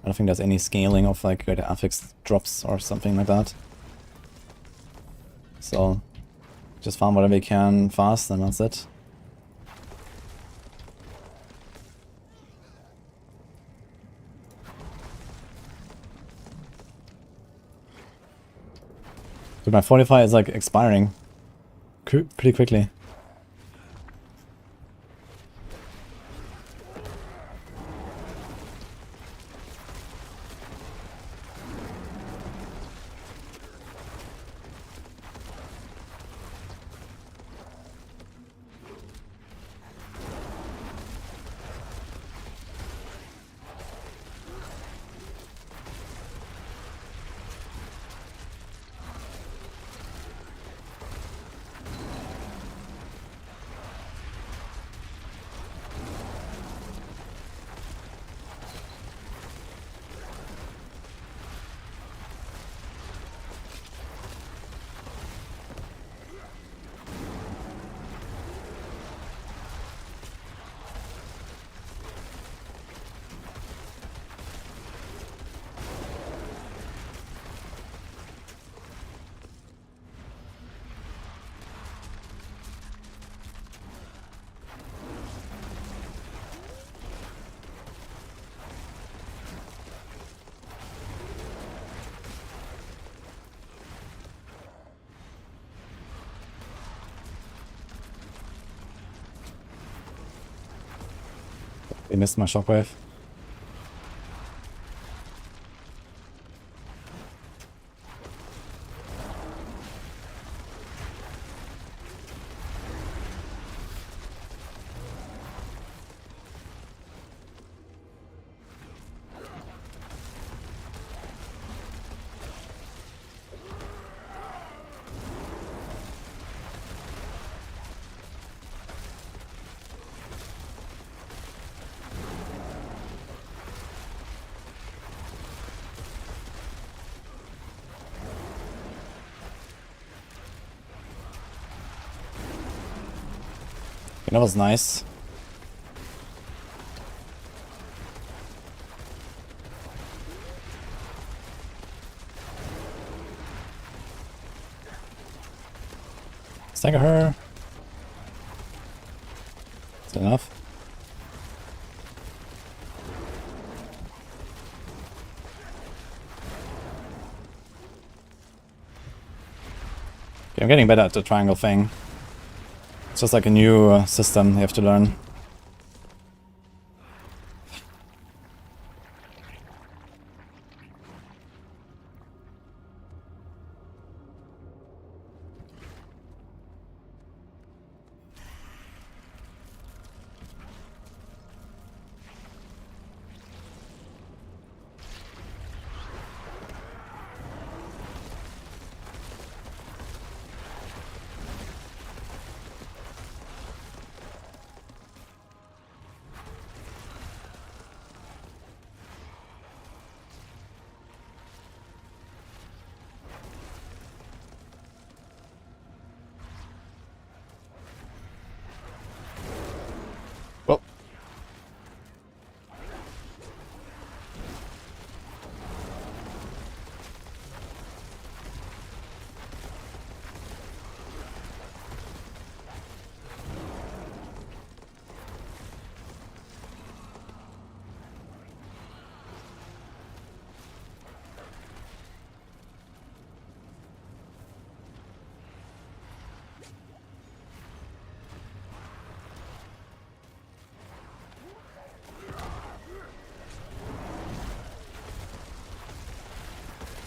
I don't think there's any scaling of like greater affix drops or something like that. So, just farm whatever you can fast and that's it. Dude, my Fortify is like expiring pretty quickly. They missed my shockwave. That was nice. Stagger her. Is that enough? Okay, I'm getting better at the triangle thing. It's just like a new system you have to learn.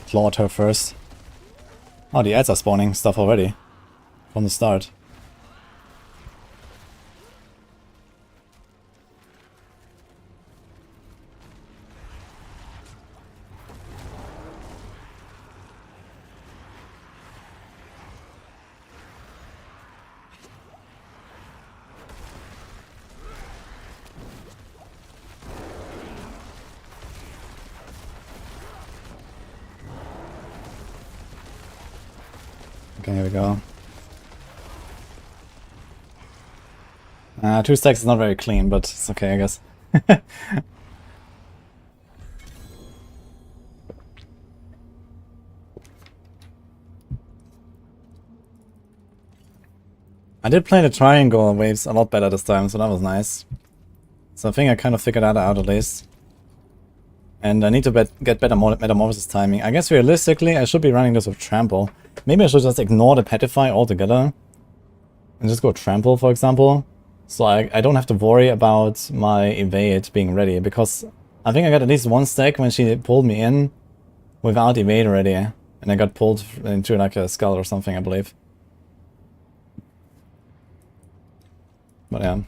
claw at her first. Oh, the ads are spawning stuff already. From the start. Okay, here we go. 2 stacks is not very clean, but it's okay, I guess. I did play the triangle waves a lot better this time, so that was nice. So I think I kind of figured that out at least. And I need to get better metamorphosis timing. I guess realistically, I should be running this with trample. Maybe I should just ignore the petrify altogether. And just go trample, for example. So I don't have to worry about my evade being ready. Because I think I got at least 1 stack when she pulled me in without evade already. And I got pulled into like a skull or something, I believe. But yeah,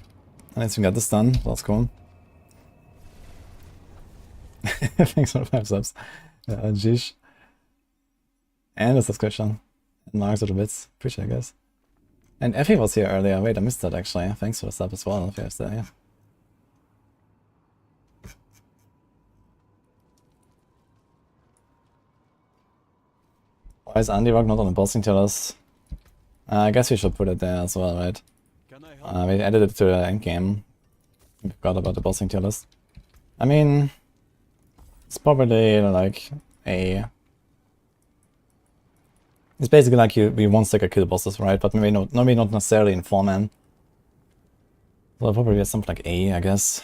at least we got this done. That's cool. Thanks for the 5 subs. Jeesh. And a subscription. And Mark's little bits. Appreciate it, guys. And Effie was here earlier. Wait, I missed that actually. Thanks for the sub as well, if you're still here. Why is Andy-Rock not on the bossing tier list? I guess we should put it there as well, right? We added it to the endgame. We forgot about the bossing tier list. I mean, it's probably like a... It's basically like we 1-stack kill bosses, right? But maybe not necessarily in 4-man. So I'll probably get something like A, I guess.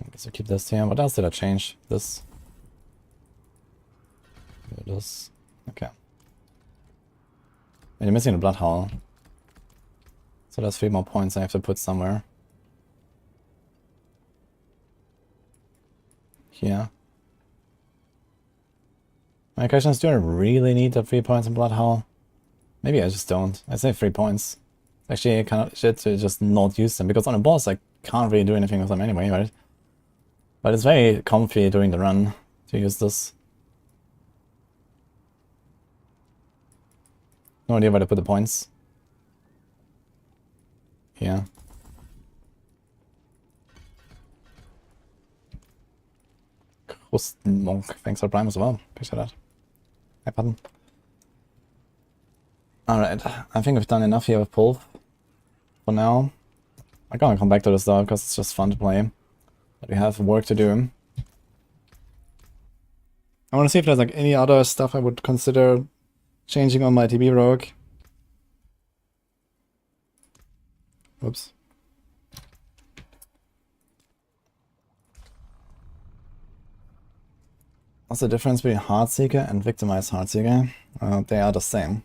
I guess I'll keep this here. What else did I change? This. This. Okay. And you're missing the blood howl. So there's 3 more points I have to put somewhere. Here. My question is, do I really need the 3 points in blood howl? Maybe I just don't. I say 3 points. Actually, kind of shit to just not use them, because on a boss I can't really do anything with them anyway, right? But it's very comfy during the run to use this. No idea where to put the points. Here. Monk, thanks for Prime as well. Appreciate that. Hi, button. Alright, I think we've done enough here with Pulp for now. I'm gonna come back to this though, because it's just fun to play. But we have work to do. I want to see if there's like any other stuff I would consider changing on my TB rogue. Oops. What's the difference between Heartseeker and Victimized Heartseeker? They are the same.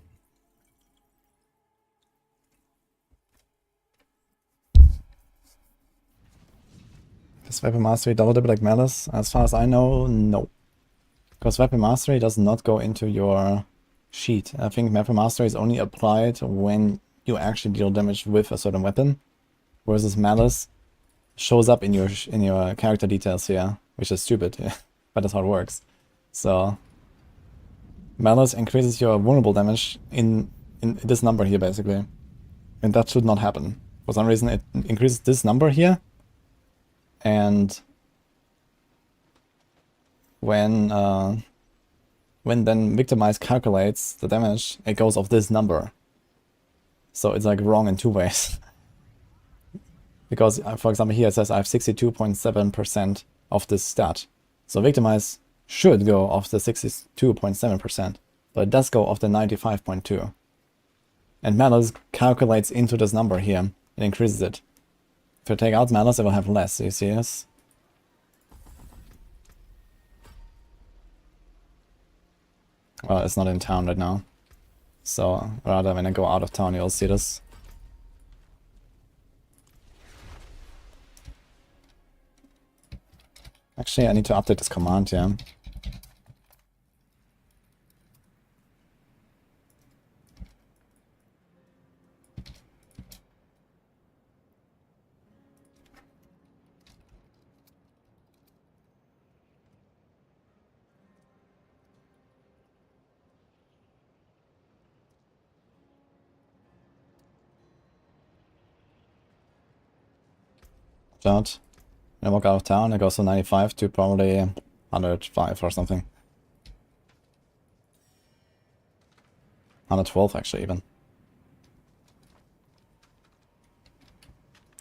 Does Weapon Mastery double dip like Malice? As far as I know, no. Because Weapon Mastery does not go into your sheet. I think Weapon Mastery is only applied when you actually deal damage with a certain weapon. Versus Malice shows up in your character details here, which is stupid, but that's how it works. So Malice increases your vulnerable damage in this number here, basically. And that should not happen. For some reason it increases this number here. And when then Victimize calculates the damage, it goes off this number. So it's like wrong in 2 ways. Because, for example, here it says I have 62.7% of this stat. So Victimize should go off the 62.7%, but it does go off the 95.2. And Malice calculates into this number here and increases it. If I take out Malice, it will have less. You see this? Well, it's not in town right now. So rather when I go out of town, you'll see this. Actually, I need to update this command, yeah. Out. When I walk out of town, it goes from 95 to probably 105 or something. 112 actually even.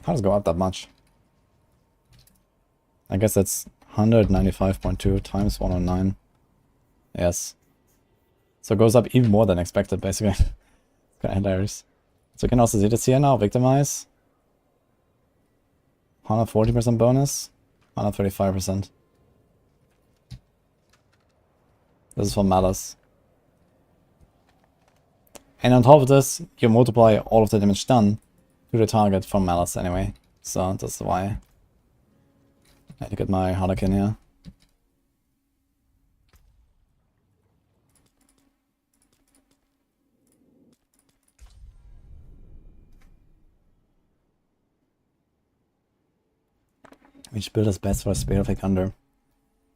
How does it go up that much? I guess that's 195.2 times 109. Yes. So it goes up even more than expected basically. It's kind of hilarious. So you can also see this here now, victimize. 140% bonus, 135%. This is for Malice. And on top of this, you multiply all of the damage done to the target from Malice anyway. So that's why I had to get my Harlequin here. Which build is best for a Spear of Thunder?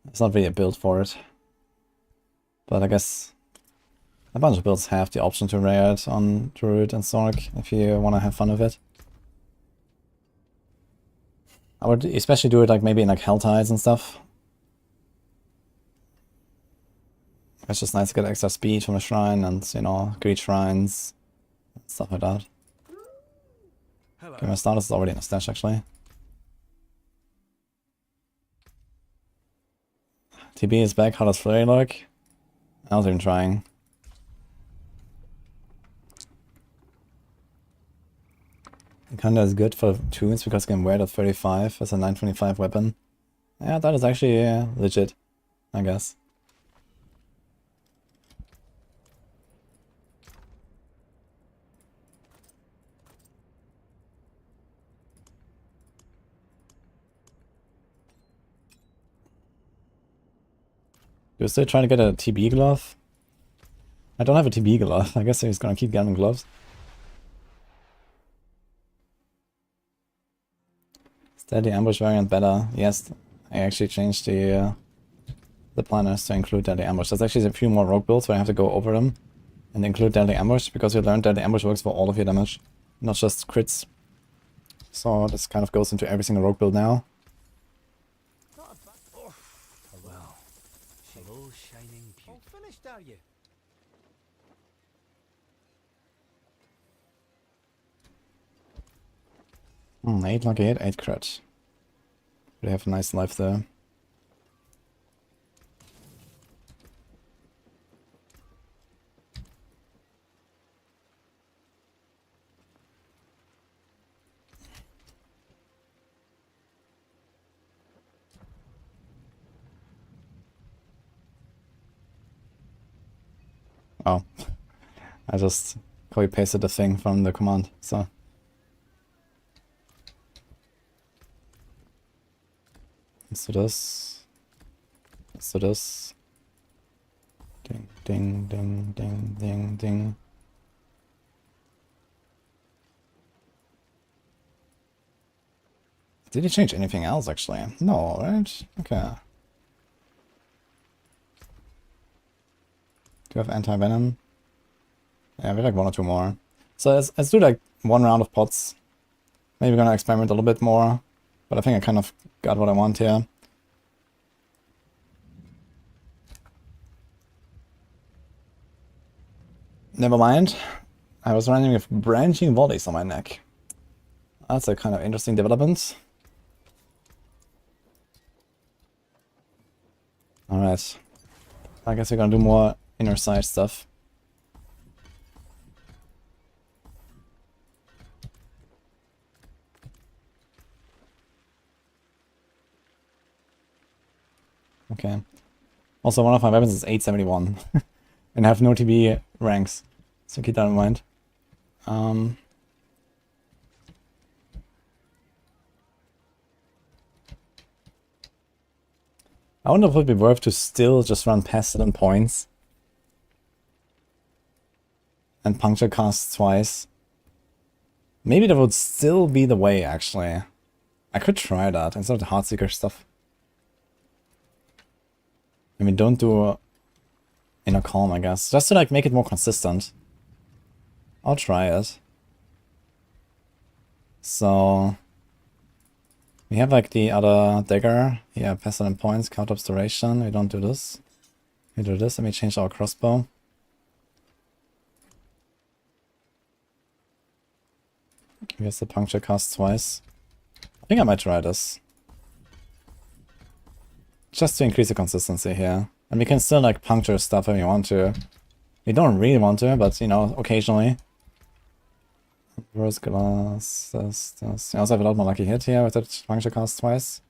It's not really a build for it. But I guess a bunch of builds have the option to rare it on Druid and Sorc if you want to have fun with it. I would especially do it like maybe in like Helltides and stuff. It's just nice to get extra speed from the shrine and, you know, greed shrines, stuff like that. Okay, my status is already in a stash actually. TB is back, how does Flurry look? I was even trying. Kinda is good for tunes because you can wear it at 35 as a 925 weapon. Yeah, that is actually legit, I guess. Do you still try to get a TB glove? I don't have a TB glove. I guess he's gonna keep getting gloves. Is that the ambush variant better? Yes, I actually changed the planners to include deadly ambush. There's actually a few more rogue builds where I have to go over them and include deadly ambush because we learned deadly ambush works for all of your damage, not just crits. So this kind of goes into every single rogue build now. Finished, are you? 8 lucky hit, 8 crit. They have a nice life there. Oh, I just copy pasted the thing from the command, so. Let's do this. Let's do this. Ding, ding, ding, ding, ding, ding. Did he change anything else actually? No, right? Okay. Do you have anti-venom? Yeah, we have like 1 or 2 more. So let's do like 1 round of pots. Maybe we're gonna experiment a little bit more. But I think I kind of got what I want here. Never mind. I was running with branching volleys on my neck. That's a kind of interesting development. Alright. I guess we're gonna do more inner side stuff. Okay. Also, one of my weapons is 871. And I have no TB ranks. So keep that in mind. I wonder if it would be worth to still just run Pestilent points. And puncture casts twice. Maybe that would still be the way, actually. I could try that instead of the Heartseeker stuff. I mean, don't do Inner Calm, I guess. Just to like make it more consistent. I'll try it. So we have like the other dagger. Yeah, Pestilent points, count obscuration. We don't do this. We do this, and we change our crossbow. I guess the puncture costs twice. I think I might try this. Just to increase the consistency here. And we can still like puncture stuff if we want to. We don't really want to, but you know, occasionally. Rose glass, this. We also have a lot more lucky hit here with that puncture cost twice.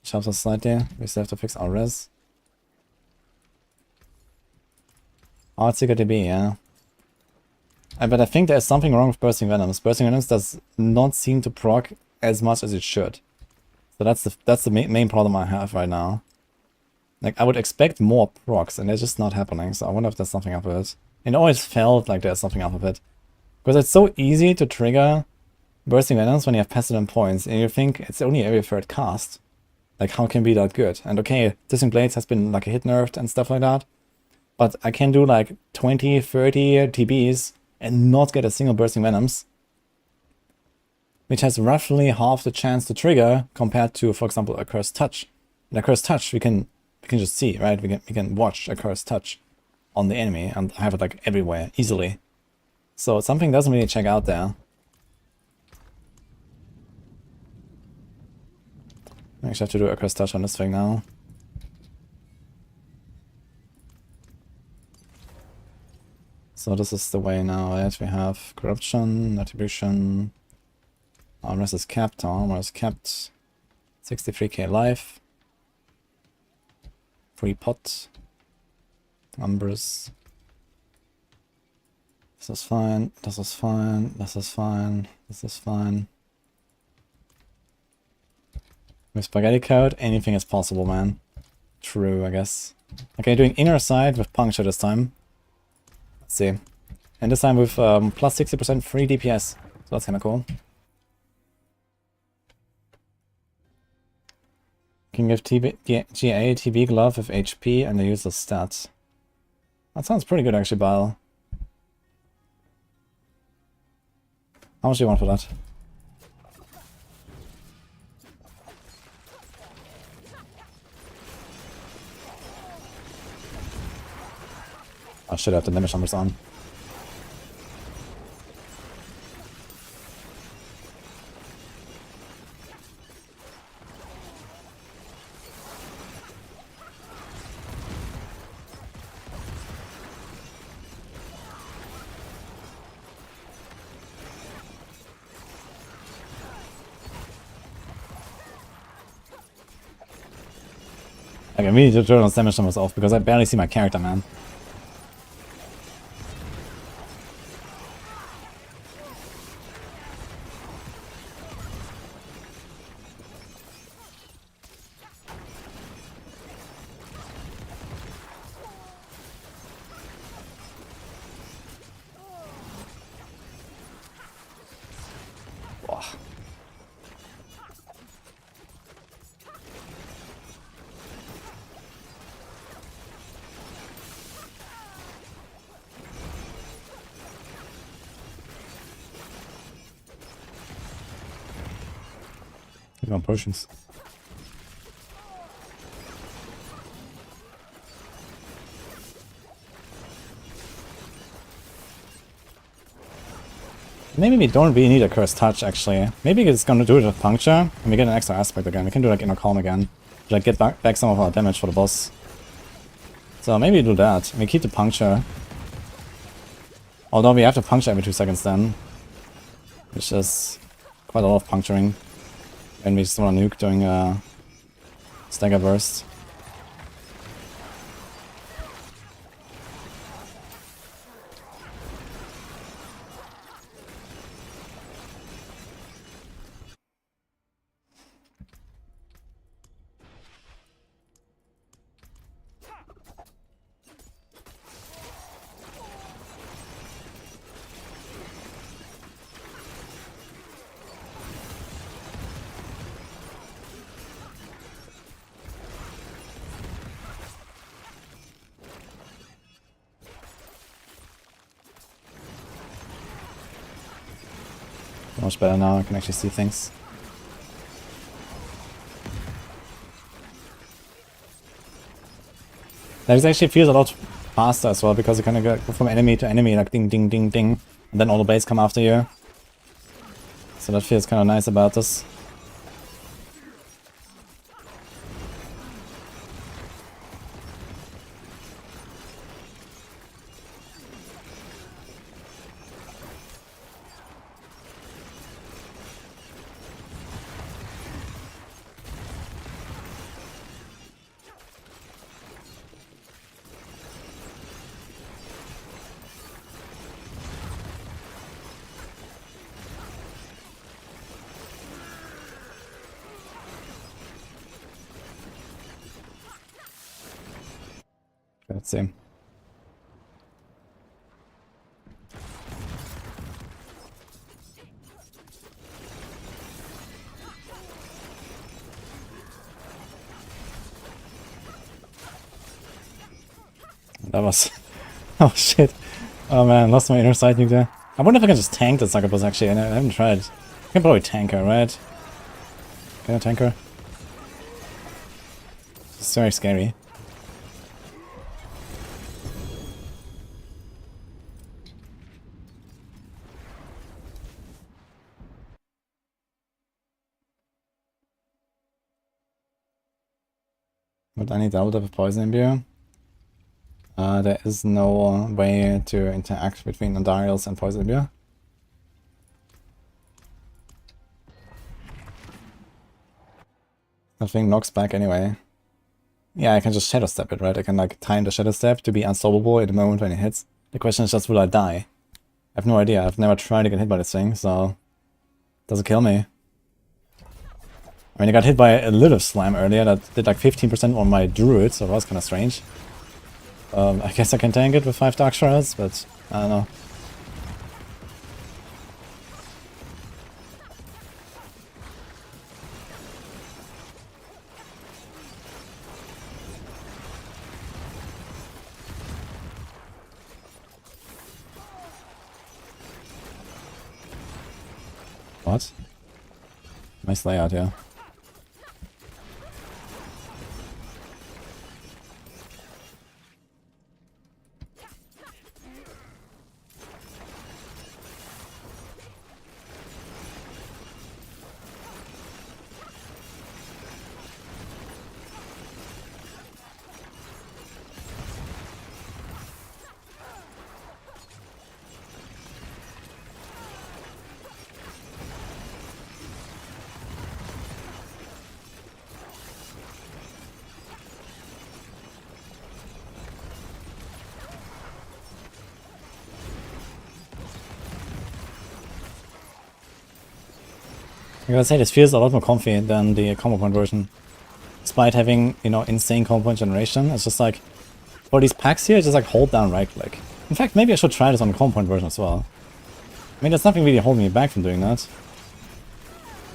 Which helps us slightly. We still have to fix our res. Heartseeker DB, yeah. But I think there's something wrong with Bursting Venoms. Bursting Venoms does not seem to proc as much as it should. So that's the main problem I have right now. Like, I would expect more procs, and they're just not happening, so I wonder if there's something up with it. It always felt like there's something up with it. Because it's so easy to trigger Bursting Venoms when you have Pestilent points, and you think it's only every third cast. Like, how can it be that good? And okay, Dissing Blades has been like a hit nerfed and stuff like that. But I can do like 20, 30 TBs and not get a single Bursting Venoms. Which has roughly half the chance to trigger compared to, for example, a Cursed Touch. In a Cursed Touch, we can just see, right? We can watch a Cursed Touch on the enemy and have it like everywhere, easily. So something doesn't really check out there. I actually have to do a Cursed Touch on this thing now. So this is the way now, right? We have Corruption, Attribution. Armrest is capped, our armor is capped. 63k life. Free pot. Umbrus. This is fine, this is fine, this is fine, this is fine. With Spaghetti Code, anything is possible, man. True, I guess. Okay, doing inner side with puncture this time. Let's see. And this time with plus 60% free DPS. So that's kinda cool. Can give GA TB glove with HP and the user's stats. That sounds pretty good actually, Bile. How much do you want for that? I should have the damage numbers on. Okay, we need to turn those damage numbers off because I barely see my character, man. On potions. Maybe we don't really need a Cursed Touch, actually. Maybe it's gonna do it with Puncture, and we get an extra aspect again. We can do like Inner Calm again, to like get back some of our damage for the boss. So maybe we do that. We keep the Puncture. Although we have to Puncture every 2 seconds then. Which is quite a lot of puncturing. And we just want to nuke doing a Stagger Burst. Much better now, I can actually see things. That actually feels a lot faster as well, because you kind of go from enemy to enemy, like ding ding ding ding, and then all the blades come after you. So that feels kind of nice about this. Let's see. That was... oh shit. Oh man, lost my inner sight nuke there. I wonder if I can just tank the succubus actually, and I haven't tried. I can probably tank her, right? Can I tank her? It's very scary. But I need double tap of poison imbue. There is no way to interact between Andariels and poison imbue. That thing knocks back anyway. Yeah, I can just shadow step it, right? I can like time the shadow step to be unstoppable at the moment when it hits. The question is just, will I die? I have no idea. I've never tried to get hit by this thing, so does it kill me? I mean, I got hit by a little slam earlier that did like 15% on my Druid, so that was kind of strange. I guess I can tank it with 5 Dark Shards, but I don't know. What? Nice layout, yeah. I gotta say, this feels a lot more comfy than the combo point version. Despite having, you know, insane combo point generation, it's just like, for these packs here, just like hold down right click. In fact, maybe I should try this on the combo point version as well. I mean, there's nothing really holding me back from doing that.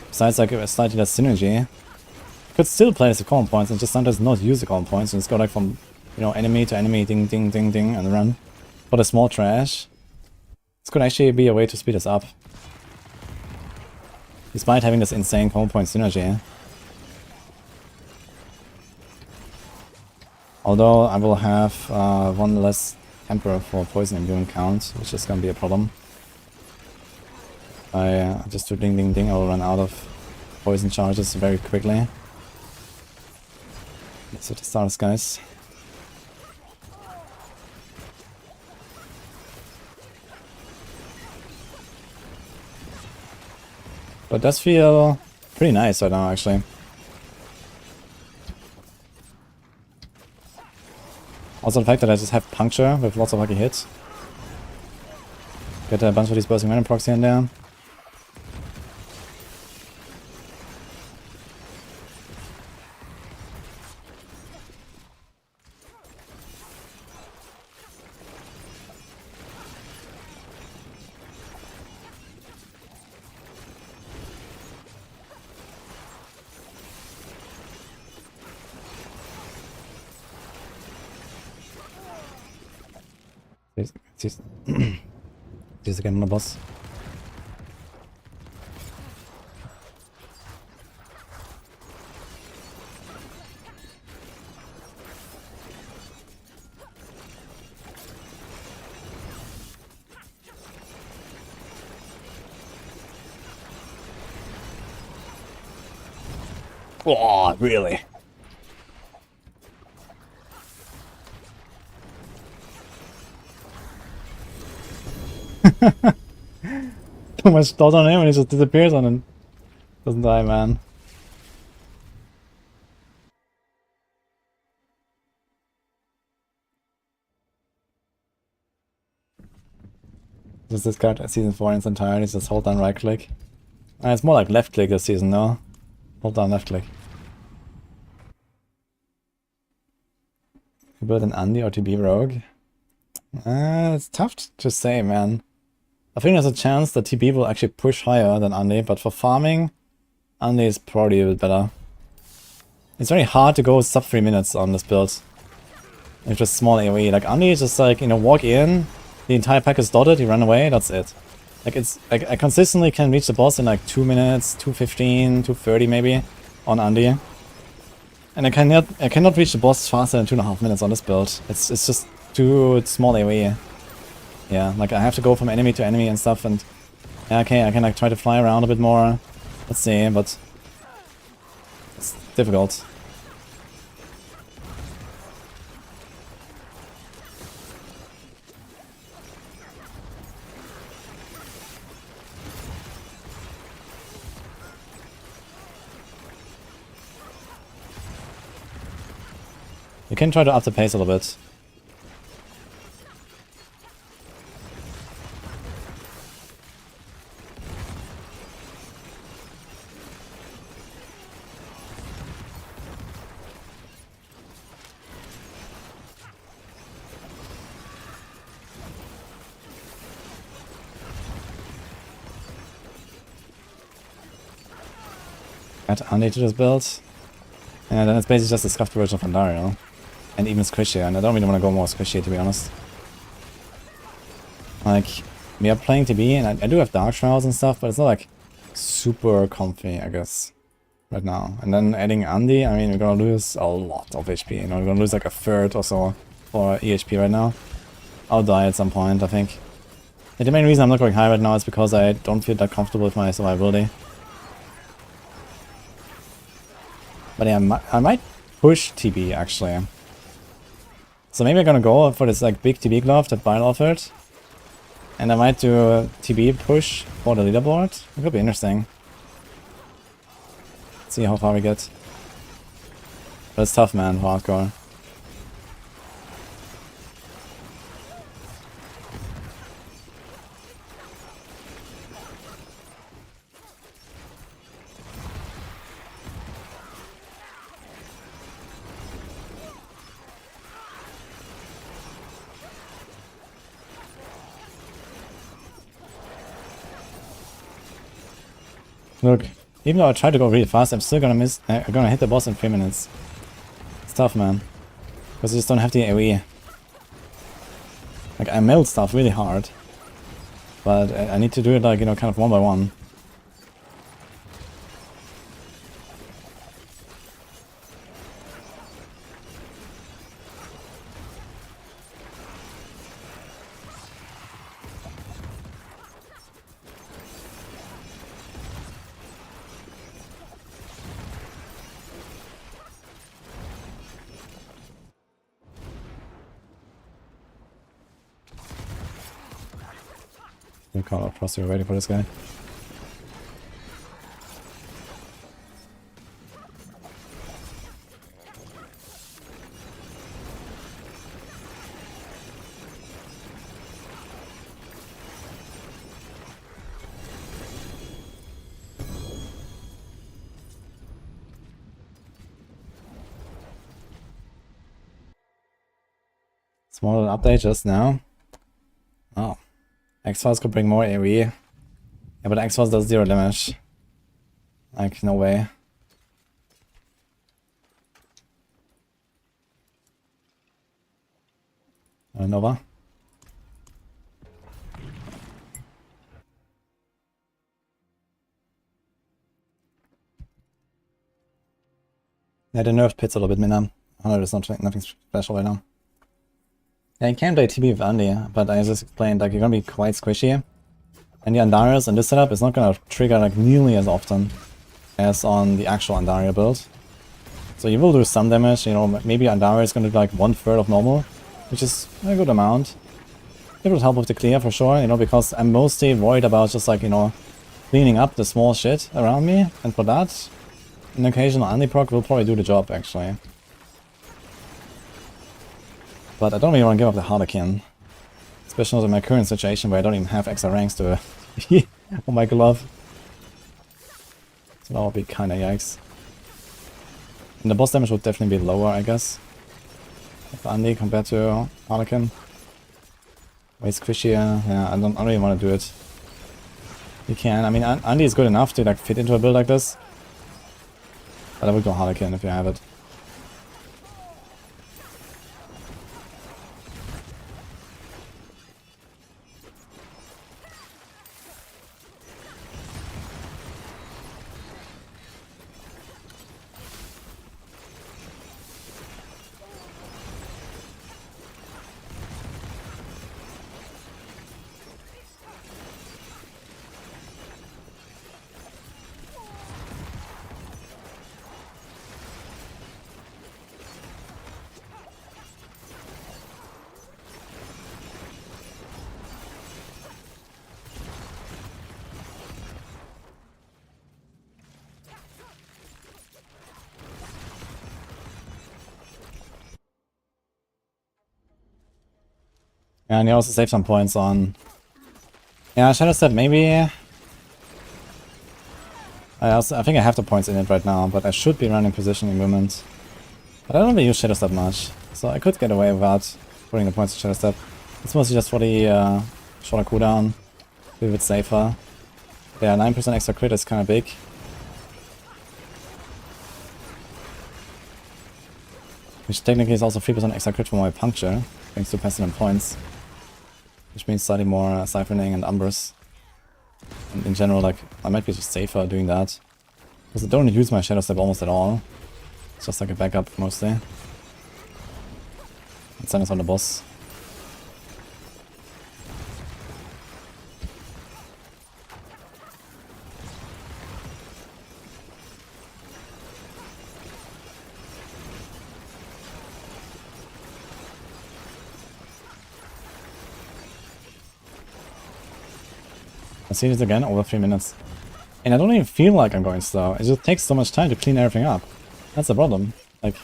Besides like a slightly less synergy. I could still play this with combo points and just sometimes not use the combo points and just go like from, you know, enemy to enemy, ding, ding, ding, ding, and run. For the small trash, this could actually be a way to speed us up. Despite having this insane combo point synergy. Although I will have one less temper for poison immune count, which is gonna be a problem. I just do ding ding ding, I will run out of poison charges very quickly. Let's hit the stars, guys. But it does feel pretty nice right now, actually. Also the fact that I just have puncture with lots of lucky hits. Get a bunch of these bursting random procs here and there. Siehst again on the boss. Oh, really? Too much dot on him and he just disappears on him. Doesn't die, man. Just discard season 4 in its entirety, just hold down right click. It's more like left click this season, no? Hold down left click. You build an Andy or TB rogue? It's tough to say, man. I think there's a chance that TB will actually push higher than Andy, but for farming, Andy is probably a bit better. It's very hard to go sub 3 minutes on this build. It's just small AoE. Like Andy is just like, you know, walk in, the entire pack is dotted, you run away, that's it. Like it's like I consistently can reach the boss in like 2 minutes, 2:15, 2:30 maybe on Andy. And I cannot reach the boss faster than 2.5 minutes on this build. It's just too small AoE. Yeah, like I have to go from enemy to enemy and stuff, and yeah, okay, I can like try to fly around a bit more. Let's see, but it's difficult. You can try to up the pace a little bit. Add Andy to this build. And then it's basically just a scuffed version of Andariel. And even squishy, and I don't really want to go more squishy, to be honest. Like, we are playing TB, and I do have Dark Shrouds and stuff, but it's not like super comfy, I guess, right now. And then adding Andy, I mean, we're gonna lose a lot of HP, you know, we're gonna lose like a third or so for EHP right now. I'll die at some point, I think. And the main reason I'm not going high right now is because I don't feel that comfortable with my survivability. But yeah, I might push TB, actually. So maybe I'm gonna go for this like big TB glove that Barb offered. And I might do a TB push for the leaderboard. It could be interesting. Let's see how far we get. But it's tough, man, for hardcore. Look, even though I try to go really fast, I'm still gonna miss. I'm gonna hit the boss in 3 minutes. It's tough, man, because I just don't have the AoE. Like I meld stuff really hard, but I need to do it like, you know, kind of one by one. You can't trust you're ready for this guy. Small update just now. Oh. X-Files could bring more AoE. Yeah, but X-Files does 0 damage. Like, no way. Nova. Yeah, they nerfed pits a little bit, Minam. 100 is nothing special right now. Yeah, you can play TB with Andy, but I just explained, like, you're gonna be quite squishy. And the Andariels in this setup is not gonna trigger, like, nearly as often as on the actual Andariel build. So you will do some damage, you know, maybe Andariel is gonna do like 1/3 of normal, which is a good amount. It would help with the clear for sure, you know, because I'm mostly worried about just like, you know, cleaning up the small shit around me, and for that, an occasional anti-proc will probably do the job, actually. But I don't really want to give up the Harlequin. Especially in my current situation where I don't even have extra ranks to on my glove. So that would be kinda yikes. And the boss damage would definitely be lower, I guess. Of Andy compared to Harlequin. Way squishier. Yeah, I don't really want to do it. You can. I mean, Andy is good enough to like fit into a build like this. But I would go Harlequin if you have it. Yeah, and you also save some points on... Yeah, Shadow Step maybe... I think I have the points in it right now, but I should be running positioning movement. But I don't really use Shadow Step much, so I could get away without putting the points in Shadow Step. It's mostly just for the shorter cooldown, a little bit safer. Yeah, 9% extra crit is kind of big. Which technically is also 3% extra crit for my puncture, thanks to passive and points. Which means slightly more siphoning and umbers. And in general, like, I might be just safer doing that. Because I don't use my Shadow Step almost at all. It's just like a backup mostly. And send us on the boss. I see this again, over 3 minutes. And I don't even feel like I'm going slow. It just takes so much time to clean everything up. That's the problem. Like,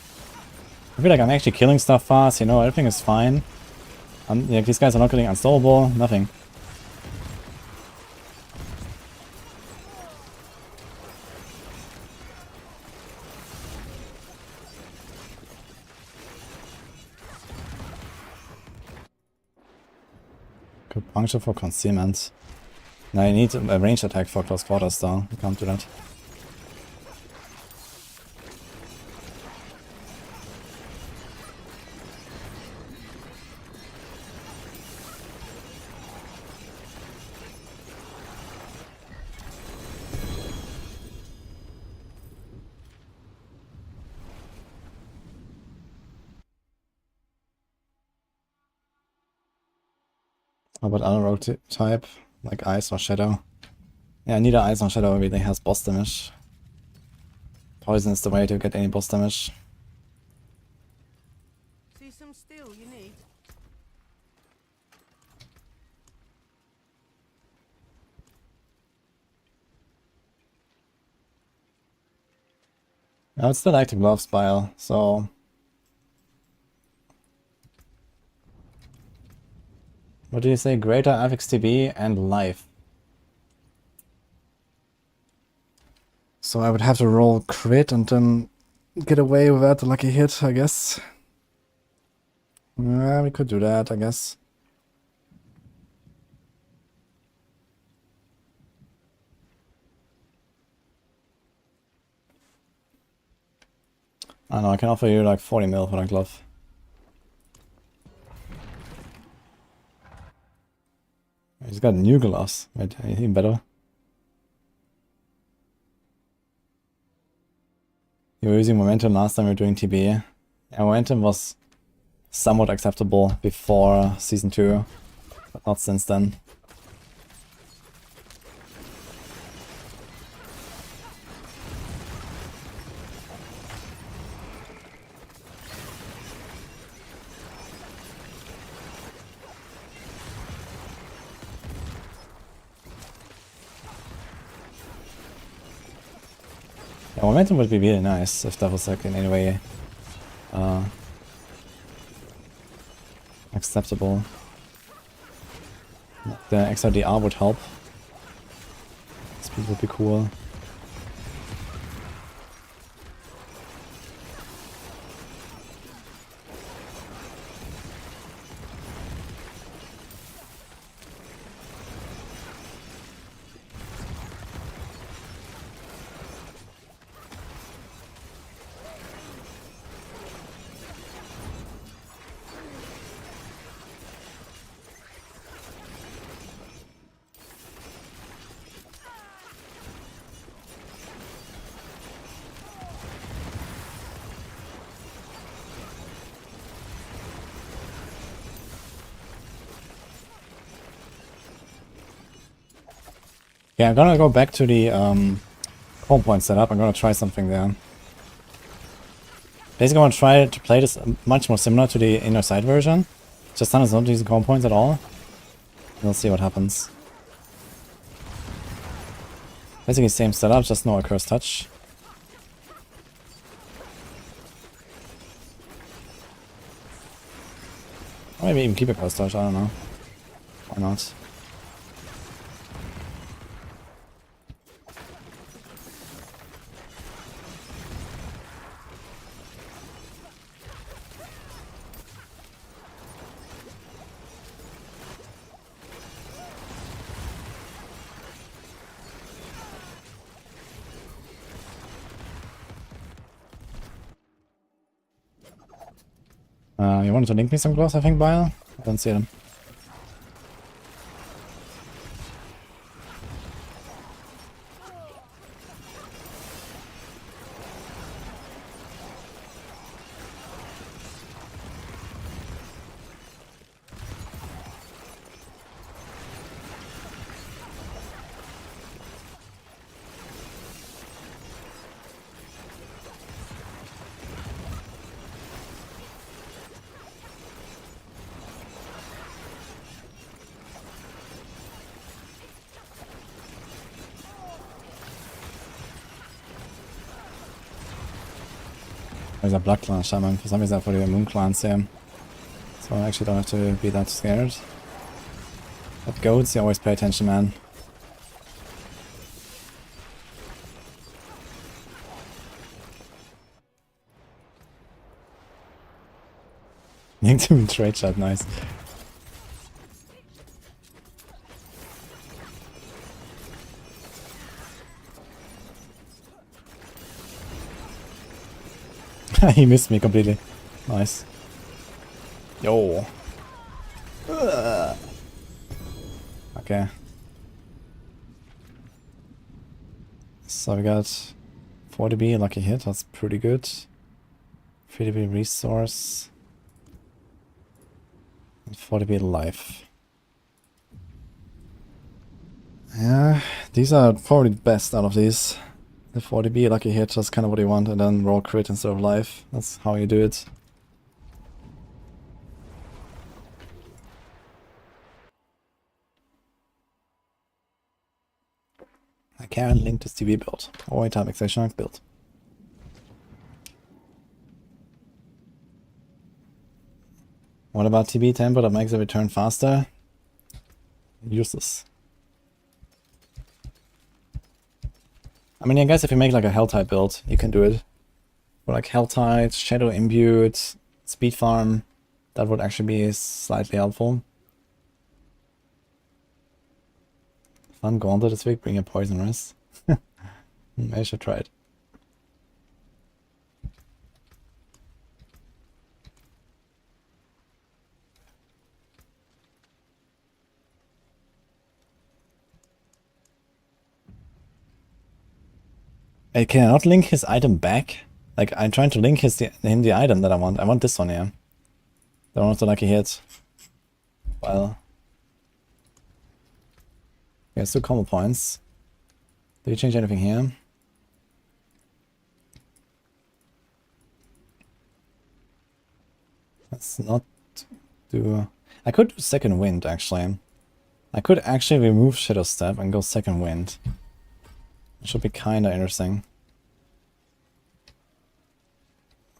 I feel like I'm actually killing stuff fast, you know, everything is fine. Like, these guys are not getting unstoppable, nothing. Good puncture for concealment. Now you need a range attack for close quarters though, you can't do that. How about other rogue type, like Ice or Shadow? Yeah, neither Ice or Shadow really has boss damage. Poison is the way to get any boss damage. See some steel you need? I would still like the glove spile, so... What do you say? Greater FXTB and life. So I would have to roll crit and then get away without the lucky hit, I guess. Yeah, we could do that, I guess. I don't know, I can offer you like 40 mil for that glove. He's got new gloves. Wait, even better. You were using momentum last time we were doing TB. Yeah, momentum was somewhat acceptable before season 2, but not since then. Yeah, momentum would be really nice if that was like in any way acceptable. The XRDR would help. Speed would be cool. Yeah, I'm gonna go back to the home point setup. I'm gonna try something there. Basically, I want to try to play this much more similar to the inner side version. Just not using home points at all. We'll see what happens. Basically, same setup, just no accursed touch. Or maybe even keep a accursed touch, I don't know. Why not? You wanted to link me some gloves, I think, Bile? I don't see them. There's a Blood Clan Shaman. For some reason, for the Moon Clans here. So I actually don't have to be that scared. But goats, you always pay attention, man. Linked him in trade chat, nice. He missed me completely. Nice. Yo. Ugh. Okay. So we got 40B, lucky hit, that's pretty good. 30B resource. And 40B life. Yeah, these are probably the best out of these. The 40B lucky hit, that's kind of what you want, and then roll crit instead of life. That's how you do it. I can link this TV build, or time extension build. What about TB tempo that makes a return faster? Useless. I mean, I guess if you make like a Helltide build, you can do it. Or like Helltide, Shadow Imbued, Speed Farm, that would actually be slightly helpful. Fun Gauntlet this week, bring a Poison Rest. Maybe I should try it. I cannot link his item back. Like, I'm trying to link him the item that I want. I want this one here. The one with the lucky hit. Well. Yeah, it's 2 combo points. Do you change anything here? Let's not do... I could do second wind, actually. I could actually remove Shadow Step and go second wind. It should be kinda interesting.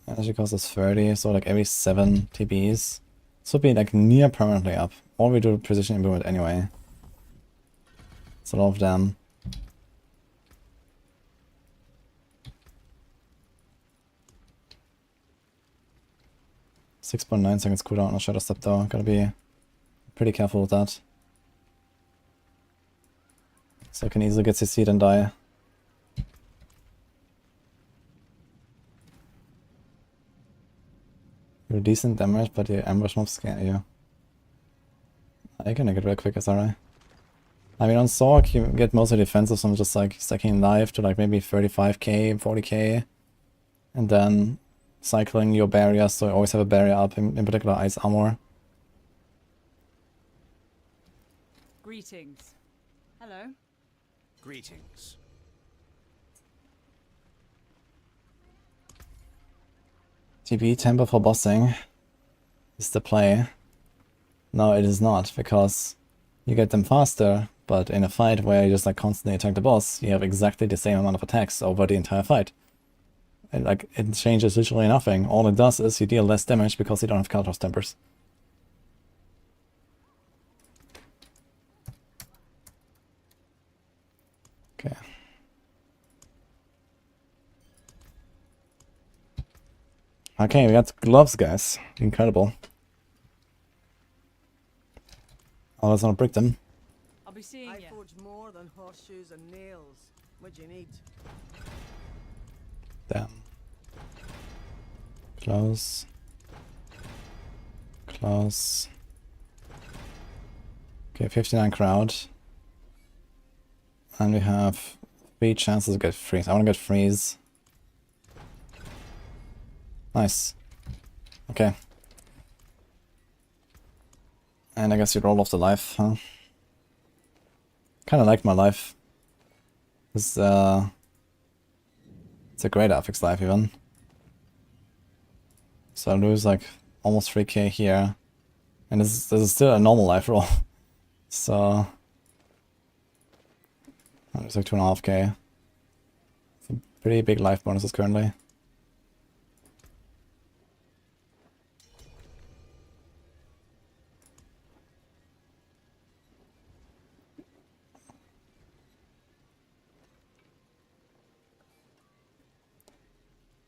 Energy cost is 30, so like every 7 TBs. This would be like near permanently up. Or we do precision improvement anyway. It's a lot of them. .9 seconds cooldown on a Shadow Step though. Gotta be pretty careful with that. So I can easily get CC'd and die. You're decent damage, but your ambush mobs scare you. I can get real quick, sorry. I mean, on Sorc, you get mostly defensive, so I'm just like stacking life to like maybe 35k, 40k, and then cycling your barriers, so you always have a barrier up, in particular ice armor. Greetings. Hello. Greetings. TB tempo for bossing is the play. No, it is not, because you get them faster, but in a fight where you just like constantly attack the boss, you have exactly the same amount of attacks over the entire fight. And like, it changes literally nothing. All it does is you deal less damage because you don't have counter tempers. Okay. Okay, we got gloves, guys. Incredible. Oh, let's not break them. I'll be seeing you. I forge more than horseshoes and nails. What do you need? Damn. Close. Close. Okay, 59 crowd. And we have 3 chances to get freeze. I want to get freeze. Nice. Okay. And I guess you roll off the life, huh? Kinda like my life. It's a great affix life even. So I lose like almost 3k here. And this is still a normal life roll. So it's like 2.5k. Some pretty big life bonuses currently.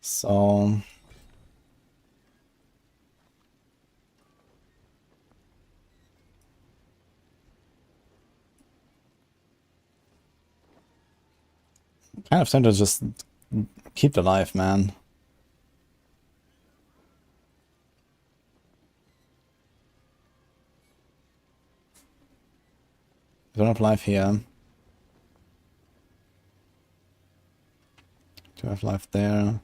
So kind of tempted to just keep the life, man. I don't have life here. Do I have life there?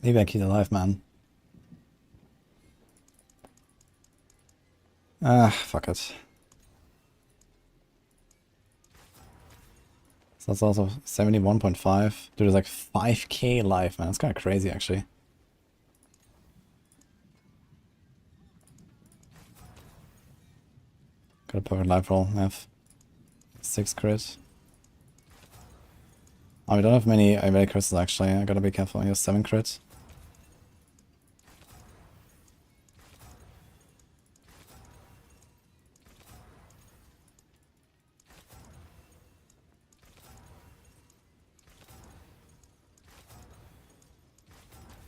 Maybe I keep the life, man. Ah, fuck it. So that's also 71.5. Dude, it's like 5k life, man. It's kind of crazy, actually. Got a perfect life roll. I have 6 crit. Oh, we don't have many crystals, actually. I gotta be careful. He has 7 crit.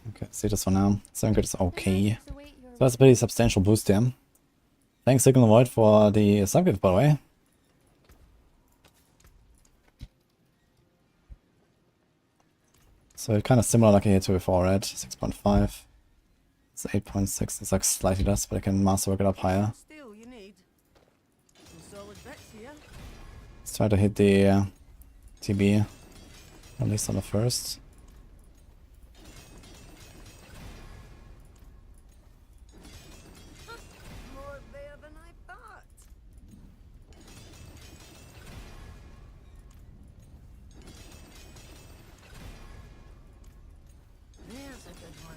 Okay, see this for now. 7 crit is okay. So that's a pretty substantial boost here. Thanks, Signal Void, for the subgift, by the way. So kind of similar like I hit to before, right? 6.5. It's 8.6. It's like slightly less, but I can masterwork it up higher. Still, you need some solid bits here. Let's try to hit the TB, at least on the first. More there than I thought. There's a good one.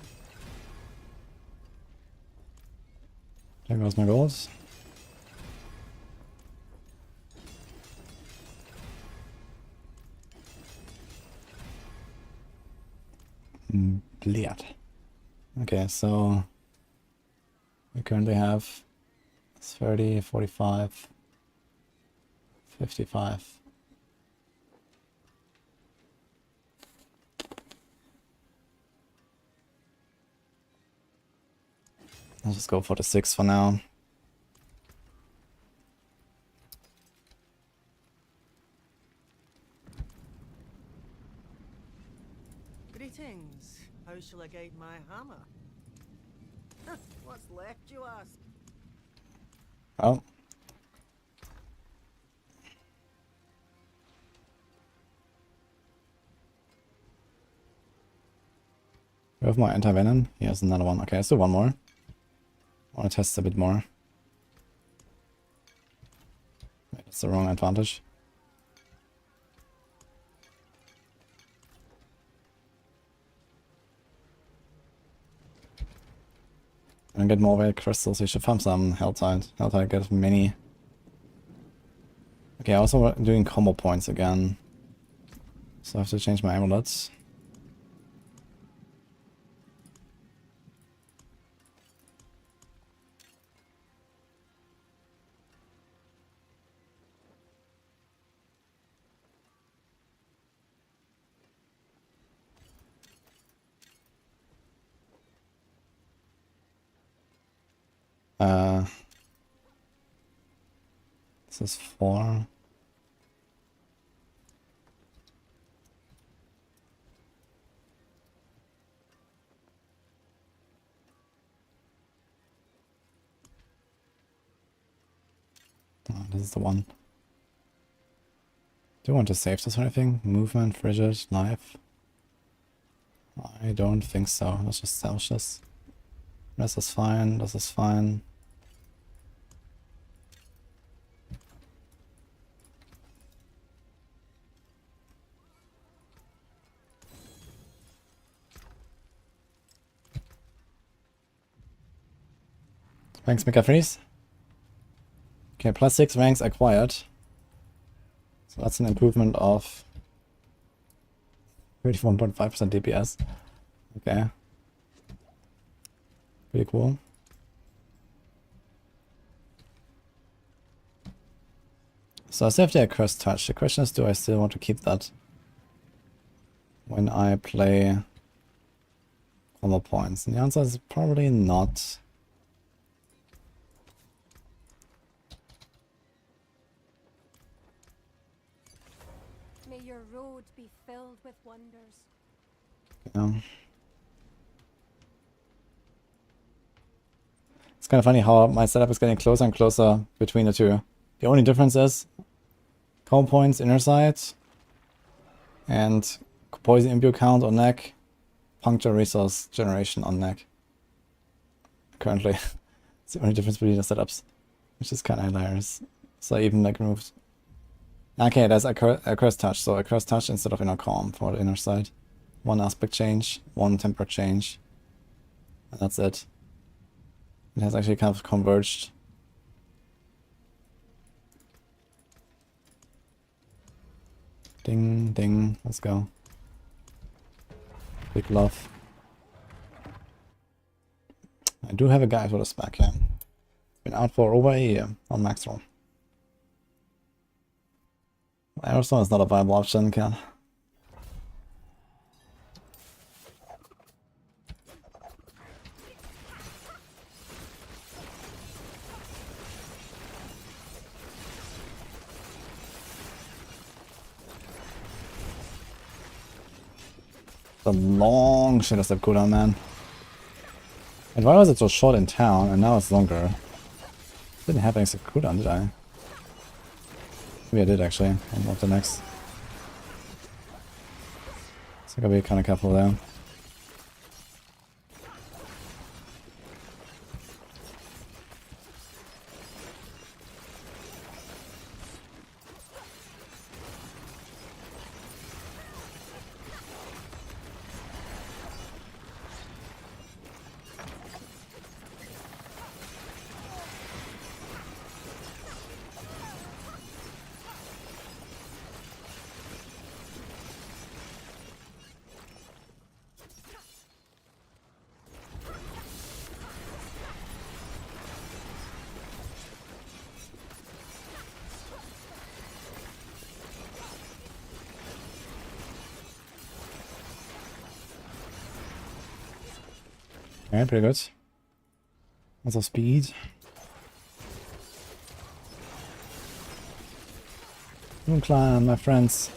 There goes my goals. cleared. Okay, so we currently have 30, 45, 55. Let's just go for the 6 for now. Greetings. How shall I guide my hammer? What's left, you ask? Oh. We have more anti-venom. Here's another one. Okay, let's do one more. I want to test a bit more. Wait, that's the wrong advantage. And get more weight crystals. We should farm some Helltide. Helltide get many. Okay, also doing combo points again. So I have to change my amulets. This is 4. Oh, this is the one. Do you want to save this or anything? Movement, frigid, life? I don't think so. Let's just salvage this. This is fine, this is fine. Thanks, Mika Freeze. Okay, plus 6 ranks acquired. So that's an improvement of 31.5% DPS. Okay. Pretty cool. So I still have the Accursed Touch. The question is, do I still want to keep that when I play combo points? And the answer is probably not. May your road be filled with wonders. Yeah. It's kind of funny how my setup is getting closer and closer between the two. The only difference is combo points inner side and poison imbue count on neck, puncture resource generation on neck. Currently, it's the only difference between the setups, which is kind of hilarious. So I even like removed. Okay, there's a Accursed Touch, so Accursed Touch instead of inner calm for the inner side. One aspect change, one temper change, and that's it. It has actually kind of converged. Ding, ding, let's go. Big love. I do have a guy for this back here. Been out for over a year on max roll. Aerosol is not a viable option, can. The long shadow step cooldown, man. And why was it so short in town and now it's longer? Didn't have any cooldown, did I? Maybe I did actually. I'm up to next. So I gotta be kind of careful there. Okay, pretty good. Lots of speed. Moon Clan, my friends.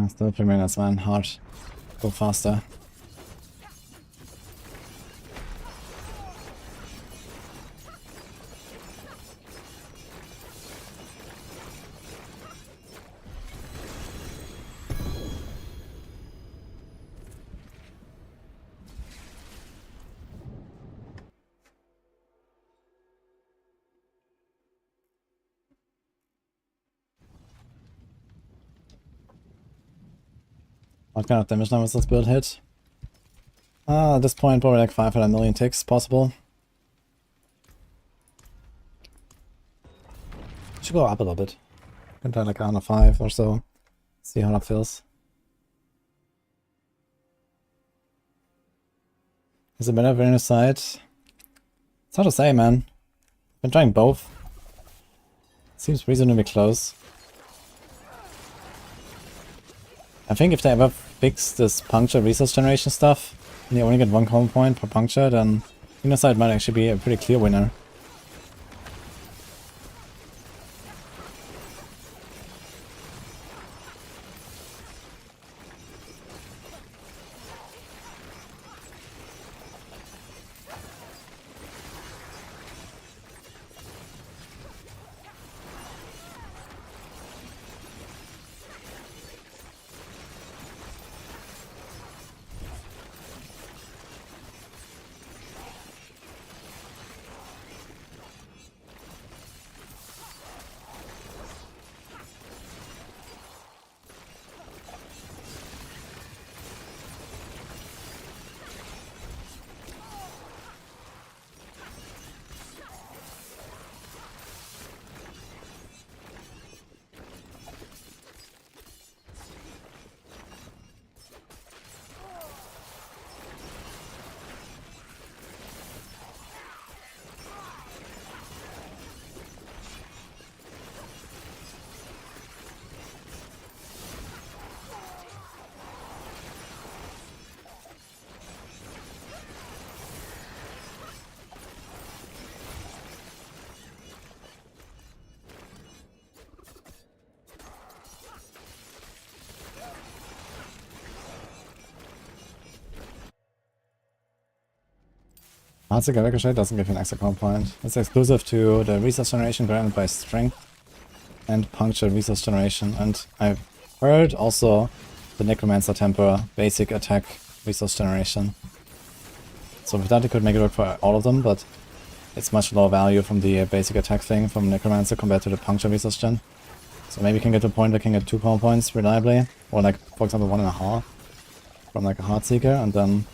Still 3 minutes, man. Hard. Go faster. What kind of damage numbers does this build hit? At this point, probably like 500 million ticks possible. Should go up a little bit. Can try like 105 or so. See how that feels. Is it better for any side? It's hard to say, man. Been trying both. Seems reasonably close. I think if they ever fix this puncture resource generation stuff, and you only get 1 combo point per puncture, then inner side might actually be a pretty clear winner. Heartsinger Ricochet doesn't give you an extra combo point. It's exclusive to the resource generation granted by strength and puncture resource generation. And I've heard also the Necromancer Temper basic attack resource generation. So with that you could make it work for all of them, but it's much lower value from the basic attack thing from Necromancer compared to the puncture resource gen. So maybe you can get to a point where you can get 2 combo points reliably, or like for example 1.5 from like a Heartseeker, and then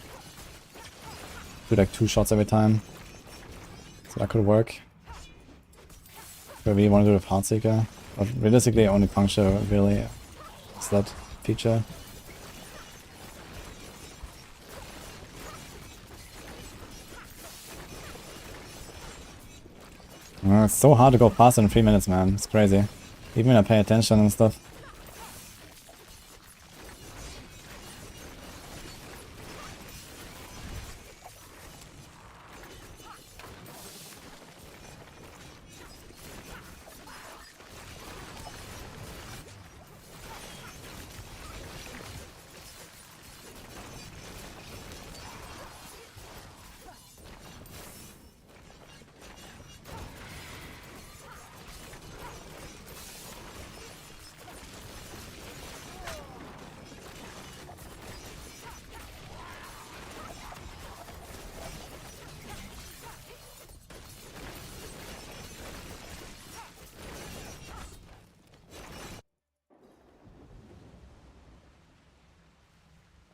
do like 2 shots every time. So that could work. Where we want to do with Heartseeker. But realistically, only Puncture really is that feature. It's so hard to go faster in 3 minutes, man. It's crazy. Even when I pay attention and stuff.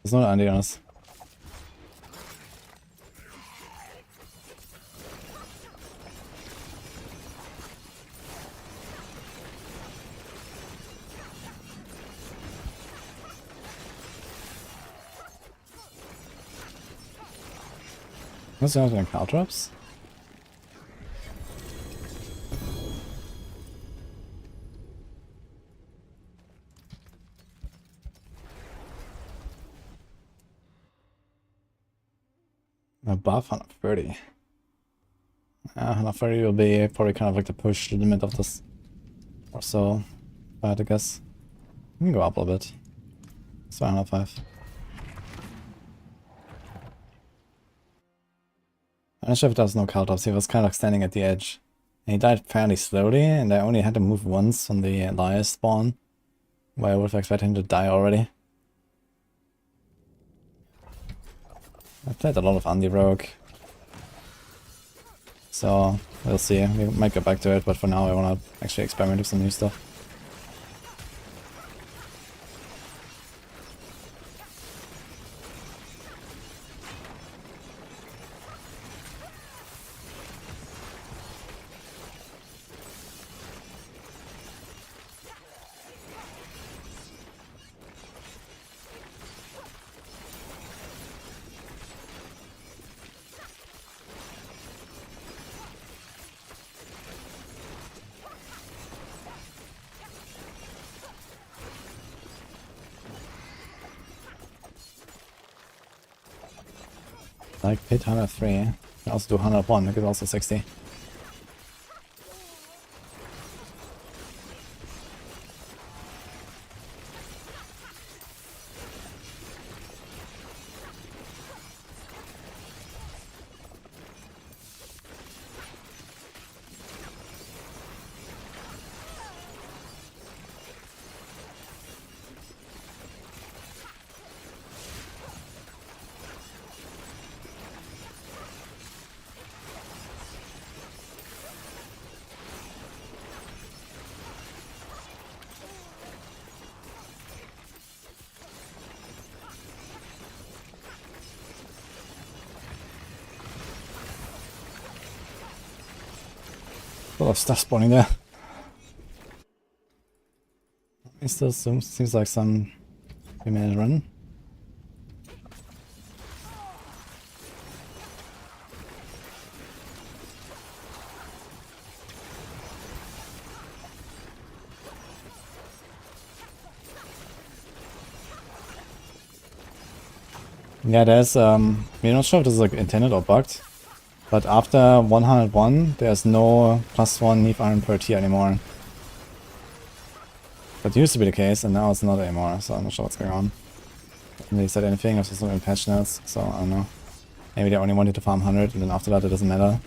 There's no Andy on us. What's the other cow drops? Above 130. 130 will be probably kind of like the push limit of this or so. But I guess we can go up a little bit. So 105. I'm not sure if there's no Caltrops. He was kind of standing at the edge. And he died fairly slowly, and I only had to move once on the Liar spawn. Where I would have expected him to die already. I played a lot of Andy Rogue. So, we'll see. We might get back to it, but for now I wanna actually experiment with some new stuff. Like hit 103. I can also do 101, I could also 60. A lot of stuff spawning there. It still seems like some 3-minute run. Yeah, there's we're not sure if this is like intended or bugged. But after 101, there's no +1 Neve Iron per tier anymore. That used to be the case, and now it's not anymore, so I'm not sure what's going on. Haven't really said anything, I've just not been patch notes, so I don't know. Maybe they only wanted to farm 100, and then after that it doesn't matter.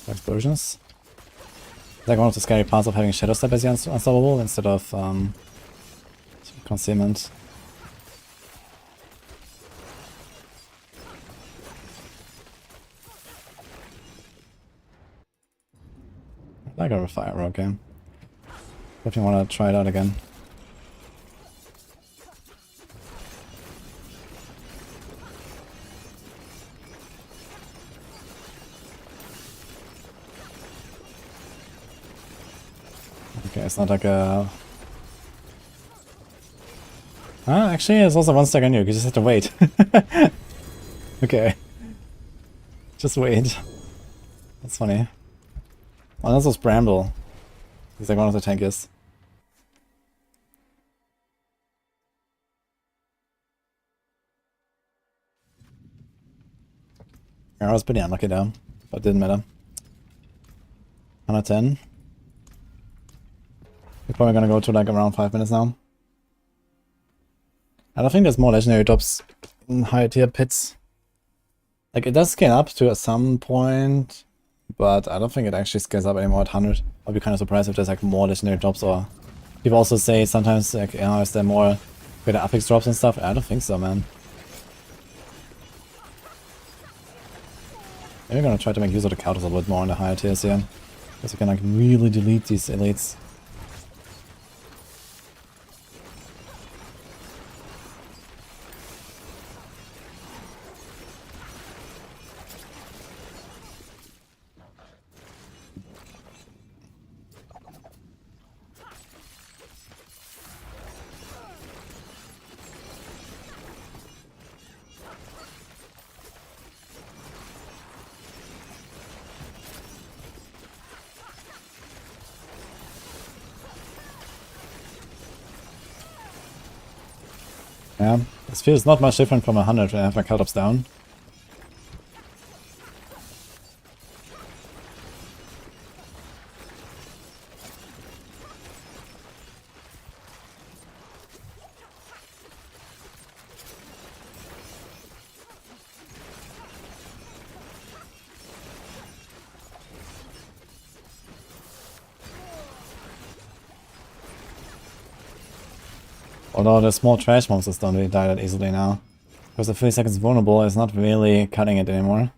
Explosions. It's like one of the scary parts of having Shadow Step as unstoppable instead of concealment. I got a fire rock game. Definitely want to try it out again. Okay, it's not like a... actually, it's also one stack on you, you just have to wait. Okay. Just wait. That's funny. Oh, that's also Bramble. He's like one of the tankiest. I was pretty unlucky though, but it didn't matter. 110. We're probably gonna go to like around 5 minutes now. I don't think there's more legendary drops in higher tier pits. Like it does scale up to some point, but I don't think it actually scales up anymore at 100. I'll be kind of surprised if there's like more legendary drops, or people also say sometimes like, is there more better Apex drops and stuff? I don't think so, man. Maybe we're gonna try to make use of the counters a little bit more in the higher tiers here, because we can like really delete these elites. Yeah, this feels not much different from 100 when I have my cut-ups down. Although the small trash monsters don't really die that easily now. Because the 3 seconds vulnerable is not really cutting it anymore.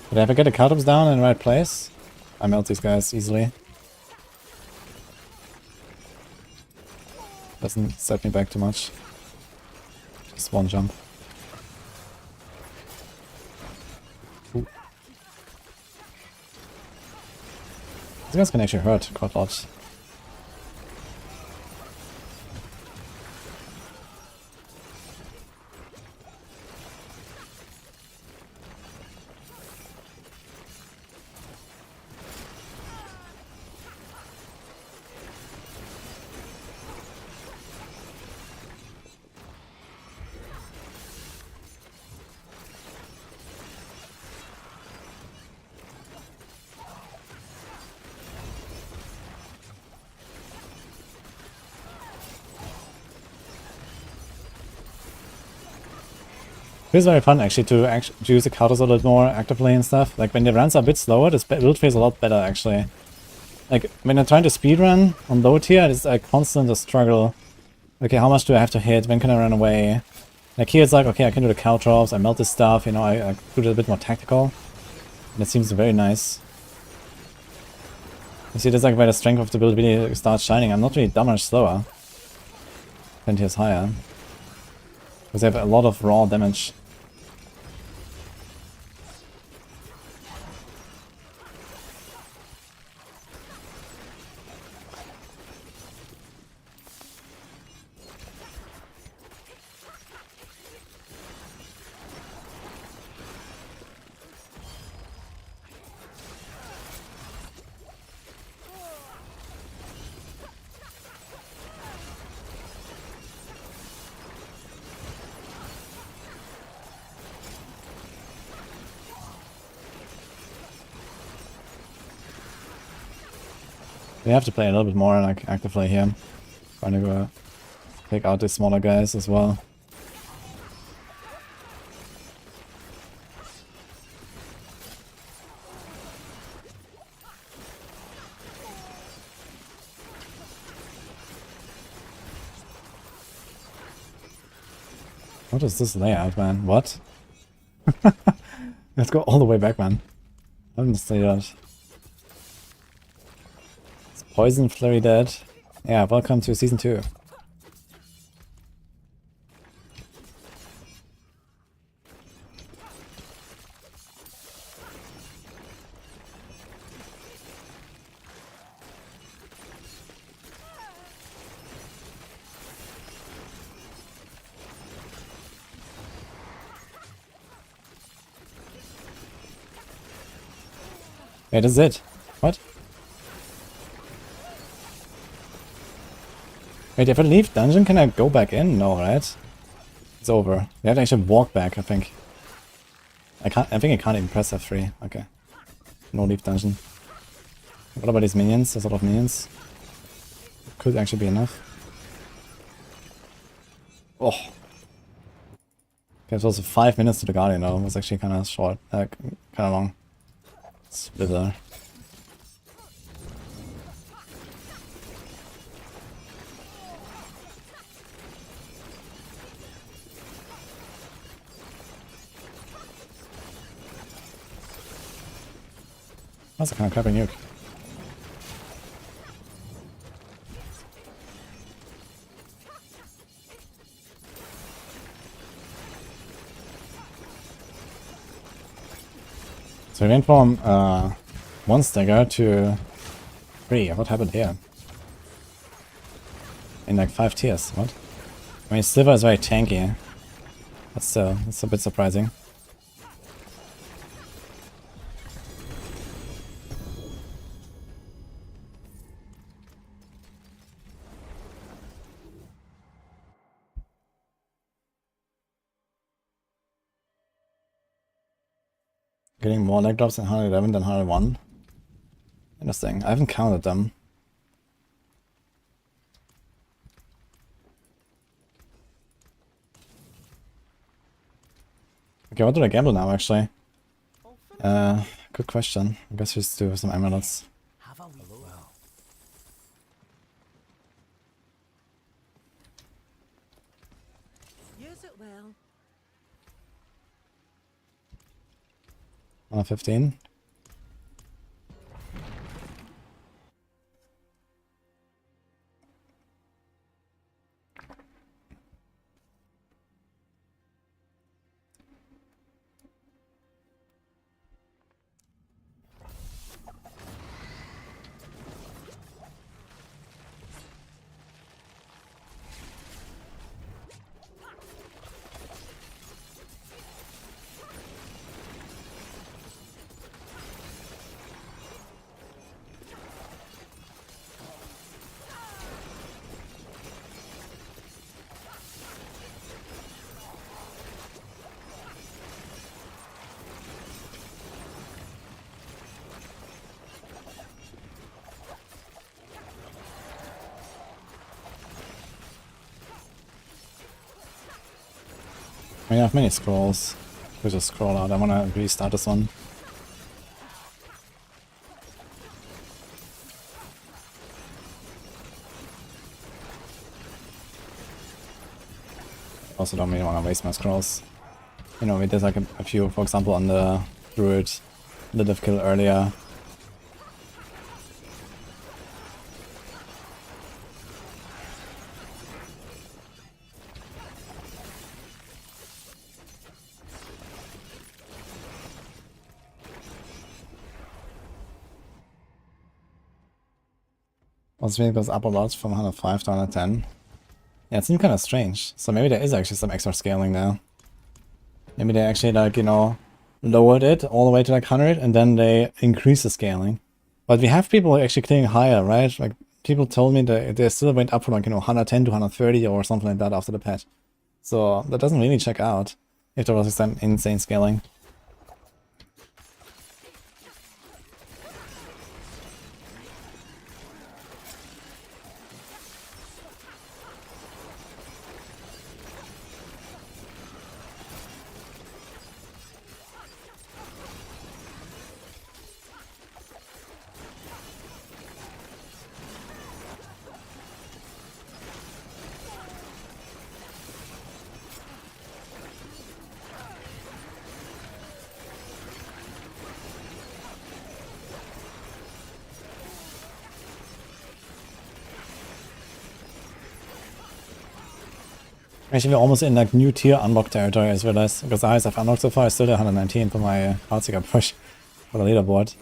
Did I ever get the cut-ups down in the right place? I melt these guys easily. Doesn't set me back too much. Just one jump. These guys can actually hurt quite a lot. It is very fun actually to use the counters a little more actively and stuff. Like when the runs are a bit slower, this build feels a lot better actually. Like when I'm trying to speedrun on low tier, it's a constant struggle. Okay, how much do I have to hit? When can I run away? Like here it's like, okay, I can do the cow drops, I melt this stuff, you know, I do it a bit more tactical. And it seems very nice. You see, that's like where the strength of the build really starts shining. I'm not really that much slower 10 tiers higher. Because I have a lot of raw damage. We have to play a little bit more like actively here. Trying to go take out the smaller guys as well. What is this layout, man? What? Let's go all the way back, man. I didn't say that. Is Poison Flurry dead? Yeah, welcome to Season 2. Wait, this is it. What? Wait, if I leave dungeon, can I go back in? No, right? It's over. We have to actually walk back, I think. I think I can't even press F3. Okay. No leave dungeon. What about these minions? There's a lot of minions. Could actually be enough. Oh. Okay, so it's 5 minutes to the Guardian though. It was actually kind of short. Kind of long. It's bizarre. That's a kind of crappy nuke. So we went from 1 stagger to 3. What happened here? In like 5 tiers, what? I mean, Sliver is very tanky, but still, it's a bit surprising. Getting more leg drops in 111 than 101. Interesting. I haven't counted them. Okay, what do I gamble now, actually? Good question. I guess we just do some amulets. Have a wee well. Use it well. 15. We have many scrolls. We just scroll out. I wanna restart this one. Also don't really wanna waste my scrolls. You know, we did like a few, for example, on the Druid Lilith kill earlier. Also, it goes up a lot from 105 to 110. Yeah, it seemed kind of strange. So maybe there is actually some extra scaling now. Maybe they actually, like, you know, lowered it all the way to like 100 and then they increase the scaling. But we have people actually clearing higher, right? Like, people told me that they still went up from like, you know, 110 to 130 or something like that after the patch. So that doesn't really check out if there was some insane scaling. Actually, we're almost in like new tier unlock territory, I just realized, because the highest I've unlocked so far is still 119 for my Heartseeker push for the leaderboard.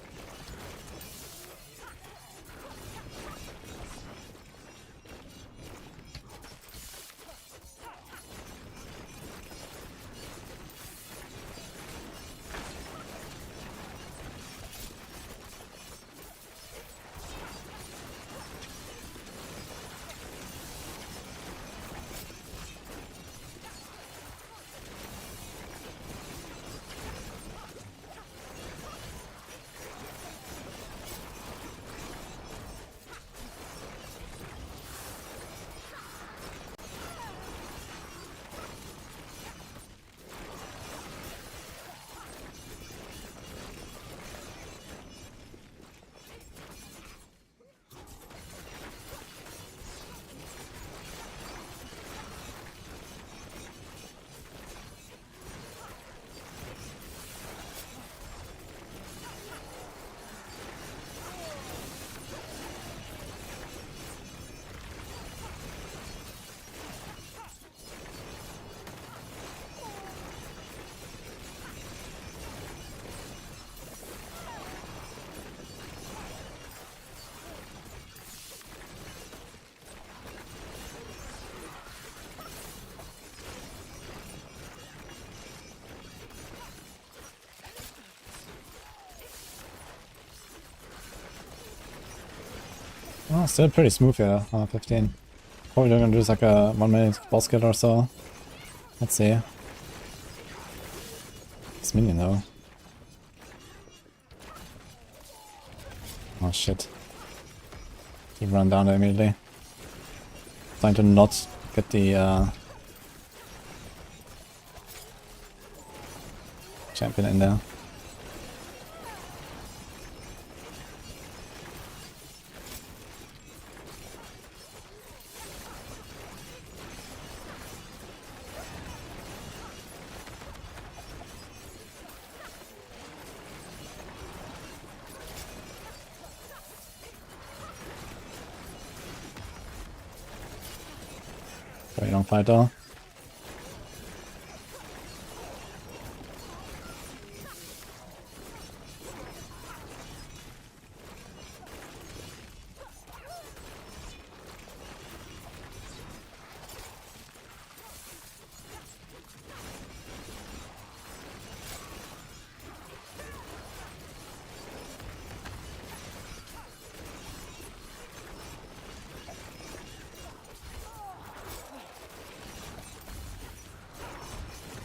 Oh, still pretty smooth here, 15. Probably gonna do is like a 1 minute boss kill or so. Let's see. This minion though. Oh shit. He run down there immediately. Trying to not get the champion in there. Very long fight though.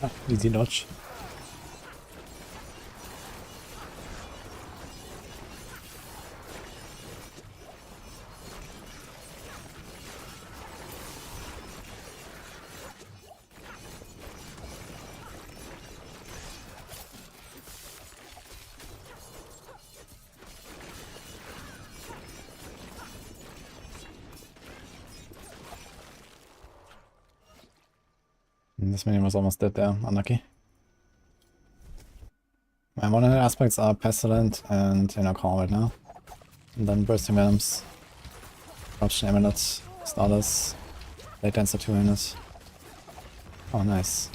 Ah, easy dodge. This minion was almost dead there, unlucky. My one aspects are Pestilent and Inner Call right now. And then Bursting Venoms, Corruption Amulet, Starless, Late Dancer 2 minutes. Oh, nice.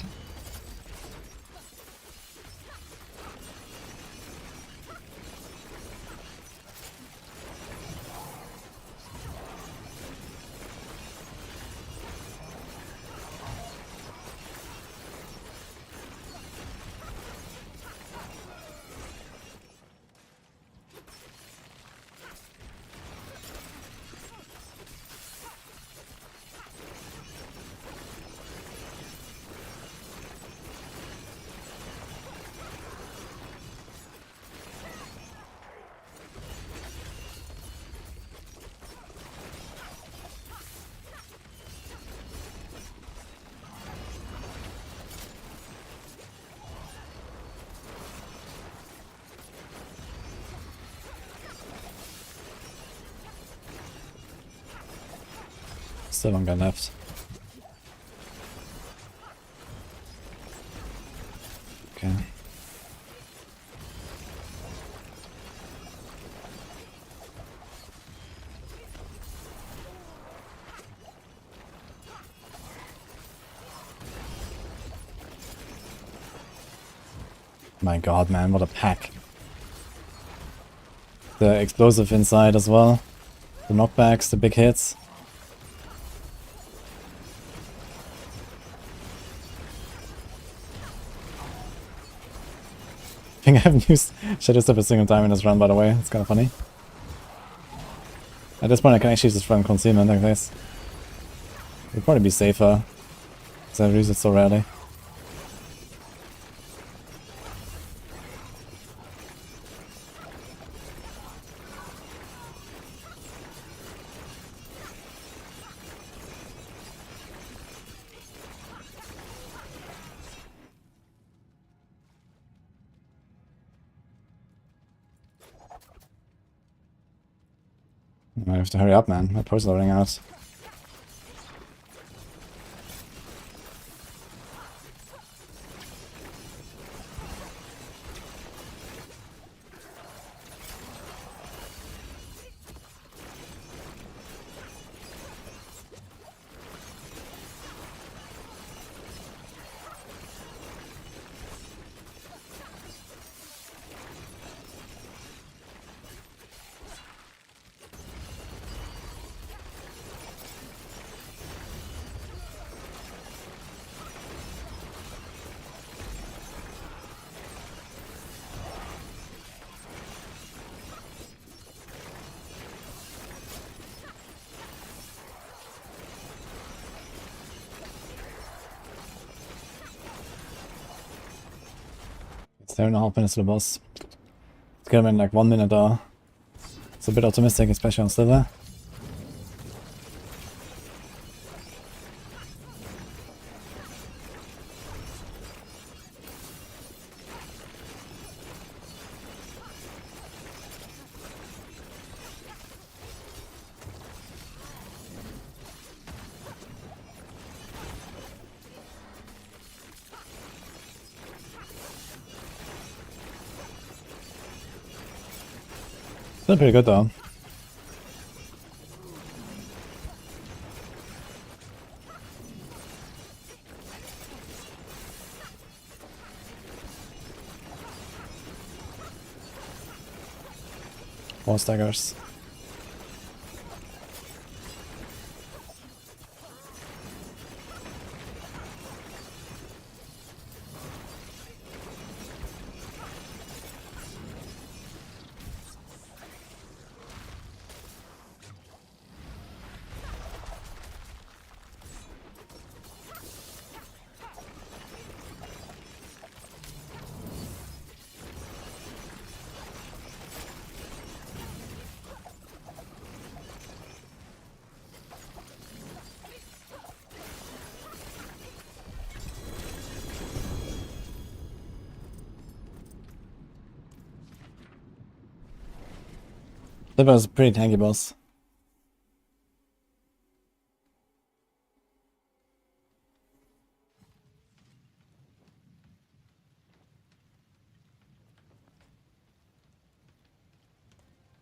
Still one guy left. Okay. My god, man, what a pack. The explosive inside as well. The knockbacks, the big hits. I think I haven't used Shadow Step a single time in this run, by the way. It's kind of funny. At this point I can actually just run Concealment like this. It would probably be safer, because I use it so rarely. I have to hurry up, man. My posts are running out. It's 7.5 minutes to the boss. It's gonna be in like 1 minute though. It's a bit optimistic, especially on Slither. Still pretty good though. More staggers. That was a pretty tanky boss.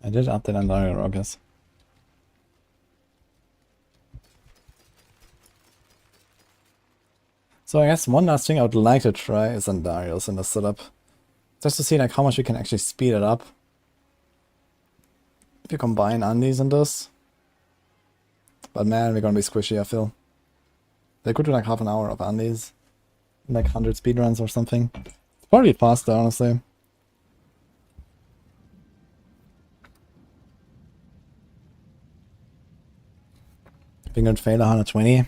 I did update Andariel, I guess. So I guess one last thing I would like to try is Andariel's in the setup. Just to see like how much we can actually speed it up. If you combine Undies and this. But man, we're gonna be squishy, I feel. They could do like half an hour of Undies. Like 100 speedruns or something. It's probably faster, honestly. Fingered fail 120.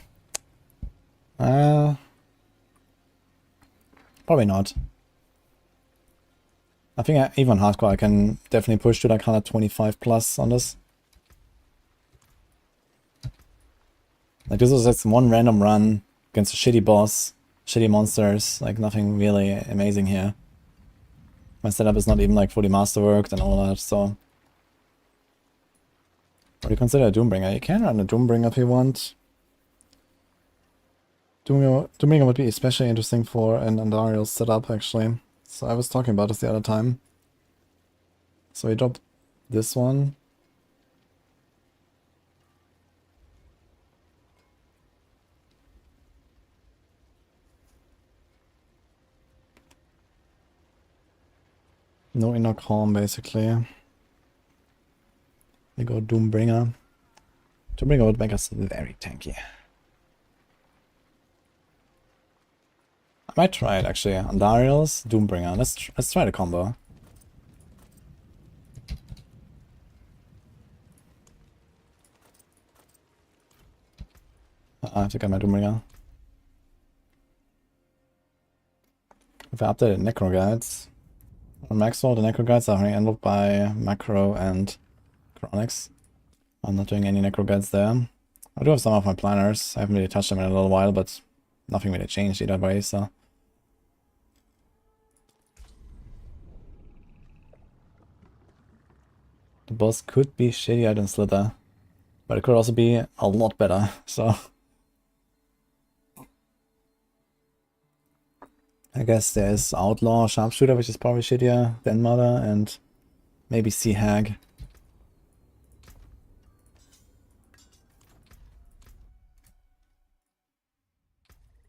Probably not. I think even hardcore I can definitely push to like 125 plus on this. Like this was just one random run against a shitty boss, shitty monsters, like nothing really amazing here. My setup is not even like fully masterworked and all that, so... What do you consider a Doombringer? You can run a Doombringer if you want. Doombringer would be especially interesting for an Andariel setup, actually. So I was talking about this the other time. So we dropped this one. No inner calm, basically. We go Doombringer. Doombringer would make us very tanky. I might try it actually. Andariel's Doombringer. Let's try the combo. I have to get my Doombringer. If I updated Necro guides. On Maxwell, the Necro guides are handled by Macro and Chronix. I'm not doing any Necro guides there. I do have some of my planners. I haven't really touched them in a little while, but nothing really changed either way, so. The boss could be shittier than Slither, but it could also be a lot better, so. I guess there's Outlaw, Sharpshooter, which is probably shittier than Mother, and maybe Sea Hag.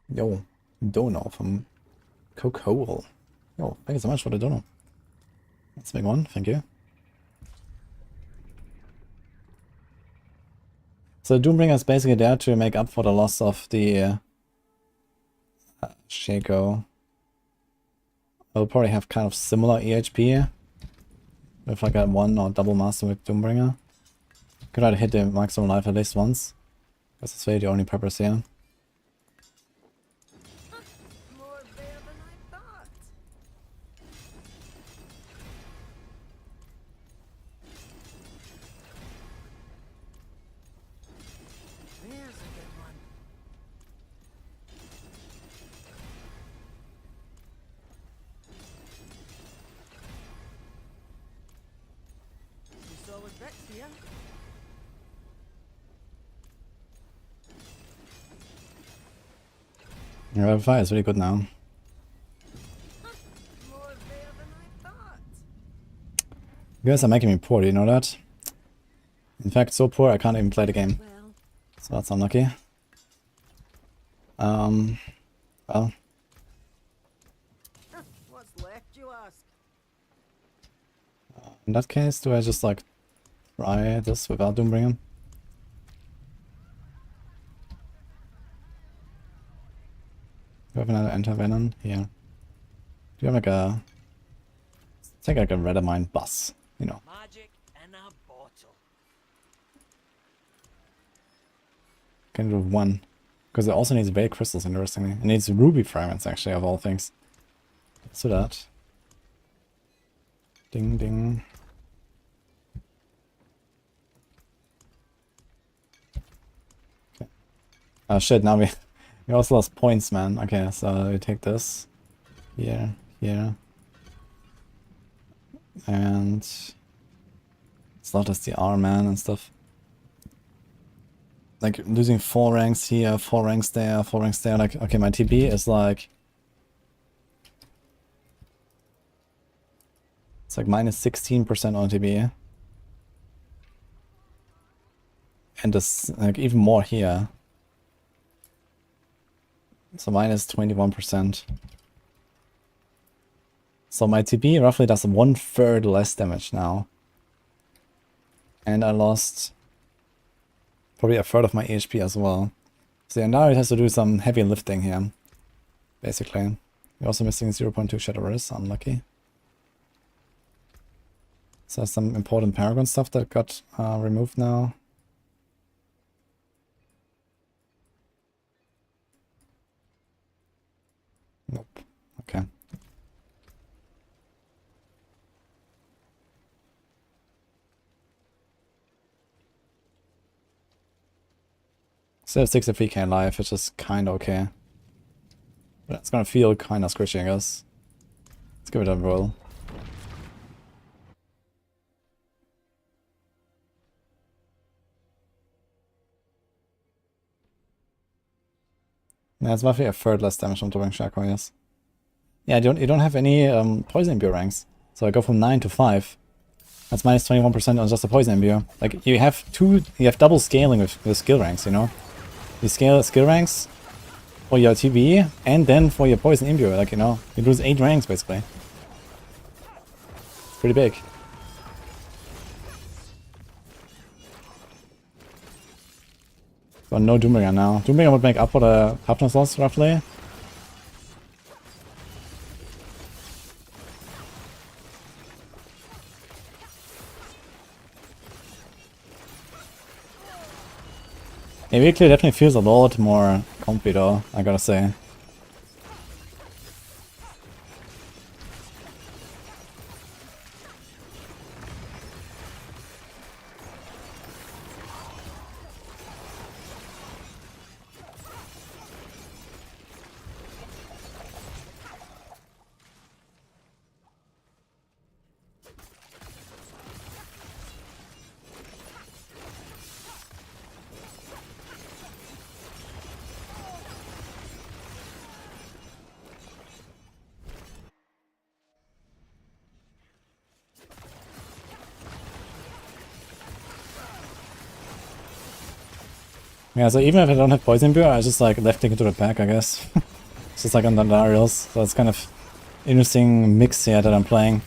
Yo, dono from Coco. Yo, thank you so much for the dono. That's a big one, thank you. So Doombringer is basically there to make up for the loss of the Shaco. I'll probably have kind of similar EHP if I get one or double master with Doombringer. Could try to hit the maximum life at least once. Because that's really the only purpose here. More there than I thought. There's a good one. You saw with Rex here. Your level 5 is really good now. More there than I thought. You guys are making me poor, do you know that? In fact, so poor I can't even play the game. Well, So that's unlucky. Well, What's left, you ask? in that case, do I just like try this without Doombringer? Do I have another anti-venom? Here. Do you have like a... take like a Redamine bus, you know. Magic in a bottle. Can do one. Because it also needs Veil Crystals, interestingly. It needs Ruby Fragments, actually, of all things. Let's do that. Ding ding. Okay. Oh shit, now we also lost points, man. Okay, so we take this. Here, here. And... slaughters the R-man and stuff. Like, losing 4 ranks here, 4 ranks there, 4 ranks there. Like, okay, my TB is like... it's like minus 16% on TB. And this, like, even more here. So minus 21%. So my TB roughly does 1/3 less damage now. And I lost probably 1/3 of my HP as well. So now it has to do some heavy lifting here, basically. We're also missing 0.2 Shadow Wrist, unlucky. So some important Paragon stuff that got removed now. Nope. Okay. Still have 63k life, which is kinda okay. But it's gonna feel kinda squishy, I guess. Let's give it a roll. Yeah, it's roughly 1/3 less damage from throwing Shaco, yes. Yeah, you don't have any poison imbue ranks. So I go from 9 to 5. That's minus 21% on just the poison imbue. Like you have double scaling with skill ranks, you know? You scale skill ranks for your TB and then for your poison imbue, like, you know, you lose 8 ranks basically. pretty big. So no Doombringer now. Doombringer would make up for the toughness loss, roughly. Yeah, weekly definitely feels a lot more comfy though, I gotta say. Yeah, so even if I don't have Poison Beer, I just like left click into the pack, I guess. It's just like on the Andariels, so it's kind of interesting mix here that I'm playing.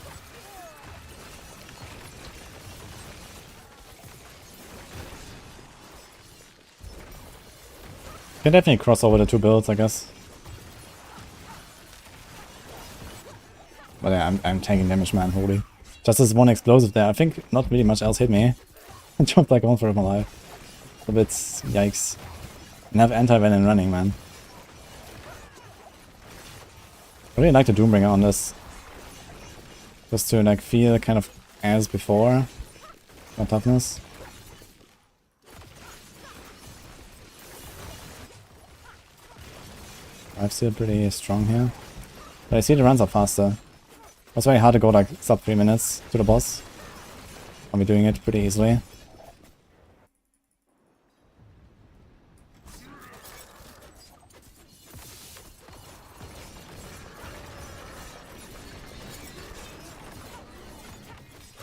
Can definitely cross over the two builds, I guess. But yeah, I'm taking damage, man, holy. Just this one explosive there, I think not really much else hit me. I jumped like 1/3 of my life. A bit yikes. And have anti-venom running, man. I really like the Doombringer on this. Just to like feel kind of as before. My toughness. I'm still pretty strong here. But I see the runs are faster. It's very hard to go like sub 3 minutes to the boss. I'll be doing it pretty easily.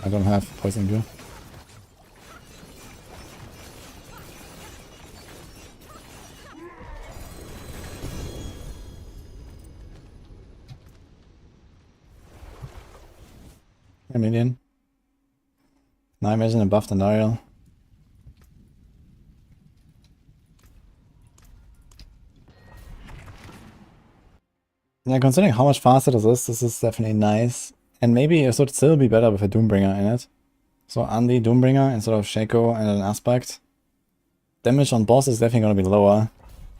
I don't have poison goo. A million. Now imagine a buffed Andariel. Yeah, considering how much faster this is definitely nice. And maybe it would still be better with a Doombringer in it. So Andi, Doombringer instead of Shaco and an Aspect. Damage on boss is definitely going to be lower.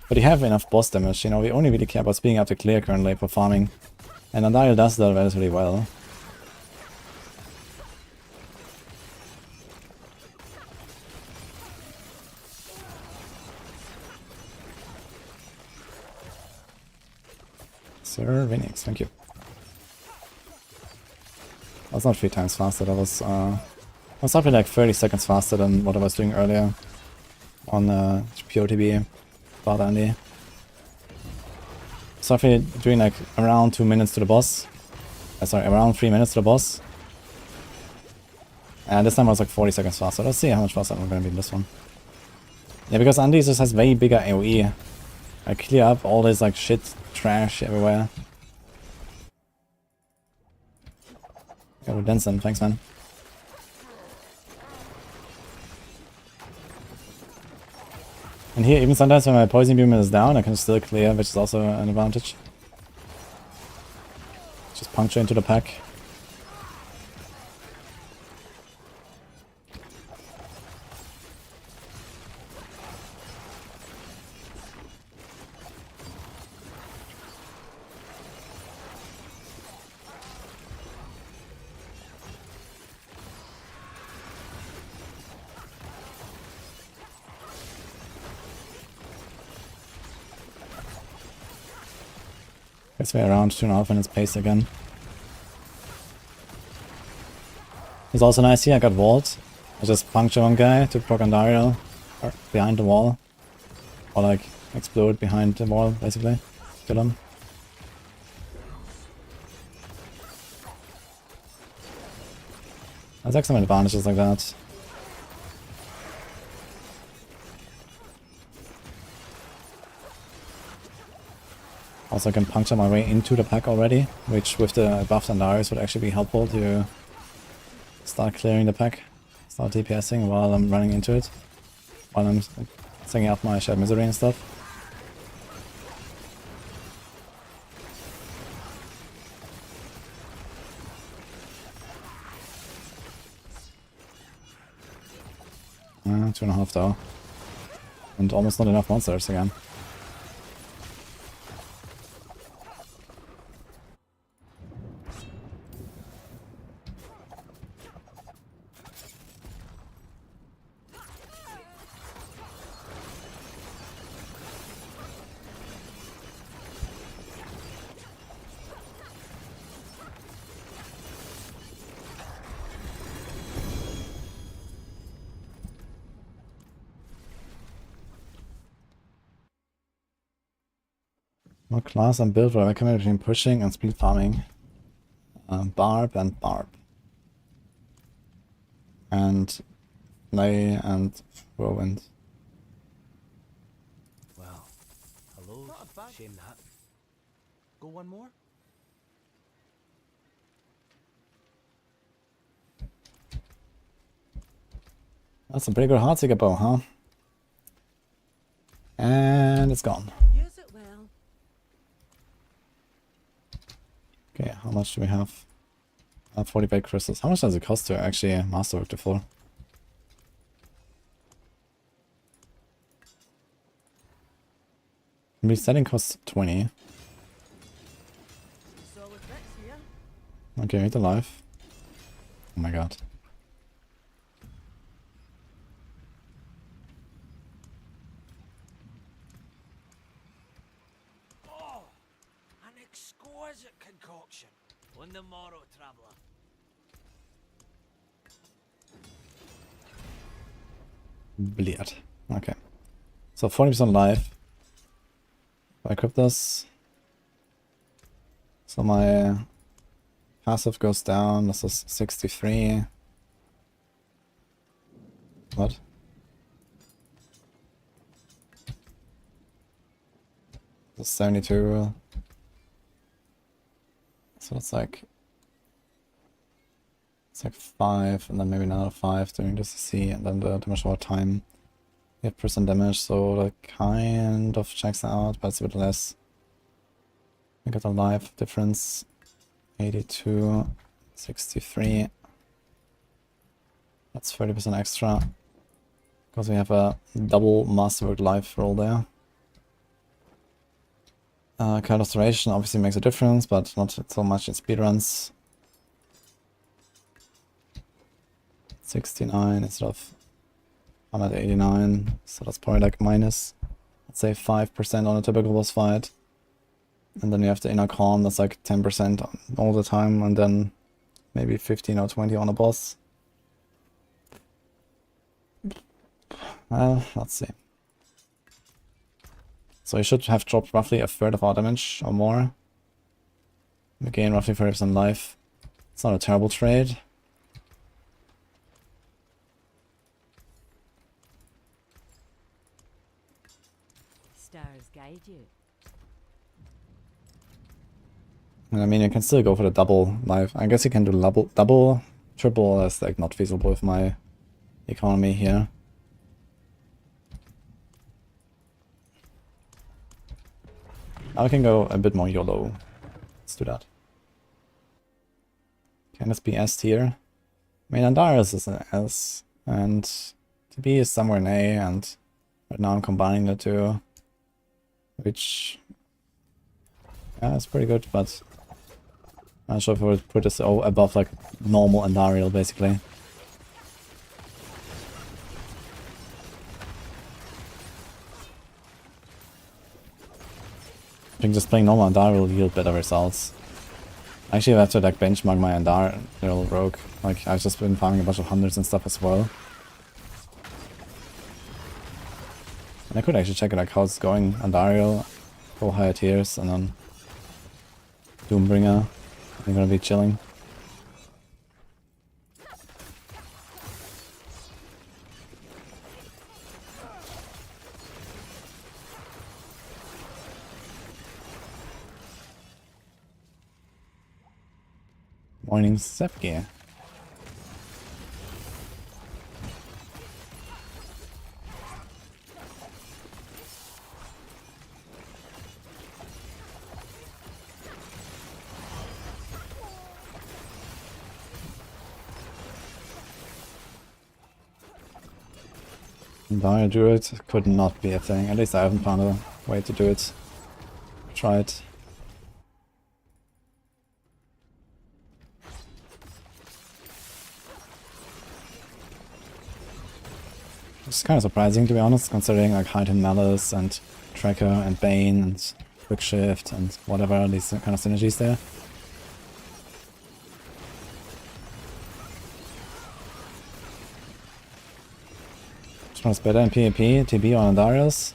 But you have enough boss damage, you know, we only really care about speeding up the clear currently for farming. And Andariel does that relatively well. Sir Vinix, thank you. That's not 3 times faster, that was something like 30 seconds faster than what I was doing earlier on POTB, Father Andy. Something doing like around 2 minutes to the boss. Sorry, around 3 minutes to the boss. And this time I was like 40 seconds faster. Let's see how much faster I'm gonna be in this one. Yeah, because Andy just has way bigger AoE. I clear up all this like shit trash everywhere. Yeah, Denson, thanks man. And here, even sometimes when my poison beam is down, I can still clear, which is also an advantage. Just puncture into the pack. Gets me around 2.5 minutes pace again. It's also nice here, I got vault. I just puncture one guy to proc Andariel behind the wall. Or like explode behind the wall basically. Kill him. There's like some advantages like that. Also I can puncture my way into the pack already, which with the buffed Andariels would actually be helpful to start clearing the pack. Start DPSing while I'm running into it. While I'm singing out my shared misery and stuff. Two and a half though. And almost not enough monsters again. What class and build will I recommend between pushing and speed farming? Barb and Barb. And Lay and Whirlwind. Well, hello. Not a bad. Shame that. Go one more. That's a pretty good Heartseeker bow, huh? And it's gone. Use it well. Okay, how much do we have? 40 baked crystals. How much does it cost to actually masterwork the floor? Resetting costs 20. Solid bits here. Okay, meet alive. Oh my god. Oh, an exquisite concoction. On the morrow, traveller. Bleed. Okay. So 40% life. If I equip this. So my passive goes down. This is 63. What? This is 72. So it's like 5, and then maybe another 5 during the CC, and then the damage over time. 8% damage, so that kind of checks out, but it's a bit less. I got a life difference. 82, 63. That's 30% extra. Because we have a double Masterwork life roll there. Card Restoration obviously makes a difference, but not so much in speedruns. 69 instead of 189, so that's probably like minus, let's say 5% on a typical boss fight. And then you have the inner calm, that's like 10% all the time, and then maybe 15 or 20 on a boss. Well, let's see. So you should have dropped roughly a third of our damage or more. We gain roughly 30% life. It's not a terrible trade. Stars guide you. And I mean, you can still go for the double life. I guess you can do double, triple is like not feasible with my economy here. Now we can go a bit more YOLO. Let's do that. Can this be S tier? I mean, Andariel is an S, and TB is somewhere in A, and right now I'm combining the two. Which, yeah, it's pretty good, but I'm not sure if I would put this above like normal Andariel, basically. I think just playing normal Andariel will yield better results. Actually, I have to like benchmark my Andariel rogue. Like, I've just been farming a bunch of hundreds and stuff as well. And I could actually check like how it's going. Andariel, go higher tiers, and then Doombringer. I'm gonna be chilling. Morning Sepgear. Andariel Druid could not be a thing. At least I haven't found a way to do it. Try it. It's kind of surprising, to be honest, considering like Height and Malice and Tracker and Bane and Quick Shift and whatever, these kind of synergies there. Which one's better in PvP? TB or Andariel's?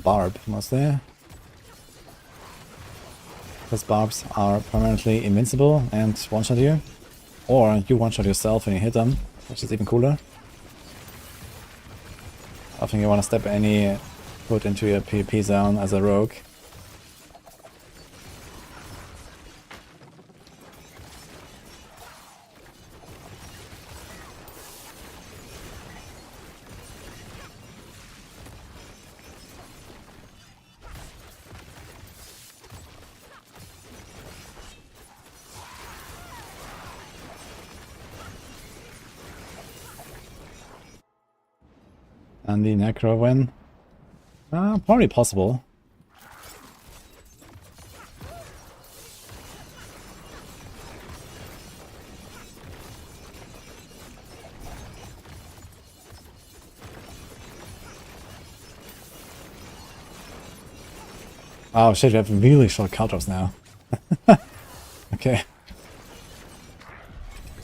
Barb, mostly. Because Barbs are permanently invincible and one-shot you. Or you one-shot yourself when you hit them, which is even cooler. I think you want to step any foot into your PvP zone as a rogue. And the Necro win? Probably possible. Oh shit, we have really short counters now. Okay.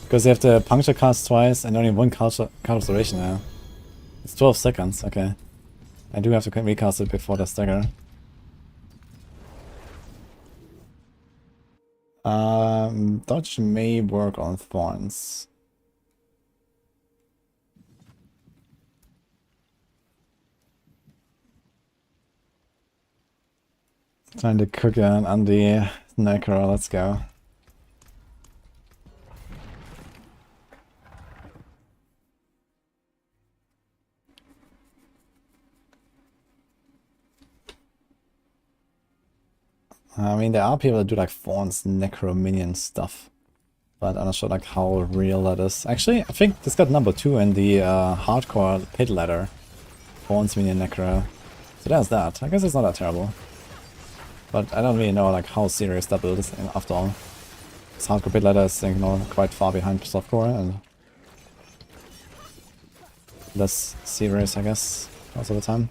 Because you have to puncture cast twice and only one counter duration now. It's 12 seconds, okay. I do have to recast it before the stagger. Dodge may work on Thorns. Trying to cook it on the Necro, let's go. I mean, there are people that do like Thorns, Necro minion stuff, but I'm not sure like how real that is. Actually, I think this got number 2 in the hardcore pit ladder. Thorns minion Necro. So there's that. I guess it's not that terrible. But I don't really know like how serious that build is after all. This hardcore pit ladder is, you know, quite far behind softcore and less serious, I guess, most of the time.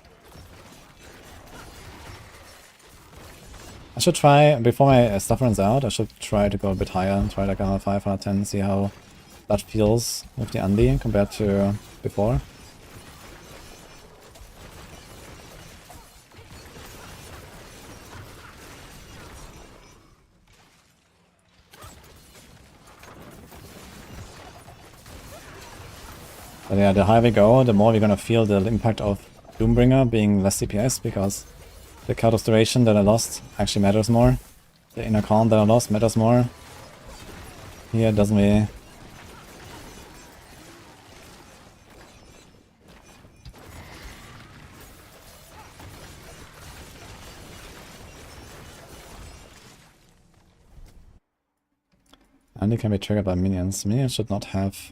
I should try, before my stuff runs out, I should try to go a bit higher, try like 105, 110, see how that feels with the Andy compared to before. But yeah, the higher we go, the more we're gonna feel the impact of Doombringer being less CPS, because the cut of duration that I lost actually matters more. The inner calm that I lost matters more. Here it doesn't really. And it can be triggered by minions. Minions should not have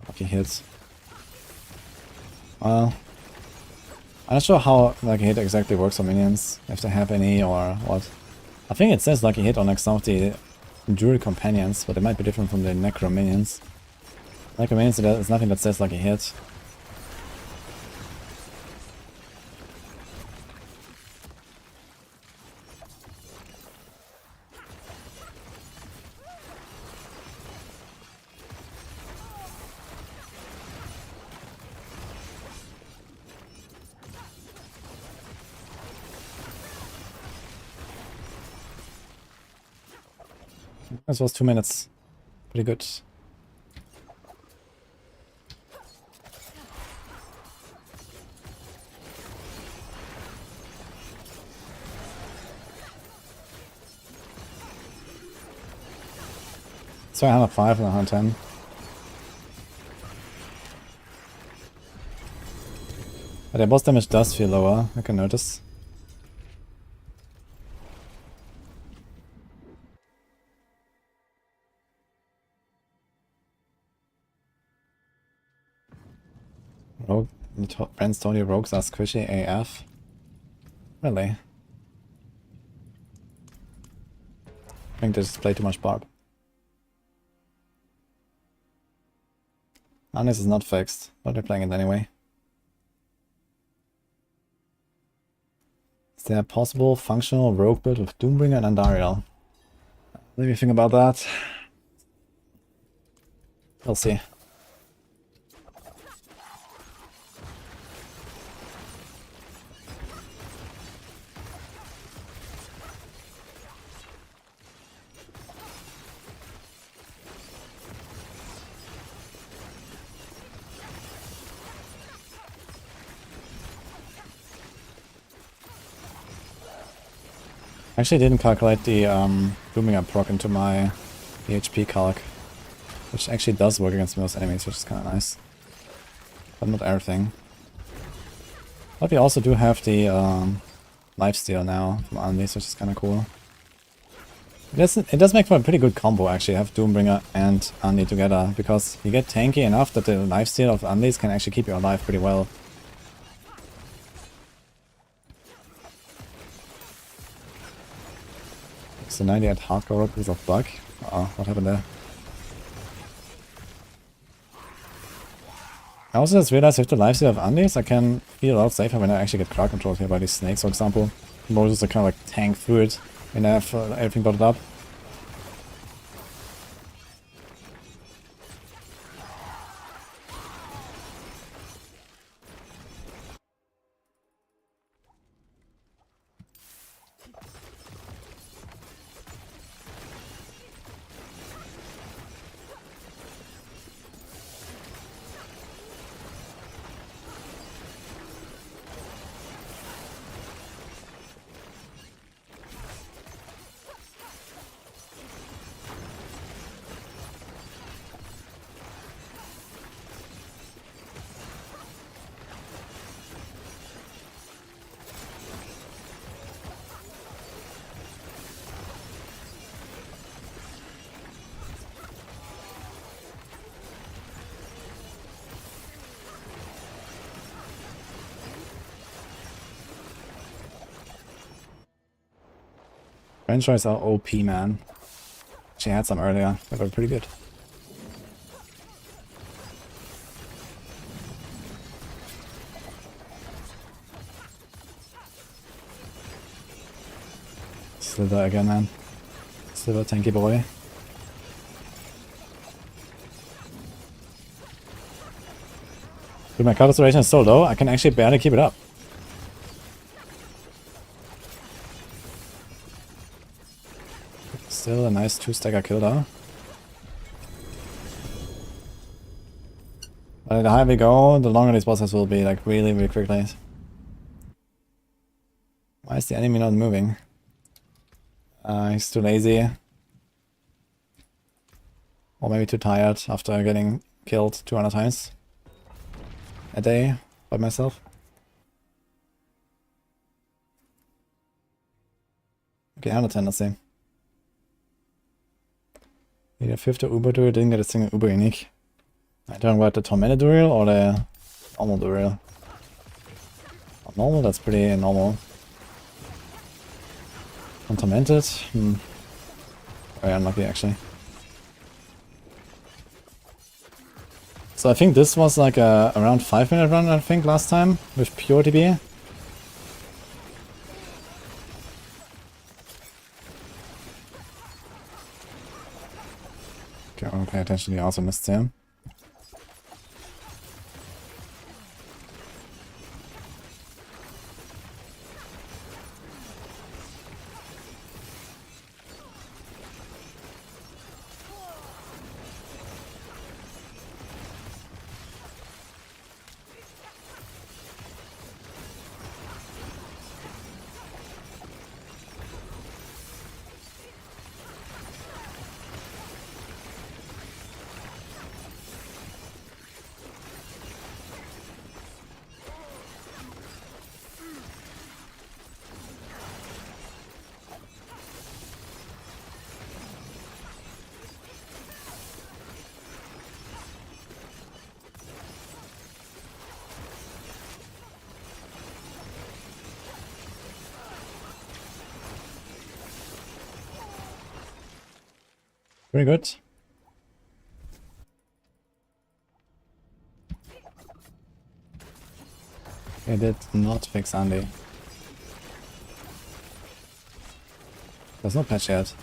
lucky hits. Well, I'm not sure how lucky hit exactly works for minions, if they have any or what. I think it says lucky hit on like some of the Druid companions, but it might be different from the Necro minions. Necro minions, there's nothing that says lucky hit. This was 2 minutes. Pretty good. So 105 and 110. But the boss damage does feel lower, I can notice. Rogue, friends told you rogues are squishy AF. Really? I think they just play too much Barb. Unless is not fixed, but they're playing it anyway. Is there a possible functional rogue build with Doombringer and Andariel? Let me think about that. We'll see. I actually didn't calculate the Doombringer proc into my HP calc, which actually does work against most enemies, which is kind of nice. But not everything. But we also do have the lifesteal now from enemies, which is kind of cool. It does make for a pretty good combo actually, have Doombringer and Unli together, because you get tanky enough that the lifesteal of Unlis can actually keep you alive pretty well. So 98 hardcore rope because of bug. Oh, what happened there? I also just realized with the lifesteal of Unlis, I can feel a lot safer when I actually get crowd controlled here by these snakes, for example. Moses are kind of like tank through it when I have everything bottled up. Franchise are OP, man. She had some earlier, they were pretty good. Slither again, man. Slither, tanky boy. Dude, my card restoration is so low, I can actually barely keep it up. Still a nice 2-stacker kill though. But the higher we go, the longer these bosses will be, like really, really quickly. Why is the enemy not moving? He's too lazy. Or maybe too tired after getting killed 200 times a day by myself. Okay, 110, let's see. Either 5th or Uber Druid didn't get a single Uber unique. I don't know about the Tormented Druid or the normal Druid. Normal, that's pretty normal. And Tormented? Very unlucky actually. So I think this was like a around 5-minute run, I think, last time with pure DB. Okay, I'll pay attention to the awesomeness here. Pretty good. It did not fix Andy. There's no patch yet.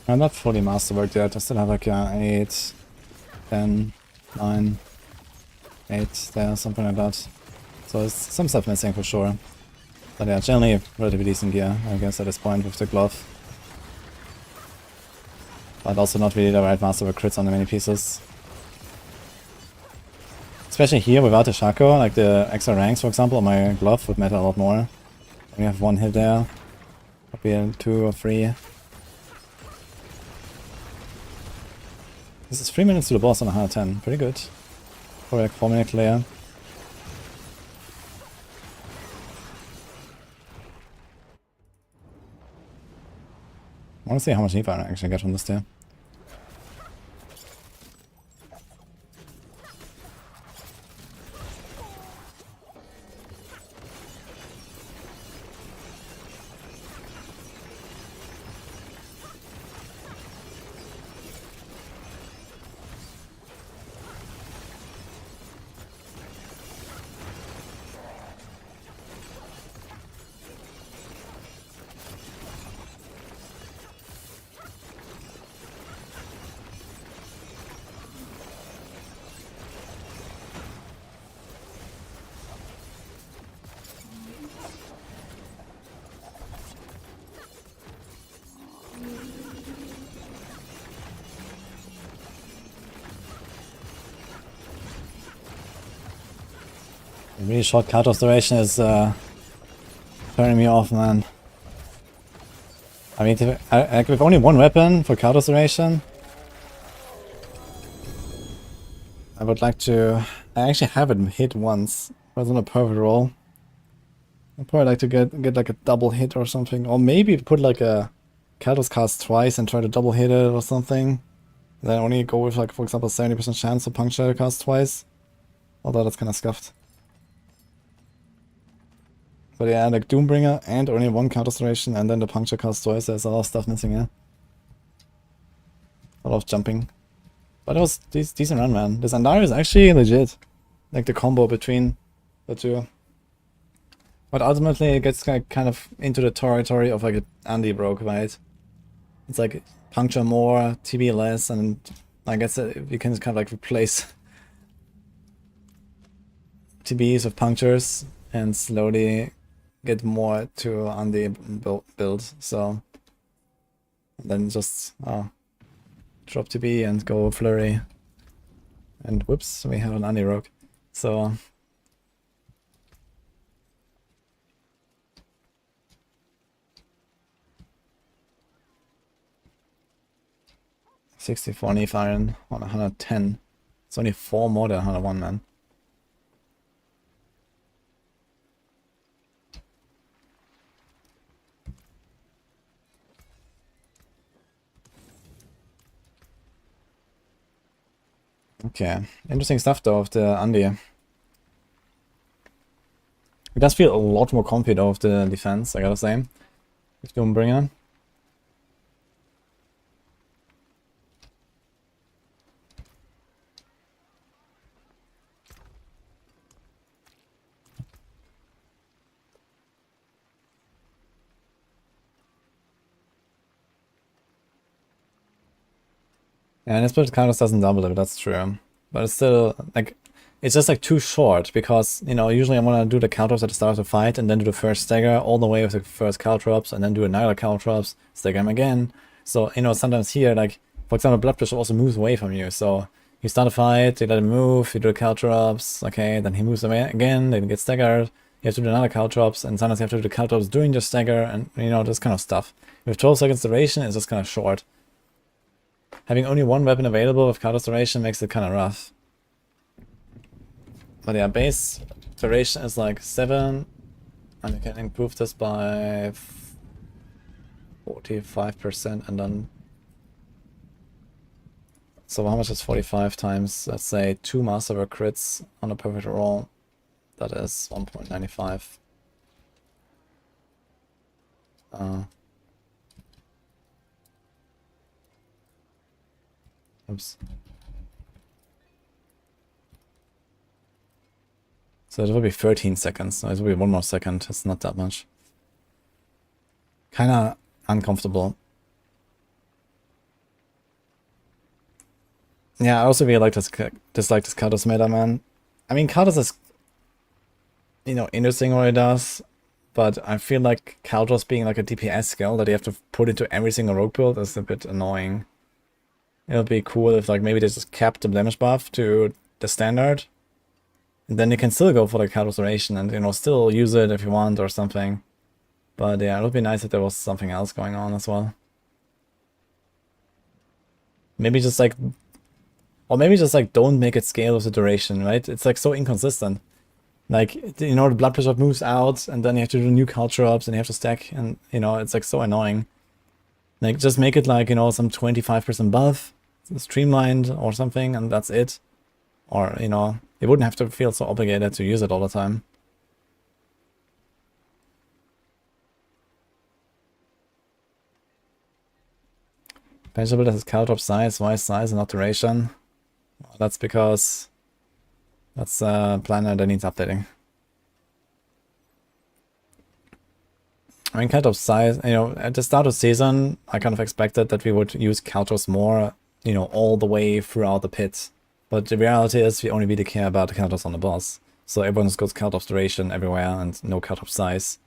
I'm not fully masterworked yet. I still have like 8, 10, 9, 8 there, something like that. So there's some stuff missing for sure. But yeah, generally relatively decent gear, I guess, at this point with the glove. But also not really the right masterwork crits on the many pieces. Especially here without the Shaco, like the extra ranks for example, on my glove would matter a lot more. We have 1 hit there, probably 2 or 3. This is 3 minutes to the boss on 110, pretty good. For like 4-minute clear. I want to see how much Nephi I actually get from this tier. A really short cut-off duration is turning me off, man. I mean, like with only 1 weapon for cut-off duration, I would like to... I actually haven't hit once. I was on a perfect roll. I'd probably like to get like a double hit or something. Or maybe put like a cut-off cast twice and try to double hit it or something. Then only go with like, for example, 70% chance to puncture the cast twice. Although that's kind of scuffed. But yeah, like Doombringer and only 1 counter duration and then the puncture cast twice. There's a lot of stuff missing here. A lot of jumping. But it was decent run, man. This Andariel is actually legit. Like the combo between the two. But ultimately it gets kind of into the territory of like an Andy broke, right? It's like puncture more, TB less, and I guess you can kind of like replace TBs with punctures and slowly get more to Andy build. So then just drop TB and go flurry. And whoops, we have an Andy rogue. So 64 Nephi on 110. It's only 4 more than 101, man. Okay, interesting stuff though of the Andy. It does feel a lot more comfy though of the defense, I gotta say. With Doombringer. Yeah, and this build counters doesn't double it, that's true. but it's still like it's just like too short because you know usually I want to do the caltrops at the start of the fight and then do the first stagger all the way with the first caltrops and then do another caltrops, stagger him again. So you know sometimes here like for example Blood Bishop also moves away from you, so you start a fight, you let him move, you do the caltrops, okay, then he moves away again, then he gets staggered. You have to do another caltrops, and sometimes you have to do the caltrops during the stagger, and you know this kind of stuff. With 12 seconds duration, it's just kind of short. Having only one weapon available with caltrops duration makes it kind of rough. But yeah, base duration is like 7, and you can improve this by 45%, and then. So how much is 45 times, let's say, 2 Masterwork crits on a perfect roll? That is 1.95. Oops. So it will be 13 seconds. So it will be 1 more second. It's not that much. Kinda uncomfortable. Yeah, I also really like dislike this Kados meta, man. I mean, Kados is, you know, interesting what it does, but I feel like Kados being like a DPS skill that you have to put into every single rogue build is a bit annoying. It would be cool if like maybe they just kept the damage buff to the standard, and then you can still go for the Kados duration and, you know, still use it if you want or something. But yeah, it would be nice if there was something else going on as well. Maybe just like, or maybe just like don't make it scale with the duration, right? It's like so inconsistent. Like, you know, the Blood Bishop moves out and then you have to do new culture ups and you have to stack, and, you know, it's like so annoying. Like, just make it like, you know, some 25% buff, streamlined or something, and that's it. Or, you know, you wouldn't have to feel so obligated to use it all the time. Vegetable has caltrop size. Why size and not duration? Well, that's because that's a planner that needs updating. I mean, caltrop size, you know, at the start of season, I kind of expected that we would use caltrops more, you know, all the way throughout the pit. But the reality is we only really care about the caltrops on the boss. So everyone just goes caltrops duration everywhere and no caltrop size.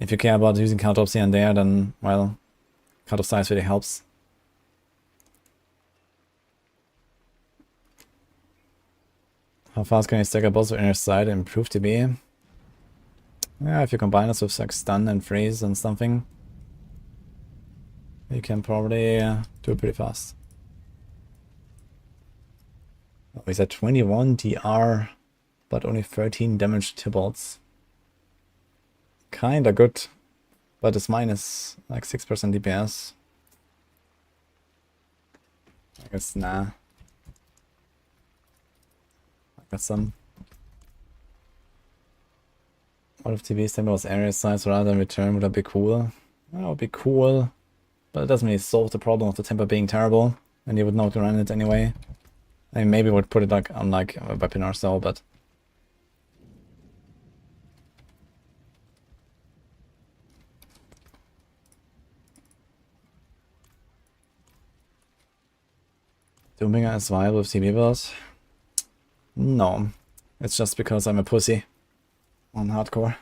If you care about using caltrops here and there, then, well, caltrop size really helps. How fast can you stack a boss with inner sight and improve TB? Yeah, if you combine this with like stun and freeze and something, you can probably do it pretty fast. Oh, he's at 21 DR, but only 13 damage Tibalts. Kinda good, but it's minus like 6% DPS. I guess nah. I got some. What if TB stamina was area size rather than return? Would that be cool? That would be cool, but it doesn't really solve the problem of the temper being terrible, and you would know to run it anyway. I mean, maybe would put it like on like a weapon or so, but Doombringer is viable with TB builds? No, it's just because I'm a pussy on hardcore.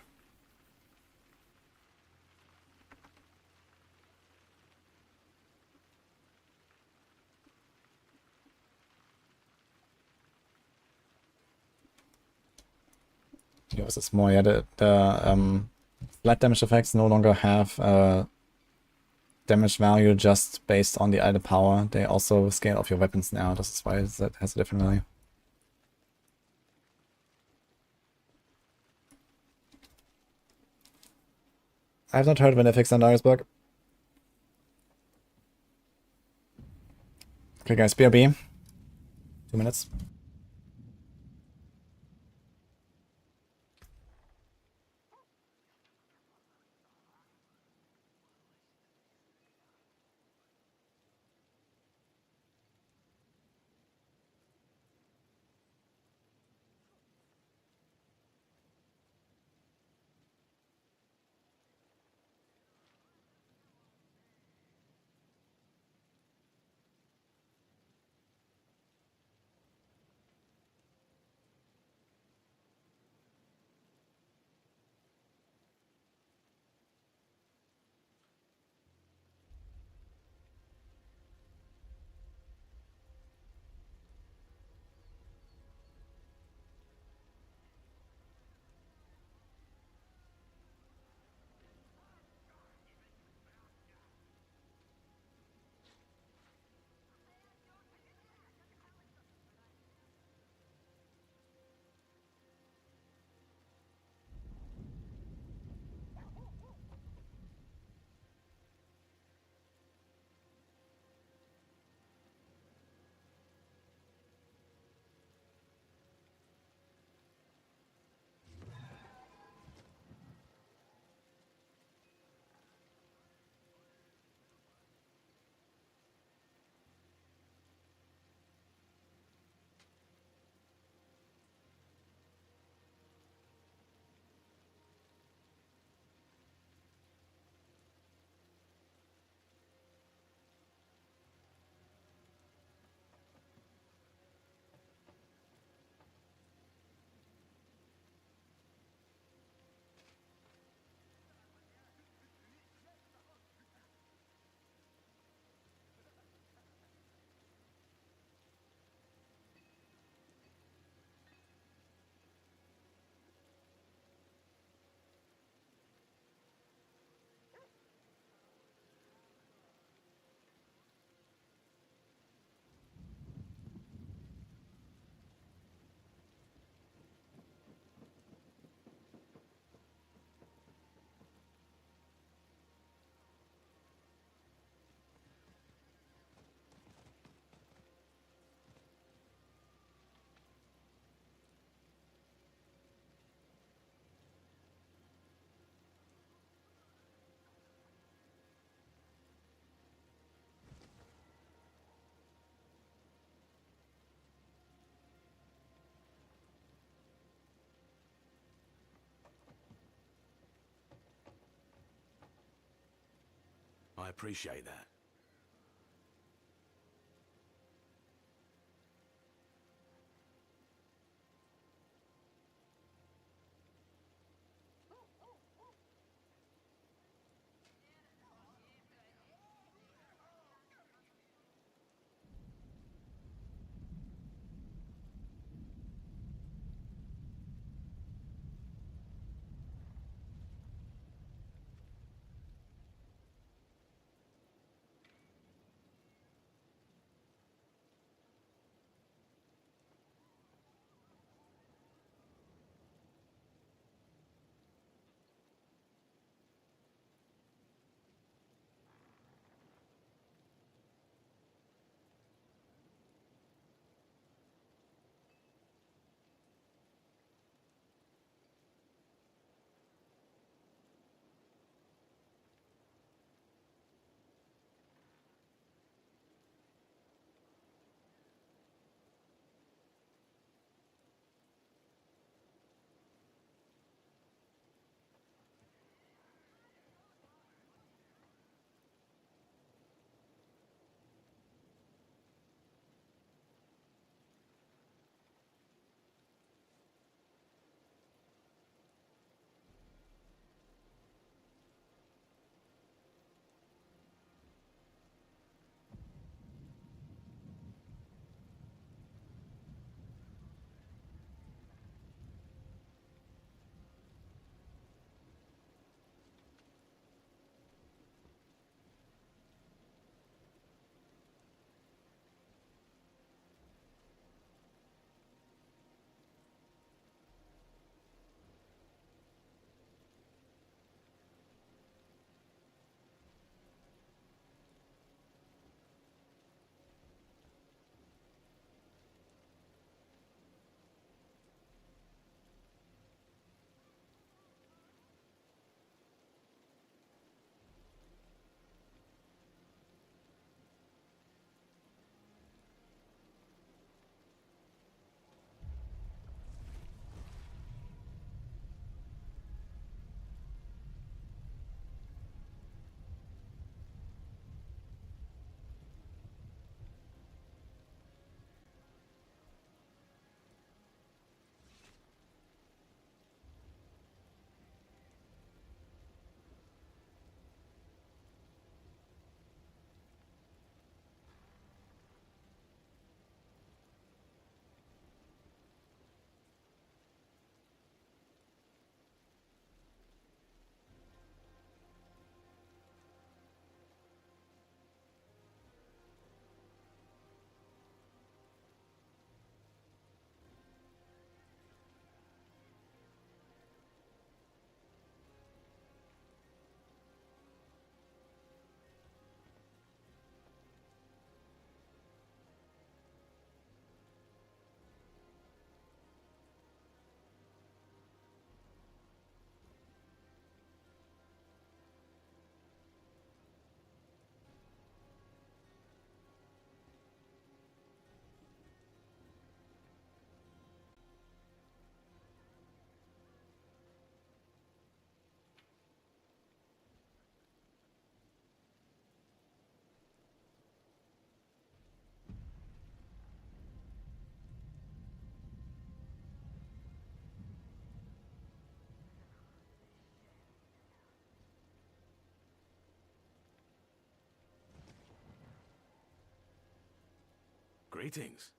Yours is more, yeah, the flat damage effects no longer have damage value just based on the item power. They also scale off your weapons now. This is why that has a different value. I have not heard when they fixed Andariel's bug. Okay guys, BRB. 2 minutes. I appreciate that. Greetings.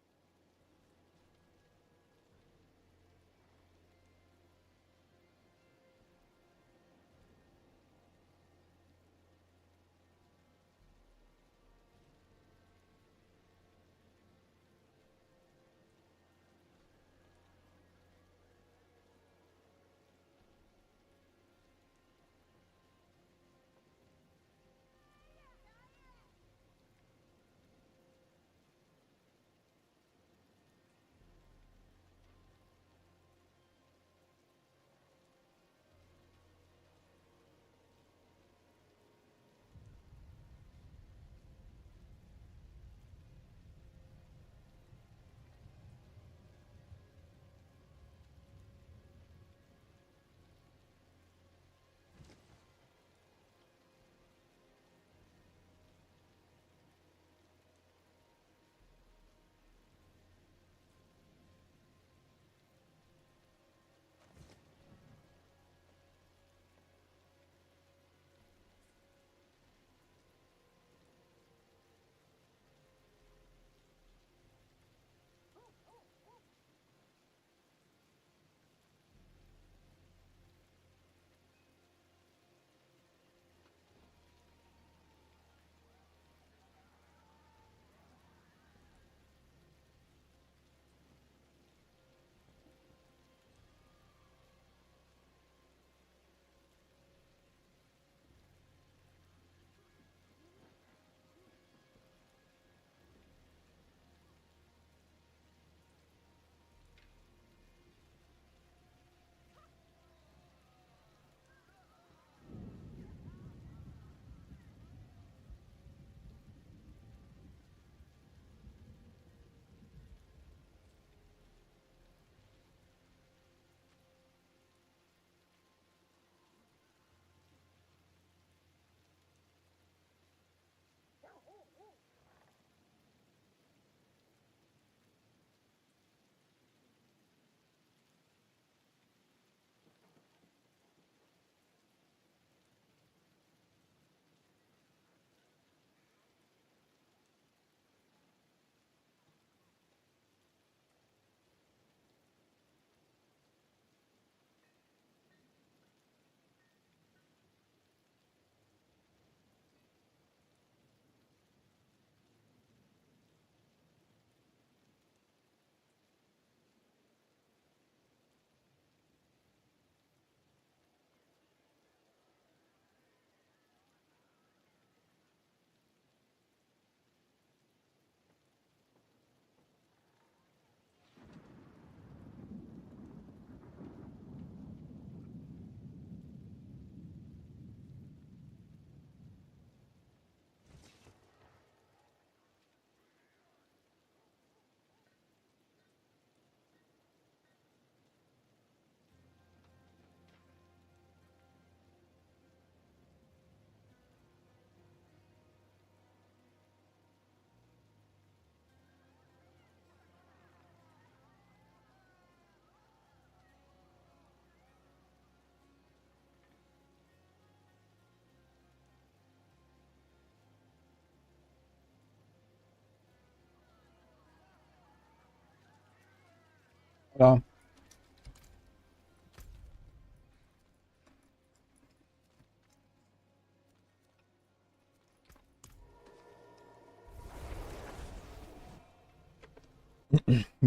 Yeah.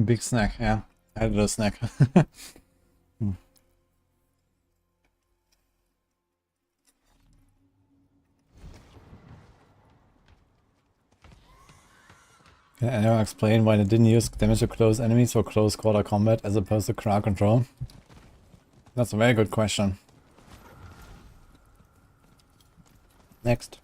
Big snack, yeah. I had a little snack. Can anyone explain why they didn't use damage to close enemies for close quarter combat as opposed to crowd control? That's a very good question. Next.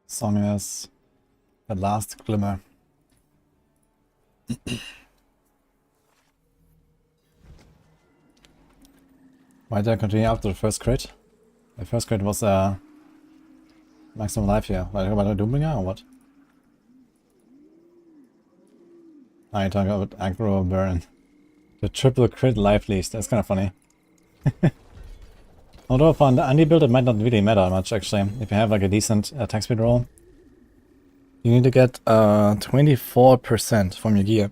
Song is The Last Glimmer. Why did I continue after the first crit? The first crit was maximum life here. Like about a Doombringer or what? I talk about aggro burn. The triple crit life least. That's kind of funny. Although for an Andy build it might not really matter much actually. If you have like a decent attack speed roll. You need to get 24% from your gear.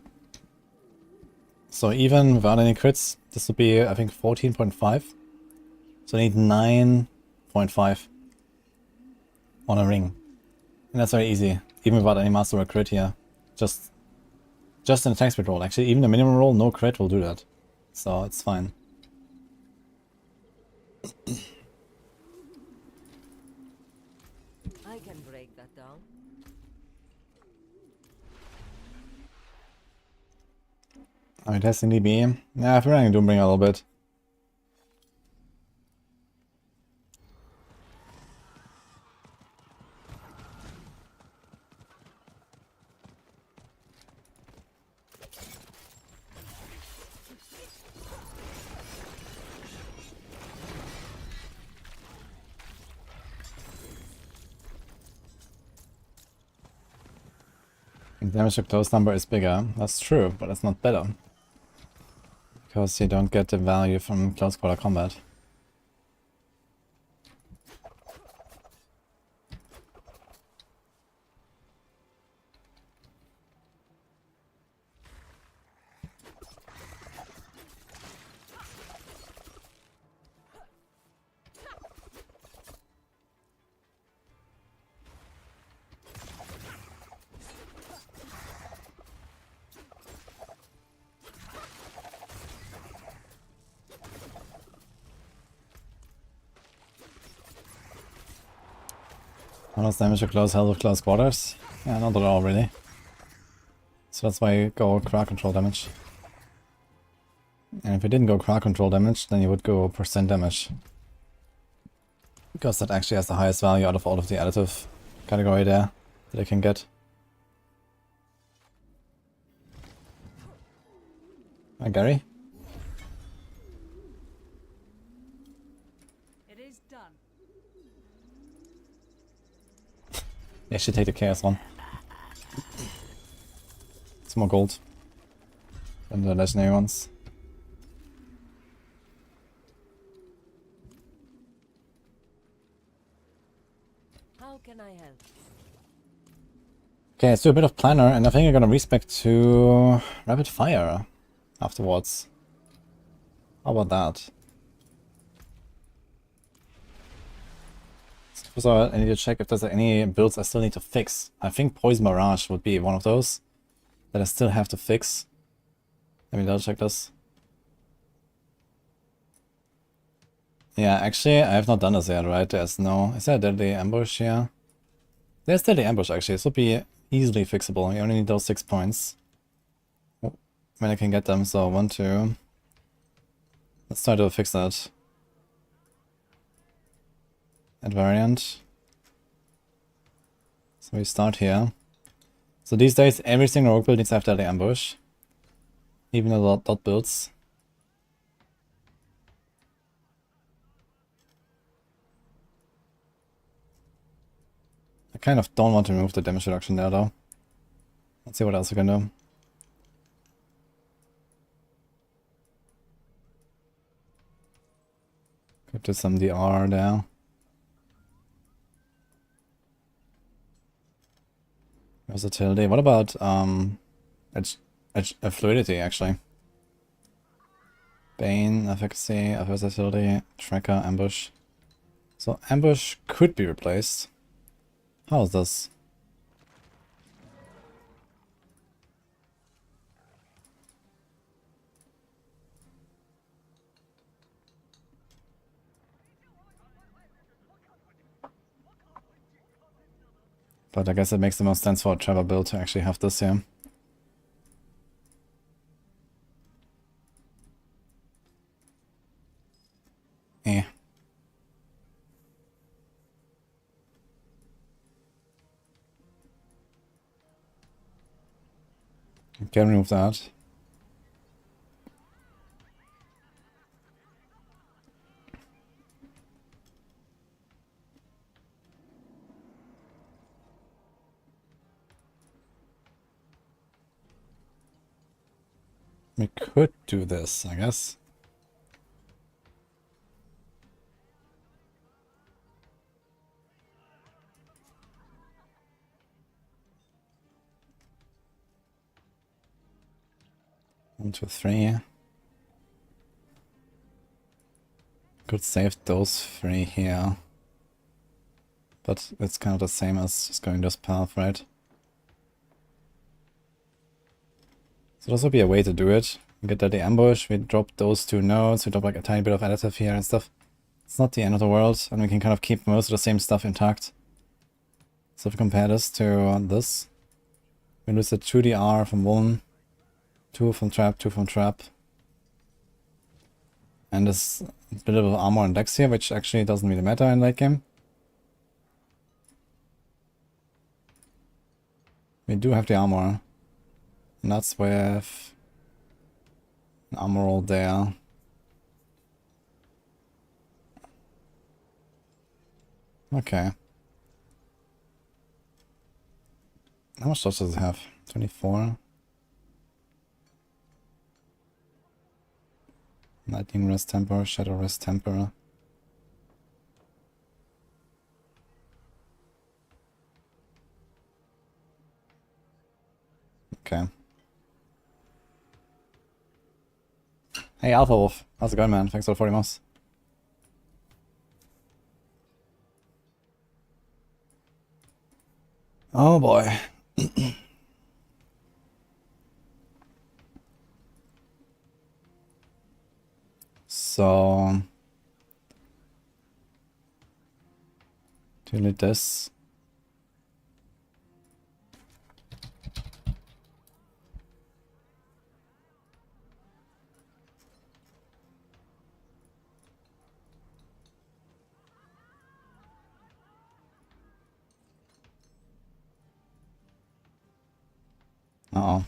So even without any crits, this would be I think 14.5. So I need 9.5 on a ring. And that's very easy, even without any masterwork crit here. Just an attack speed roll. Actually, even the minimum roll, no crit will do that. So it's fine. I can break that down. Are we testing DB? Yeah, if we're running Doombringer a little bit. Damage to close number is bigger. That's true, but it's not better. Because you don't get the value from close quarter combat. Bonus damage to close health with close quarters? Yeah, not at all really. So that's why you go crowd control damage. And if you didn't go crowd control damage, then you would go percent damage. Because that actually has the highest value out of all of the additive category there that I can get. Hi Gary. It is done. Yeah, should take the chaos one. It's more gold than the legendary ones. How can I help? Okay, let's do a bit of planner, and I think I'm gonna respec to rapid fire afterwards. How about that? So I need to check if there's any builds I still need to fix. I think Poison Barrage would be one of those that I still have to fix. Let me double check this. Yeah, actually, I have not done this yet, right? There's no... Is there a Deadly Ambush here? There's Deadly Ambush, actually. This would be easily fixable. You only need those 6 points. When I can get them, so 1, 2... Let's try to fix that. At variant. So we start here. So these days every single rogue build needs to have Deadly Ambush. Even the dot builds. kind of don't want to remove the damage reduction there though. Let's see what else we can do. Could do some DR there. Versatility. What about fluidity actually? Bane, efficacy, versatility, tracker, ambush. So ambush could be replaced. How is this? But I guess it makes the most sense for a Trevor build to actually have this here. Eh. Can remove that. We could do this, I guess. One, two, three. Could save those three here. But it's kind of the same as just going this path, right? So this would be a way to do it. We get the ambush, we drop those two nodes, we drop like a tiny bit of additive here and stuff. It's not the end of the world, and we can kind of keep most of the same stuff intact. So if we compare this to this, we lose the 2DR from 1, 2 from trap, 2 from trap. And this bit of armor and dex here, which actually doesn't really matter in late game. We do have the armor. And that's with an armor roll there. Okay. How much dodge does it have? 24. Lightning Rest Temper, Shadow Rest Temper. Okay. Hey Alpha Wolf, how's it going, man? Thanks for the 40 months. Oh boy. So delete this. Uh-oh.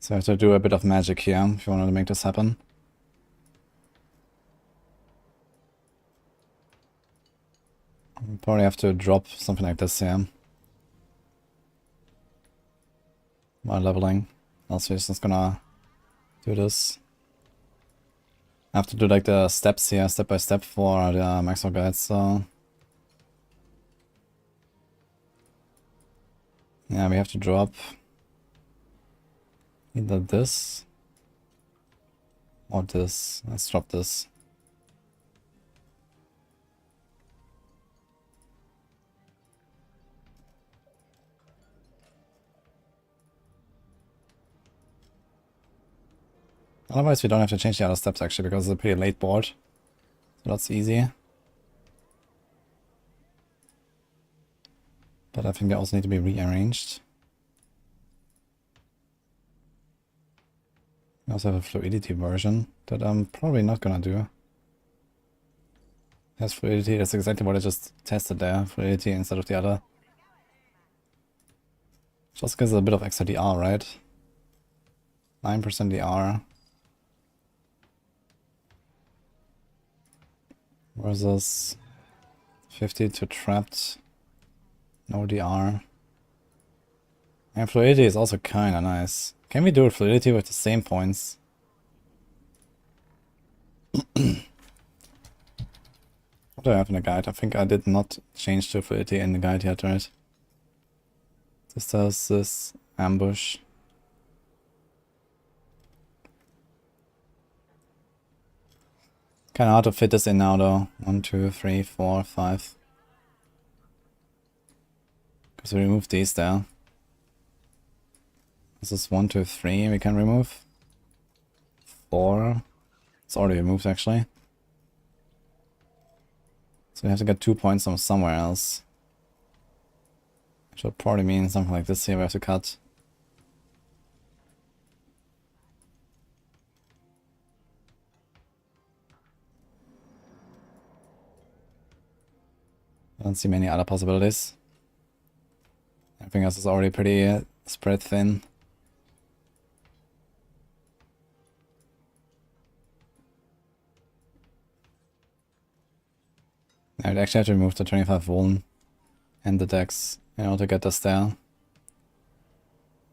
So I have to do a bit of magic here if you want to make this happen. We'll probably have to drop something like this here. While leveling. Else we're just gonna do this. I have to do like the steps here, step by step for the Maxwell guides, so... Yeah, we have to drop either this or this. Let's drop this. Otherwise we don't have to change the other steps actually, because it's a pretty late board. So that's easy. But I think they also need to be rearranged. We also have a fluidity version that I'm probably not gonna do. Has fluidity, that's exactly what I just tested there. Fluidity instead of the other. Just gives it a bit of extra DR, right? 9% DR. Versus 50 to trapped. No DR. And fluidity is also kinda nice. Can we do fluidity with the same points? What do I have in the guide? I think I did not change to fluidity in the guide yet, right? This does this ambush. Kinda hard to fit this in now though. 1, 2, 3, 4, 5. Because we removed these there. This is 1, 2, 3 we can remove. 4. It's already removed actually. So we have to get 2 points from somewhere else. Which would probably mean something like this here we have to cut. I don't see many other possibilities. Everything else is already pretty spread thin. I would actually have to remove the 25 vuln and the dex in order to get this there.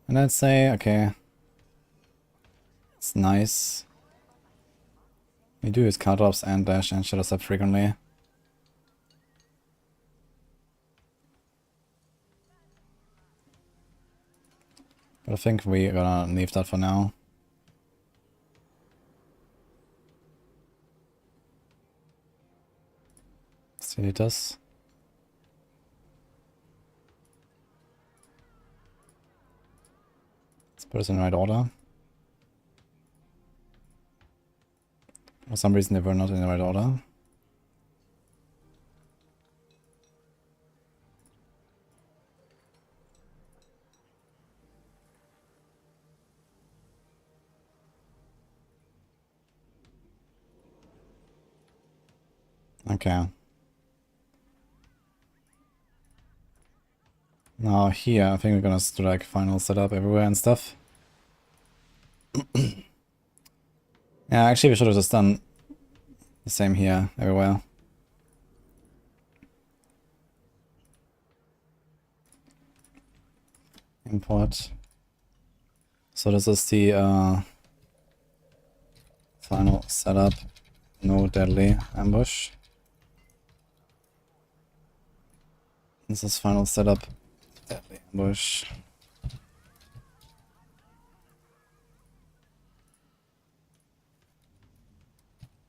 And I'd say, okay, it's nice. We do use card drops and dash and shadow step frequently. But I think we're gonna leave that for now. See this. Let's put this in the right order. For some reason they were not in the right order. Okay. Now here, I think we're gonna do like final setup everywhere and stuff. Yeah, actually we should have just done the same here everywhere. Import. So this is the final setup. No deadly ambush. This is final setup. Deadly ambush.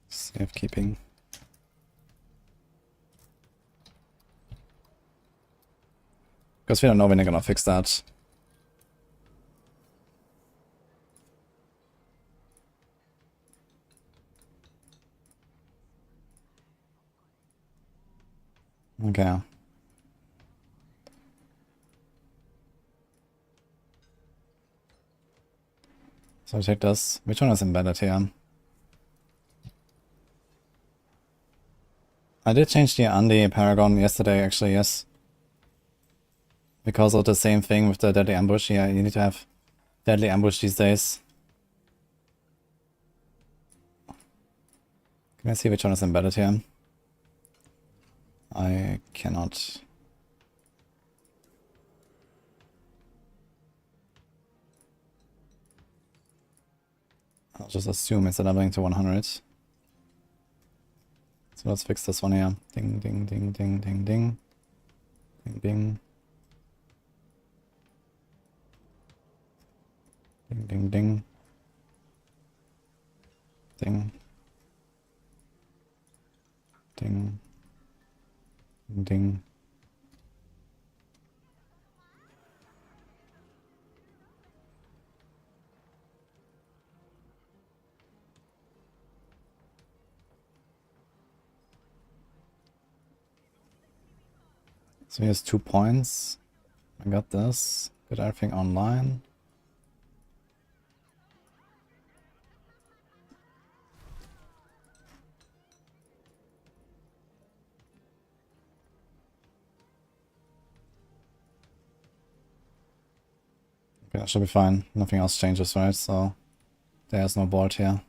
Safekeeping. Because we don't know when they're gonna fix that. Okay. So take this. Which one is embedded here? I did change the Paragon yesterday, actually, yes. Because of the same thing with the deadly ambush. Yeah, you need to have deadly ambush these days. Can I see which one is embedded here? I cannot. I'll just assume it's leveling to 100. So let's fix this one here. Ding, ding, ding, ding, ding, ding. Ding, ding. Ding, ding, ding. Ding. Ding. Ding. So here's 2 points. I got this. Got everything online. Okay, that should be fine. Nothing else changes, right? So there's no board here.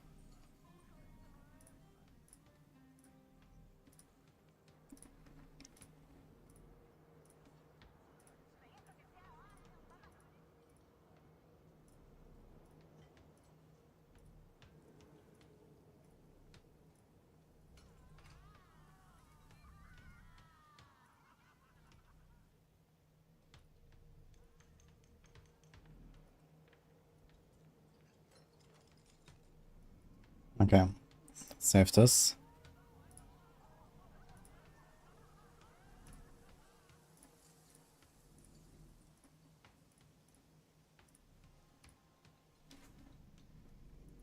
Okay. Save this.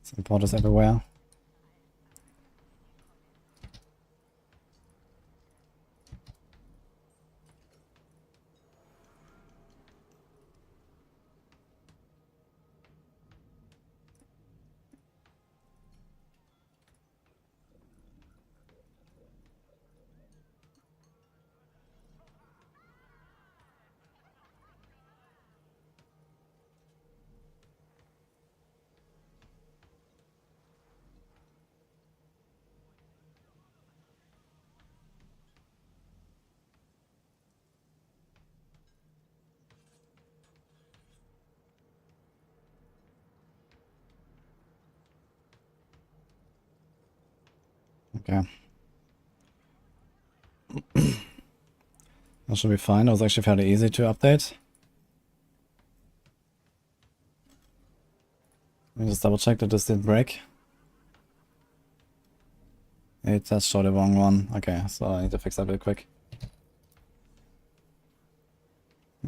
Some porters everywhere. Okay. That should be fine. It was actually fairly easy to update. Let me just double check that this didn't break. It does show the wrong one. Okay, so I need to fix that real quick.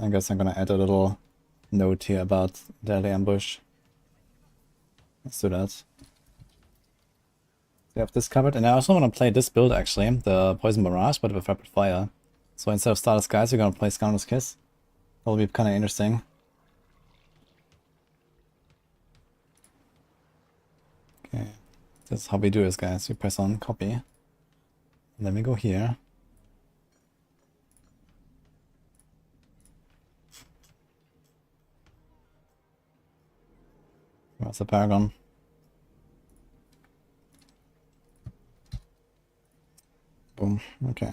I guess I'm gonna add a little note here about daily ambush. Let's do that. We have this covered, and I also want to play this build actually, the Poison Barrage, but with Rapid Fire. So instead of Starless Skies, we're gonna play Scoundrel's Kiss. That'll be kind of interesting. Okay, this is how we do this, guys. We press on copy, and then we go here. Where's the Paragon? Boom. Okay.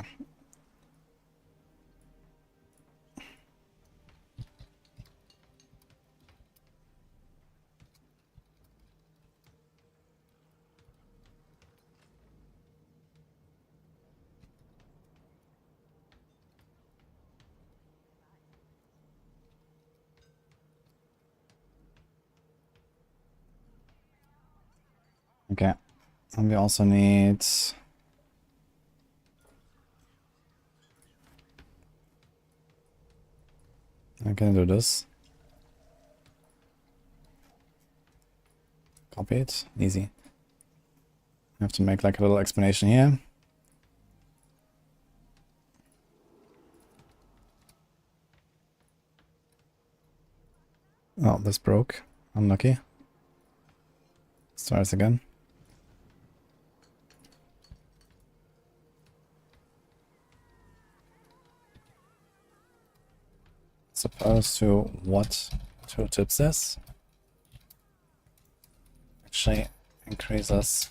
Okay. And we also need... I can do this. Copy it. Easy. I have to make like a little explanation here. Oh, this broke. Unlucky. Starts again. Supposed to what tooltips this? Actually increases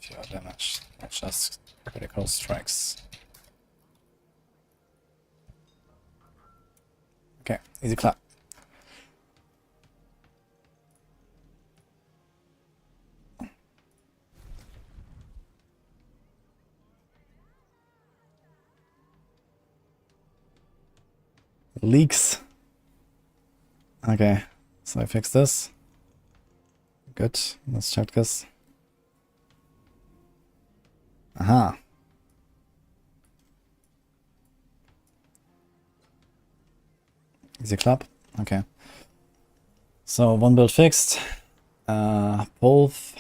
your damage, not just critical strikes. Okay, easy clap. Leaks. Okay, so I fixed this. Good, let's check this. Aha. Easy clap. Okay. So one build fixed. Both.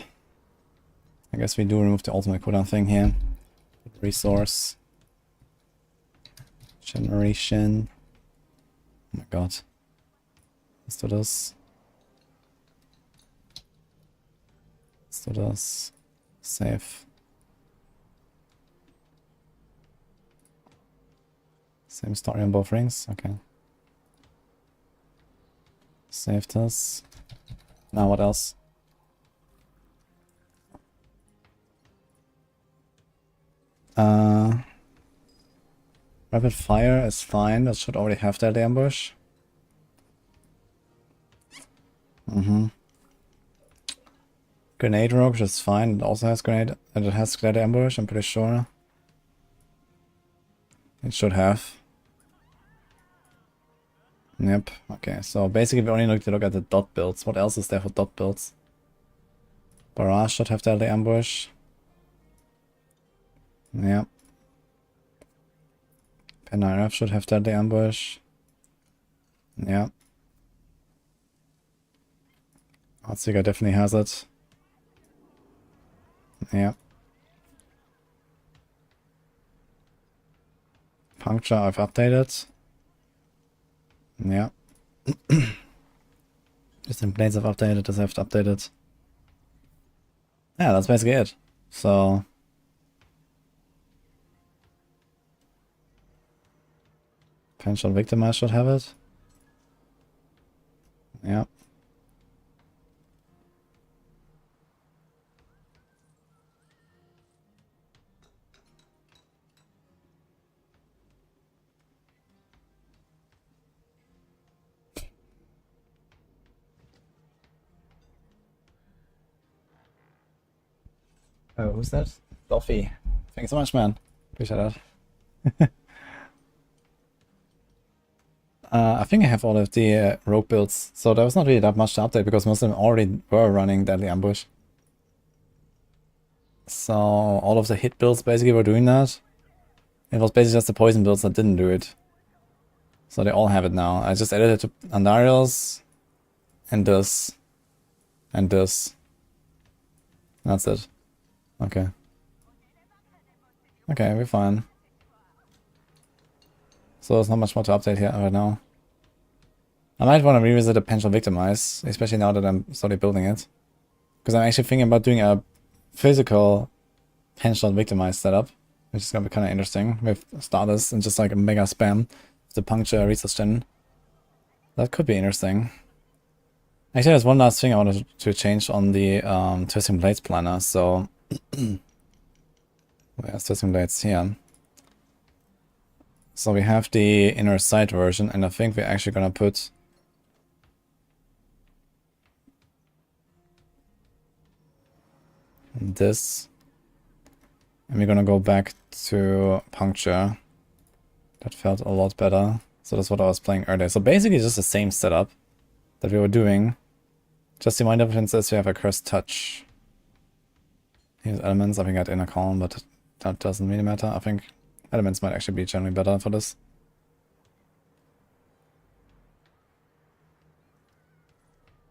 I guess we do remove the ultimate cooldown thing here. Resource. Generation. Oh my god. Let's do this. Let's do this. Save. Same story on both rings. Okay. Save this. Now what else? Rapid fire is fine. That should already have that ambush. Grenade rogue is fine. It also has grenade, and it has glad ambush. I'm pretty sure. It should have. Yep. Okay. So basically, we only need to look at the dot builds. What else is there for dot builds? Barrage should have deadly ambush. Yeah. Peniref should have deadly ambush. Yeah. Heartseeker definitely has it. Yeah. Puncture I've updated. Yeah. Just in blades I've updated, as I've updated. Yeah, that's basically it. So Penshot Victimize should have it. Yeah. Oh, who's that? Dolphy. Thanks so much, man. Appreciate that. I think I have all of the rogue builds, so there was not really that much to update because most of them already were running Deadly Ambush. So all of the hit builds basically were doing that. It was basically just the poison builds that didn't do it. So they all have it now. I just added it to Andariel's and this and this. That's it. Okay. Okay, we're fine. So there's not much more to update here right now. I might want to revisit a Pension Victimize, especially now that I'm slowly building it. Because I'm actually thinking about doing a physical Pension Victimize setup, which is going to be kind of interesting with starters and just like a mega spam. The puncture resource gen. That could be interesting. Actually, there's one last thing I wanted to change on the Twisting Blades planner. So, where's Twisting Blades here? So we have the inner sight version, and I think we're actually gonna put this, and we're gonna go back to puncture. That felt a lot better. So that's what I was playing earlier. So basically just the same setup that we were doing. Just the minor difference is we have a cursed touch. Here's elements. I think I had inner calm, but that doesn't really matter. I think elements might actually be generally better for this.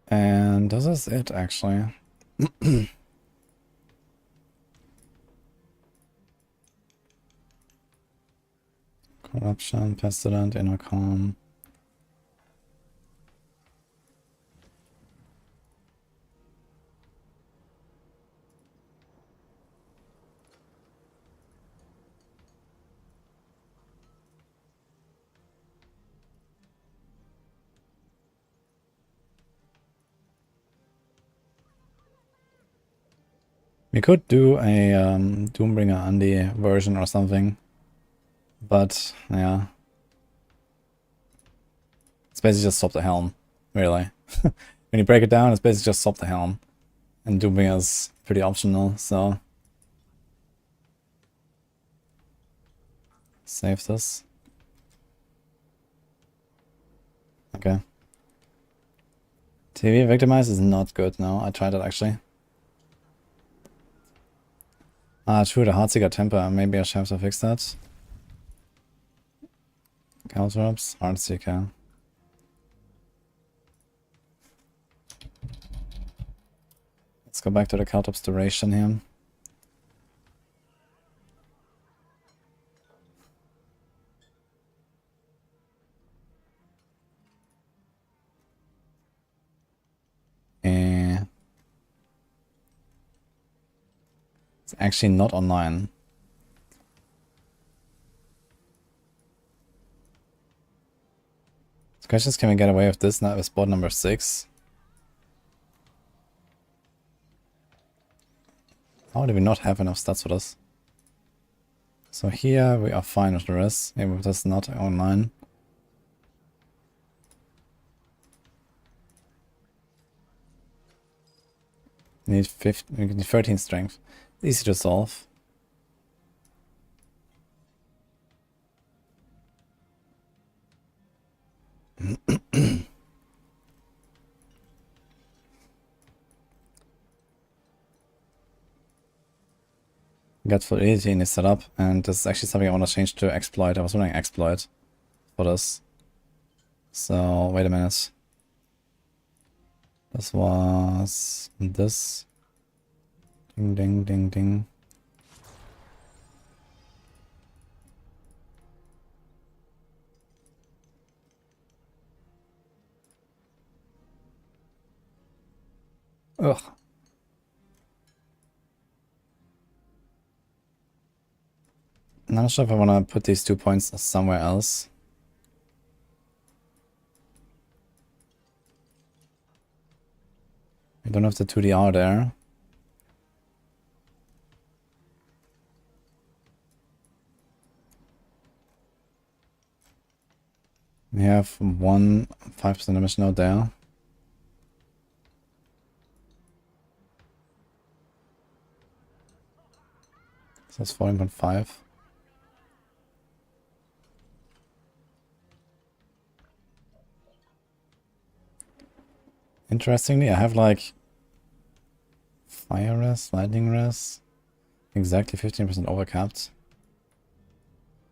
And this is it, actually. Corruption, pestilent, inner calm. We could do a Doombringer Andy version or something, but yeah, it's basically just swap the helm, really. When you break it down, it's basically just swap the helm, and Doombringer is pretty optional, so save this. Okay. TV Victimize is not good now. I tried it actually. Ah, true, the Heartseeker temper. Maybe I should have to fix that. Caltrops, Heartseeker. Let's go back to the Caltrops duration here. It's actually not online. The question is, can we get away with this now with spot number 6? How do we not have enough stats for this? So here we are fine with the rest. Maybe that's not online. We need 13 strength. Easy to solve. Got fluidity in the setup, and this is actually something I want to change to exploit. I was running exploit for this. So, wait a minute. This was this. Ding, ding, ding, ding. Ugh. I'm not sure if I want to put these 2 points somewhere else. I don't know if the 2D are there. We have 5% damage node there. So that's 14.5. Interestingly, I have like fire res, lightning res, exactly 15% overcapped.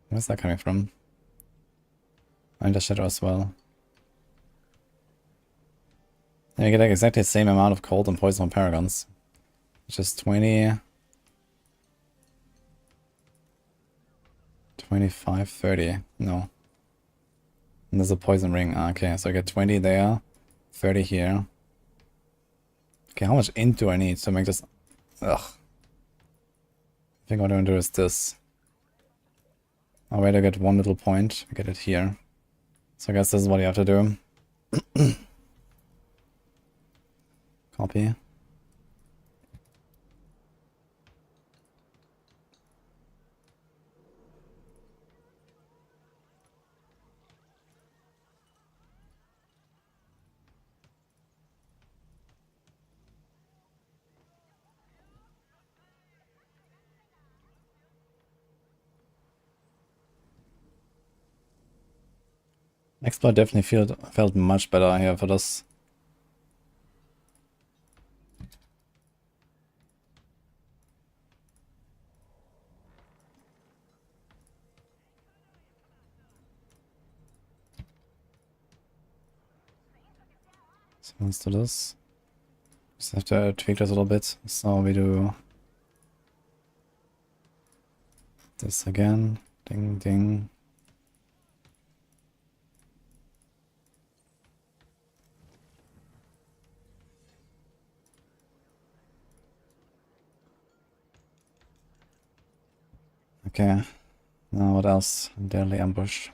Where's that coming from? And the shadow as well. And you get like exactly the same amount of cold and poison on paragons, which is 20, 25, 30. No. And there's a poison ring. Okay, so I get 20 there, 30 here. Okay, how much int do I need to make this? Ugh. I think what I'm gonna do is this. I'll wait to get one little point. I get it here. So I guess this is what you have to do. Copy. Exploit definitely felt much better here for this. So let's do this. Just have to tweak this a little bit. So we do this again. Ding ding. Okay, now what else? Deadly ambush.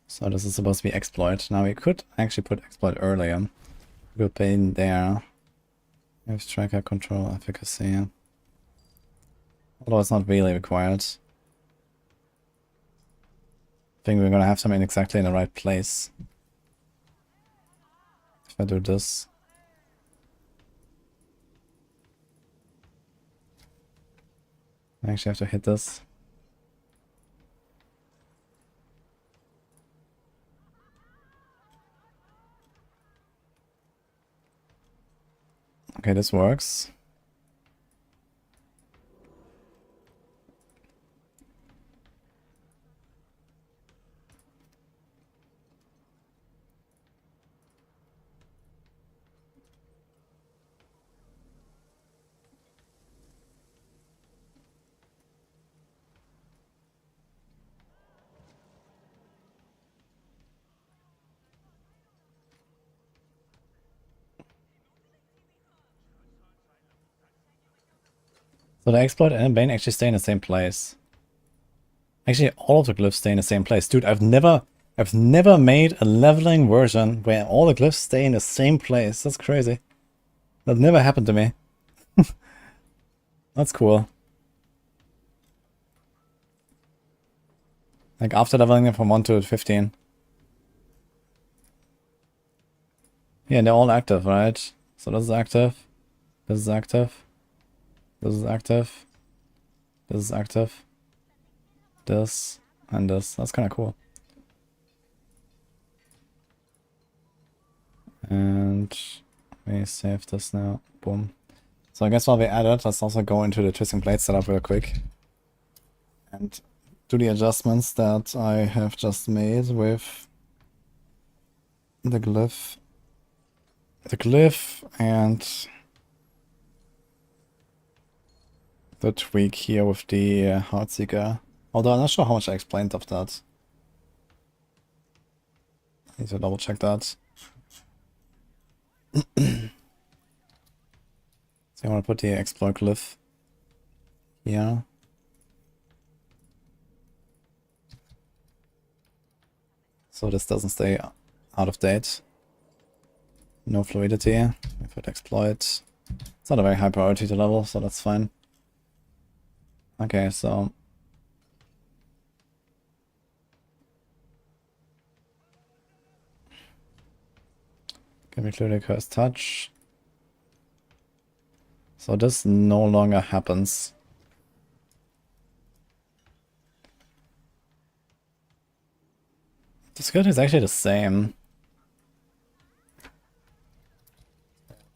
So this is supposed to be exploit. Now we could actually put exploit earlier. We'll put in there. We have striker control efficacy. Although it's not really required. I think we're gonna have something exactly in the right place. If I do this. I actually have to hit this. Okay, this works. So the exploit and Bane actually stay in the same place. Actually, all of the glyphs stay in the same place. Dude, I've never made a leveling version where all the glyphs stay in the same place. That's crazy. That never happened to me. That's cool. Like after leveling them from 1 to 15. Yeah, and they're all active, right? So this is active. This is active. This is active. This is active. This and this. That's kind of cool. And We save this now. Boom. So I guess while we add it, let's also go into the Twisting Blade setup real quick. And do the adjustments that I have just made with the glyph. The glyph and the tweak here with the Heartseeker. Although I'm not sure how much I explained of that. I need to double check that. So I want to put the explore glyph here. So this doesn't stay out of date. No fluidity. We put exploit. It's not a very high priority to level, so that's fine. Okay, so can we clearly curse touch? So this no longer happens. The skill is actually the same.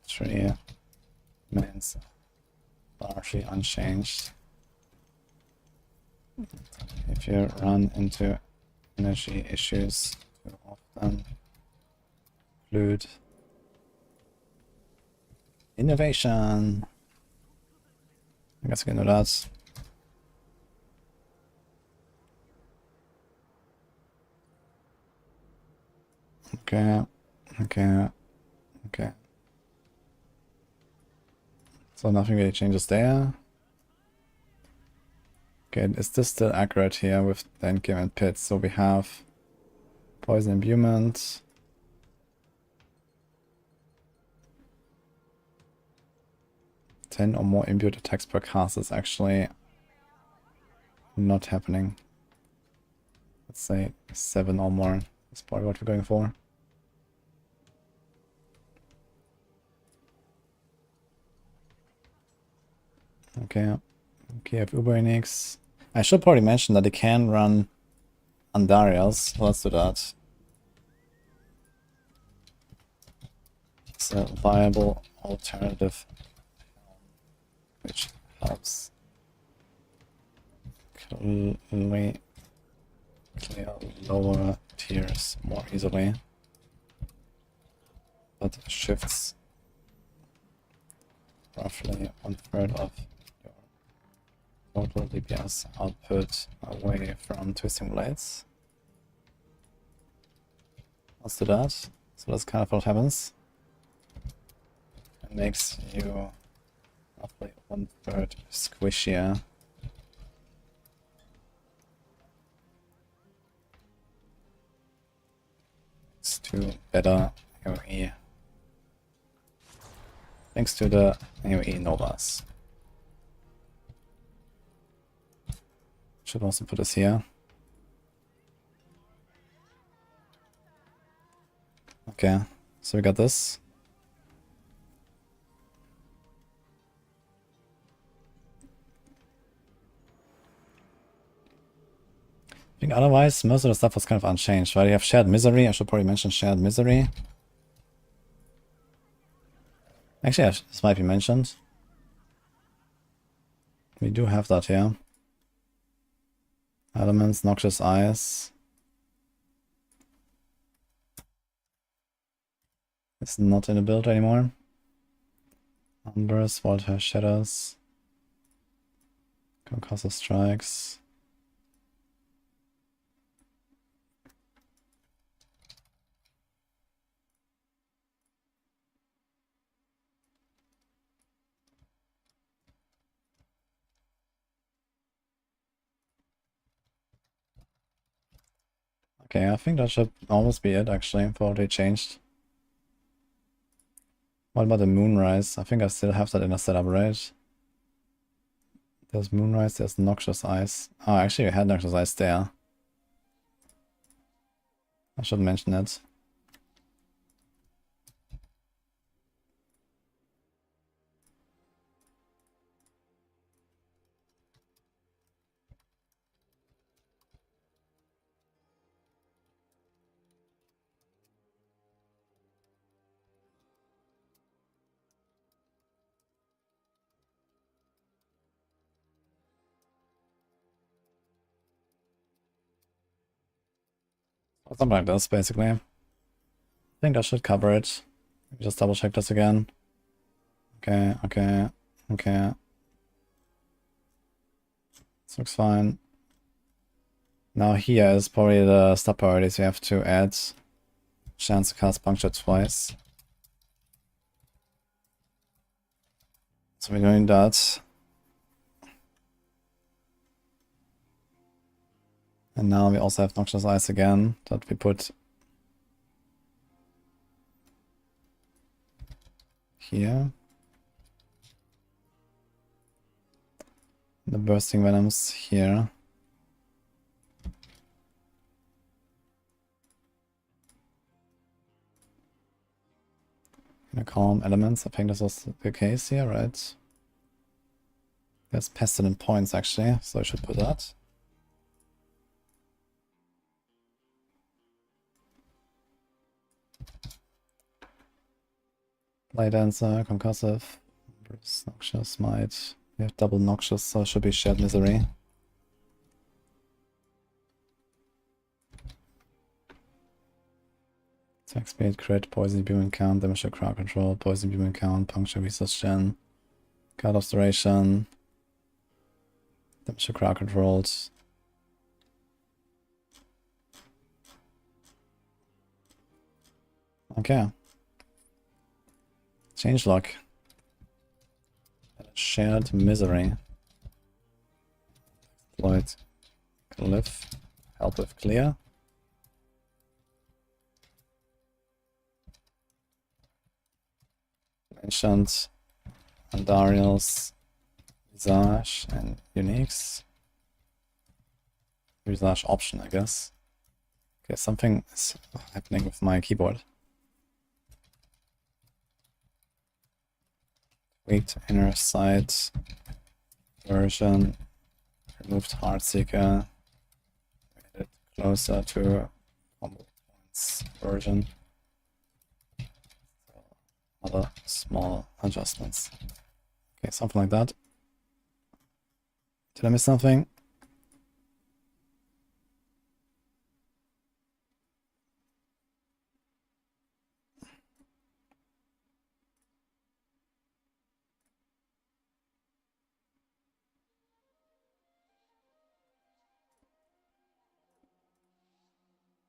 3 remains largely unchanged. If you run into energy issues too often, include innovation. I guess we can do that. Okay, okay, okay. So nothing really changes there. Okay, is this still accurate here with the endgame and pits? So we have poison imbuement. Ten or more imbued attacks per cast is actually not happening. Let's say 7 or more. That's probably what we're going for. Okay. Okay, I have Uber-Enix. I should probably mention that they can run Andariels. So let's do that. It's a viable alternative which helps clear lower tiers more easily, but shifts roughly 1/3 of your total DPS output away from Twisting Blades. Let's do that. So that's kind of what happens. It makes you roughly 1/3 squishier. It's to better AoE. Thanks to the AoE Novas. Should also put this here. Okay, so we got this. I think otherwise, most of the stuff was kind of unchanged, right? You have Shared Misery. I should probably mention Shared Misery. Actually, this might be mentioned. We do have that here. Elements, Noxious Eyes. It's not in the build anymore. Umbers, Voltaire Shadows. Concussive Strikes. Okay, I think that should almost be it actually for what they changed. What about the Moonrise? I think I still have that in a setup, right? There's Moonrise, there's Noxious Eyes. Oh, actually we had Noxious Eyes there. I should mention it. Something like this, basically. I think that should cover it. Just double check this again. Okay, okay, okay. This looks fine. Now here is probably the stop priorities. We have to add chance to cast puncture twice. So we're doing that. And now we also have Noxious Eyes again that we put here. The Bursting Venoms here. Calm Elements, I think this was the case here, right? There's Pestilent Points actually, so I should put that. Light Dancer, Concussive, Bruce, Noxious, Might. We have double Noxious, so it should be Shared Misery. Attack Speed, Crit, Poison Imbuing Count, Damage to Crowd Control, Poison Imbuing Count, Puncture Resource Gen, Card of Duration, Damage to Crowd Controlled. Okay. Changelog. Shared Misery. Exploit Glyph. Help with Clear. Ancient Andariel's Visage and Uniques. Visage option, I guess. Okay, something is happening with my keyboard. Tweaked inner sight version. Removed Heartseeker. Made it closer to combo points version. Other small adjustments. Okay, something like that. Did I miss something?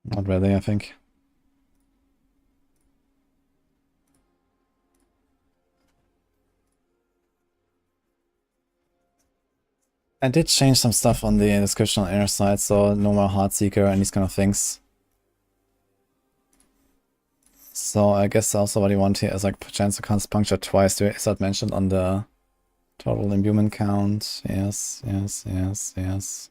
Not really, I think. I did change some stuff on the description on inner side, so no more Heartseeker and these kind of things. So I guess also what you want here is like chance to cast puncture twice. Is that mentioned on the total imbuement count? Yes, yes, yes, yes.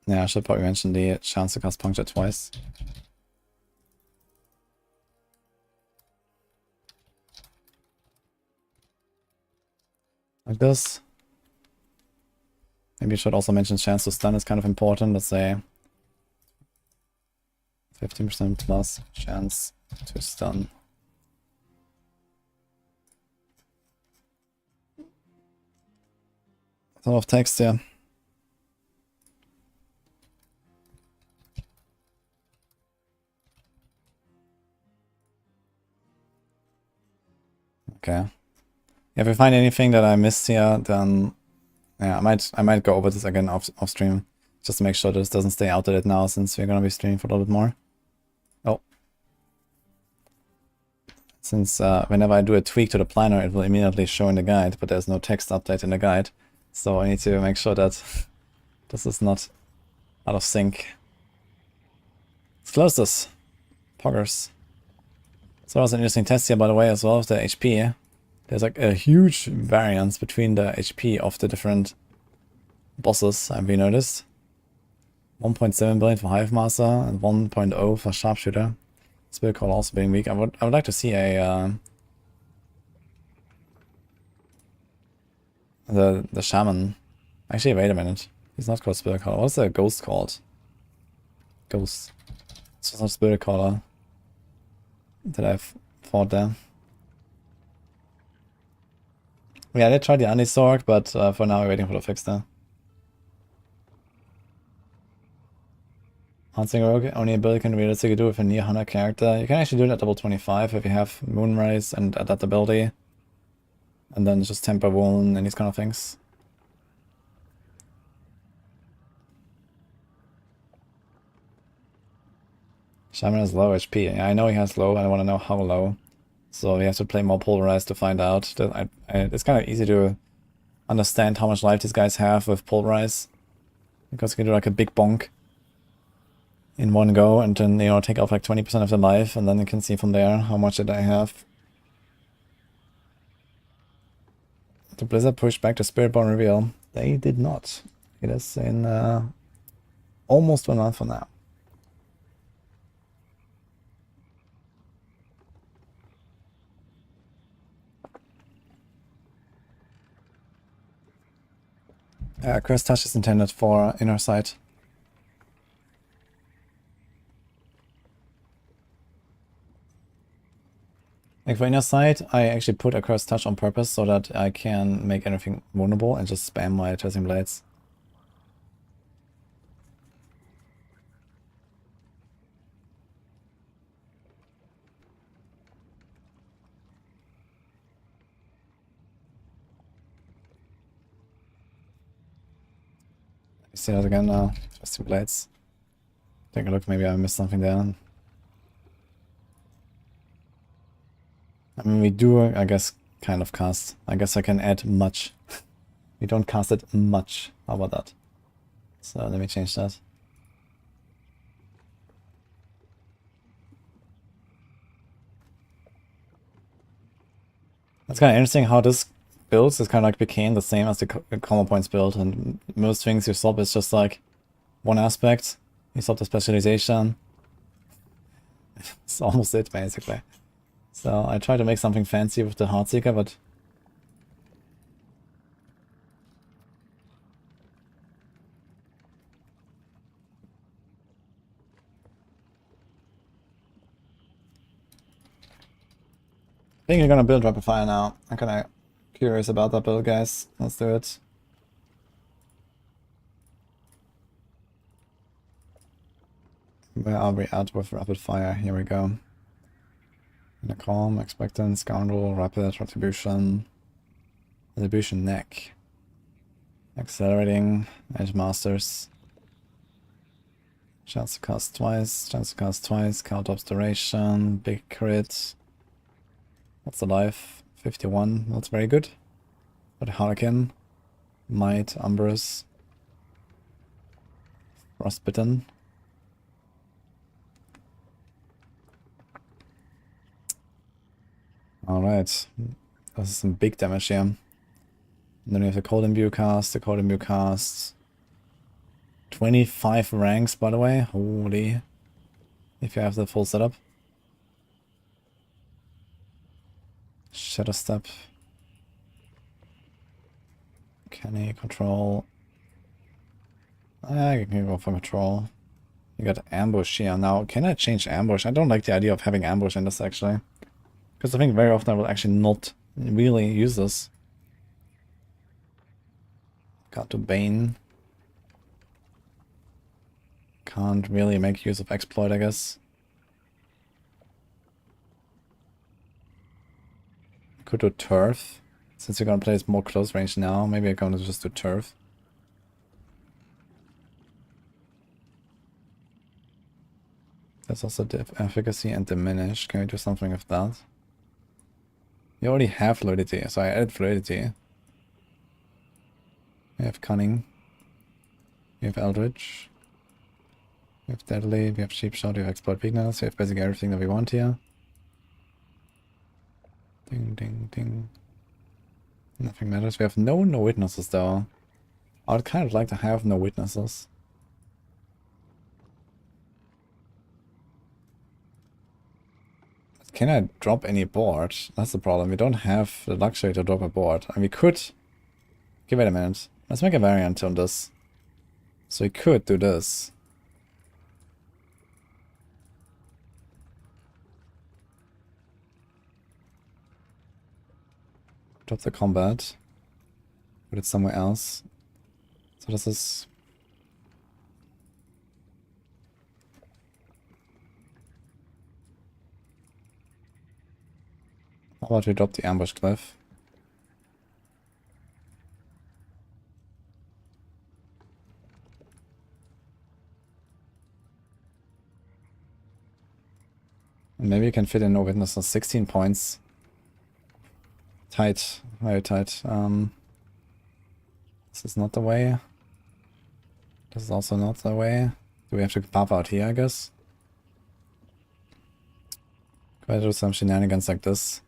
Yeah, I should probably mention the chance to cast puncture twice. Like this. Maybe I should also mention chance to stun is kind of important. Let's say 15% plus chance to stun. A lot of text here. Okay. If we find anything that I missed here, then yeah, I might go over this again off stream, just to make sure this doesn't stay outdated now, since we're gonna be streaming for a little bit more. Oh, since whenever I do a tweak to the planner, it will immediately show in the guide, but there's no text update in the guide, so I need to make sure that this is not out of sync. Let's close this. Poggers. So that was an interesting test here, by the way, as well, of the HP. There's like a huge variance between the HP of the different bosses, have we noticed. 1.7 billion for Hive Master and 1.0 for Sharpshooter. Spirit Call also being weak. I would like to see a the Shaman. Actually, wait a minute. He's not called Spirit Caller. What's the Ghost called? Ghost. It's not Spirit Caller that I've fought there. Yeah, I did try the Sorc, but for now we're waiting for the fix there. Haunting Rogue, only ability can realistically do with a near 100 character. You can actually do it at level 25 if you have Moonrise and adaptability. And then just Temper Wound and these kind of things. Shaman has low HP. Yeah, I know he has low, I want to know how low. So we have to play more Pulverized to find out. It's kind of easy to understand how much life these guys have with Pulverize. Because you can do like a big bonk in one go and then, you know, take off like 20% of their life, and then you can see from there how much did I have. The Blizzard pushed back the Spiritborn reveal. They did not. It is in almost 1 month from now. Curse Touch is intended for Inner Sight. Like for Inner Sight, I actually put a Curse Touch on purpose so that I can make anything vulnerable and just spam my Twisting Blades. See that again now. Twisting Blades. Take a look, maybe I missed something there. I mean, we do, I guess, kind of cast. I guess I can add much. We don't cast it much. How about that? So let me change that. It's kind of interesting how this build is kind of like became the same as the combo points build, and most things you swap is just like one aspect. You swap the specialization. It's almost it, basically. So I try to make something fancy with the Heartseeker, but I think you're gonna build Rapid Fire now. I'm kinda curious about that build, guys. Let's do it. Where are we at with Rapid Fire? Here we go. In a Calm, Expectant, Scoundrel, Rapid, Retribution, Retribution Neck, Accelerating, Edge Masters, chance to cast twice, count Obscuration, Big Crit. What's the life? 51, that's very good. But Hurricane, Might, Umbrous, Frostbitten. Alright, this is some big damage here. And then we have the Cold Imbue cast, 25 ranks, by the way, holy. If you have the full setup. Shadow Step. Canny, Control. I can go for Control. You got Ambush here. Now, can I change Ambush? I don't like the idea of having Ambush in this, actually. Because I think very often I will actually not really use this. Got to Bane. Can't really make use of Exploit, I guess. Could do Turf. Since you're gonna play this more close range now, maybe I'm gonna just do Turf. There's also Efficacy and Diminish. Can we do something with that? You already have Fluidity, so I added Fluidity. We have Cunning. We have Eldritch. We have Deadly, we have Cheap Shot, we have Exploit Weakness, we have basically everything that we want here. Ding, ding, ding. Nothing matters. We have no witnesses though. I would kind of like to have no witnesses. Can I drop any board? That's the problem. We don't have the luxury to drop a board. And we could... Okay, wait a minute. Let's make a variant on this. So we could do this. Drop the combat. Put it somewhere else. So this is... How about we drop the ambush cliff? And maybe you can fit in no witness on 16 points. Tight, very tight. This is not the way. This is also not the way. Do we have to pop out here, I guess? Go ahead and do some shenanigans like this.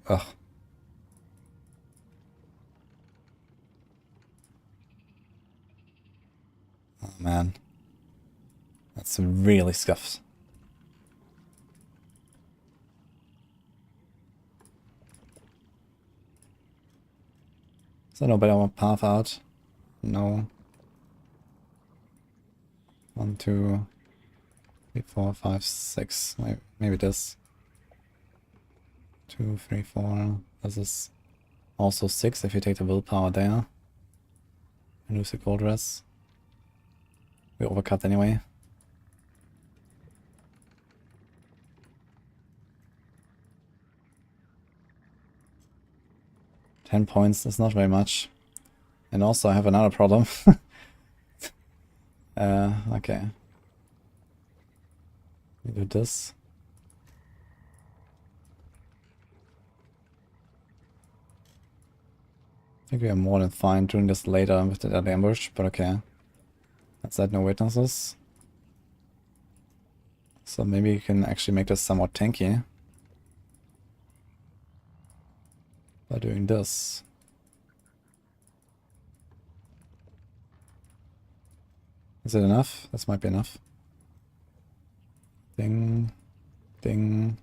Ugh. Oh man. That's really scuffed. Is there no better path out? No. 1, 2, 3, 4, 5, 6. Maybe this. 2, 3, 4. This is also 6 if you take the willpower there. And lose the gold res. We overcut anyway. £10 is not very much. And also I have another problem. Okay. We do this. I think we are more than fine doing this later with the deadly ambush, but okay. Let's add no witnesses. So maybe you can actually make this somewhat tanky. By doing this. Is it enough? This might be enough. Ding. Ding.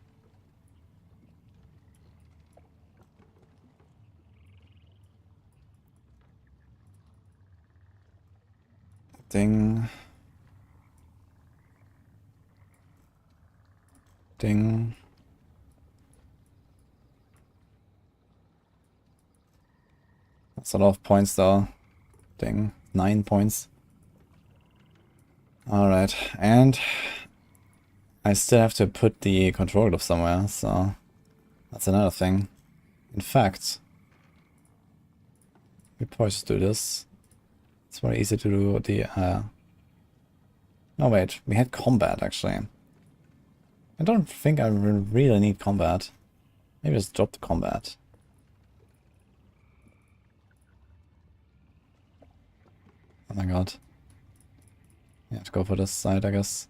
Ding. Ding. That's a lot of points though. Ding. 9 points. Alright, and I still have to put the control glove somewhere, so that's another thing. In fact, we probably should do this. It's very easy to do the... No wait, we had combat actually. I don't think I really need combat. Maybe just drop the combat. Oh my god. Yeah, to go for this side, I guess.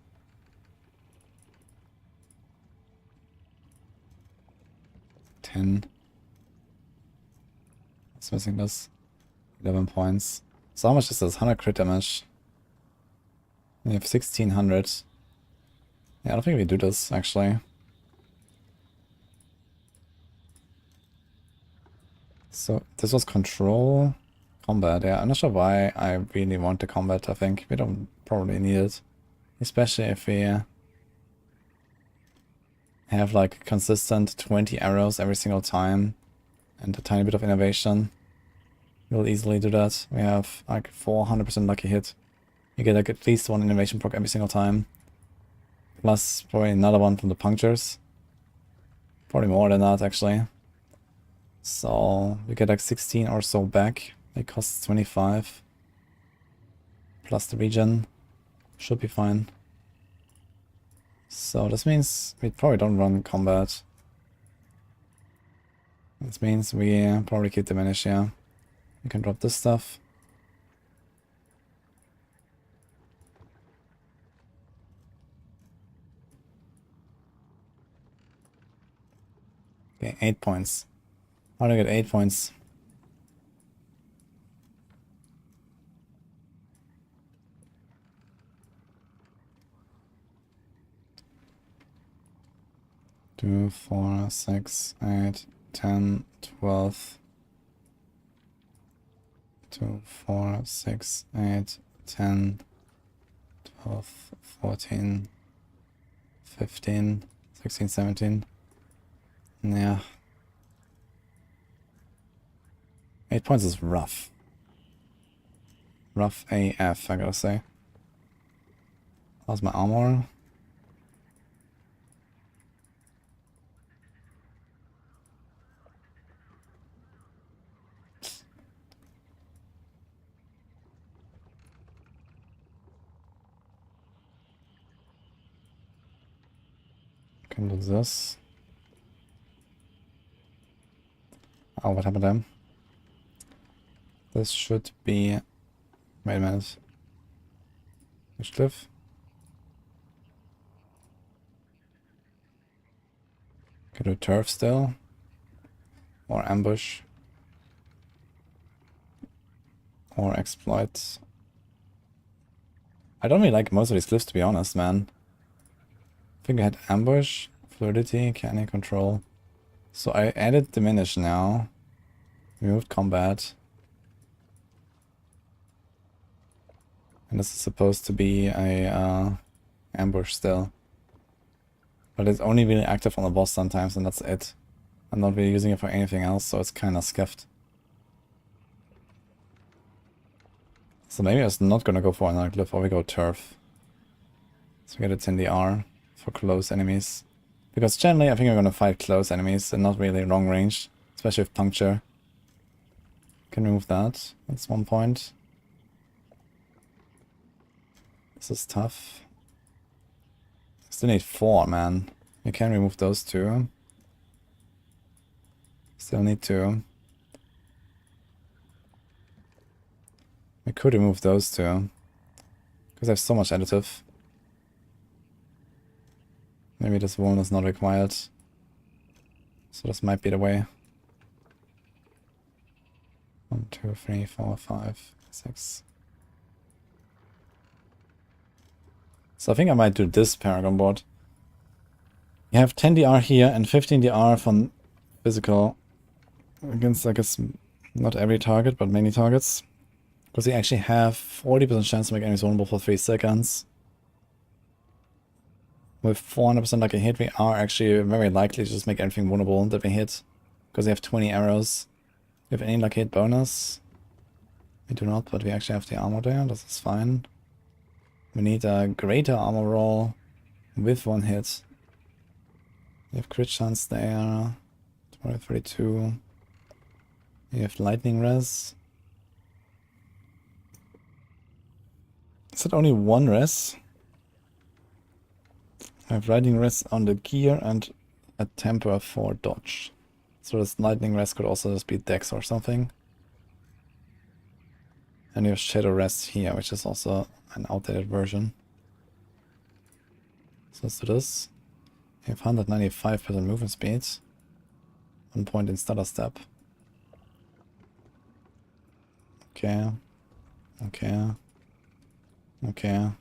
$10. What's missing this? 11 points. So how much is this? 100 crit damage. We have 1600. Yeah, I don't think we do this, actually. So, this was control. Combat, yeah. I'm not sure why I really want the combat, I think. We don't probably need it. Especially if we have like consistent 20 arrows every single time. And a tiny bit of innovation. We'll easily do that. We have like 400% lucky hit. You get like at least one innovation proc every single time. Plus probably another one from the punctures. Probably more than that actually. So we get like 16 or so back. It costs 25. Plus the regen. Should be fine. So this means we probably don't run combat. This means we probably keep the Vanish here. We can drop this stuff. Okay, 8 points. How do I get 8 points? Two, 4, 6, 8, 10, 12. 2, 4, 6, 8, 10, 12, 14, 15, 16, 17. Yeah. 8 points is rough. Rough AF, I gotta say. How's my armor? can do this. Oh, what happened then? This should be... Wait a minute. Which cliff? Can do turf still. Or ambush. Or exploit. I don't really like most of these cliffs, to be honest, man. I think I had ambush, fluidity, canny control. So I added diminish now. Removed combat. And this is supposed to be a ambush still. But it's only really active on the boss sometimes, and that's it. I'm not really using it for anything else, so it's kinda scuffed. So maybe I was not gonna go for another glyph, or we go turf. So we get a 10DR for close enemies. Because generally I think I'm gonna fight close enemies and not really long range, especially with puncture. Can remove that. That's one point. This is tough. Still need 4, man. We can remove those 2. Still need 2. We could remove those 2. Because I have so much additive. Maybe this wound is not required. So this might be the way. 1, 2, 3, 4, 5, 6. So I think I might do this Paragon board. You have 10 DR here and 15 DR from physical against, I guess, not every target, but many targets. Because you actually have 40% chance to make enemies vulnerable for 3 seconds. With 400% lucky hit, we are actually very likely to just make everything vulnerable that we hit. Because we have 20 arrows. Do we have any lucky hit bonus? We do not, but we actually have the armor there, this is fine. We need a greater armor roll with 1 hit. We have crit chance there. 32. We have lightning res. Is it only 1 res? I have lightning res on the gear and a temper for dodge. So this lightning res could also just be dex or something. And you have shadow res here, which is also an outdated version. So let's do this. You have 195% movement speed. 1 point in stutter step. Okay. Okay. Okay.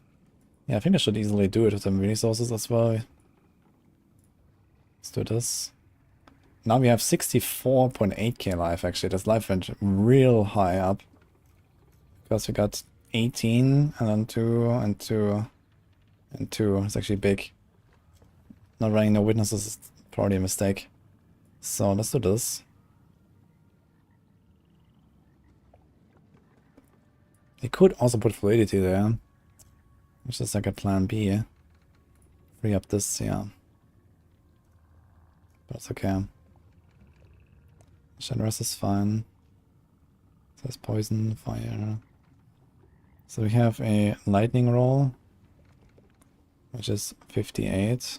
Yeah, I think I should easily do it with some resources as well. Let's do this. Now we have 64.8k life actually. This life went real high up. Because we got 18 and then 2 and 2 and 2. It's actually big. Not running no witnesses is probably a mistake. So let's do this. We could also put fluidity there. Which is like a plan B. Free up this, yeah. But it's okay. Generous is fine. There's poison, fire. So we have a lightning roll, which is 58.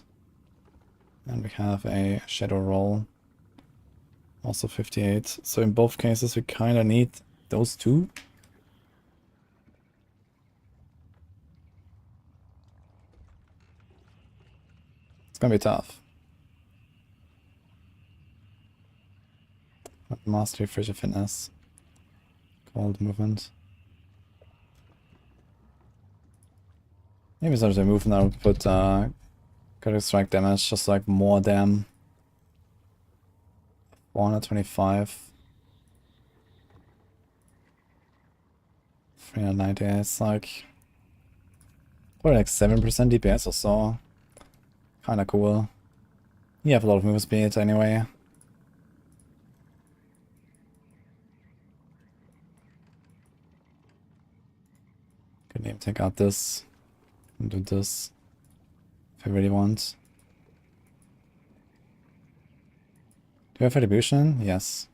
And we have a shadow roll, also 58. So in both cases we kind of need those 2. It's gonna be tough. Mastery, Frigid Fitness, Cold Movement. Maybe there's a move now, but gotta strike damage, just like more damn. 425. 390, it's like probably like 7% DPS or so. Kinda cool. You have a lot of movement speed anyway. Could even take out this and do this if I really want. Do you have attribution? Yes.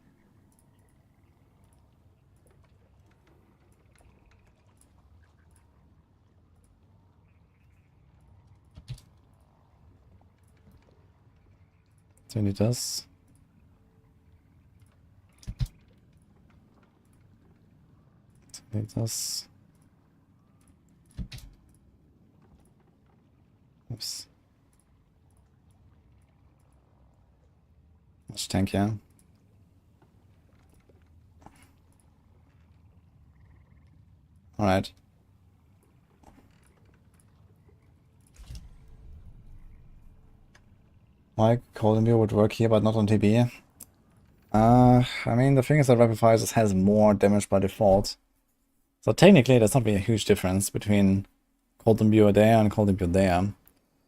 So we need this. So we need this. Oops. Much tankier. Alright. Why Coldemure would work here but not on TB? I mean, the thing is that Rapid Fire just has more damage by default. So technically, there's not really a huge difference between Coldemure there and Coldemure there.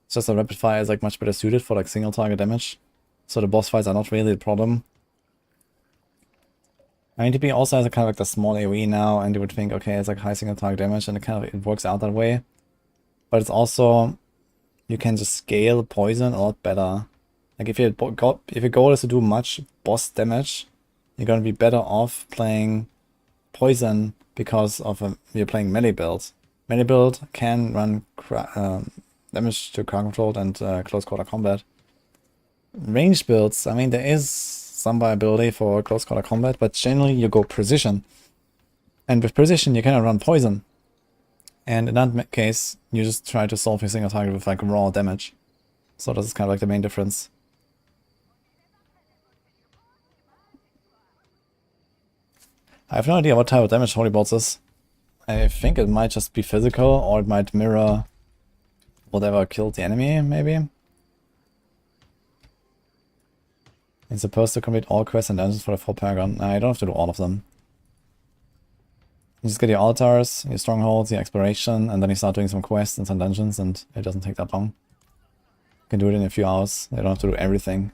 It's just that Rapid Fire is like much better suited for like single target damage. So the boss fights are not really the problem. I mean, TB also has a kind of like the small AoE now, and you would think, okay, it's like high single target damage, and it works out that way. But it's also, you can just scale poison a lot better. Like if your goal is to do much boss damage, you're gonna be better off playing poison because of you're playing melee build. Melee build can run damage to crowd controlled and close quarter combat. Range builds, I mean, there is some viability for close quarter combat, but generally you go precision. And with precision you cannot run poison. And in that case, you just try to solve your single target with like raw damage. So this is kind of like the main difference. I have no idea what type of damage Holy Bolts is. I think it might just be physical, or it might mirror whatever killed the enemy, maybe. It's supposed to complete all quests and dungeons for the full Paragon. I don't have to do all of them. You just get your altars, your strongholds, your exploration, and then you start doing some quests and some dungeons, and it doesn't take that long. You can do it in a few hours. You don't have to do everything.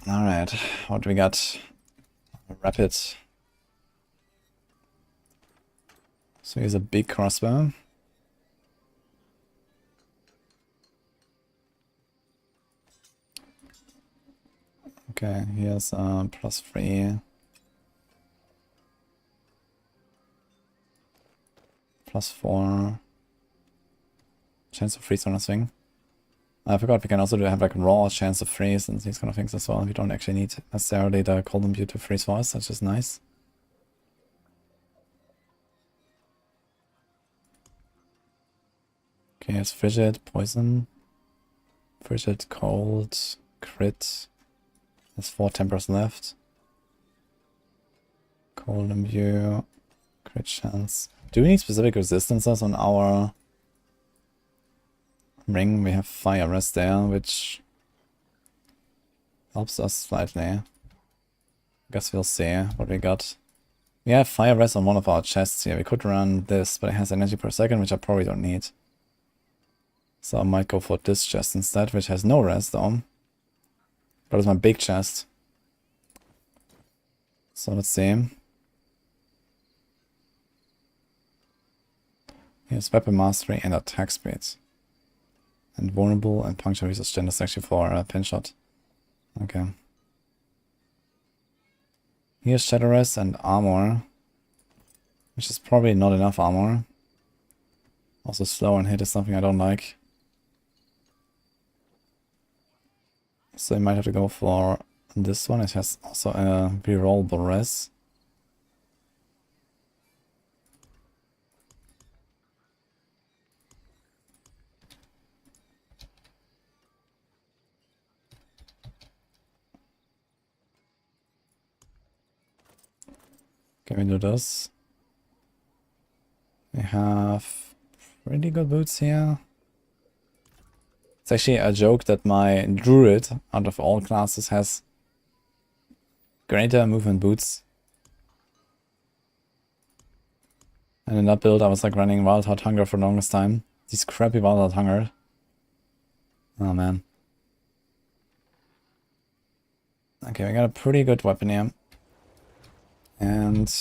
Alright, what do we got? Rapid. So here's a big crossbow. Okay, here's +3. +4. Chance of freeze on this thing. I forgot we can also have like raw chance of freeze and these kind of things as well. We don't actually need necessarily the Coldemure to freeze for us, that's just nice. Okay, here's frigid, poison. Frigid, cold, crit. There's 4 tempers left. Coldemure, crit chance. Do we need specific resistances on our ring? We have fire rest there, which helps us slightly. I guess we'll see what we got. We have fire rest on one of our chests here. We could run this, but it has energy per second, which I probably don't need. So I might go for this chest instead, which has no rest though. But it's my big chest. So let's see. Here's weapon mastery and attack speed. And vulnerable and puncture resistance is actually for a pin shot. Okay. Here's shadow rest and armor. Which is probably not enough armor. Also slow and hit is something I don't like. So you might have to go for this one. It has also a rerollable res. Can we do this? We have pretty good boots here. It's actually a joke that my Druid, out of all classes, has greater movement boots. And in that build I was like running Wild Heart Hunger for the longest time. These crappy Wild Heart Hunger. Oh man. Okay, we got a pretty good weapon here. And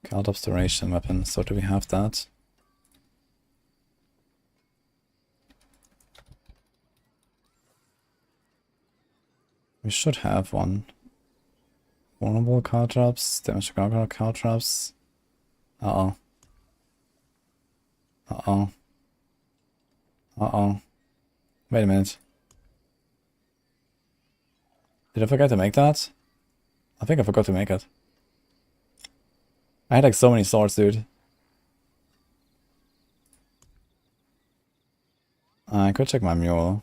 Cult Obscuration weapon. So do we have that? We should have one. Vulnerable card traps, damage to card traps. Uh-oh. Uh-oh. Uh-oh. Wait a minute. Did I forget to make that? I think I forgot to make it. I had like so many swords, dude. I could check my mule.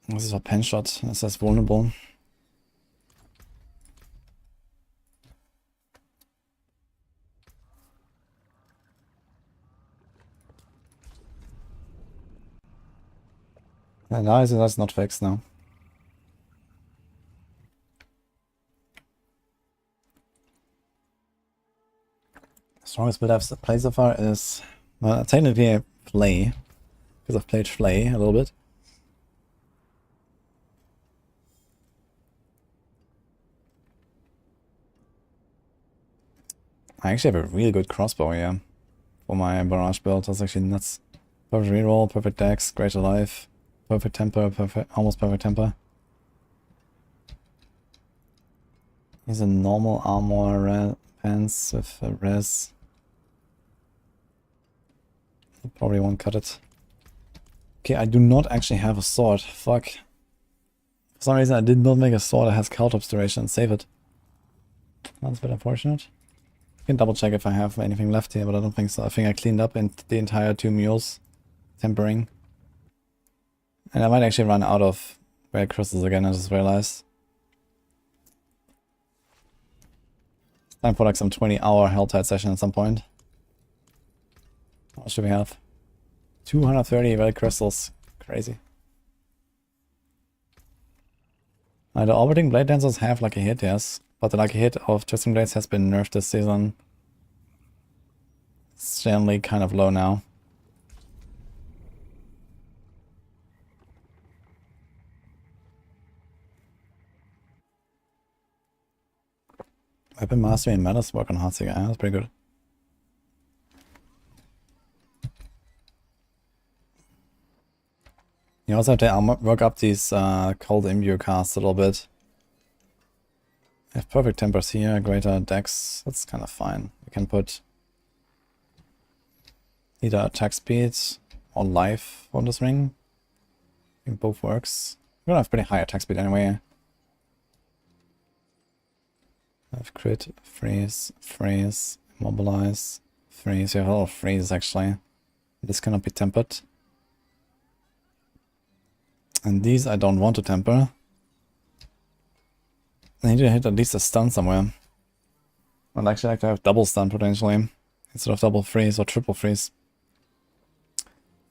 This is a pen shot. It says vulnerable. And that's not fixed now. Strongest build I've played so far is, well, technically Flay, because I've played Flay a little bit. I actually have a really good crossbow here for my barrage build. That's actually nuts. Perfect reroll, perfect dex, great alive, perfect temper, almost perfect temper. He's a normal armor pants with a res. Probably won't cut it. Okay, I do not actually have a sword. Fuck. For some reason I did not make a sword that has Caltrops duration and save it. That's a bit unfortunate. I can double check if I have anything left here, but I don't think so. I think I cleaned up in the entire 2 mules. Tempering. And I might actually run out of rare crystals again, I just realized. Time for like some 20-hour Helltide session at some point. What should we have? 230 red crystals. Crazy. The orbiting blade dancers have lucky hit, yes. But the lucky hit of twisting blades has been nerfed this season. It's generally kind of low now. Weapon mastery and metas work on Heartsinger. Yeah, that's pretty good. You also have to work up these cold imbue casts a little bit. I have perfect tempers here, greater dex, that's kind of fine. You can put either attack speed or life on this ring. I think both works. We're gonna have pretty high attack speed anyway. I have crit, freeze, immobilize, freeze. You have a lot of freeze actually. This cannot be tempered. And these I don't want to temper. I need to hit at least a stun somewhere. I'd actually like to have double stun potentially, instead of double freeze or triple freeze.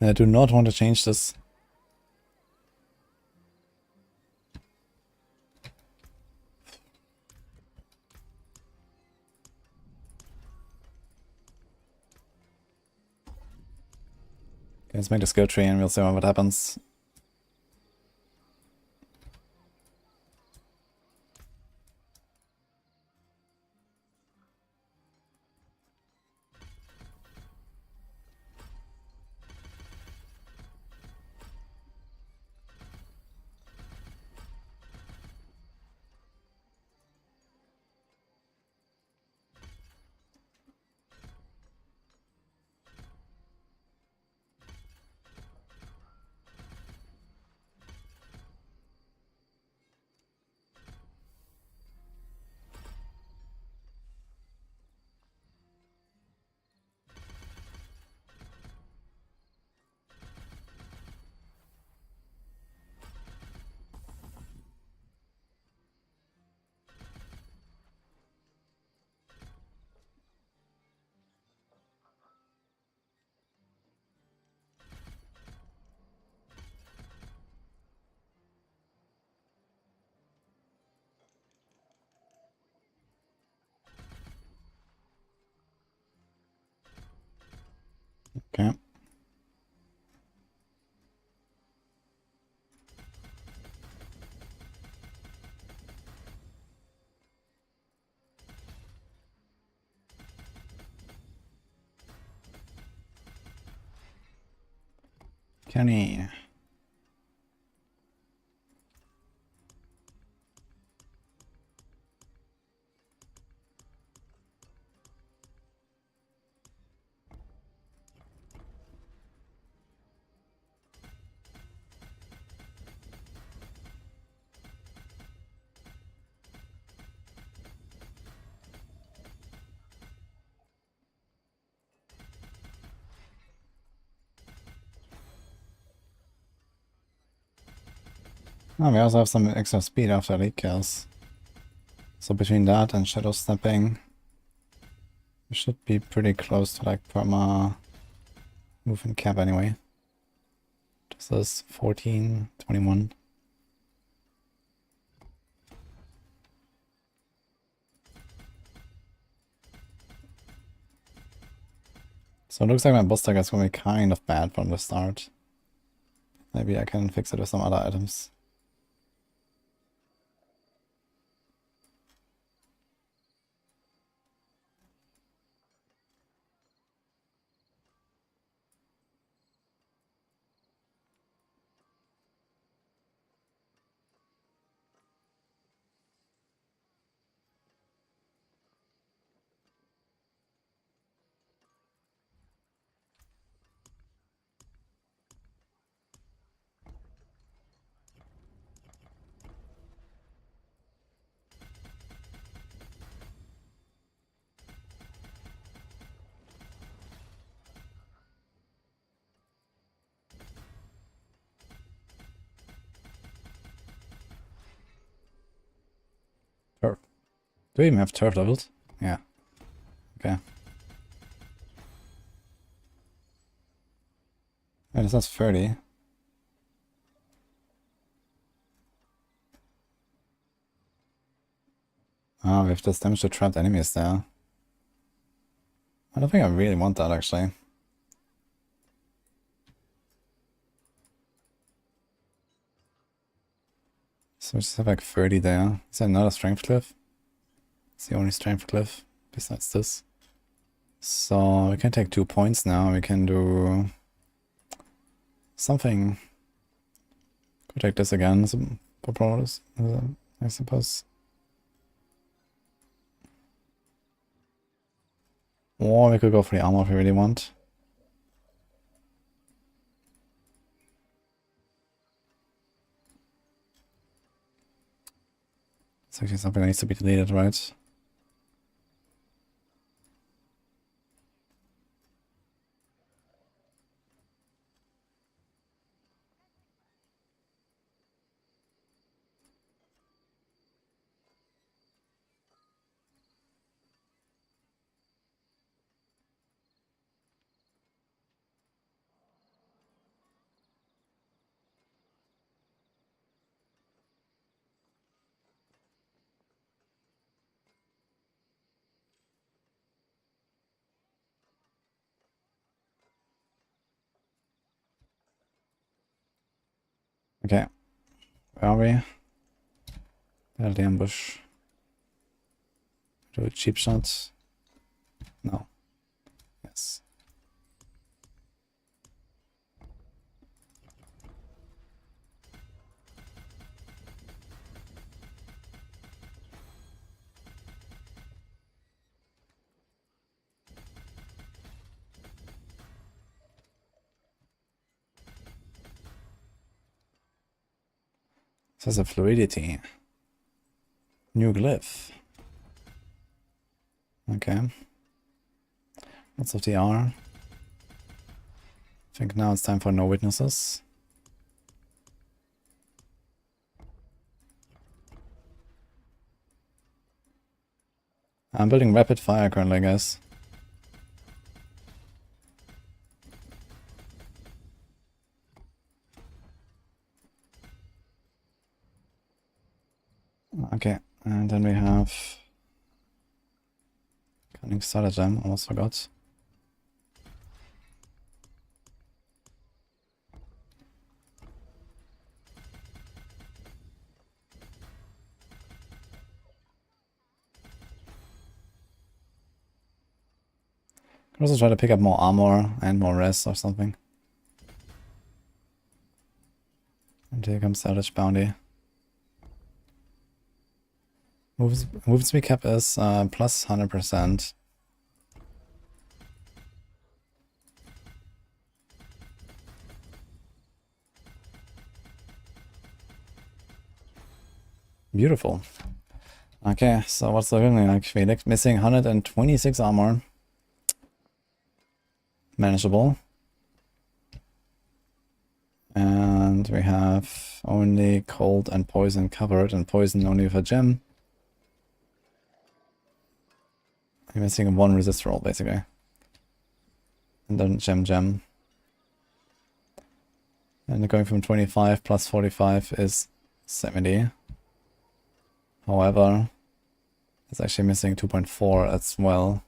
And I do not want to change this. Okay, let's make the skill tree and we'll see what happens. Kenny. Oh, we also have some extra speed after elite kills. So between that and shadow stepping, we should be pretty close to like perma movement cap anyway. This is 14, 21. So it looks like my boss tag is going to be kind of bad from the start. Maybe I can fix it with some other items. Turf. Do we even have turf leveled? Yeah. Okay. Wait, this has 30. Oh, we have this damage to trapped enemies there. I don't think I really want that actually. So we just have like 30 there. Is there another strength cliff? It's the only strength cliff besides this. So we can take 2 points now. We can do something. Could take this again. Some propose, I suppose. Or we could go for the armor if we really want. It's actually something that needs to be deleted, right? Okay. Where are we? There's the ambush. Do a cheap shot? No. Yes. This has a fluidity. New glyph. Okay. Lots of TR. I think now it's time for no witnesses. I'm building rapid fire currently, guys. Okay, and then we have Cunning Stratagem, almost forgot. Can also try to pick up more armor and more res or something. And here comes Eldritch Bounty. Movement speed cap is plus 100%. Beautiful. Okay, so what's the looking like? Felix missing 126 armor. Manageable. And we have only cold and poison covered, and poison only with a gem. I'm missing one resist roll basically. And then gem. And going from 25 plus 45 is 70. However, it's actually missing 2.4 as well.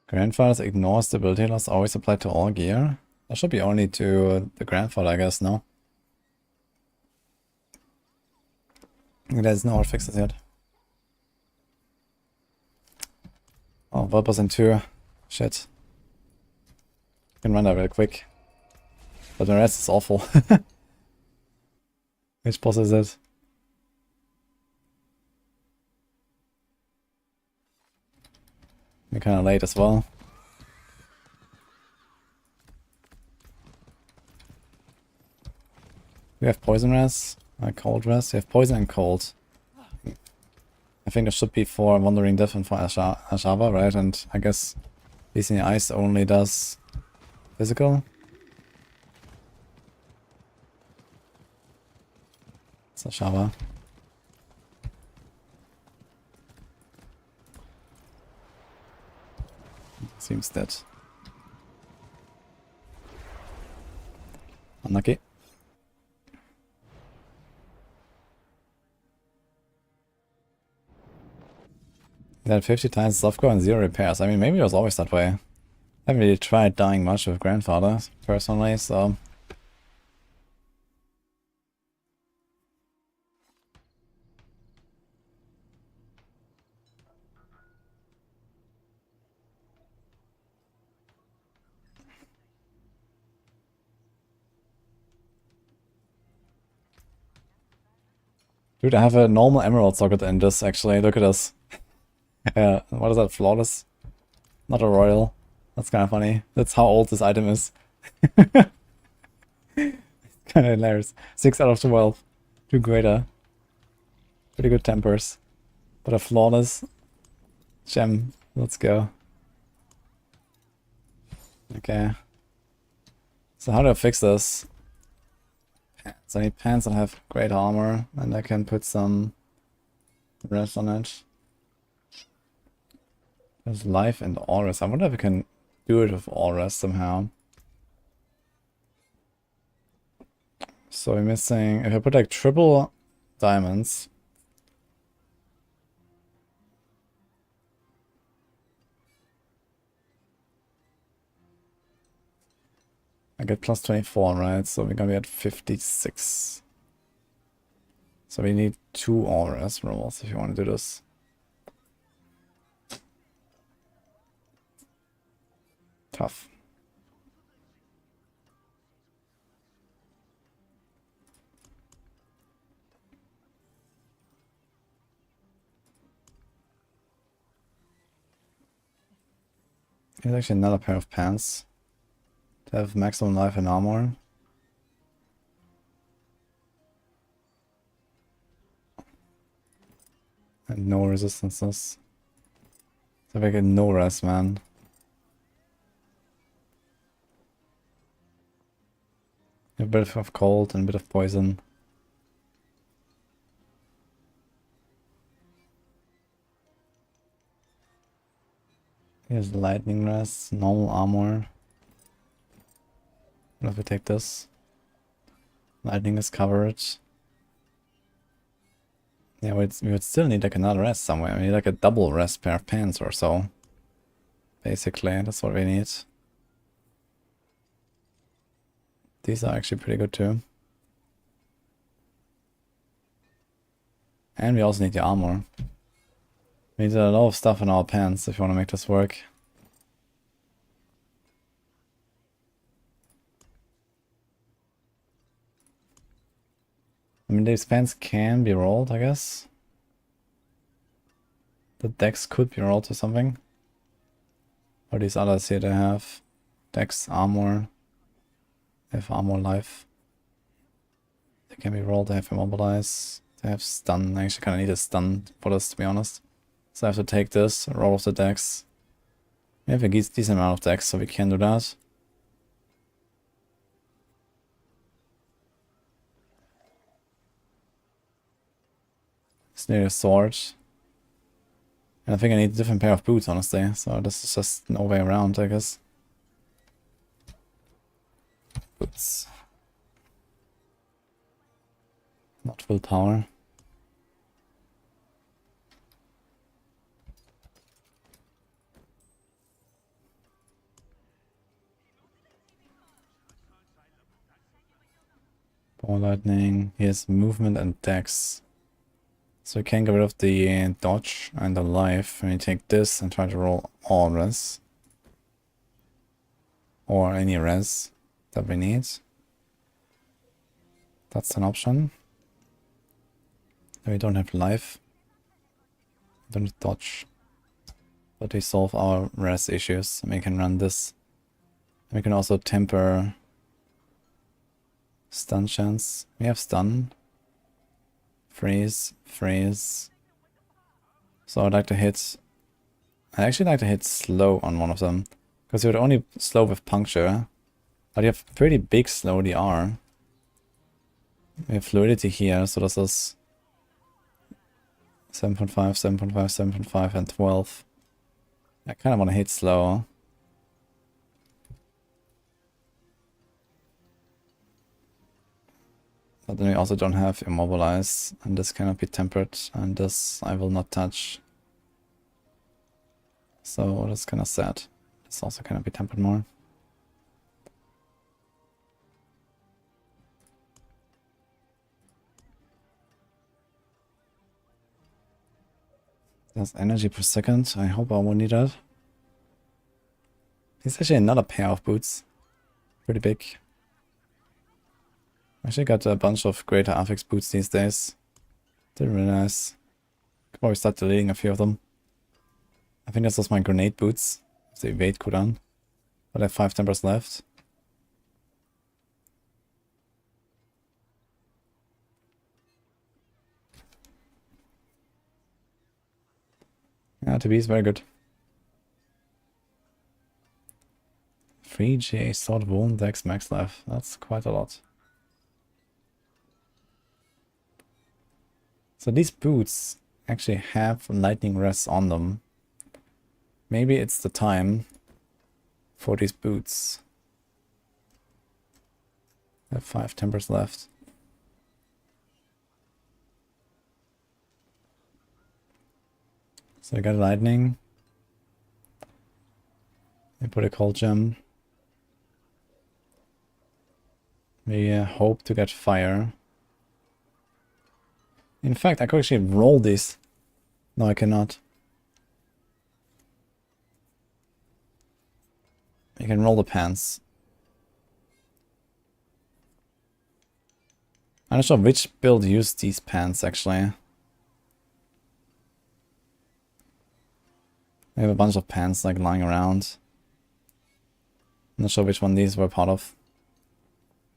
Grandfather's ignores stability loss always applied to all gear. That should be only to the grandfather, I guess, no? There's no fixes yet. Oh, Vipers in 2. Shit. Can run that real quick. But the rest is awful. Which boss is it? We're kinda late as well. We have poison res, cold res. We have poison and cold. I think it should be for Wandering Death and for Ashava, right? And I guess Beast in the Ice only does physical. It's Ashava. Seems dead. Unlucky. That 50 times soft core and 0 repairs. I mean, maybe it was always that way. I haven't really tried dying much with Grandfather, personally, so... Dude, I have a normal emerald socket in this, actually. Look at this. What is that? Flawless? Not a royal. That's kind of funny. That's how old this item is. Kind of hilarious. 6 out of 12. 2 greater. Pretty good tempers. But a flawless gem. Let's go. Okay. So how do I fix this? So I need pants that have great armor, and I can put some rest on it. There's life and auras. I wonder if I can do it with auras somehow. So we're missing... If I put like triple diamonds... I get plus 24, right? So we're gonna be at 56. So we need 2 auras rolls if you want to do this. Tough. Here's actually another pair of pants. To have maximum life and armor. And no resistances. So I get no rest, man. A bit of cold and a bit of poison. Here's lightning rest, normal armor. What if we take this? Lightning is covered. Yeah, we would still need like another rest somewhere. We need like a double rest pair of pants or so. Basically, that's what we need. These are actually pretty good too. And we also need the armor. We need a lot of stuff in our pants if you want to make this work. I mean, these pants can be rolled, I guess. The decks could be rolled or something. Or these others here, they have decks, armor. They have armor life. They can be rolled, they have immobilize. They have stun. I actually kind of need a stun for this, to be honest. So I have to take this, roll off the decks. We have a decent amount of decks, so we can do that. It's nearly a sword. And I think I need a different pair of boots, honestly. So this is just no way around, I guess. Boots. Not full power. Ball lightning. Here's movement and dex. So we can get rid of the dodge and the life when you take this and try to roll all res. Or any res that we need. That's an option. We don't have life. Don't need dodge. But we solve our res issues and we can run this. And we can also temper stun chance. We have stun. Freeze, freeze. So I'd like to hit... I'd actually like to hit slow on one of them. Because you would only slow with puncture. But you have pretty big slow DR. We have fluidity here, so this is 7.5, 7.5, 7.5 and 12. I kind of want to hit slow. But then we also don't have immobilize, and this cannot be tempered, and this I will not touch. So that's kind of sad. This also cannot be tempered more. There's energy per second. I hope I won't need that. There's actually another pair of boots. Pretty big. I actually got a bunch of greater affix boots these days. They're really nice. Could probably start deleting a few of them. I think this was my grenade boots. The evade cooldown. But I have 5 tempers left. Yeah, TB is very good. 3 GA sword wound dex max life. That's quite a lot. So these boots actually have lightning rests on them. Maybe it's the time for these boots. I have 5 tempers left. So I got lightning. I put a cold gem. We hope to get fire. In fact, I could actually roll this. No, I cannot. You can roll the pants. I'm not sure which build used these pants, actually. I have a bunch of pants like lying around. I'm not sure which one these were part of.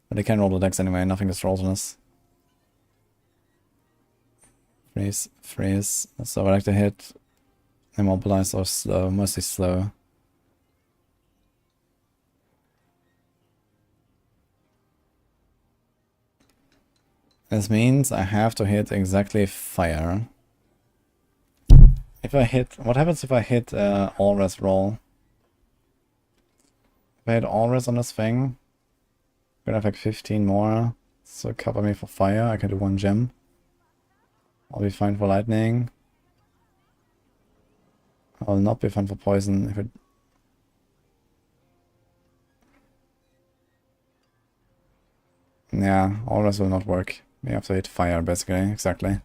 But they can roll the decks anyway, nothing just rolls on us. Freeze, freeze. So I like to hit immobilize or slow, mostly slow. This means I have to hit exactly fire. If I hit, what happens if I hit all res roll? If I hit all res on this thing, I'm gonna have like 15 more. So cover me for fire. I can do 1 gem. I'll be fine for lightning. I'll not be fine for poison if it Yeah, always will not work. We have to hit fire, basically. Exactly.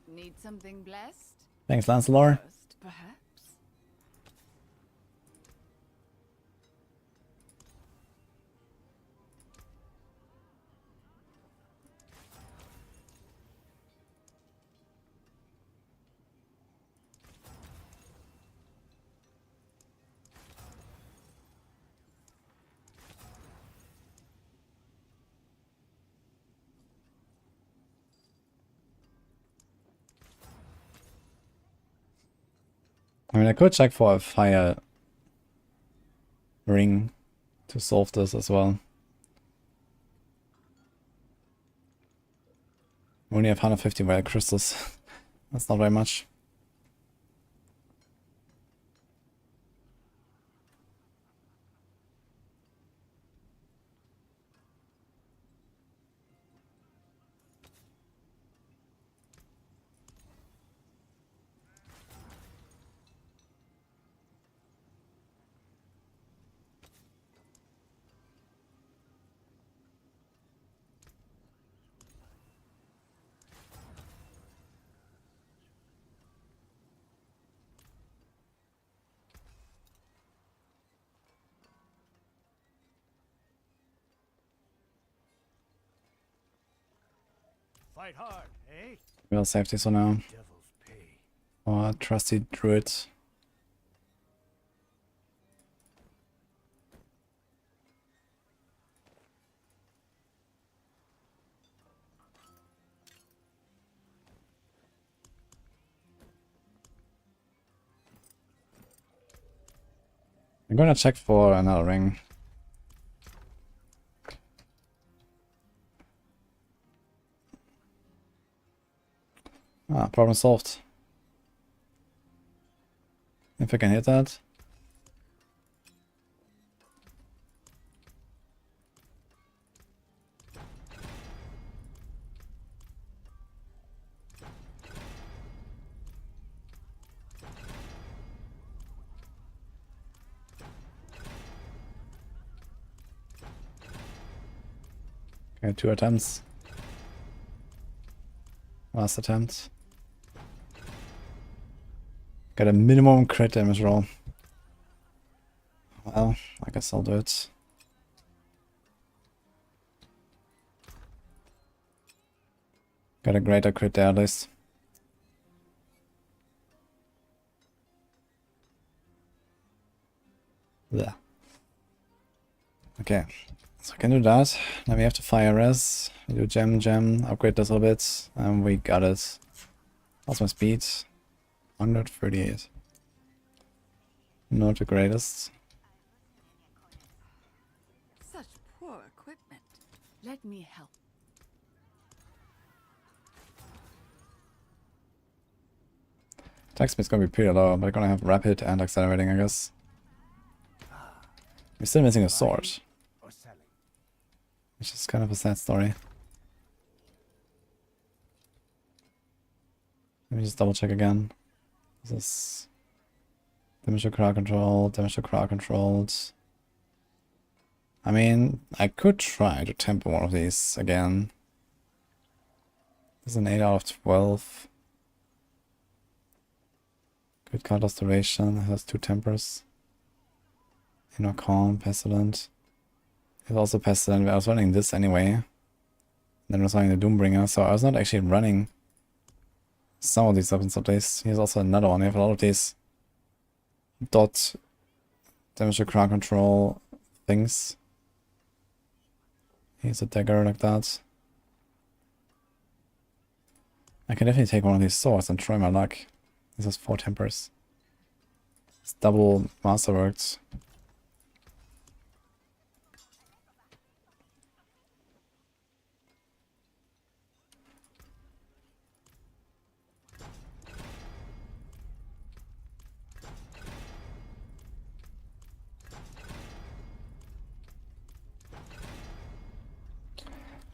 Need something blessed? Thanks, Lancelor. First, perhaps? I mean, I could check for a fire ring to solve this as well. We only have 150 rare crystals. That's not very much. Fight hard, eh? We'll save this for now. Devil's pay. Or trusty Druid. I'm gonna check for another ring. Ah, problem solved. If I can hit that. Okay, 2 attempts. Last attempt. Got a minimum crit damage roll. Well, I guess I'll do it. Got a greater crit there at least. Yeah. Okay, so I can do that. Now we have to fire res. We do gem, upgrade this a little bit, and we got it. What's my speed? 138. Not the greatest. Such poor equipment. Let me help. Attack speed's gonna be pretty low, but I'm gonna have rapid and accelerating, I guess. We're still missing a sword, Or selling. which is kind of a sad story. Let me just double check again. This is damage to crowd control, damage to crowd controlled. I mean, I could try to temper one of these again. This is an 8 out of 12. Good counter duration, has 2 tempers. Inner calm, pestilent. It's also pestilent. I was running this anyway. Then I was running the Doombringer, so I was not actually running some of these weapons at least. Here's also another one. We have a lot of these dot damage to crowd control things. Here's a dagger like that. I can definitely take one of these swords and try my luck. This has 4 tempers. It's double Masterworks.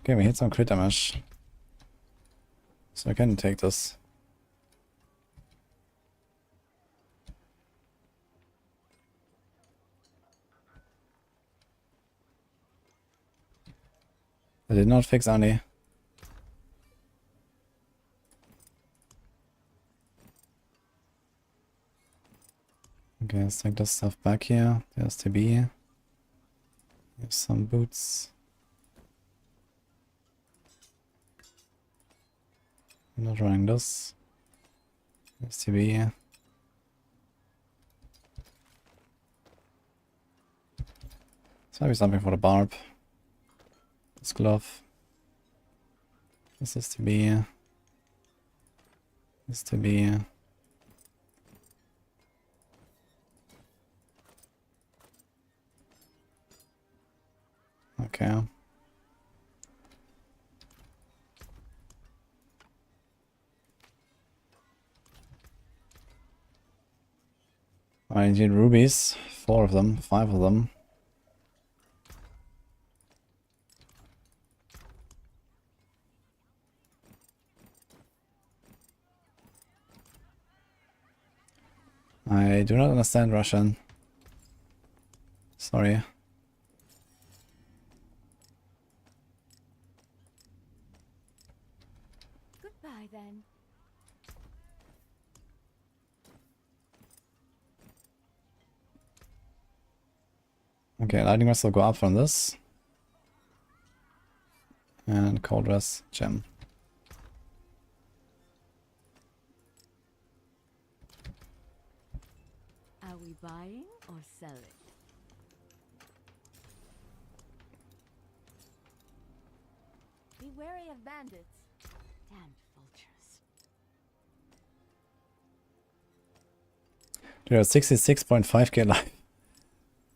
Okay, we hit some crit damage. So I can take this. I did not fix any. Okay, let's take this stuff back here. There's TB. Here's some boots. I'm not running this. There's TB. This might be something for the Barb. This glove. This is TB. This TB. Okay. I need rubies. 4 of them, 5 of them. I do not understand Russian. Sorry. Goodbye then. Okay, lightning rest will go up from this. And cold rest gem. Are we buying or selling? Be wary of bandits. Damned vultures. Dude, 66.5k life.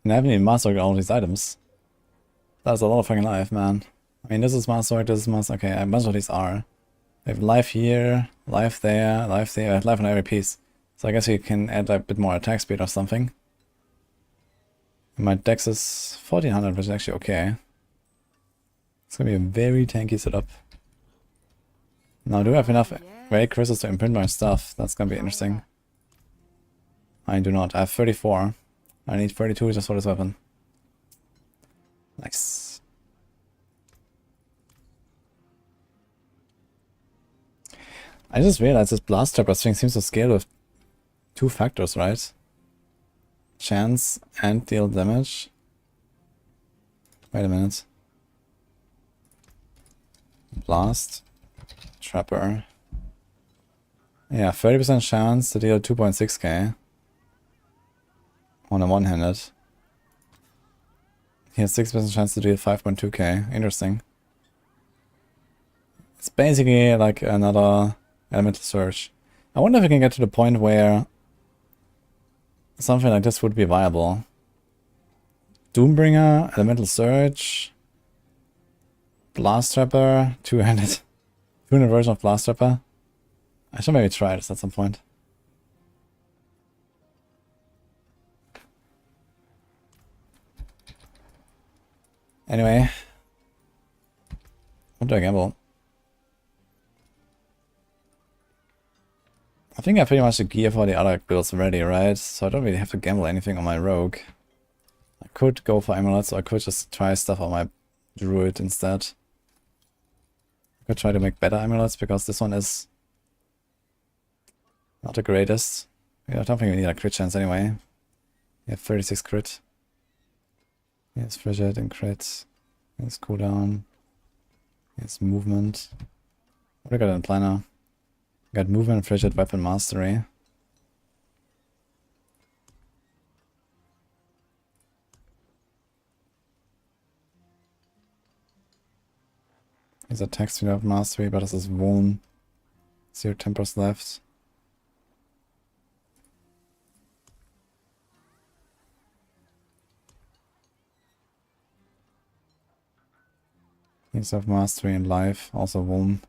And I haven't even mastered all these items. That's a lot of fucking life, man. I mean, this is mastered, this is mastered. Okay, a bunch of these are. I have life here, life there, life there. I have life on every piece. So I guess you can add a bit more attack speed or something. And my dex is 1400, which is actually okay. It's gonna be a very tanky setup. Now, do I have enough ray crystals to imprint my stuff? That's gonna be interesting. I do not. I have 34. I need 32 just for this weapon. Nice. I just realized this blast trapper thing seems to scale with 2 factors, right? Chance and deal damage. Wait a minute. Blast trapper. Yeah, 30% chance to deal 2.6k. On a one-handed. He has 6% chance to deal 5.2k. Interesting. It's basically like another elemental surge. I wonder if we can get to the point where something like this would be viable. Doombringer, elemental surge, blast trapper, two-handed version of blast trapper. I should maybe try this at some point. Anyway, what do I gamble? I think I pretty much the gear for the other builds ready, right? So I don't really have to gamble anything on my rogue. I could go for amulets, or I could just try stuff on my druid instead. I could try to make better amulets, because this one is not the greatest. Yeah, I don't think we need a crit chance anyway. We have 36 crit. Here's frigid and crit. Here's cooldown. Here's movement. What do I got in planner? I got movement, frigid, weapon mastery. Here's attack speed of mastery, but this is wound. 0 tempers left. Use of mastery and life, also wound.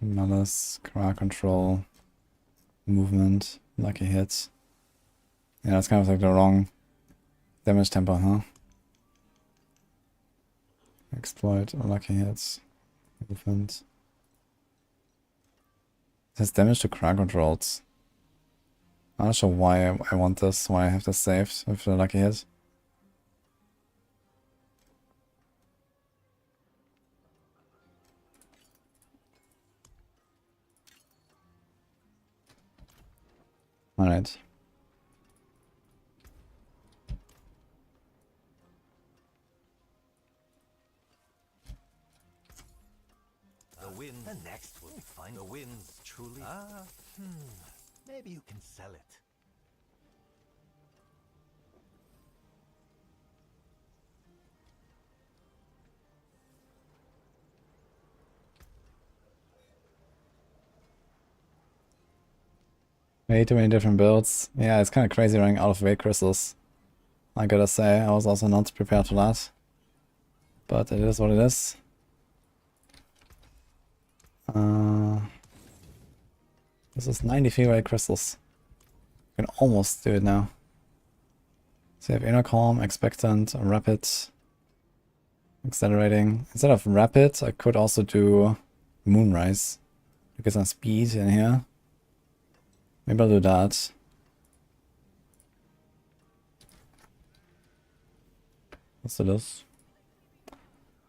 Malice, crowd control, movement, lucky hits. Yeah, that's kind of like the wrong damage tempo, huh? Exploit, lucky hits, movement. It has damage to crowd controls. I'm not sure why I want this, why I have this saved with the lucky hit. Alright. The wind. The next will be fine. The wind's truly. Maybe you can sell it. Way too many different builds. Yeah, it's kind of crazy running out of weight crystals. I gotta say, I was also not prepared for that. But it is what it is. This is 93 weight crystals. You can almost do it now. So you have inner calm, expectant, rapid, accelerating. Instead of rapid, I could also do moonrise to get some speed in here. Maybe I'll do that. Let's do this.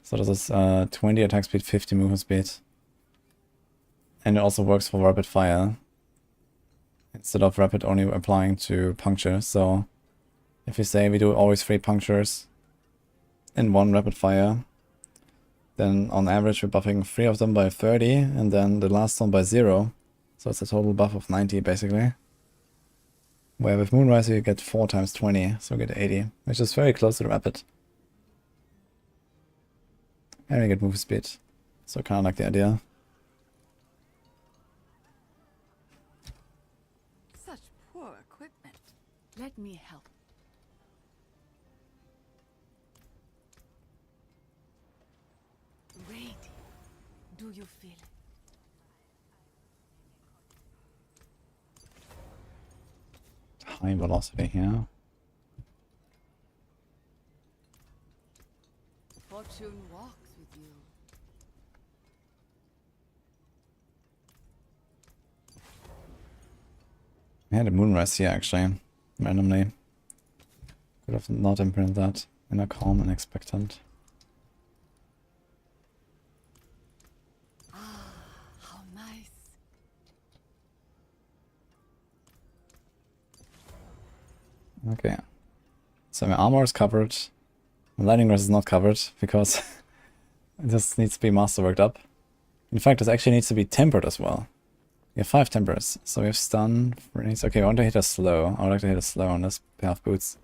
So this is 20 attack speed, 50 movement speed. And it also works for rapid fire. Instead of rapid only applying to puncture. So if you say we do always 3 punctures in 1 rapid fire, then on average we're buffing 3 of them by 30 and then the last one by 0. So it's a total buff of 90 basically. Where with Moonrise you get 4 times 20, so you get 80, which is very close to the rapid. And we get move speed. So kind of like the idea. Such poor equipment. Let me help. Radiant. Do you feel it? High velocity here. Fortune walks with you. We had a Moonrise here actually, randomly. Could have not imprinted that. Inner calm and expectant. How nice. Okay. So my armor is covered. My lightning rest is not covered because this needs to be masterworked up. In fact, this actually needs to be tempered as well. We have 5 tempers. So we have stun, freeze. Okay, I want to hit a slow. I would like to hit a slow on this pair of boots.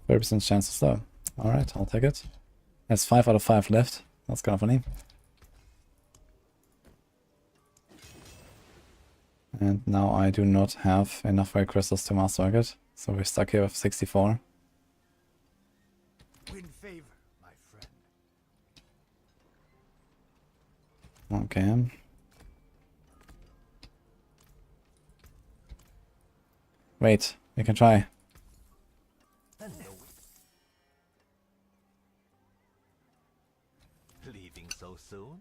%30 chance of slow. Alright, I'll take it. There's 5 out of 5 left. That's kind of funny. And now I do not have enough rare crystals to masterwork it. So we're stuck here with 64. Win favor, my friend. Okay. Wait, we can try. Leaving so soon?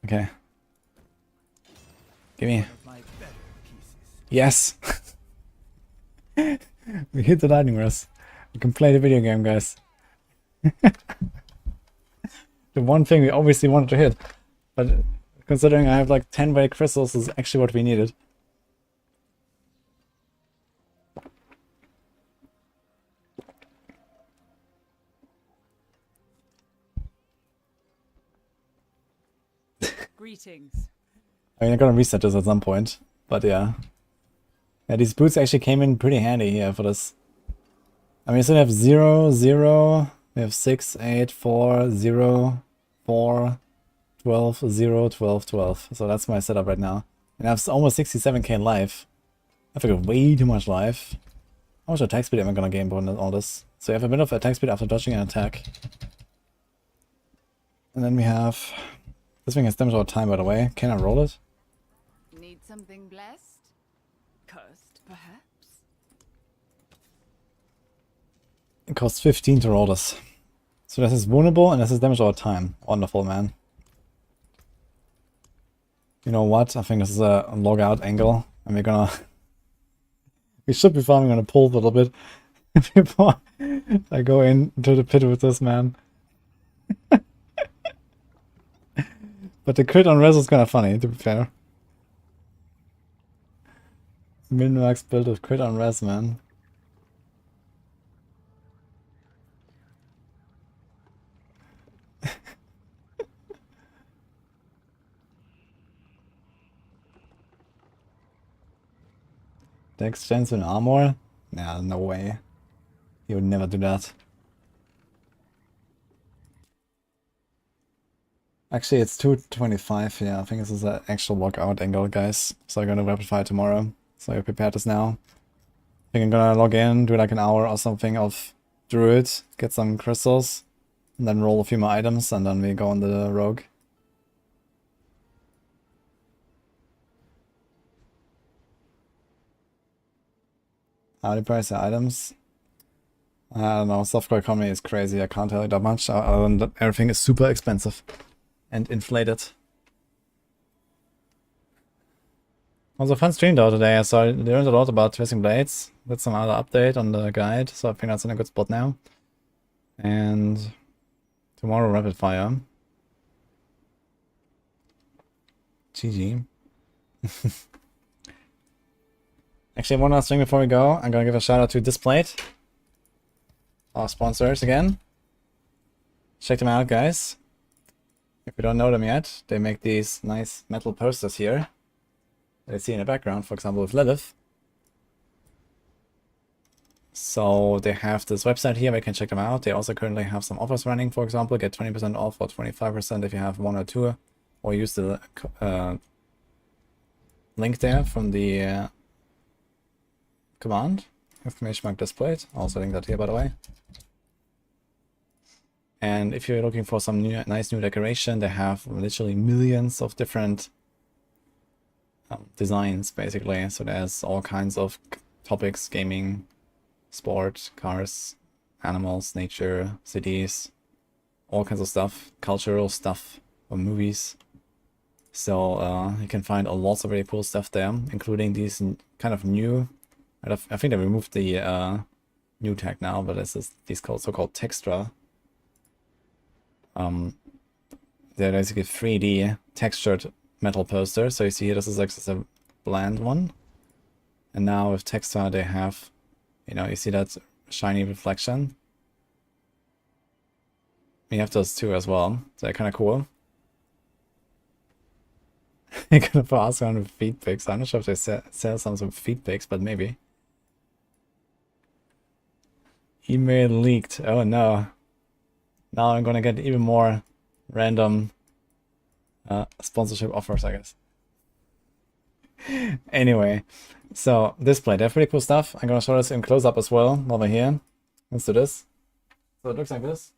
Okay. Gimme. Yes! We hit the lightning rest. We can play the video game, guys. The one thing we obviously wanted to hit. But considering I have like 10 weight crystals is actually what we needed. Greetings. I mean, I'm gonna reset this at some point, but yeah. Yeah, these boots actually came in pretty handy here for this. I mean, so we have 0, 0, we have 6, 8, 4, 0, 4, 12, 0, 12, 12. So that's my setup right now. And I have almost 67k life. I figured way too much life. How much attack speed am I gonna gain on all this? So you have a bit of attack speed after dodging an attack. And then we have... This thing has damage all the time, by the way. Can I roll it? Need something blessed? Cursed, perhaps? It costs 15 to roll this. So this is vulnerable and this is damage all the time. Wonderful, man. You know what? I think this is a log out angle. And we're gonna... we should be farming on a pull a little bit before I go into the pit with this, man. But the crit on res is kind of funny, to be fair. Min-max build with crit on res, man. Dex chance in armor? Nah, no way. He would never do that. Actually, it's 2:25 here. I think this is an actual walkout angle, guys. So I'm gonna rapid fire tomorrow. So I prepared this now. I think I'm gonna log in, do like an hour or something of Druid, get some crystals, and then roll a few more items, and then we go on the rogue. How do you price the items? I don't know, software economy is crazy. I can't tell you that much. Other than that, everything is super expensive and inflated. It was a fun stream though today. So I learned a lot about Twisting Blades. Did some other update on the guide, so I think that's in a good spot now. And tomorrow rapid fire. GG. Actually, one last thing before we go. I'm gonna give a shout out to Displayed, our sponsors again. Check them out, guys. If you don't know them yet, they make these nice metal posters here that you see in the background, for example, with Lilith. So they have this website here where you can check them out. They also currently have some offers running, for example, get 20% off or 25% if you have one or two, or use the link there from the command. Information mark displayed. Also link that here, by the way. And if you're looking for some nice new decoration, they have literally millions of different designs, basically. So there's all kinds of topics: gaming, sport, cars, animals, nature, cities, all kinds of stuff, cultural stuff, or movies. So you can find a lot of really cool stuff there, including these kind of new. I think they removed the new tag now, but this is these so-called textra. They're basically 3D textured metal posters. So you see here, this is like just a bland one, and now with textra they have, you know, you see that shiny reflection. We have those too as well. So they're kind of cool. You're gonna pass around with feed pics. I'm not sure if they sell some sort of feed pics, but maybe. Email leaked. Oh no. Now I'm gonna get even more random sponsorship offers, I guess. Anyway, so display. They have pretty cool stuff. I'm gonna show this in close up as well while we're here. Let's do this. So it looks like this.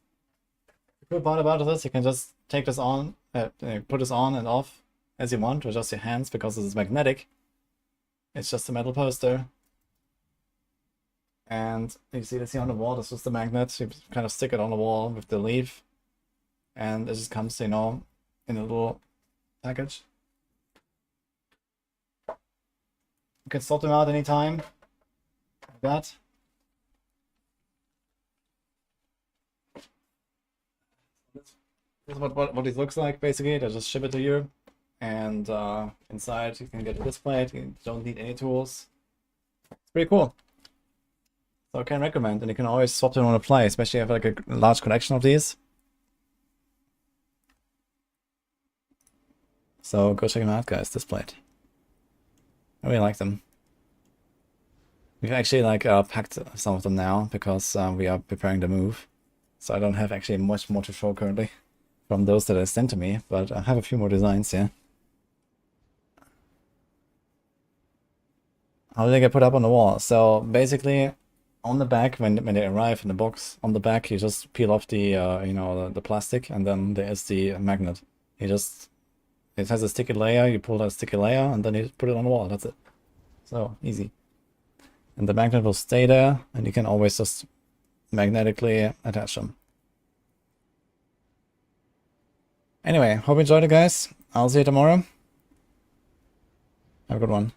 The cool part about this, you can just take this on, put this on and off as you want, with just your hands, because this is magnetic. It's just a metal poster. And you see this here on the wall, this is the magnet. You kind of stick it on the wall with the leaf. And it just comes, you know, in a little package. You can sort them out anytime. Like that. This is what it looks like, basically. They just ship it to you. And inside you can get a display. You don't need any tools. It's pretty cool. So I can recommend, and you can always swap them on the fly, especially if you have like a large collection of these. So go check them out, guys. Displayed. I really like them. We've actually like packed some of them now because we are preparing the move. So I don't have actually much more to show currently from those that are sent to me, but I have a few more designs here. How do they get put up on the wall? So basically, on the back, when they arrive in the box, on the back you just peel off the you know, the plastic, and then there is the magnet. It has a sticky layer. You pull that sticky layer, and then you put it on the wall. That's it. So easy. And the magnet will stay there, and you can always just magnetically attach them. Anyway, hope you enjoyed it, guys. I'll see you tomorrow. Have a good one.